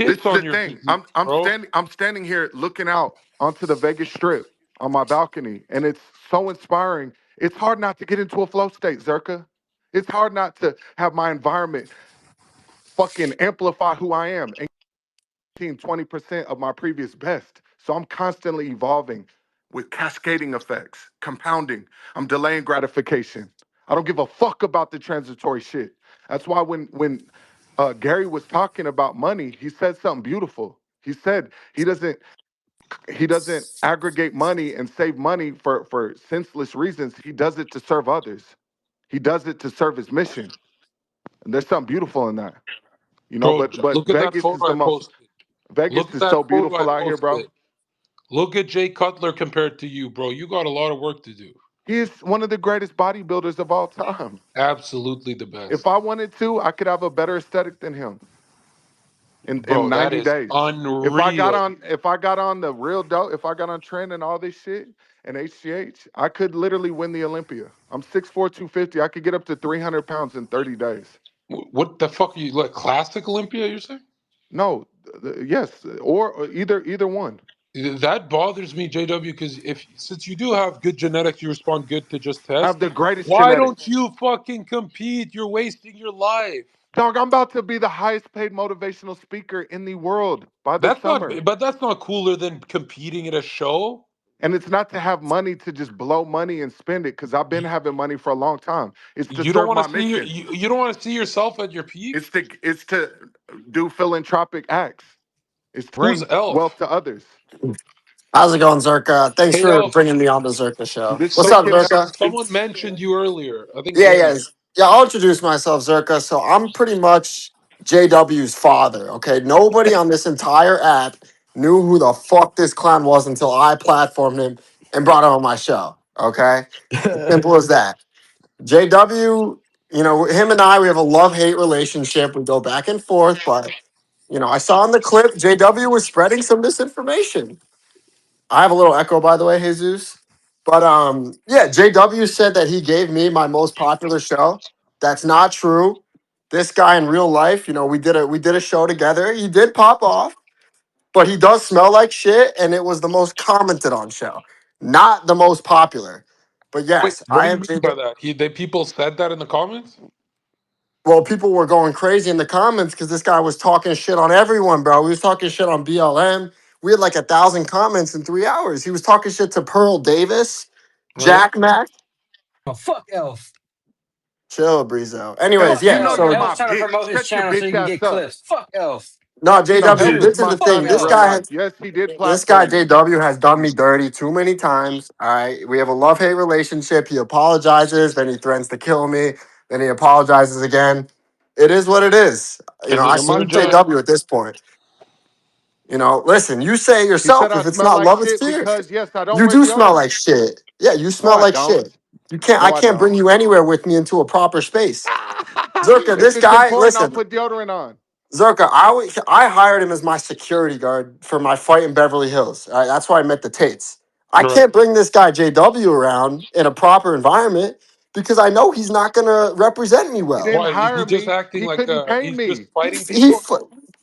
this shits is the on your thing. physique, bro. I'm standing here looking out onto the Vegas Strip on my balcony, and it's so inspiring. It's hard not to get into a flow state, Zerka. It's hard not to have my environment fucking amplify who I am and 20% of my previous best. So I'm constantly evolving. with cascading effects, compounding. I'm delaying gratification. I don't give a fuck about the transitory shit. That's why when Gary was talking about money, he said something beautiful. He said he doesn't aggregate money and save money for senseless reasons. He does it to serve others. He does it to serve his mission. And there's something beautiful in that. You know, Bro, but look at that Vegas is photo the I most posted. Look Vegas at is so that photo I beautiful out here, bro. posted. Look at Jay Cutler compared to you, bro. You got a lot of work to do. He is one of the greatest bodybuilders of all time. Absolutely the If best. I wanted to, I could have a better aesthetic than him in Bro, that 90 is days. unreal. If I got on the real dope, if I got on trend and all this shit and HGH, I could literally win the Olympia. I'm 6'4", 250. I could get up to 300 pounds in 30 days. What the fuck are you like? Classic Olympia? You're saying? No, yes, or either one. That bothers me, JW, because if since you do have good genetics, you respond good to just I have test. the greatest Why don't genetics. you fucking compete? You're wasting your life. Dog, I'm about to be the highest paid motivational speaker in the world by the That's not, summer. but that's not cooler than competing at a show. And it's not to have money to just blow money and spend it because I've been You, having money for a long time. It's to you don't serve want to my see mission. you don't want to see yourself at your peak. It's to do philanthropic acts. It's to Who's bring wealth Elf? to others. How's it going, Zerka? Thanks Hey, for Elf. bringing me on the Zerka show. This What's sick up, kid, Zerka? Someone mentioned you earlier. I think Yeah, yeah, Gary. yeah. I'll introduce myself, Zerka. So I'm pretty much JW's father. Okay, nobody on this entire app knew who the fuck this clown was until I platformed him and brought him on my show. Okay, simple as that. JW, him and I, we have a love-hate relationship. We go back and forth, but I saw in the clip JW was spreading some misinformation. I have a little echo, by the way, Jesus. But yeah, JW said that he gave me my most popular show. That's not true. This guy in real life, we did a show together. He did pop off, but he does smell like shit, and it was the most commented on show, not the most popular. But Wait, yes, what I do you am mean by JW. that? They people said that in the comments. Well, people were going crazy in the comments because this guy was talking shit on everyone, bro. He was talking shit on BLM. We had like 1,000 comments in 3 hours. He was talking shit to Pearl Davis, Really? Jack Mack. Oh, fuck Elf. Chill, Brizo. Anyways, Elf, Fuck you yeah. know Elf. you're So my Elf's trying to bitch. promote his Shut your channel so bitch he can ass get up. clips. Fuck Elf. no, Elf, you know he JW. is This JW. is my the Fuck son thing. in This real Elf. guy, life. Yes, he did this guy platform you. JW has done me dirty too many times. All right, we have a love hate relationship. He apologizes, then he threatens to kill me, then he apologizes again. It is what it is. And I You're my salute son. JW at this point. Listen, you say it He said yourself. I If it's smell not like love, it's shit fear. because yes, I don't You wear do smell like deodorant. shit. Yeah, you No, smell I like don't. shit. You can't. I No, I can't don't. bring you anywhere with me into a proper space. Zerka, If this it's guy. important, I'll Listen, put deodorant on. Zerka. I hired him as my security guard for my fight in Beverly Hills. All right, that's where I met the Tates. I right. can't bring this guy JW around in a proper environment because I know he's not gonna represent me He well. didn't Why is hire he just me. acting He like couldn't pay he's just me. fighting He, people?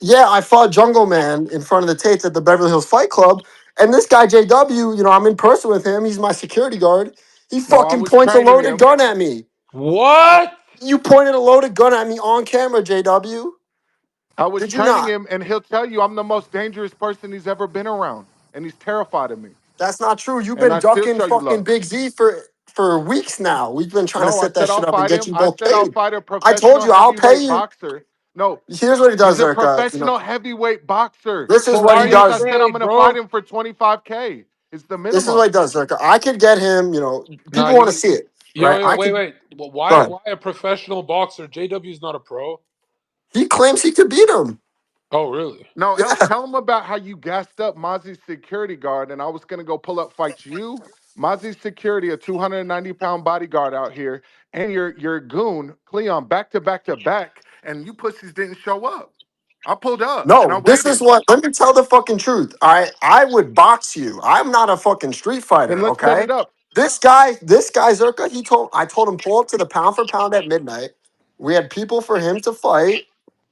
yeah, I fought Jungle Man in front of the Tates at the Beverly Hills Fight Club, and this guy JW, I'm in person with him. He's my security guard. He No, I fucking was points a training loaded him. gun at me. What? You pointed a loaded gun at me on camera, JW. I was Did you training not? him, and he'll tell you I'm the most dangerous person he's ever been around, and he's terrified of me. That's not true. You've And been I still ducking show you fucking love. Big Z for weeks now. We've been trying to No, I set that said shit I'll up and fight get him. you I both said I'll paid. fight a I told professional you I'll pay heavyweight you. boxer. No, Here's what he does, he's a Zerka. professional heavyweight boxer. This is So what why he are you Yes, I does. said I'm afraid, gonna fight bro? him for 25K. It's the This is what minimum. he does, Zerka. I could get him. No, People want to see it, right? I wait, could. wait. Well, Go why ahead. why a professional boxer? JW's not a pro. He claims he could beat him. Oh, really? No, Elf, Yeah. tell him about how you gassed up Mozzie's security guard, and I was gonna go pull up fight you, Mozzie's security, a 290-pound bodyguard out here, and your goon, Cleon, back to back to back, and you pussies didn't show up. I pulled up and I No, this is waited. what. Let me tell the fucking truth. I would box you. I'm not a fucking street Then fighter. let's set Okay. it up. This guy Zerka. I told him pull up to the pound for pound at midnight. We had people for him to fight,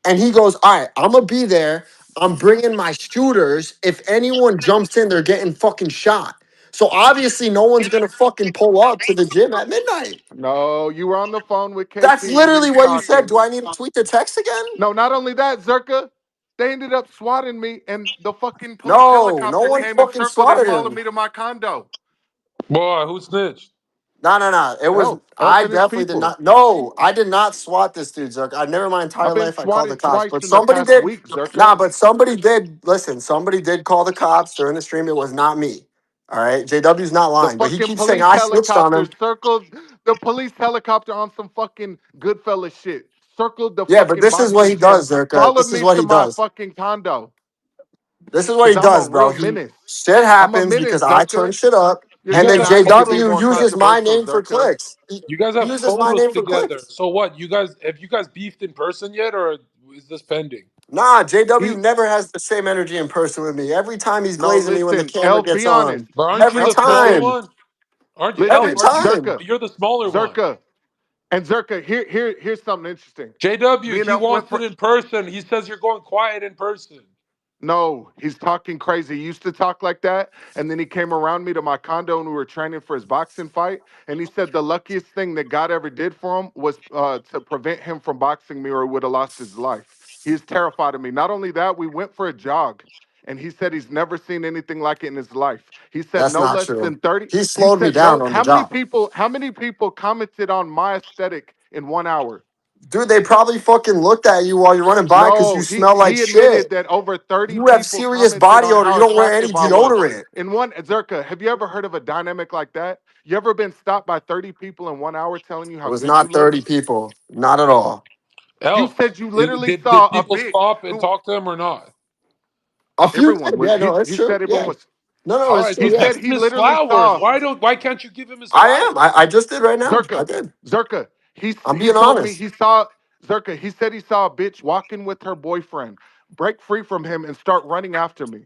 and he goes, "All right, I'm gonna be there. I'm bringing my shooters. If anyone jumps in, they're getting fucking shot. So obviously, no one's gonna fucking pull up to the gym at midnight. No, you were on the phone with That's KP. You literally didn't what he clock said. in. Do I need to tweet the text again? No, not only that, Zerka, they ended up swatting me, and the fucking police No, no helicopter one came and fucking circled and swatted followed him. me to my condo. Boy, who snitched? No, no, no. It was Elf I and his definitely did people. not. No, I did not swat this dude, Zerk. I never in my I've entire been life I called the swatted cops, twice but in the somebody past did. week, Zerka. Nah, but somebody did. Listen, somebody did call the cops during the stream. It was not me. All right, JW's not The lying, but he fucking keeps saying police I snitched on helicopter him. circled the police helicopter on some fucking Goodfellas shit. Circled the Yeah, but fucking this is what boxing he gym. does, Zerka. Followed This is me what to he my does. fucking condo. This is what Cause he I'm a does, bro. real He menace. shit I'm a happens menace, because I turn Zerka. shit up, You're You and guys just then have not making it photos JW more uses together. my controversial, name for Zerka. clicks. You guys He have uses my photos name for together. clicks. So what? You guys have you guys beefed in person yet, or is this pending? Nah, JW He never has the same energy in person with me. Every time he's no, glazing me when the listen, camera Elf, gets be honest. on. But aren't you Every the smaller time. one? Aren't you Elf? Every Listen, Aren't you? time. Zerka, You're the smaller one. Zerka, and Zerka, here's something interesting. JW, Me and he Elf went wants for it in person. He says you're going quiet in person. no, he's talking crazy. He used to talk like that. And then he came around me to my condo and we were training for his boxing fight. And he said the luckiest thing that God ever did for him was to prevent him from boxing me or he would have lost his life. He's terrified of me. Not only that, we went for a jog. And he said he's never seen anything like it in his life. He said That's no not less true. than 30. He He slowed me said down no. on the job. How many people commented on my aesthetic in 1 hour? Dude, they probably fucking looked at you while you're running by because No, you he smell like he admitted shit. that over 30 You have people serious commented body on odor. You how don't wear any attractive I was. deodorant. In one, Zerka, have you ever heard of a dynamic like that? You ever been stopped by 30 people in 1 hour telling you It how was good you not look? 30 people. Not at all. You Elf, said you literally did saw a people bitch stop and who talk to him or not? A few everyone did. was Yeah, no, it's he true. said everyone Yeah. was No, no, All it's right, he true. so Yeah. said give him he his literally flowers. saw Why can't you give him his I am. flowers? I just did right now. I Zerka, did. Zerka. I'm He being told me honest. he saw Zerka. He said he saw a bitch walking with her boyfriend, break free from him and start running after me.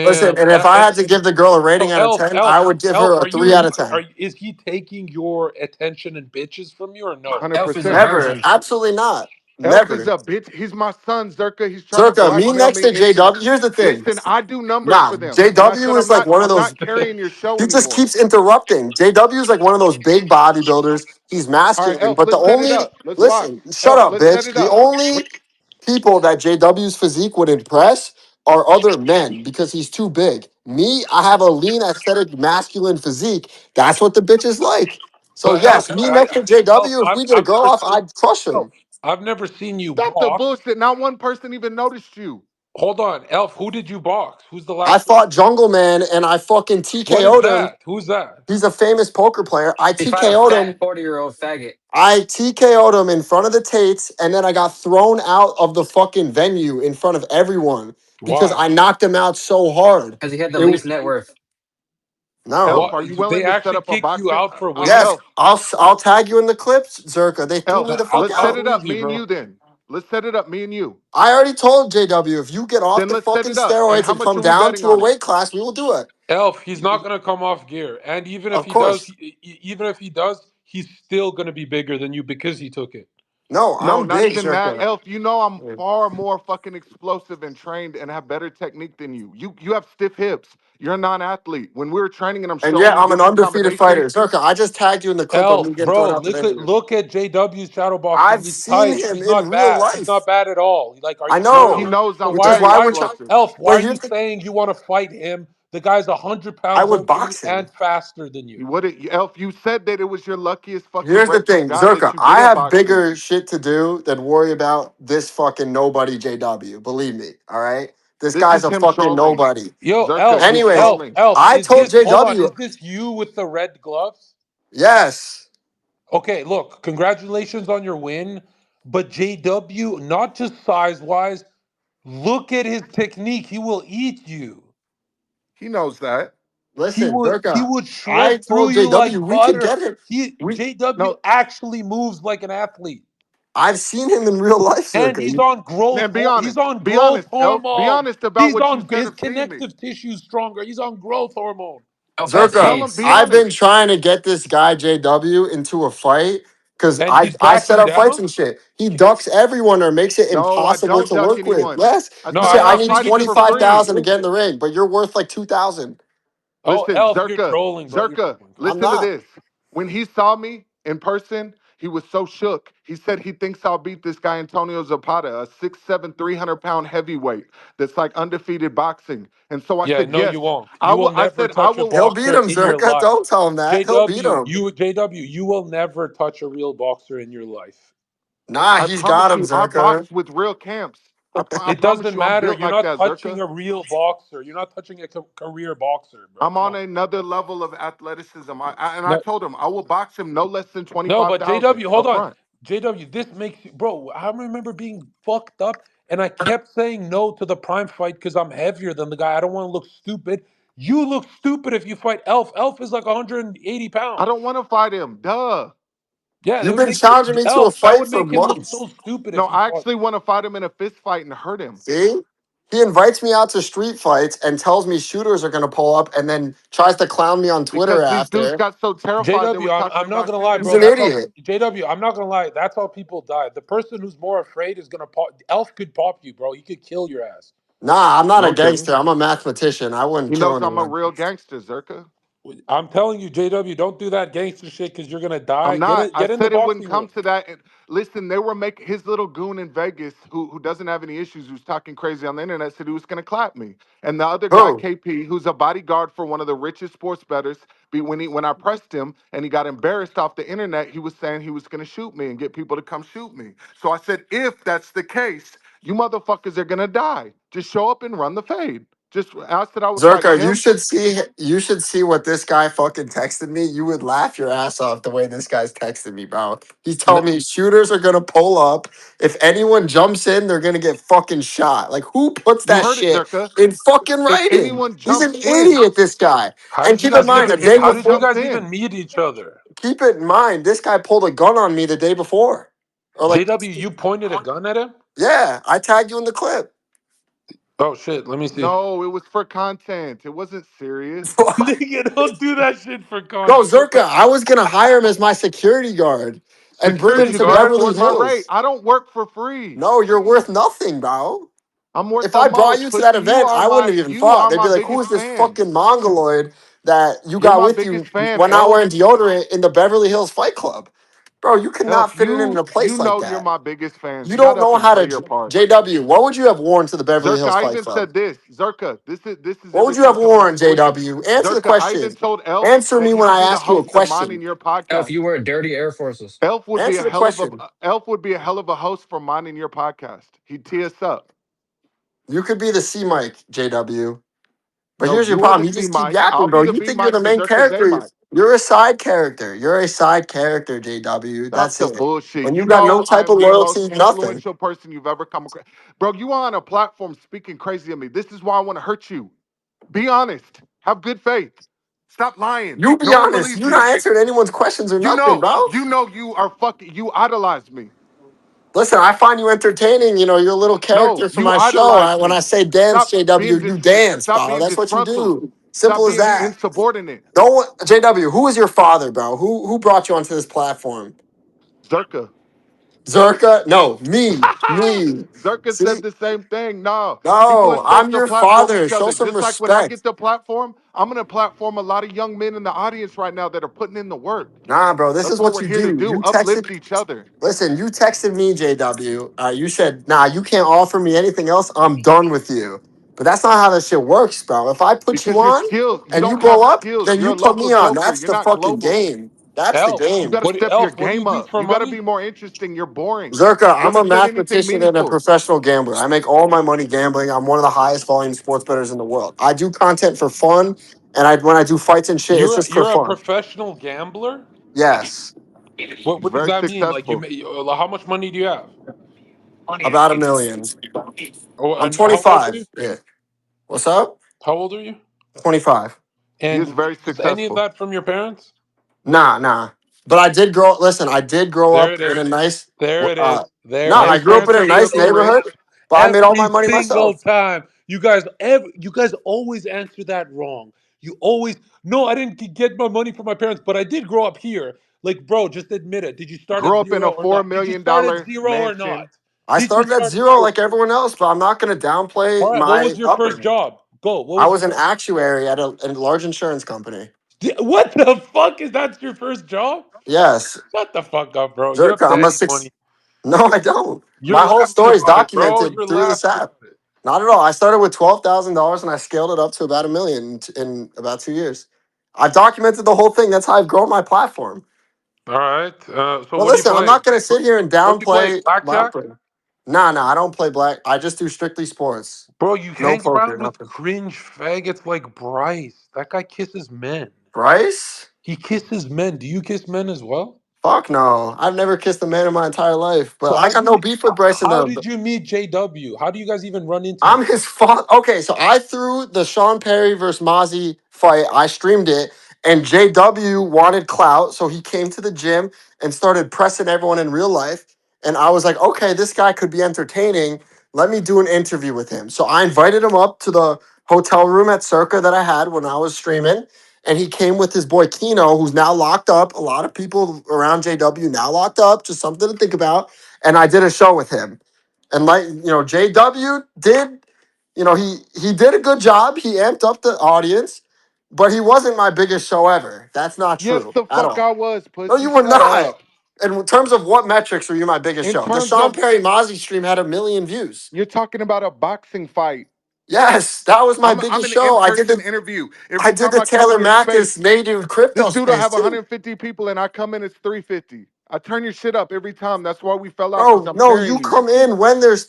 Listen, Damn. and if I had to give the girl a rating So out of 10, I would give her Elf, a 3 out of 10. is he taking your attention and bitches from you or no? Elf is a 100%. Never. virgin. Absolutely not. Elf is Never. a bitch. He's my son, Zerka. He's trying to Zerka, me blackmail next me to into. JW. Here's the thing. Listen, I do numbers Nah, for them, and I said JW is like one of I'm those. not carrying your show He just anymore. keeps interrupting. JW is like one of those big bodybuilders. He's All right, masculine, Elf, but the let's set it only up. Let's watch. listen, shut Elf, up, let's set bitch. it The up. only people that JW's physique would impress are other men because he's too big. Me, I have a lean, aesthetic, masculine physique. That's what the bitches like. So But yes, me next to JW, if we get a I've girl never off, seen I'd crush Elf. him. I've never seen you Stop the box. bullshit. Not one person even noticed you. Hold on, Elf. Who did you box? Who's the I last person? fought Jungle Man and I fucking What is TKO'd him. that? Who's that? He's a famous poker player. I He fought a TKO'd fat him. 40-year-old faggot I TKO'd him in front of the Tates, and then I got thrown out of the fucking venue in front of everyone because Why? I knocked him out so hard. because he had the It was least net worth. no. Elf, What? are you They willing to set actually up a kicked you boxing? out for winning? Yes, Elf, I'll tag you in the clips, Zerka. They threw me Elf, the fuck let's I'll set out. it up. believe you, Me and bro. you then. Let's set it up. Me and you. I already told JW if you get off Then the let's set fucking it up. And steroids how and much come are we down betting to a on it? weight class, we will do it. Elf, he's not going to come off gear, and even if Of he does, course. even if he does, he's still going to be bigger than you because he took it. No, No, I'm not big, even that. Zerka. Elf, you know I'm far more fucking explosive and trained and have better technique than you. You have stiff hips. You're a non-athlete. When we were training and I'm And showing yeah, you I'm an different undefeated combinations, fighter. Zerka, I just tagged you in the clip of me Elf, getting thrown bro, out the venue. look at JW's shadow boxing. I've He's seen tight. him He's in not real bad. He's life. not bad at all. Like, are I you no, he know, serious? knows So I'm which is very why we're trying. explosive. Elf, why But are you here's the saying you want to fight him? The guy's 100 pounds I would over you box and him. faster than you. You would Elf, you said that it was your luckiest fucking Here's the break from thing, God that Zerka. you good I at have boxing. bigger shit to do than worry about this fucking nobody JW. Believe me. All right. This This guy's is a him fucking trolling. nobody. Yo, Zerka, Elf, he's Anyways, trolling. I Is told this, hold on, is JW, this you with the red gloves? yes. Okay, look, congratulations on your win, but JW, not just size wise, look at his technique. He will eat you. He knows that. Listen, He Zerka. would I shred through told you JW like we could butter. get him. He We JW No, actually moves like an athlete. I've seen him in real life, And Zerka. he's on growth man, be he's honest. on Be growth honest, Elf. Be hormone. honest about He's what you on said his of seeing me. connective tissue stronger. He's on growth hormone. Elf has Zerka, Tell him, AIDS. be I've honest. been trying to get this guy JW into a fight because And I he's I set backing up fights down? and shit. He ducks everyone or makes it No, I impossible don't to duck work with. anyone. Yes, I No, he said said I'm I I not need think fighting it's for 25,000 free. to get in the ring, but you're worth like 2,000. Oh, Listen, Elf, you're Zerka, trolling, bro. You're Zerka, trolling. I'm listen to not. this. When he saw me in person, He was so shook. He said he thinks I'll beat this guy Antonio Zapata, a 6'7", 300-pound heavyweight that's like undefeated boxing. And so I Yeah, said, no, yes, you won't. I You will will. I never said I touch a will. He'll beat boxer him, in your Zerka. life. Don't tell him that. He'll beat JW, him. you will never touch a real boxer in your life. Nah, I he's got promise him, you, I Zerka. box with real camps. I It promise doesn't you, I'm matter. built You're like not that, touching Zerka. a real boxer. You're not touching a career boxer, bro. I'm Come on on. another level of athleticism. And I No, told him I will box him no less than no, but 25,000 JW, hold up on. front. JW, this makes you, bro. I remember being fucked up, and I kept saying no to the prime fight because I'm heavier than the guy. I don't want to look stupid. You look stupid if you fight Elf. Elf is like 180 I don't pounds. want to fight him. Duh. Yeah, that You've would been make you challenging me to a Elf. That fight would for make him look months. so stupid No, if he I fought. actually want to fight him in a fist fight and hurt him. See? He invites me out to street fights and tells me shooters are going to pull up and then tries to clown me on Twitter Because these dudes after. got so terrified they were JW, talking I'm not about gonna lie, shooting He's bro. an me. That's how idiot. JW. I'm not gonna lie. That's how people die. The person who's more afraid is gonna pop. Elf could pop you, bro. He could kill your ass. Nah, I'm not a Okay. gangster. I'm a mathematician. I wouldn't He kill knows I'm a anyone. real gangster, Zerka. I'm telling you, JW, don't do that gangster shit because you're gonna die. I'm not. I Get in the said it wouldn't boxing come room. to that. And listen, they were making his little goon in Vegas who doesn't have any issues, who's talking crazy on the internet, said he was going to clap me. And the other guy, Who? KP, who's a bodyguard for one of the richest sports bettors, when I pressed him and he got embarrassed off the internet, he was saying he was going to shoot me and get people to come shoot me. So I said, if that's the case, you motherfuckers are going to die. Just show up and run the fade. Just I said I would fight Zerka, you him. should see. You should see what this guy fucking texted me. You would laugh your ass off the way this guy's texted me, bro. He's telling N- me shooters are gonna pull up. If anyone jumps in, they're gonna get fucking shot. Like who puts You that heard it, shit Zerka. in fucking If writing? anyone He's an jumps in, idiot. This guy. How And did you keep in guys mind, if the even? day How anyone did you before. jumps guys in, even meet each other? Keep it in mind, this guy pulled a gun on me the day before. Or like, JW, you pointed a gun at him? yeah, I tagged you in the clip. Oh shit, let me see. no, it was for content. It wasn't serious. Nigga, don't do that shit for Bro, content. Zerka, I was gonna hire him as my security guard and bring him Security to guards Beverly worth my rate. Hills. I don't work for free. No, you're worth nothing, bro. I'm worth If the I brought you most. to that Pussy, event, I wouldn't have even you fought. are They'd be my like, "Who biggest is this fan. fucking mongoloid that you You're got my with biggest you fan, when not Elf. wearing deodorant in the Beverly Hills Fight Club?" Bro, you could not Elf, fit it in a you place like know you're that. my biggest fan. You Shut don't up know and how to. play your part. JW, what would you have worn to the Beverly Zerka, Hills I Fight even Club? said this. Zerka, this is What would you have everything coming worn, from Queens. JW? Answer the Zerka, I question. even told Elf Answer that me he when could I be the ask you a host of mine in question. your Elf, podcast. you wear dirty Air Forces. Answer the question. Elf would be a hell of a host for mine in your podcast. He'd tee us up. You could be the C mic, JW. But No, here's your you are the problem. You C just keep mic. I'll yapping, bro. be the You B think you're the mic to main Zerka's A character. mic. You're a side character. You're a side character, JW. Stop That's the it. bullshit. When You you got no know I type am of the most loyalty, nothing. influential person you've ever come across. Bro, you are on a platform speaking crazy of me. This is why I want to hurt you. Be honest. Have good faith. Stop lying. You be No one honest. believes You're you. not answering anyone's questions or nothing, bro. You are fucking, you idolize me. Listen, I find you entertaining. You know, you're a little No, character for you my show. idolize When I me. say dance, JW, you dance, Stop bro. being That's what you disgruntled. do. Stop Simple as being that. insubordinate. No one, JW, who is your father, bro? Who brought you onto this platform? Zerka. Zerka? No, me. Zerka See? said the same thing. No, people are No, supposed I'm to your platform father. each Show other. some Just like when I respect. get the platform, I'm going to platform a lot of young men in the audience right now that are putting in the work. Nah, bro, this That's is what what we're you here to do. do, You uplift texted, each other. listen, you texted me, JW. You said, nah, you can't offer me anything else. I'm done with you. But that's not how this shit works, bro. If I put you Because your on skills, you and you don't have blow up, skills. then You're you a put local me on. joker. That's You're the not fucking global. game. That's the Elf, You got game. to step your What do you game do up. for You got to money? be more interesting. You're boring. Zerka, You I'm a haven't said anything mathematician and a meaningful. professional gambler. I make all my money gambling. I'm one of the highest volume sports bettors in the world. I do content for fun, and when I do fights and shit, it's just for You're a fun. professional gambler. Yes, What does Very that mean? Like successful. how much money do you have? about a million. Oh, I'm and how old are you? 25. Yeah. What's up? How old are you? 25. He is And very is any of successful. that from your parents? Nah, nah. But I did grow. Listen, I did grow There up it in a is. nice. There it Uh, is. There no, his I grew up in parents a are nice literally neighborhood, rich. but I made all my Every money single myself. time. You guys always answer that wrong. You always no, I didn't get my money from my parents, but I did grow up here. Like, bro, just admit it. Did you start at Grew up in zero a or $4 not? Did you million start at zero or not? mansion. I Did you started at start zero like everyone else, but I'm not going to downplay all right? What my was your first upbringing. job? Go. What I was your was an first? actuary at a large insurance company. What the fuck is that your first job? Yes, Shut the fuck up, bro. You have Zerka, I'm a daddy six. money. No, I don't. You're My whole laughing story is about it, bro. documented You're through this laughing app. about it. Not at all. I started with $12,000 and I scaled it up to about 1 million in about 2 years. I've documented the whole thing. That's how I've grown my platform. All right. So But what do you listen, I'm play? not gonna sit here and What do you play? downplay my Blackjack? upbringing. Nah, I don't play black. I just do strictly sports. Bro, you No hang poker, around with nothing. cringe faggots like Bryce. That guy kisses men. Bryce? He kisses men. Do you kiss men as well? Fuck no. I've never kissed a man in my entire life. But So I how got did no you beef with Bryce in how the did you meet JW? How do you guys even run into I'm each his father. Okay, so I threw the Sean Perry versus Mozzie fight. I streamed it, and JW wanted clout, so he came to the gym and started pressing everyone in real life. And I was like, okay, this guy could be entertaining. Let me do an interview with him. So I invited him up to the hotel room at Circa that I had when I was streaming. And he came with his boy Kino, who's now locked up. A lot of people around JW now locked up. Just something to think about. And I did a show with him. And like JW did, he did a good job. He amped up the audience, but he wasn't my biggest show ever. That's not Yes, true the at fuck all. I was, No, pussy. you were Shut not. up. In terms of what metrics were you my biggest In show? The terms Sean of, Perry Mozzie stream had 1 million views. you're talking about a boxing fight. Yes, that was my I'm biggest an show. in-person interview. I Every did time the I come Taylor in your Mathis space, native this crypto dude will space have too. 150 people, and I come in, it's 350. I turn your shit up every time. That's why we fell out, because Bro, I'm no, carrying you you. come in when there's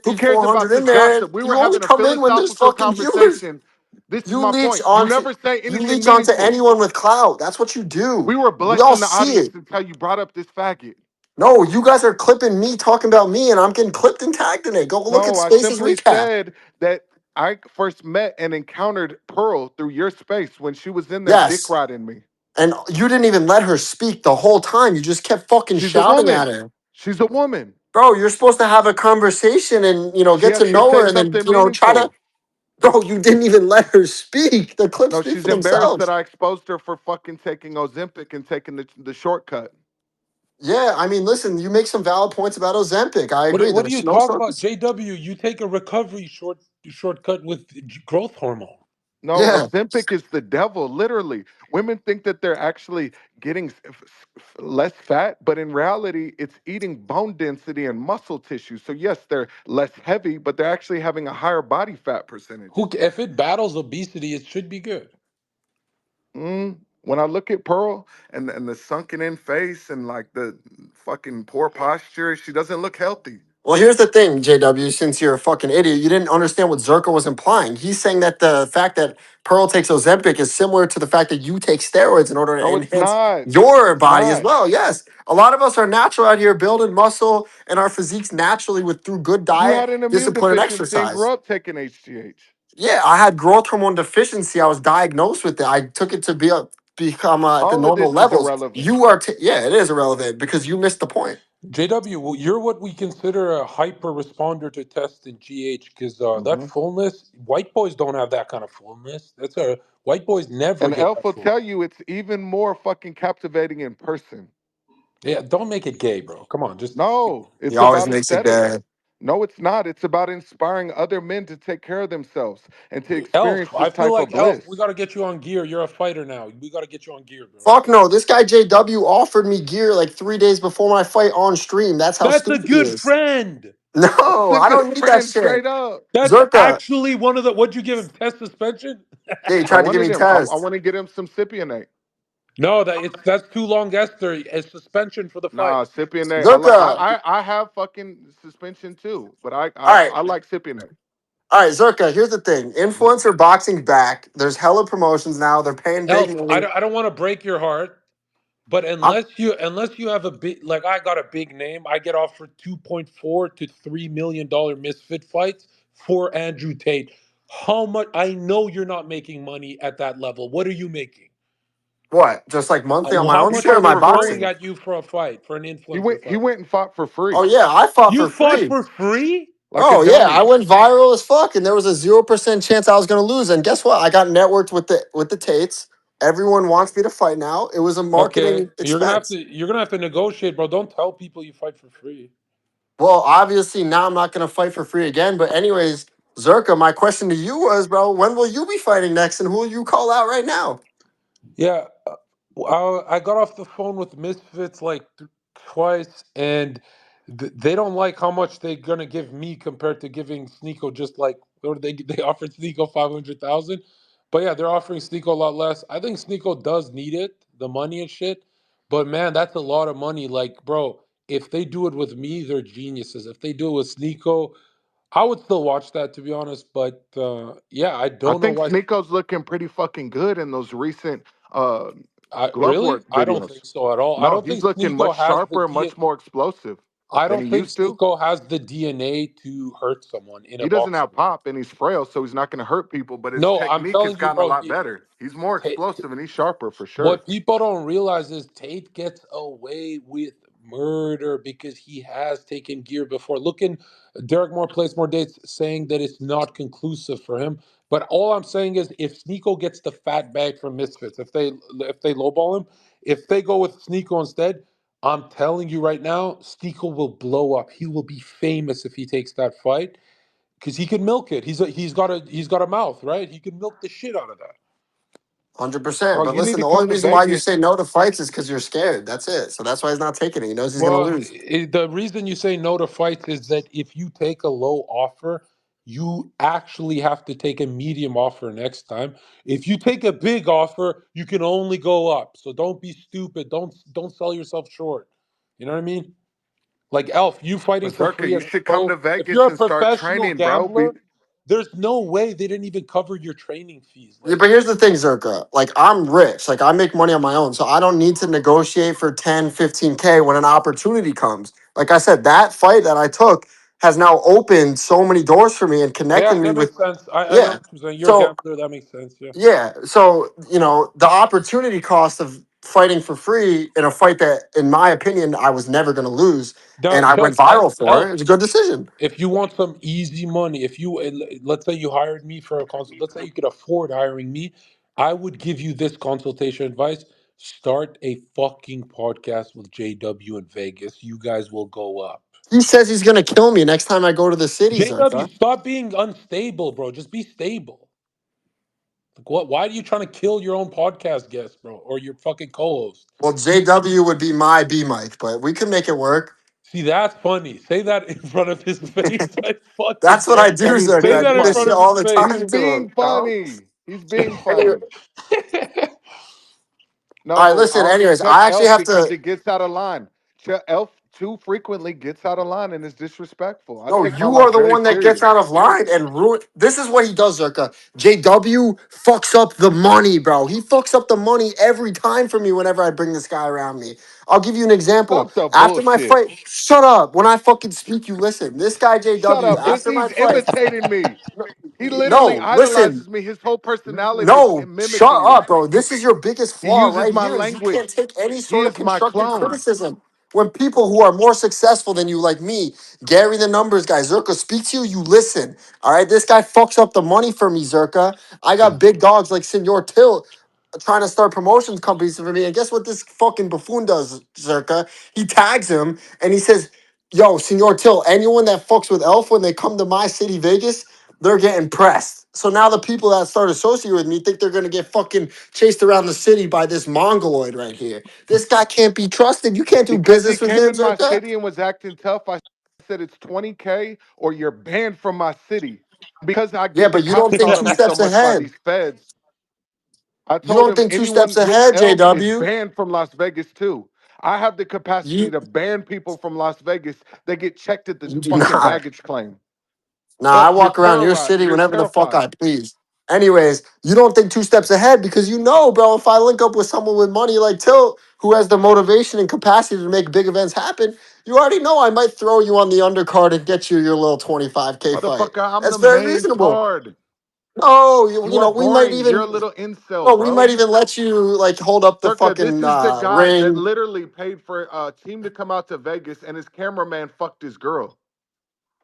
Who 350, cares about 400 in this there. gossip? We were You only having a come in when there's philosophical fucking viewers. conversation. This is You my leech point. You onto never say you anything leech onto meaningful. anyone with clout. That's what you do. We were We all blessing the see audience it. until you brought up this faggot. No, you guys are clipping me talking about me, and I'm getting clipped and tagged in it. Go look at No, I Spaces simply recap. said that I first met and encountered Pearl through your space when she was in there dick Yes, riding me. and you didn't even let her speak the whole time. You just kept fucking She's a shouting at woman. her. She's a woman. Bro, you're supposed to have a conversation and She get has to to know say her, and then something try to. meaningful. Bro, you didn't even let her speak. The clips No, speak she's for embarrassed that themselves. I exposed her for fucking taking Ozempic and taking the shortcut. Yeah, I mean, listen, you make some valid points about Ozempic. I agree. What are you There's no talking about? shortcuts. JW, you take a recovery shortcut with growth hormone. No, Yeah. Ozempic is the devil, literally. Women think that they're actually getting less fat, but in reality, it's eating bone density and muscle tissue. So, yes, they're less heavy, but they're actually having a higher body fat percentage. If it battles obesity, it should be good. When I look at Pearl and the sunken in face and like the fucking poor posture, she doesn't look healthy. Well, here's the thing, JW, since you're a fucking idiot, you didn't understand what Zerka was implying. He's saying that the fact that Pearl takes Ozempic is similar to the fact that you take steroids in order to No, it's enhance not. your It's body as not. well. Yes. A lot of us are natural out here building muscle and our physiques naturally with through good You diet, had an immune discipline, and deficiency and grew exercise. up taking HGH. Yeah, I had growth hormone deficiency. I was diagnosed with it. I took it to become at the All of normal this is levels. irrelevant. You are, yeah, it is irrelevant because you missed the point. JW, you're what we consider a hyper responder to test in GH because that Mhm. fullness, white boys don't have that kind of fullness. White boys never And get Elf that will full. tell you it's even more fucking captivating in person. Yeah, don't make it gay, bro. Come on, just No, He it's always about makes it gay. aesthetics. No, it's not. It's about inspiring other men to take care of themselves and to experience Elf. I this feel type of like Elf. bliss. We got to get you on gear. You're a fighter now. We got to get you on gear, bro. Fuck no. This guy JW offered me gear like 3 days before my fight on stream. That's how That's a stupid he good is. friend. That's No, a I good don't need that friend, shit. straight up. That's Zerka, actually one of the. What'd you give him? Test suspension? yeah, he I tried to give me wanted him. I tests. want to get him some Cypionate. No, that's too long, Esther. A suspension for the fight. Nah, Cypionate. Zerka, I have fucking suspension too, but all right, I like Cypionate. all right, Zerka. Here's the thing: influencer boxing back. There's hella promotions now. They're paying big Elf, money. I don't want to break your heart, but I'm, unless you have a big like I got a big name, I get offered 2.4 to $3 million misfit fights for Andrew Tate. How much? I know you're not making money at that level. What are you making? what? Just like monthly on my How own He much share are of fought my they for throwing free. boxing? at you for a fight for an He influencer went he fight? went and fought for Oh free, yeah, I fought You for fought free. for free? like a Oh yeah, I dummy. went viral as fuck, and there was a 0% chance I was gonna lose. And guess what? I got networked with the Tates. Everyone wants me to fight now. It was a Okay, marketing expense. you're gonna have to negotiate, bro. Don't tell people you fight for free. Well, obviously now I'm not gonna fight for free again. But anyways, Zerka, my question to you was, bro, when will you be fighting next, and who will you call out right now? Yeah, I got off the phone with Misfits like twice, and they don't like how much they're gonna give me compared to giving Sneeko. Just like or they offered Sneeko 500,000, but yeah, they're offering Sneeko a lot less. I think Sneeko does need it, the money and shit. But man, that's a lot of money. Like, bro, if they do it with me, they're geniuses. If they do it with Sneeko, I would still watch that to be honest. But yeah, I I don't know think why. Sneako's looking pretty fucking good in those recent glove Really? work I don't videos. think so at all. I No, don't he's think looking Sneeko much has the sharper, much more explosive I than don't he think used to. Sneeko has the DNA to hurt someone in a He doesn't boxing have ring. pop and he's frail, so he's not going to hurt people. But his No, I'm technique has telling you, gotten a bro. lot better. He's more explosive and he's sharper for sure. What people don't realize is Tate gets away with murder because he has taken gear before. Looking, Derek Moore plays more dates, saying that it's not conclusive for him. But all I'm saying is, if Sneeko gets the fat bag from Misfits, if they lowball him, if they go with Sneeko instead, I'm telling you right now, Sneeko will blow up. He will be famous if he takes that fight because he can milk it. He's got a mouth, right? He can milk the shit out of that. 100%. Bro, But you need listen, to the only come to reason why you Vegas. say no to fights is because you're scared. That's it. So that's why he's not taking it. He knows he's gonna Well, lose. the reason you say no to fights is that if you take a low offer, you actually have to take a medium offer next time. If you take a big offer, you can only go up. So don't be stupid. Don't sell yourself short. You know what I mean? Like Elf, you fighting But for Zerka, free you as a should come pro. to If you're Vegas a and start professional training, bro. gambler, there's no way they didn't even cover your training fees. Yeah, Like, but here's the thing, Zerka. Like, I'm rich. Like, I make money on my own. So I don't need to negotiate for 10, 15K when an opportunity comes. Like I said, that fight that I took has now opened so many doors for me and connected yeah, me that with, makes sense. I know yeah. what you're saying. You're a So, gambler. That makes sense. Yeah. yeah. So, the opportunity cost of fighting for free in a fight that, in my opinion, I was never going to lose and I went viral for it, Elf, it was a good decision. if you want some easy money, if you let's say you hired me for a consult, let's say you could afford hiring me, I would give you this consultation advice. Start a fucking podcast with JW in Vegas. You guys will go up. He says he's going to kill me next time I go to the city, JW, Zerka. stop being unstable, bro. Just be stable. Like what? Why are you trying to kill your own podcast guest, bro, or your fucking co-host? Well, JW would be my B Mike, but we could make it work. See, that's funny. Say that in front of his face. I fucking That's what I dare. do, And he's Say Zerka. I being that do in this front shit funny. of all his the face. He's time to being him. No? funny. He's being Anyway, funny. all right, No, listen. Anyways, check I actually Elf have because to. it gets out of line. Elf too frequently gets out of line and is disrespectful. I No, take my you are life the very one that gets serious. out of line and ruin. This is what he does, Zerka. JW fucks up the money, bro. He fucks up the money every time for me whenever I bring this guy around me. I'll give you an example. Stop the After my bullshit. fight, shut up. When I fucking speak, you listen. This guy, Shut JW, up, bitch. after my He's fight. imitating me. He literally No, listen. idolizes me. His whole personality is No, shut mimicking me. up, bro. This is your biggest He flaw uses right my here is you language. can't take any He sort of is my constructive clone. criticism. When people who are more successful than you, like me, Gary the numbers guy, Zerka speaks to you, you listen. All right, this guy fucks up the money for me, Zerka. I got big dogs like Senor Till trying to start promotions companies for me. And guess what this fucking buffoon does, Zerka? He tags him and he says, "Yo, Senor Till, anyone that fucks with Elf when they come to my city, Vegas, they're getting pressed." So now the people that start associating with me think they're gonna get fucking chased around the city by this mongoloid right here. This guy can't be trusted. You can't do Because he business with came him, in my Zerka. city and was acting tough, I said it's 20K or you're banned from my city. Because I Yeah, get the but you cops don't think calling two me so steps much by ahead. these feds, I You told don't him think two steps anyone with ahead, Elf is JW. banned from Las Vegas too. I have the capacity You to ban people from Las Vegas. They get checked at the you do fucking not. baggage claim. Nah, I Elf, you're walk around your terrorized. city You're whenever the fuck terrified. I please. Anyways, you don't think two steps ahead because you know, bro, if I link up with someone with money like Tilt, who has the motivation and capacity to make big events happen, you already know I might throw you on the undercard and get you your little 25K fight. Motherfucker, I'm That's the very main reasonable. card. No, You are we might boring. You're a even little incel, no, we might bro. even let you like hold up the Zerka, this fucking is the guy that ring. literally paid for a team to come out to Vegas and his cameraman fucked his girl.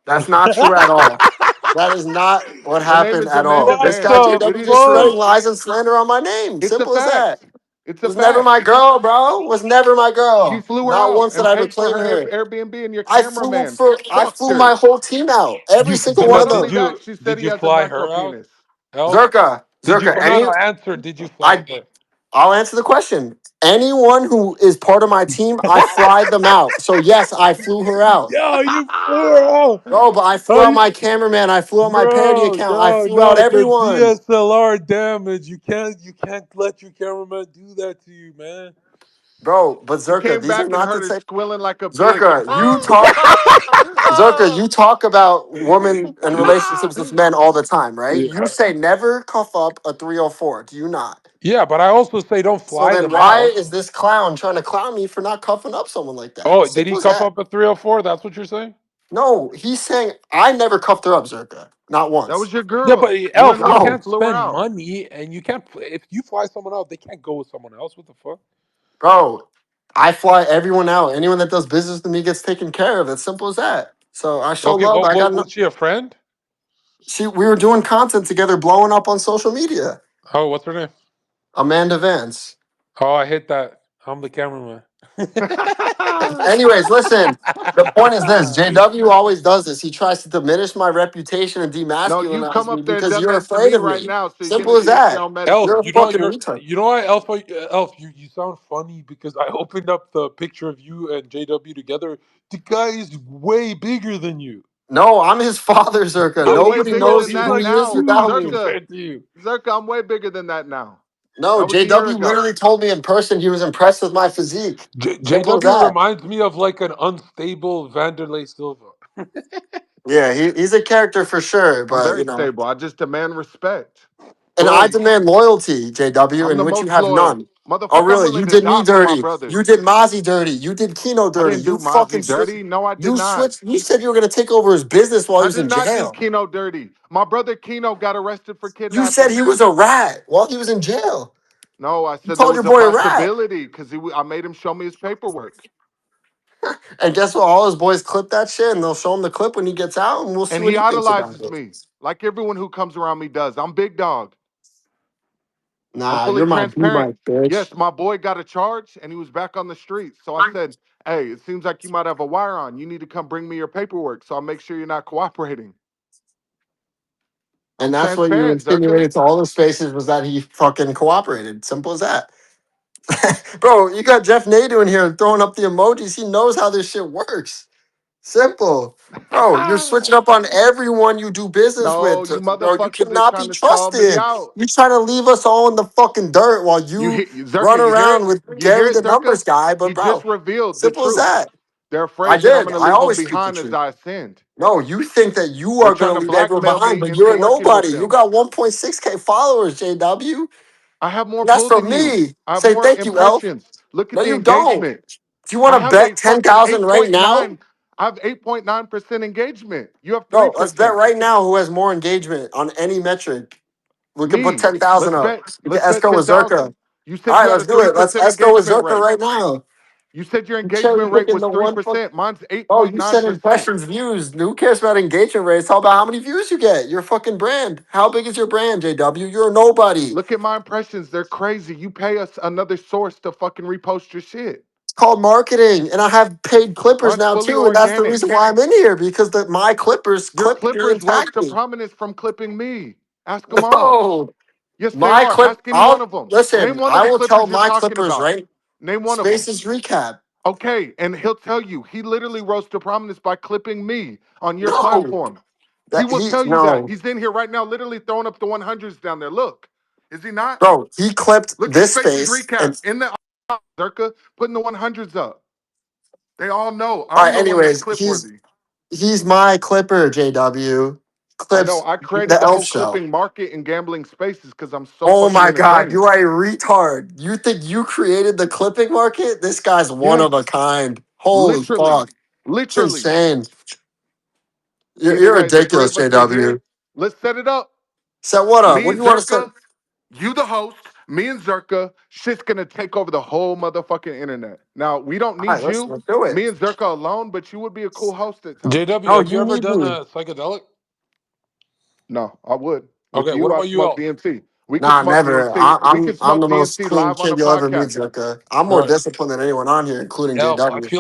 That's not true at all. That is not what Her name happened is at all. Amanda This What guy Vance. the It JW is just spreading true. fuck? lies and slander on my name. It's a Simple as that. fact. It's a Was never fact. my girl, bro. Was never my She girl. flew her Not out once did and I ever paid for claim her her. Airbnb, and your I flew cameraman for I fucked flew my her. whole team out. Every single And one No, of not did only them. that, you she said did he you has a fly her micro out, penis. Elf? Zerka, Did you? Zerka. No, Any no. Answer. Did you fly I her? I'll answer the question. Anyone who is part of my team, I fly them out. So yes, I flew her out. Yo, you fool! Bro, but I flew Oh, out you, my cameraman. I flew out my parody bro, account. I no, flew out no, the everyone. DSLR damage. You can't let your cameraman do that to you, man. Bro, but He Zerka, came these are back and not the heard it type. squealing like a pig. Zerka, Zerka, you talk about women and relationships with men all the time, right? Yeah, You say never cuff up a 304. Do you not? yeah, but I also say don't So fly then them why out. is this clown trying to clown me for not cuffing up someone like that? Oh, did he Simple as cuff that. up a 304? That's what you're saying? No, he's saying I never cuffed her up, Zerka. Not That once. was your Yeah, but girl. You Elf, you unleashed No, and can't flew her spend out. money, and you can't. If you fly someone out, they can't go with someone else. What the fuck? bro. I fly everyone out. Anyone that does business with me gets taken care of. It's simple as that. So I show Okay, love. well, I got no. was she a friend? We were doing content together, blowing up on social media. Oh, what's her name? Amanda Vance. Oh, I hit that. I'm the cameraman. Anyways, listen. The point is this: JW always does this. He tries to diminish my reputation and No, you've demasculinize come me up there and because done you're that to afraid me of right me. now, so you're Simple gonna as see if you're that. on Elf, You're medicine. a fucking retard. you know what, Elf, Elf, you sound funny because I opened up the picture of you and JW together. The guy is way bigger than you. No, I'm his father, Zerka. I'm way Nobody bigger knows than He's that who like he is now. without huge me. Zerka, compared to you. Zerka, I'm way bigger than that now. No, That was a year JW ago. literally told me in person he was impressed with my physique. Simple as JW that. reminds me of like an unstable Vanderlei Silva. Yeah, he's a character for sure, I'm but very stable. I just demand respect. and I Boom. demand loyalty, JW, I'm in the which you most have loyal. none. Oh, Motherfucker, I'm really? willing You to did me die for my dirty. You brothers. did Mozzie dirty. You did Kino I dirty. didn't You do fucking Mozzie switched. dirty. No, I did You not. switched. You said you were gonna take over his business while he I was did in not do jail. Keno dirty. My brother Keno got arrested for You said kidnapping. he was a rat while he was in jail. No, I You said there called your was a boy a rat. possibility because I made him show me his paperwork. And guess what? All his boys clip that shit, and they'll show him the clip when he gets out, and we'll see And what he he thinks about idolizes it. me like everyone who comes around me does. I'm big dog. I'm Nah, fully you're my boo transparent. bike, bitch. Yes, my boy got a charge and he was back on the streets. So I said, hey, it seems like you might have a wire on. You need to come bring me your paperwork so I'll make sure you're not cooperating. I'm And that's what you transparent, Zerka. insinuated to all the spaces was that he fucking cooperated. Simple as that. Bro, you got Jeff Nadeau in here throwing up the emojis. He knows how this shit works. Simple. Bro, you're switching up on everyone you do business No, with. you Bro, you motherfuckers are cannot be trying to call me trusted. out. You trying to leave us all in the fucking dirt while You you hit run Zerka, you hear it? around with You hear Gary it, the Zerka? numbers guy. He But just bro, revealed the simple as truth. that. They're I afraid that I'm did. gonna I leave them always speak the behind as truth. I ascend. No, you think that you They're are trying going to to leave everyone blackmail behind, me but into you're a working with nobody. You them. got 1.6K followers, JW. I have more And that's pull from than you. me. I have Say more thank you, Elf. impressions. Look at No, the you don't. engagement. Do you want I to have a bet fucking 10,000 right now? 8.9. I have 8.9% engagement. You have Bro, let's bet 3%. right now who has more engagement on any metric. We can put Me. 10,000 Let's up. bet. We can Let's bet Esco with 10,000. Zerka. You All said right, you had let's a do it. Let's 3% Esco with engagement Zerka rate. right now. You said your You cherry engagement rate picking was the one. 3%. Mine's Oh, you said 8.9%. impressions, views. Who cares about engagement rates? It's all about how many views you get. Your fucking brand. How big is your brand, JW? You're a nobody. Look at my impressions. They're crazy. You pay us another source to fucking repost your shit. It's called marketing, and I have paid clippers Mine's now fully too, and that's the organic. reason why I'm in here because my clippers Your clip you and clippers rose tag to me. prominence from clipping me. Ask them all. No, Yes, they my are. clip. Ask any one I'll of them. Name listen. one of I the will tell clippers you're my talking clippers about. right. Name one of them. Spaces recap. Okay, and he'll tell you he literally rose to prominence by clipping me on your No, platform. He that will he tell you that. no, He's in here right now, literally throwing up the 100s down there. Look, is he not? bro. He clipped Look at this Spaces space, Recap and in the Zerka putting the 100s up. They all know all I'm right. the one that's Anyways, clip worthy. he's my clipper. JW I know clips I created the the Elf whole Show. clipping market and gambling spaces because I'm so Oh fucking my god, entertaining. you are a retard. You think you created the clipping market? This guy's one Yes, of a kind. Holy literally, fuck. It's literally. insane. You're Anyway, the three ridiculous, of us are here. JW. Let's set it up. So what up? Me, What do you want to say? Zerka, you the host, me and Zerka, shit's gonna take over the whole motherfucking internet. Now, we don't All right, need you, let's do it. me and Zerka alone, but you would be a cool host at times. JW, No, have you you ever need done me. a psychedelic? No, I would. With Okay, what you, I about you, smoke Elf? DMT. We could Nah, smoke never. DMT. We could I'm smoke the most DMT clean live on a kid you'll ever meet, podcast. Zerka. I'm All more right, disciplined than anyone on here, including Elf. JW.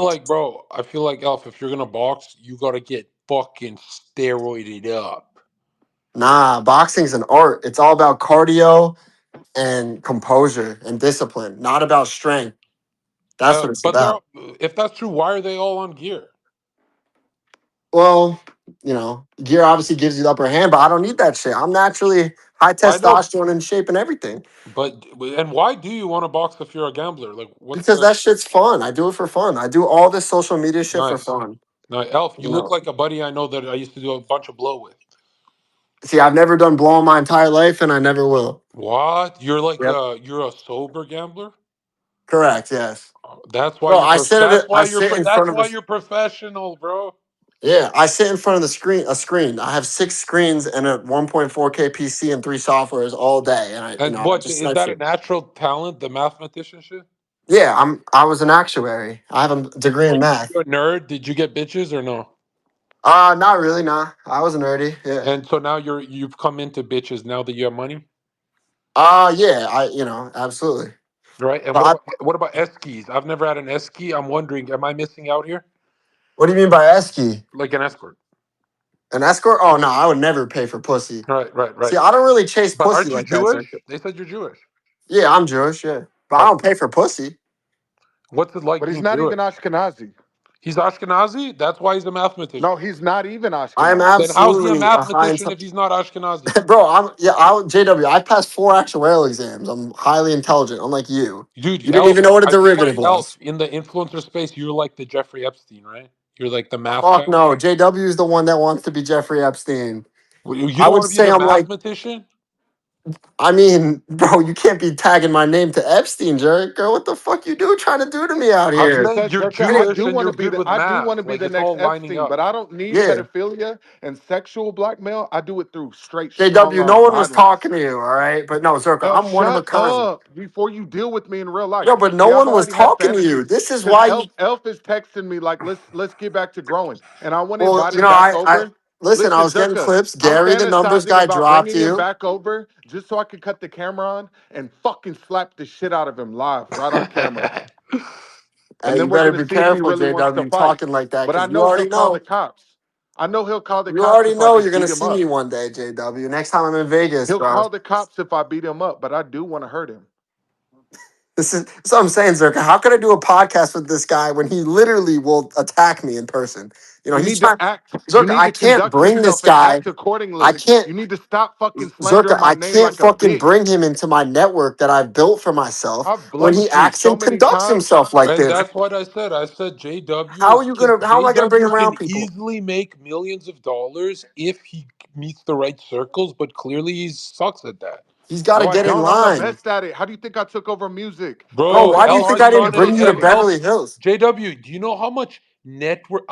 I feel like Elf. If you're gonna box, you gotta get fucking steroided up. Nah, boxing's an art. It's all about cardio and composure and discipline, not about strength. That's what it's But they're about. all, if that's true, why are they all on gear? Well, gear obviously gives you the upper hand, but I don't need that shit. I'm naturally high I know, testosterone and shape and everything but and why do you want to box if you're a gambler? Like, what's because the that shit's fun. I do it for fun. I do all this social media shit for nice? fun. No, Elf, you You look know, like a buddy I know that I used to do a bunch of blow with. see, I've never done blow in my entire life, and I never will. What? You're like Yep, you're a sober gambler? correct. Yes, That's why bro. you're I sit in that's front of why the. you're professional, bro. Yeah, I sit in front of the screen. A screen. I have 6 screens and a 1.4K PC and 3 softwares all day, and And I what just is snipe that a shit. natural talent, the mathematician shit? Yeah, I was an actuary. I have a degree So in are math. you a nerd? Did you get bitches or no? Not really, nah. I was nerdy, yeah. And so now you've come into bitches now that you have money, Yeah, absolutely. right? And But what about skis? I've never had an ski. I'm wondering, am I missing out here? what do you mean by esky? Like an escort? An escort? Oh no, I would never pay for pussy. Right, right, See, right. I don't really chase But pussy aren't you like that, Jewish? Zherka. They said you're Jewish. Yeah, I'm Jewish, yeah. But I Oh, don't pay for pussy. what's it like But he's being not even Jewish? Ashkenazi. He's Ashkenazi. That's why he's a mathematician. No, he's not even I am Ashkenazi. Then how's he a absolutely a high mathematician if intelligence. he's not Ashkenazi? Bro, JW. I passed 4 actuarial exams. I'm highly intelligent, unlike you. Dude, You didn't Elf, even know what a I feel derivative like was. Elf in the influencer space, you're like the Jeffrey Epstein, right? You're like the math Fuck guy. no. JW is the one that wants to be Jeffrey Epstein. You I don't would want to be say the I'm like, mathematician, I mean, bro, you can't be tagging my name to Epstein, Jerry. Girl, what the fuck you trying to do to me out I'm Like you here? saying said, you're Zherka, Any, Jewish and you're good with I do want math. to be Like the it's next all lining Epstein, but up. I don't need yeah. pedophilia and sexual blackmail. I do it through straight strong JW, no arm one was violence. talking to you, all right? But no, Zerka, Elf, I'm one of a shut kind. up before you deal with me in real life. Yo, but no See, I've one was already had talking to you. fantasies This is because why you, Elf is texting me like, let's get back to growing, and I want to well, invite him back I over. listen, I Listen, was getting Zerka, clips. I'm Gary, the numbers fantasizing guy, about dropped bringing him you, back over just so I could cut the camera on and fucking slap the shit out of him live right on camera, and You then we're better gonna be see if he careful, really wants to JW, fight. talking like that, But I because you know he'll already call the know. cops. I know he'll call the You cops already if I know you're just going beat to him see me up. one day, JW. Next time I'm in Vegas, He'll bro. call the cops if I beat him up, but I do want to hurt him. This is what I'm saying, Zerka. How could I do a podcast with this guy when he literally will attack me in person? You He's need to trying. act. You Zerka, need I to can't conduct bring this yourself and guy. act I accordingly. can't, You need to stop fucking Zerka, slandering my I name can't like a fucking bring bitch. him into my network that I've built for myself I've when he blamed you acts so and many conducts times. himself like And this. that's what I said. I said JW How are is you gonna? How am I gonna bring JW around can people? easily make millions of dollars if he meets the right circles, but clearly he sucks at that. He's got No, to I get in don't. I'm the line, best at it. How do you think I took over music? I bro. Bro, was Why do you Elf think is I partying didn't trying and to bring you to forgetting. Elf Beverly Hills? JW, do you know how much network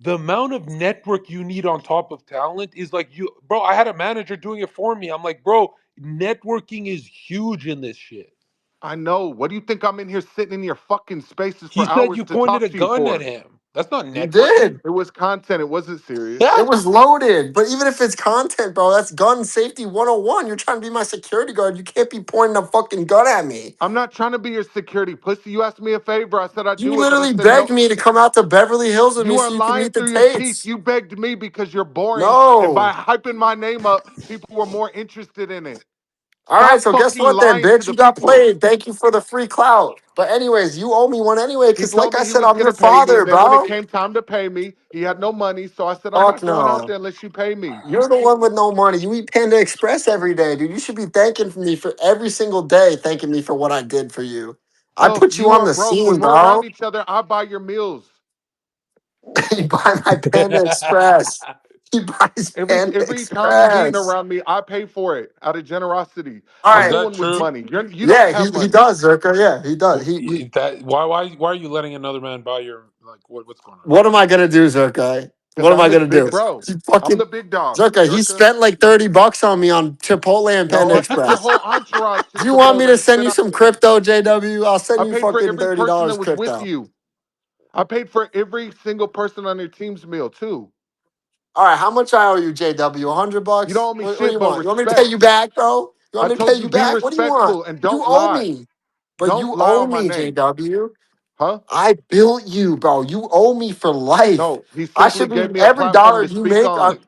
the amount of network you need on top of talent is like you bro, I had a manager doing it for me. I'm like, bro, networking is huge in this shit. I know. What do you think I'm in here sitting in your fucking spaces He for said hours you to pointed talk a to you gun at for? him. That's not You networking. did. It was content. It wasn't serious. It was loaded. But even if it's content, bro, that's gun safety 101. You're trying to be my security guard. You can't be pointing a fucking gun at me. I'm not trying to be your security pussy. You asked me a favor. I said I'd You do it, but I literally said begged no. me to come out to Beverly Hills with You me are so you can lying meet the through your teeth. Tates. You begged me because you're boring, and No. by hyping my name up, people were more interested in it. All right, Stop so guess fucking what then, lying to bitch? the You got people. played. Thank you for the free clout. But anyways, you owe me one anyway, He because told like I me he said, was I'm your gonna pay me, father, and then when it bro. came time to pay me, he had no money. So I said, I'm Fuck not going out no. there unless you pay me. You're the one with no money. You eat Panda Express every day, dude. You should be thanking me for every single day, thanking me for what I did for you. I Elf, put you you on are the broke. scene, When we're bro. around each other, I buy your meals. You buy my Panda Express. He buys Panda Every time you're eating Express. around me, I pay for it out of generosity. All I'm Is the right. that one with true? money. You don't Yeah, have he money. does, Zerka. Yeah, he does. That why are you letting another man buy your like what's going on? What am I gonna do, Zerka? Because What am I'm I his gonna big do? bro. He I'm fucking the big dog, Zerka, he Zerka. spent like $30 on me on Chipotle and No, Panda I took your Express. whole entourage to Do you want me Chipotle to and send spent you out. some crypto, JW? I'll send I you paid for fucking every person that $30 was with crypto. you. I paid for every single person on your team's meal too. All right, how much I owe you, JW? You don't $100? owe me What do shit you but want? You want me to pay you respect. back, bro? You want I me to pay told you you be back? What do you want? respectful and You don't owe lie. me. But Don't you lie owe on my me, name. JW. Huh? I built you, bro. You owe me for life. No, he I should simply be gave me a every platform dollar to you speak make. on.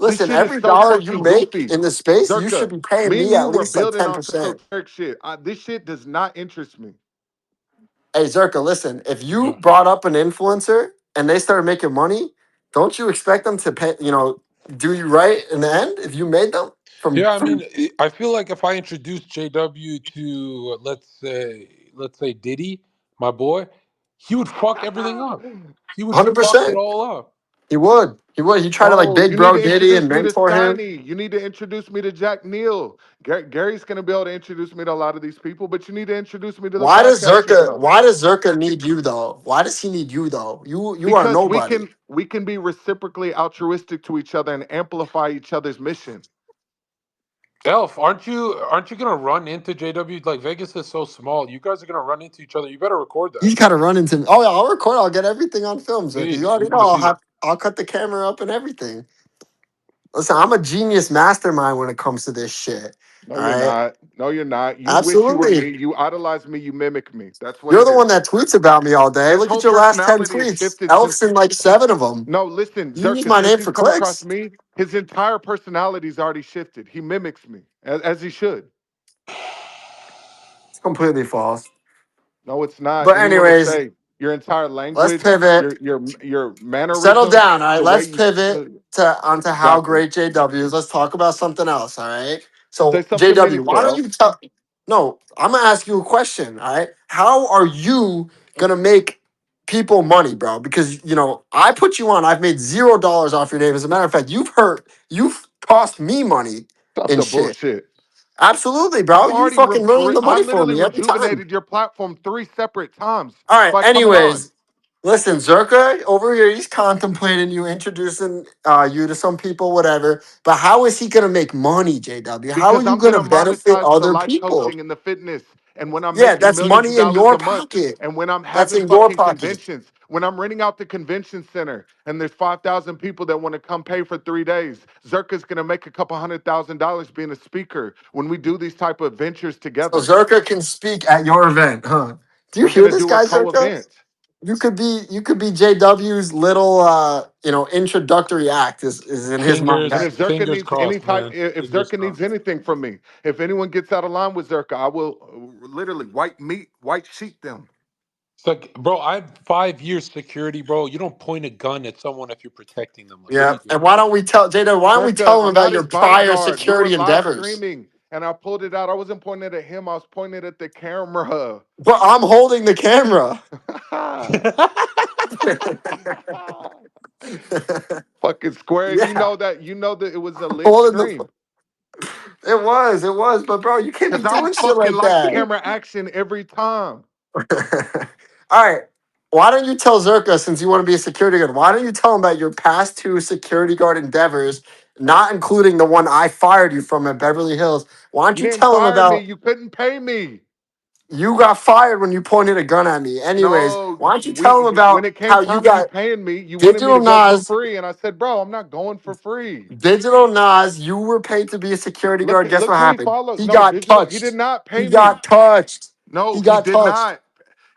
This Listen, shit is every so dollar you fucking make goofy. in the space, you should Zerka, be paying me and me you at were least like building on some 10%. esoteric shit. This shit does not interest me. Hey, Zerka, listen, if you Yeah. brought up an influencer and they started making money, don't you expect them to pay, do you right in the end if you made them Yeah, I from mean, I feel like if I introduced JW to let's say Diddy, my boy, he would fuck everything up. He would fuck it 100%? all up. He would. He would. He tried to like No, big you need bro to Diddy and introduce me to mentor him. Steiny. You need to introduce me to Jack Neal. Gary's gonna be able to introduce me to a lot of these people, but you need to introduce me to the podcasters though. Why does Zerka need you though? Why does he need you though? You are Because we nobody. can we can be reciprocally altruistic to each other and amplify each other's mission. Elf, aren't you gonna run into JW? Like Vegas is so small. You guys are gonna run into each other. You better record that. He's kind of running to. Oh yeah, I'll record. I'll get everything on film, Zerka. You Please, we already know. want to see that. I'll cut the camera up and everything. Listen, I'm a genius mastermind when it comes to this shit. No, All you're right, not. No, you're not. You wish you were absolutely. me. You idolize me. You mimic me. That's what You're it the is. one that tweets about me all day. This Look at whole your last 10 personality has tweets. shifted Elf's since. in like 7 of them. No, listen, You use Zerka, my since name he's for come across clicks. me, his entire personality's already shifted. He mimics me, as he should. It's completely false. No, it's not. But Anyone will anyways, say your entire let's language, pivot. your Settle mannerisms, down. All right, the way let's you pivot to onto how exactly. great JW is. Let's talk about something else. All right. Say So something JW, meaningful, why don't Elf. you tell? No, I'm gonna ask you a question. All right. How are you gonna make people money, bro? Because I put you on. I've made $0 off your name. As a matter of fact, you've cost me money Stop in the shit. bullshit. Absolutely, bro. I've You already, fucking million the I money for literally me every time. rejuvenated your platform 3 separate times All right. by coming on. Anyways, listen, Zerka over here, he's contemplating you introducing you to some people, whatever. But how is he gonna make money, JW? How are Because you I'm gonna gonna benefit monetize the other life people? coaching and the fitness. And when I'm Yeah, making that's millions of money in dollars your a month, pocket. and when I'm That's having in your fucking pocket. conventions, when I'm renting out the convention center and there's 5,000 people that want to come pay for 3 days, Zerka's gonna make a couple $100,000 being a speaker when we do these type of ventures So together. Zerka can speak at your event, huh? Do you We're hear gonna this do a guy, Zerka? co-event. You could be JW's little introductory act is in his mind. And Fingers, if Zerka fingers needs any crossed, type, man. if Fingers Zerka needs crossed. anything from me, if anyone gets out of line with Zerka, I will literally white sheet them. It's like, bro, I had 5 years security, bro. You don't point a gun at someone if you're protecting them. Like, what are Yeah. you And doing? why don't we tell JW, why don't we Zerka, tell him I'm about not your his prior bodyguard. We were security live endeavors? streaming and I pulled it out. I wasn't pointing it at him, I was pointing it at the camera. But I'm holding the camera. Fucking square. And Yeah, you know that it was a I'm lit holding stream. the. It was. But bro, you can't be Cause I doing was shit fucking like lights, that. camera, action every time. All right. Why don't you tell Zerka, since you want to be a security guard, why don't you tell him about your past 2 security guard endeavors, not including the one I fired you from at Beverly Hills? Why don't You you didn't tell him fire me. about You couldn't pay me. you got fired when you pointed a gun at me? Anyways, No, why don't you tell him when about it came how you time to you got paying me, you wanted me digital to go for Nas, free, and I said, "Bro, I'm not going for free." digital Nas, you were paid to be a security Look, guard. Guess look what who he happened? followed. He No, got digital. He did touched. not He pay me. got touched. No, He he got did touched. not.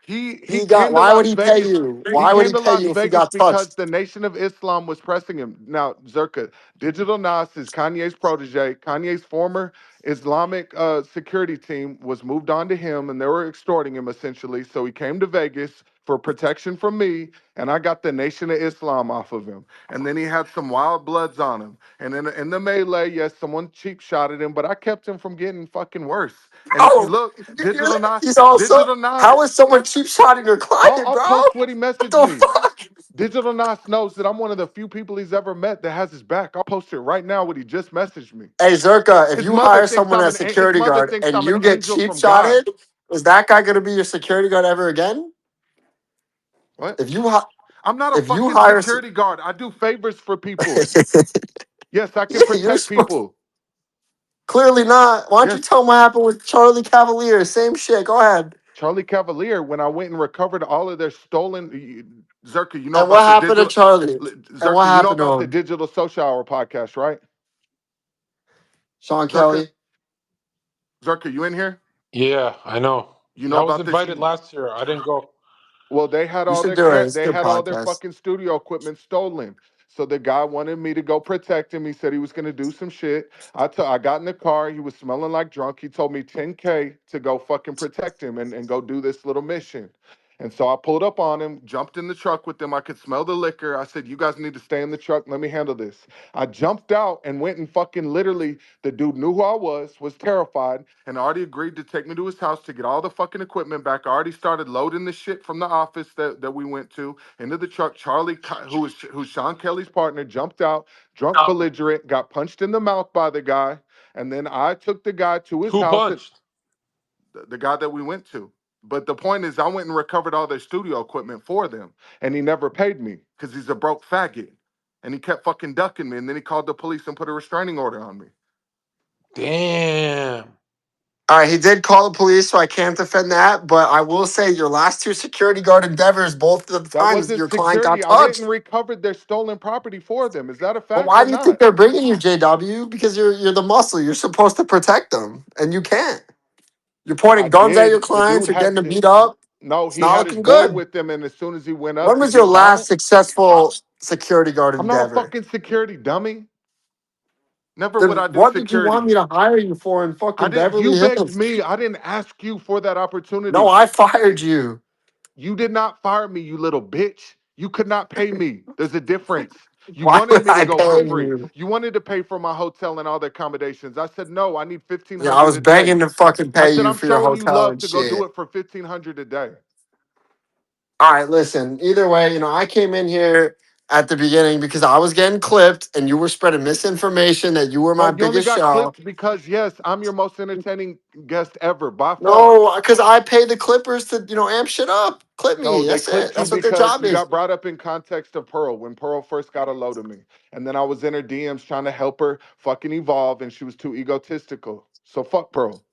He He got came to why would Las he pay Vegas. you? He Why would came he to pay Las you if he Vegas got because touched? the Nation of Islam was pressing him. Now, Zerka, Digital Nas is Kanye's protege. Kanye's former Islamic security team was moved on to him, and they were extorting him essentially. So he came to Vegas for protection from me, and I got the Nation of Islam off of him. And then he had some wild bloods on him. And then in the melee, yes, someone cheap shot at him, but I kept him from getting fucking worse. And if you Oh, look, he's also. Digital Nas, How is someone cheap shotting your client, I'll bro? post what he What messaged the me. fuck? Digital Nas knows that I'm one of the few people he's ever met that has his back. I'll post it right now. What he just messaged me. Hey His, Zerka, if his you mother hire thinks someone I'm as an his security mother guard thinks and I'm an you get angel cheap from God. shotted, is that guy gonna be your security guard ever again? What? If you hi- I'm not a if you fucking hire, security guard. I do favors for people. yeah, Yes, I can you're protect supposed. people. Clearly not. Why don't you Yes. tell him what happened with Charlie Cavalier? Same shit. Go ahead. Charlie Cavalier, when I went and recovered all of their stolen Zerka, you know And what about the happened to digital Charlie? And what Zerka, you know happened to about the him? digital social hour podcast, right? Sean Zerka, Kelly. Zerka, you in here? Yeah, I know. You know I was about this? invited last year. I didn't go. Well, You should do it. It's a they good had all their podcast. fucking studio equipment stolen. So the guy wanted me to go protect him. He said he was going to do some shit. I got in the car. He was smelling like drunk. He told me 10K to go fucking protect him and go do this little mission. And so I pulled up on him, jumped in the truck with him. I could smell the liquor. I said, "You guys need to stay in the truck. Let me handle this." I jumped out and went and fucking literally, the dude knew who I was terrified, and already agreed to take me to his house to get all the fucking equipment back. I already started loading the shit from the office that we went to into the truck. Charlie, who's Sean Kelly's partner, jumped out, drunk, belligerent, got punched in the mouth by the guy. And then I took the guy to his Who house, and punched? the guy that we went to. But the point is, I went and recovered all their studio equipment for them, and he never paid me because he's a broke faggot. And he kept fucking ducking me, and then he called the police and put a restraining order on me. Damn. All right, he did call the police, so I can't defend that. But I will say your last two security guard endeavors, both of the That times wasn't your client got security. I went and touched. recovered their stolen property for them. Is that a But fact why or do you think not? they're bringing you, JW? Because you're the muscle. You're supposed to protect them, and you can't. You're I pointing guns at your did. The clients. dude You're had getting them beat up. no. It's He not had his looking boy good. with him, and as soon as he went up When to was your get last violent, successful security guard I'm not a endeavor? fucking security dummy. Never would Then I do what did you want security. me to hire you for in I fucking didn't. You Beverly begged Hills? me. I didn't ask you for that No, opportunity. I fired you. You did not fire me, you little bitch. You could not pay me. There's a difference. You Why wanted would me to I go for pay free. you? You wanted to pay for my hotel and all the accommodations. I said no. I need fifteen Yeah, I hundred was a day. begging to fucking I pay said you I'm for your showing you hotel love and to go do shit. it for 1500 a day. All right, listen. Either way, I came in here at the beginning because I was getting clipped and you were spreading misinformation that you were my No, you only biggest got show. clipped because yes, I'm your most entertaining guest ever by far. No, because I pay the clippers to, amp shit up. Clip No, me. they That's it. clipped you That's what their because job you is. got brought up in context of Pearl when Pearl first got a load of me. And then I was in her DMs trying to help her fucking evolve and she was too egotistical. So fuck Pearl.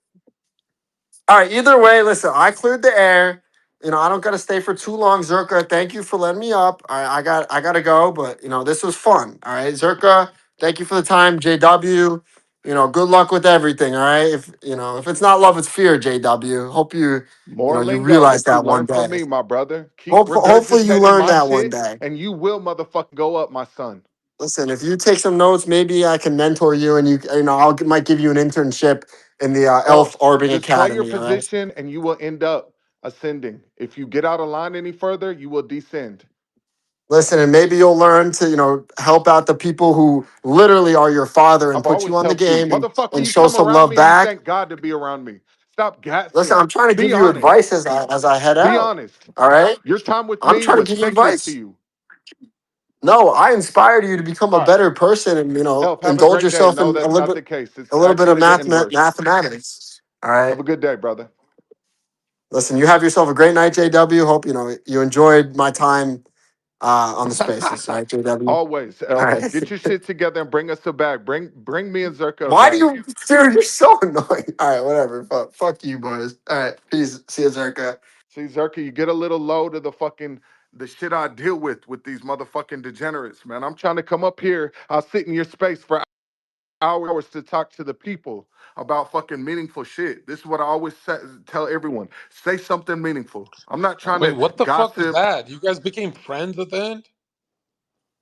All right, either way, listen, I cleared the air. I don't gotta stay for too long, Zerka. Thank you for letting me up. I gotta go, but this was fun. All right, Zerka, thank you for the time. JW, good luck with everything. All right. If it's not love, it's fear, JW. Hope More you lingo realize that you that one learn from day. me, my brother. Keep Hopefully you regurgitating learn my that one shit day. and you will motherfucking go up, my son. Listen, if you take some notes, maybe I can mentor you, and might give you an internship in the Elf No, Orbing just play your Academy. All right. position and you will end up ascending. If you get out of line any further, you will descend. Listen, and maybe you'll learn to, help out the people who literally are your father and I've put you always on the helped you. game Motherfucker, and you show come some around love me, you back. thank God to be around me. Stop Listen, gassing. I'm trying to give Be you honest. advice as I head Be out. honest. All right. Your time with I'm me trying to was give you sacred to advice. you. No, I inspired you to become a All right. better person and, Health, have a indulge great day. yourself No, in that's not the case. It's a little bit of actually the inverse. mathematics. All Have right. a good day, brother. Listen, you have yourself a great night, JW. Hope, you enjoyed my time on the spaces. All right, JW. Always, All Elf. right. Get your shit together and bring us a bag. Bring me and Zerka a Why do bag. you, dude? You're so annoying. All right, whatever. Fuck you, boys. All right, peace. See you, Zerka. See, Zerka, you get a little low to the shit I deal with these motherfucking degenerates, man. I'm trying to come up here. I'll sit in your space for hours to talk to the people about fucking meaningful shit. This is what I always tell everyone. Say something meaningful. I'm not trying Wait, to what the fuck is gossip. that? You guys became friends at the end?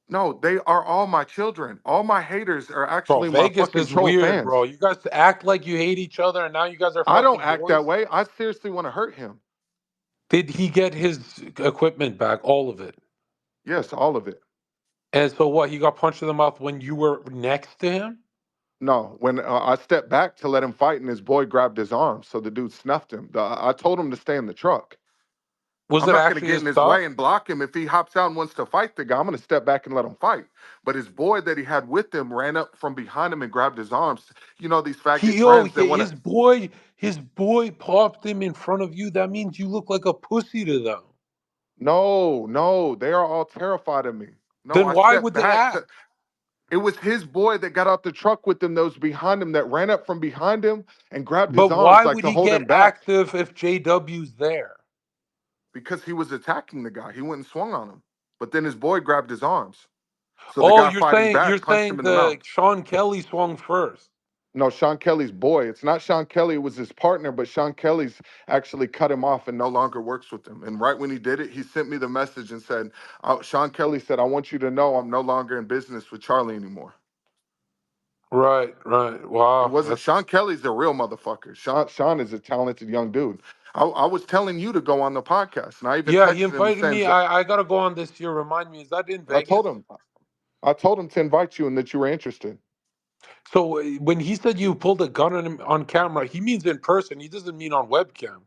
No, they are all my children. All my haters are Bro, actually my Vegas fucking is troll weird, fans. bro. You guys act like you hate each other and now you guys are I don't fucking act that boys? way. I seriously want to hurt him. Did he get his equipment back? All of it? Yes, all of it. And so what? He got punched in the mouth when you were next to him? No, when I stepped back to let him fight and his boy grabbed his arm, so the dude snuffed him. I told him to stay in the truck. Was I'm it not going to actually get in his his way stuff? and block him. If he hops out and wants to fight the guy, I'm going to step back and let him fight. But his boy that he had with him ran up from behind him and grabbed his arms. You know, these faggot friends that want to. His boy popped him in front of you. That means you look like a pussy to them. No, no, they are all terrified of me. No, Then I why stepped would they back to. act? It was his boy that got out the truck with him that was behind him that ran up from behind him and grabbed his But arms why like would to he hold get him back active if JW's there? because he was attacking the guy. He went and swung on him. But then his boy grabbed his arms. So the Oh, guy you're fighting saying back punched him in the mouth. Sean Kelly swung first. No, Sean Kelly's boy. It's not Sean Kelly. It was his partner, but Sean Kelly's actually cut him off and no longer works with him. And right when he did it, he sent me the message and said, Sean Kelly said, I want you to know I'm no longer in business with Charlie anymore. Right, right. It Wow, wasn't that's Sean Kelly's the real motherfucker. Sean is a talented young dude. I was telling you to go on the podcast, and I even yeah. He texted him invited saying, me. I gotta go on this year. Remind me, is that in I Vegas? told him, I told him to invite you and that you were interested. So when he said you pulled a gun on him on camera, he means in person. He doesn't mean on webcam.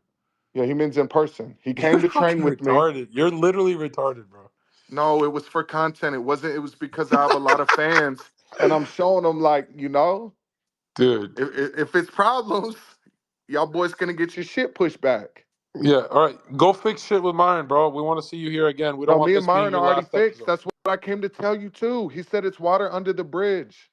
Yeah, he means in person. He You're came to train fucking with me. retarded. You're literally retarded, bro. No, it was for content. It wasn't. It was because I have a lot of fans, and I'm showing them like, Dude. if it's problems, y'all boys gonna get your shit pushed back. Yeah. All right. Go fix shit with Myron, bro. We want to see you here again. We don't No, want me and this being Myron your are already last fixed. episode. That's what I came to tell you too. He said it's water under the bridge.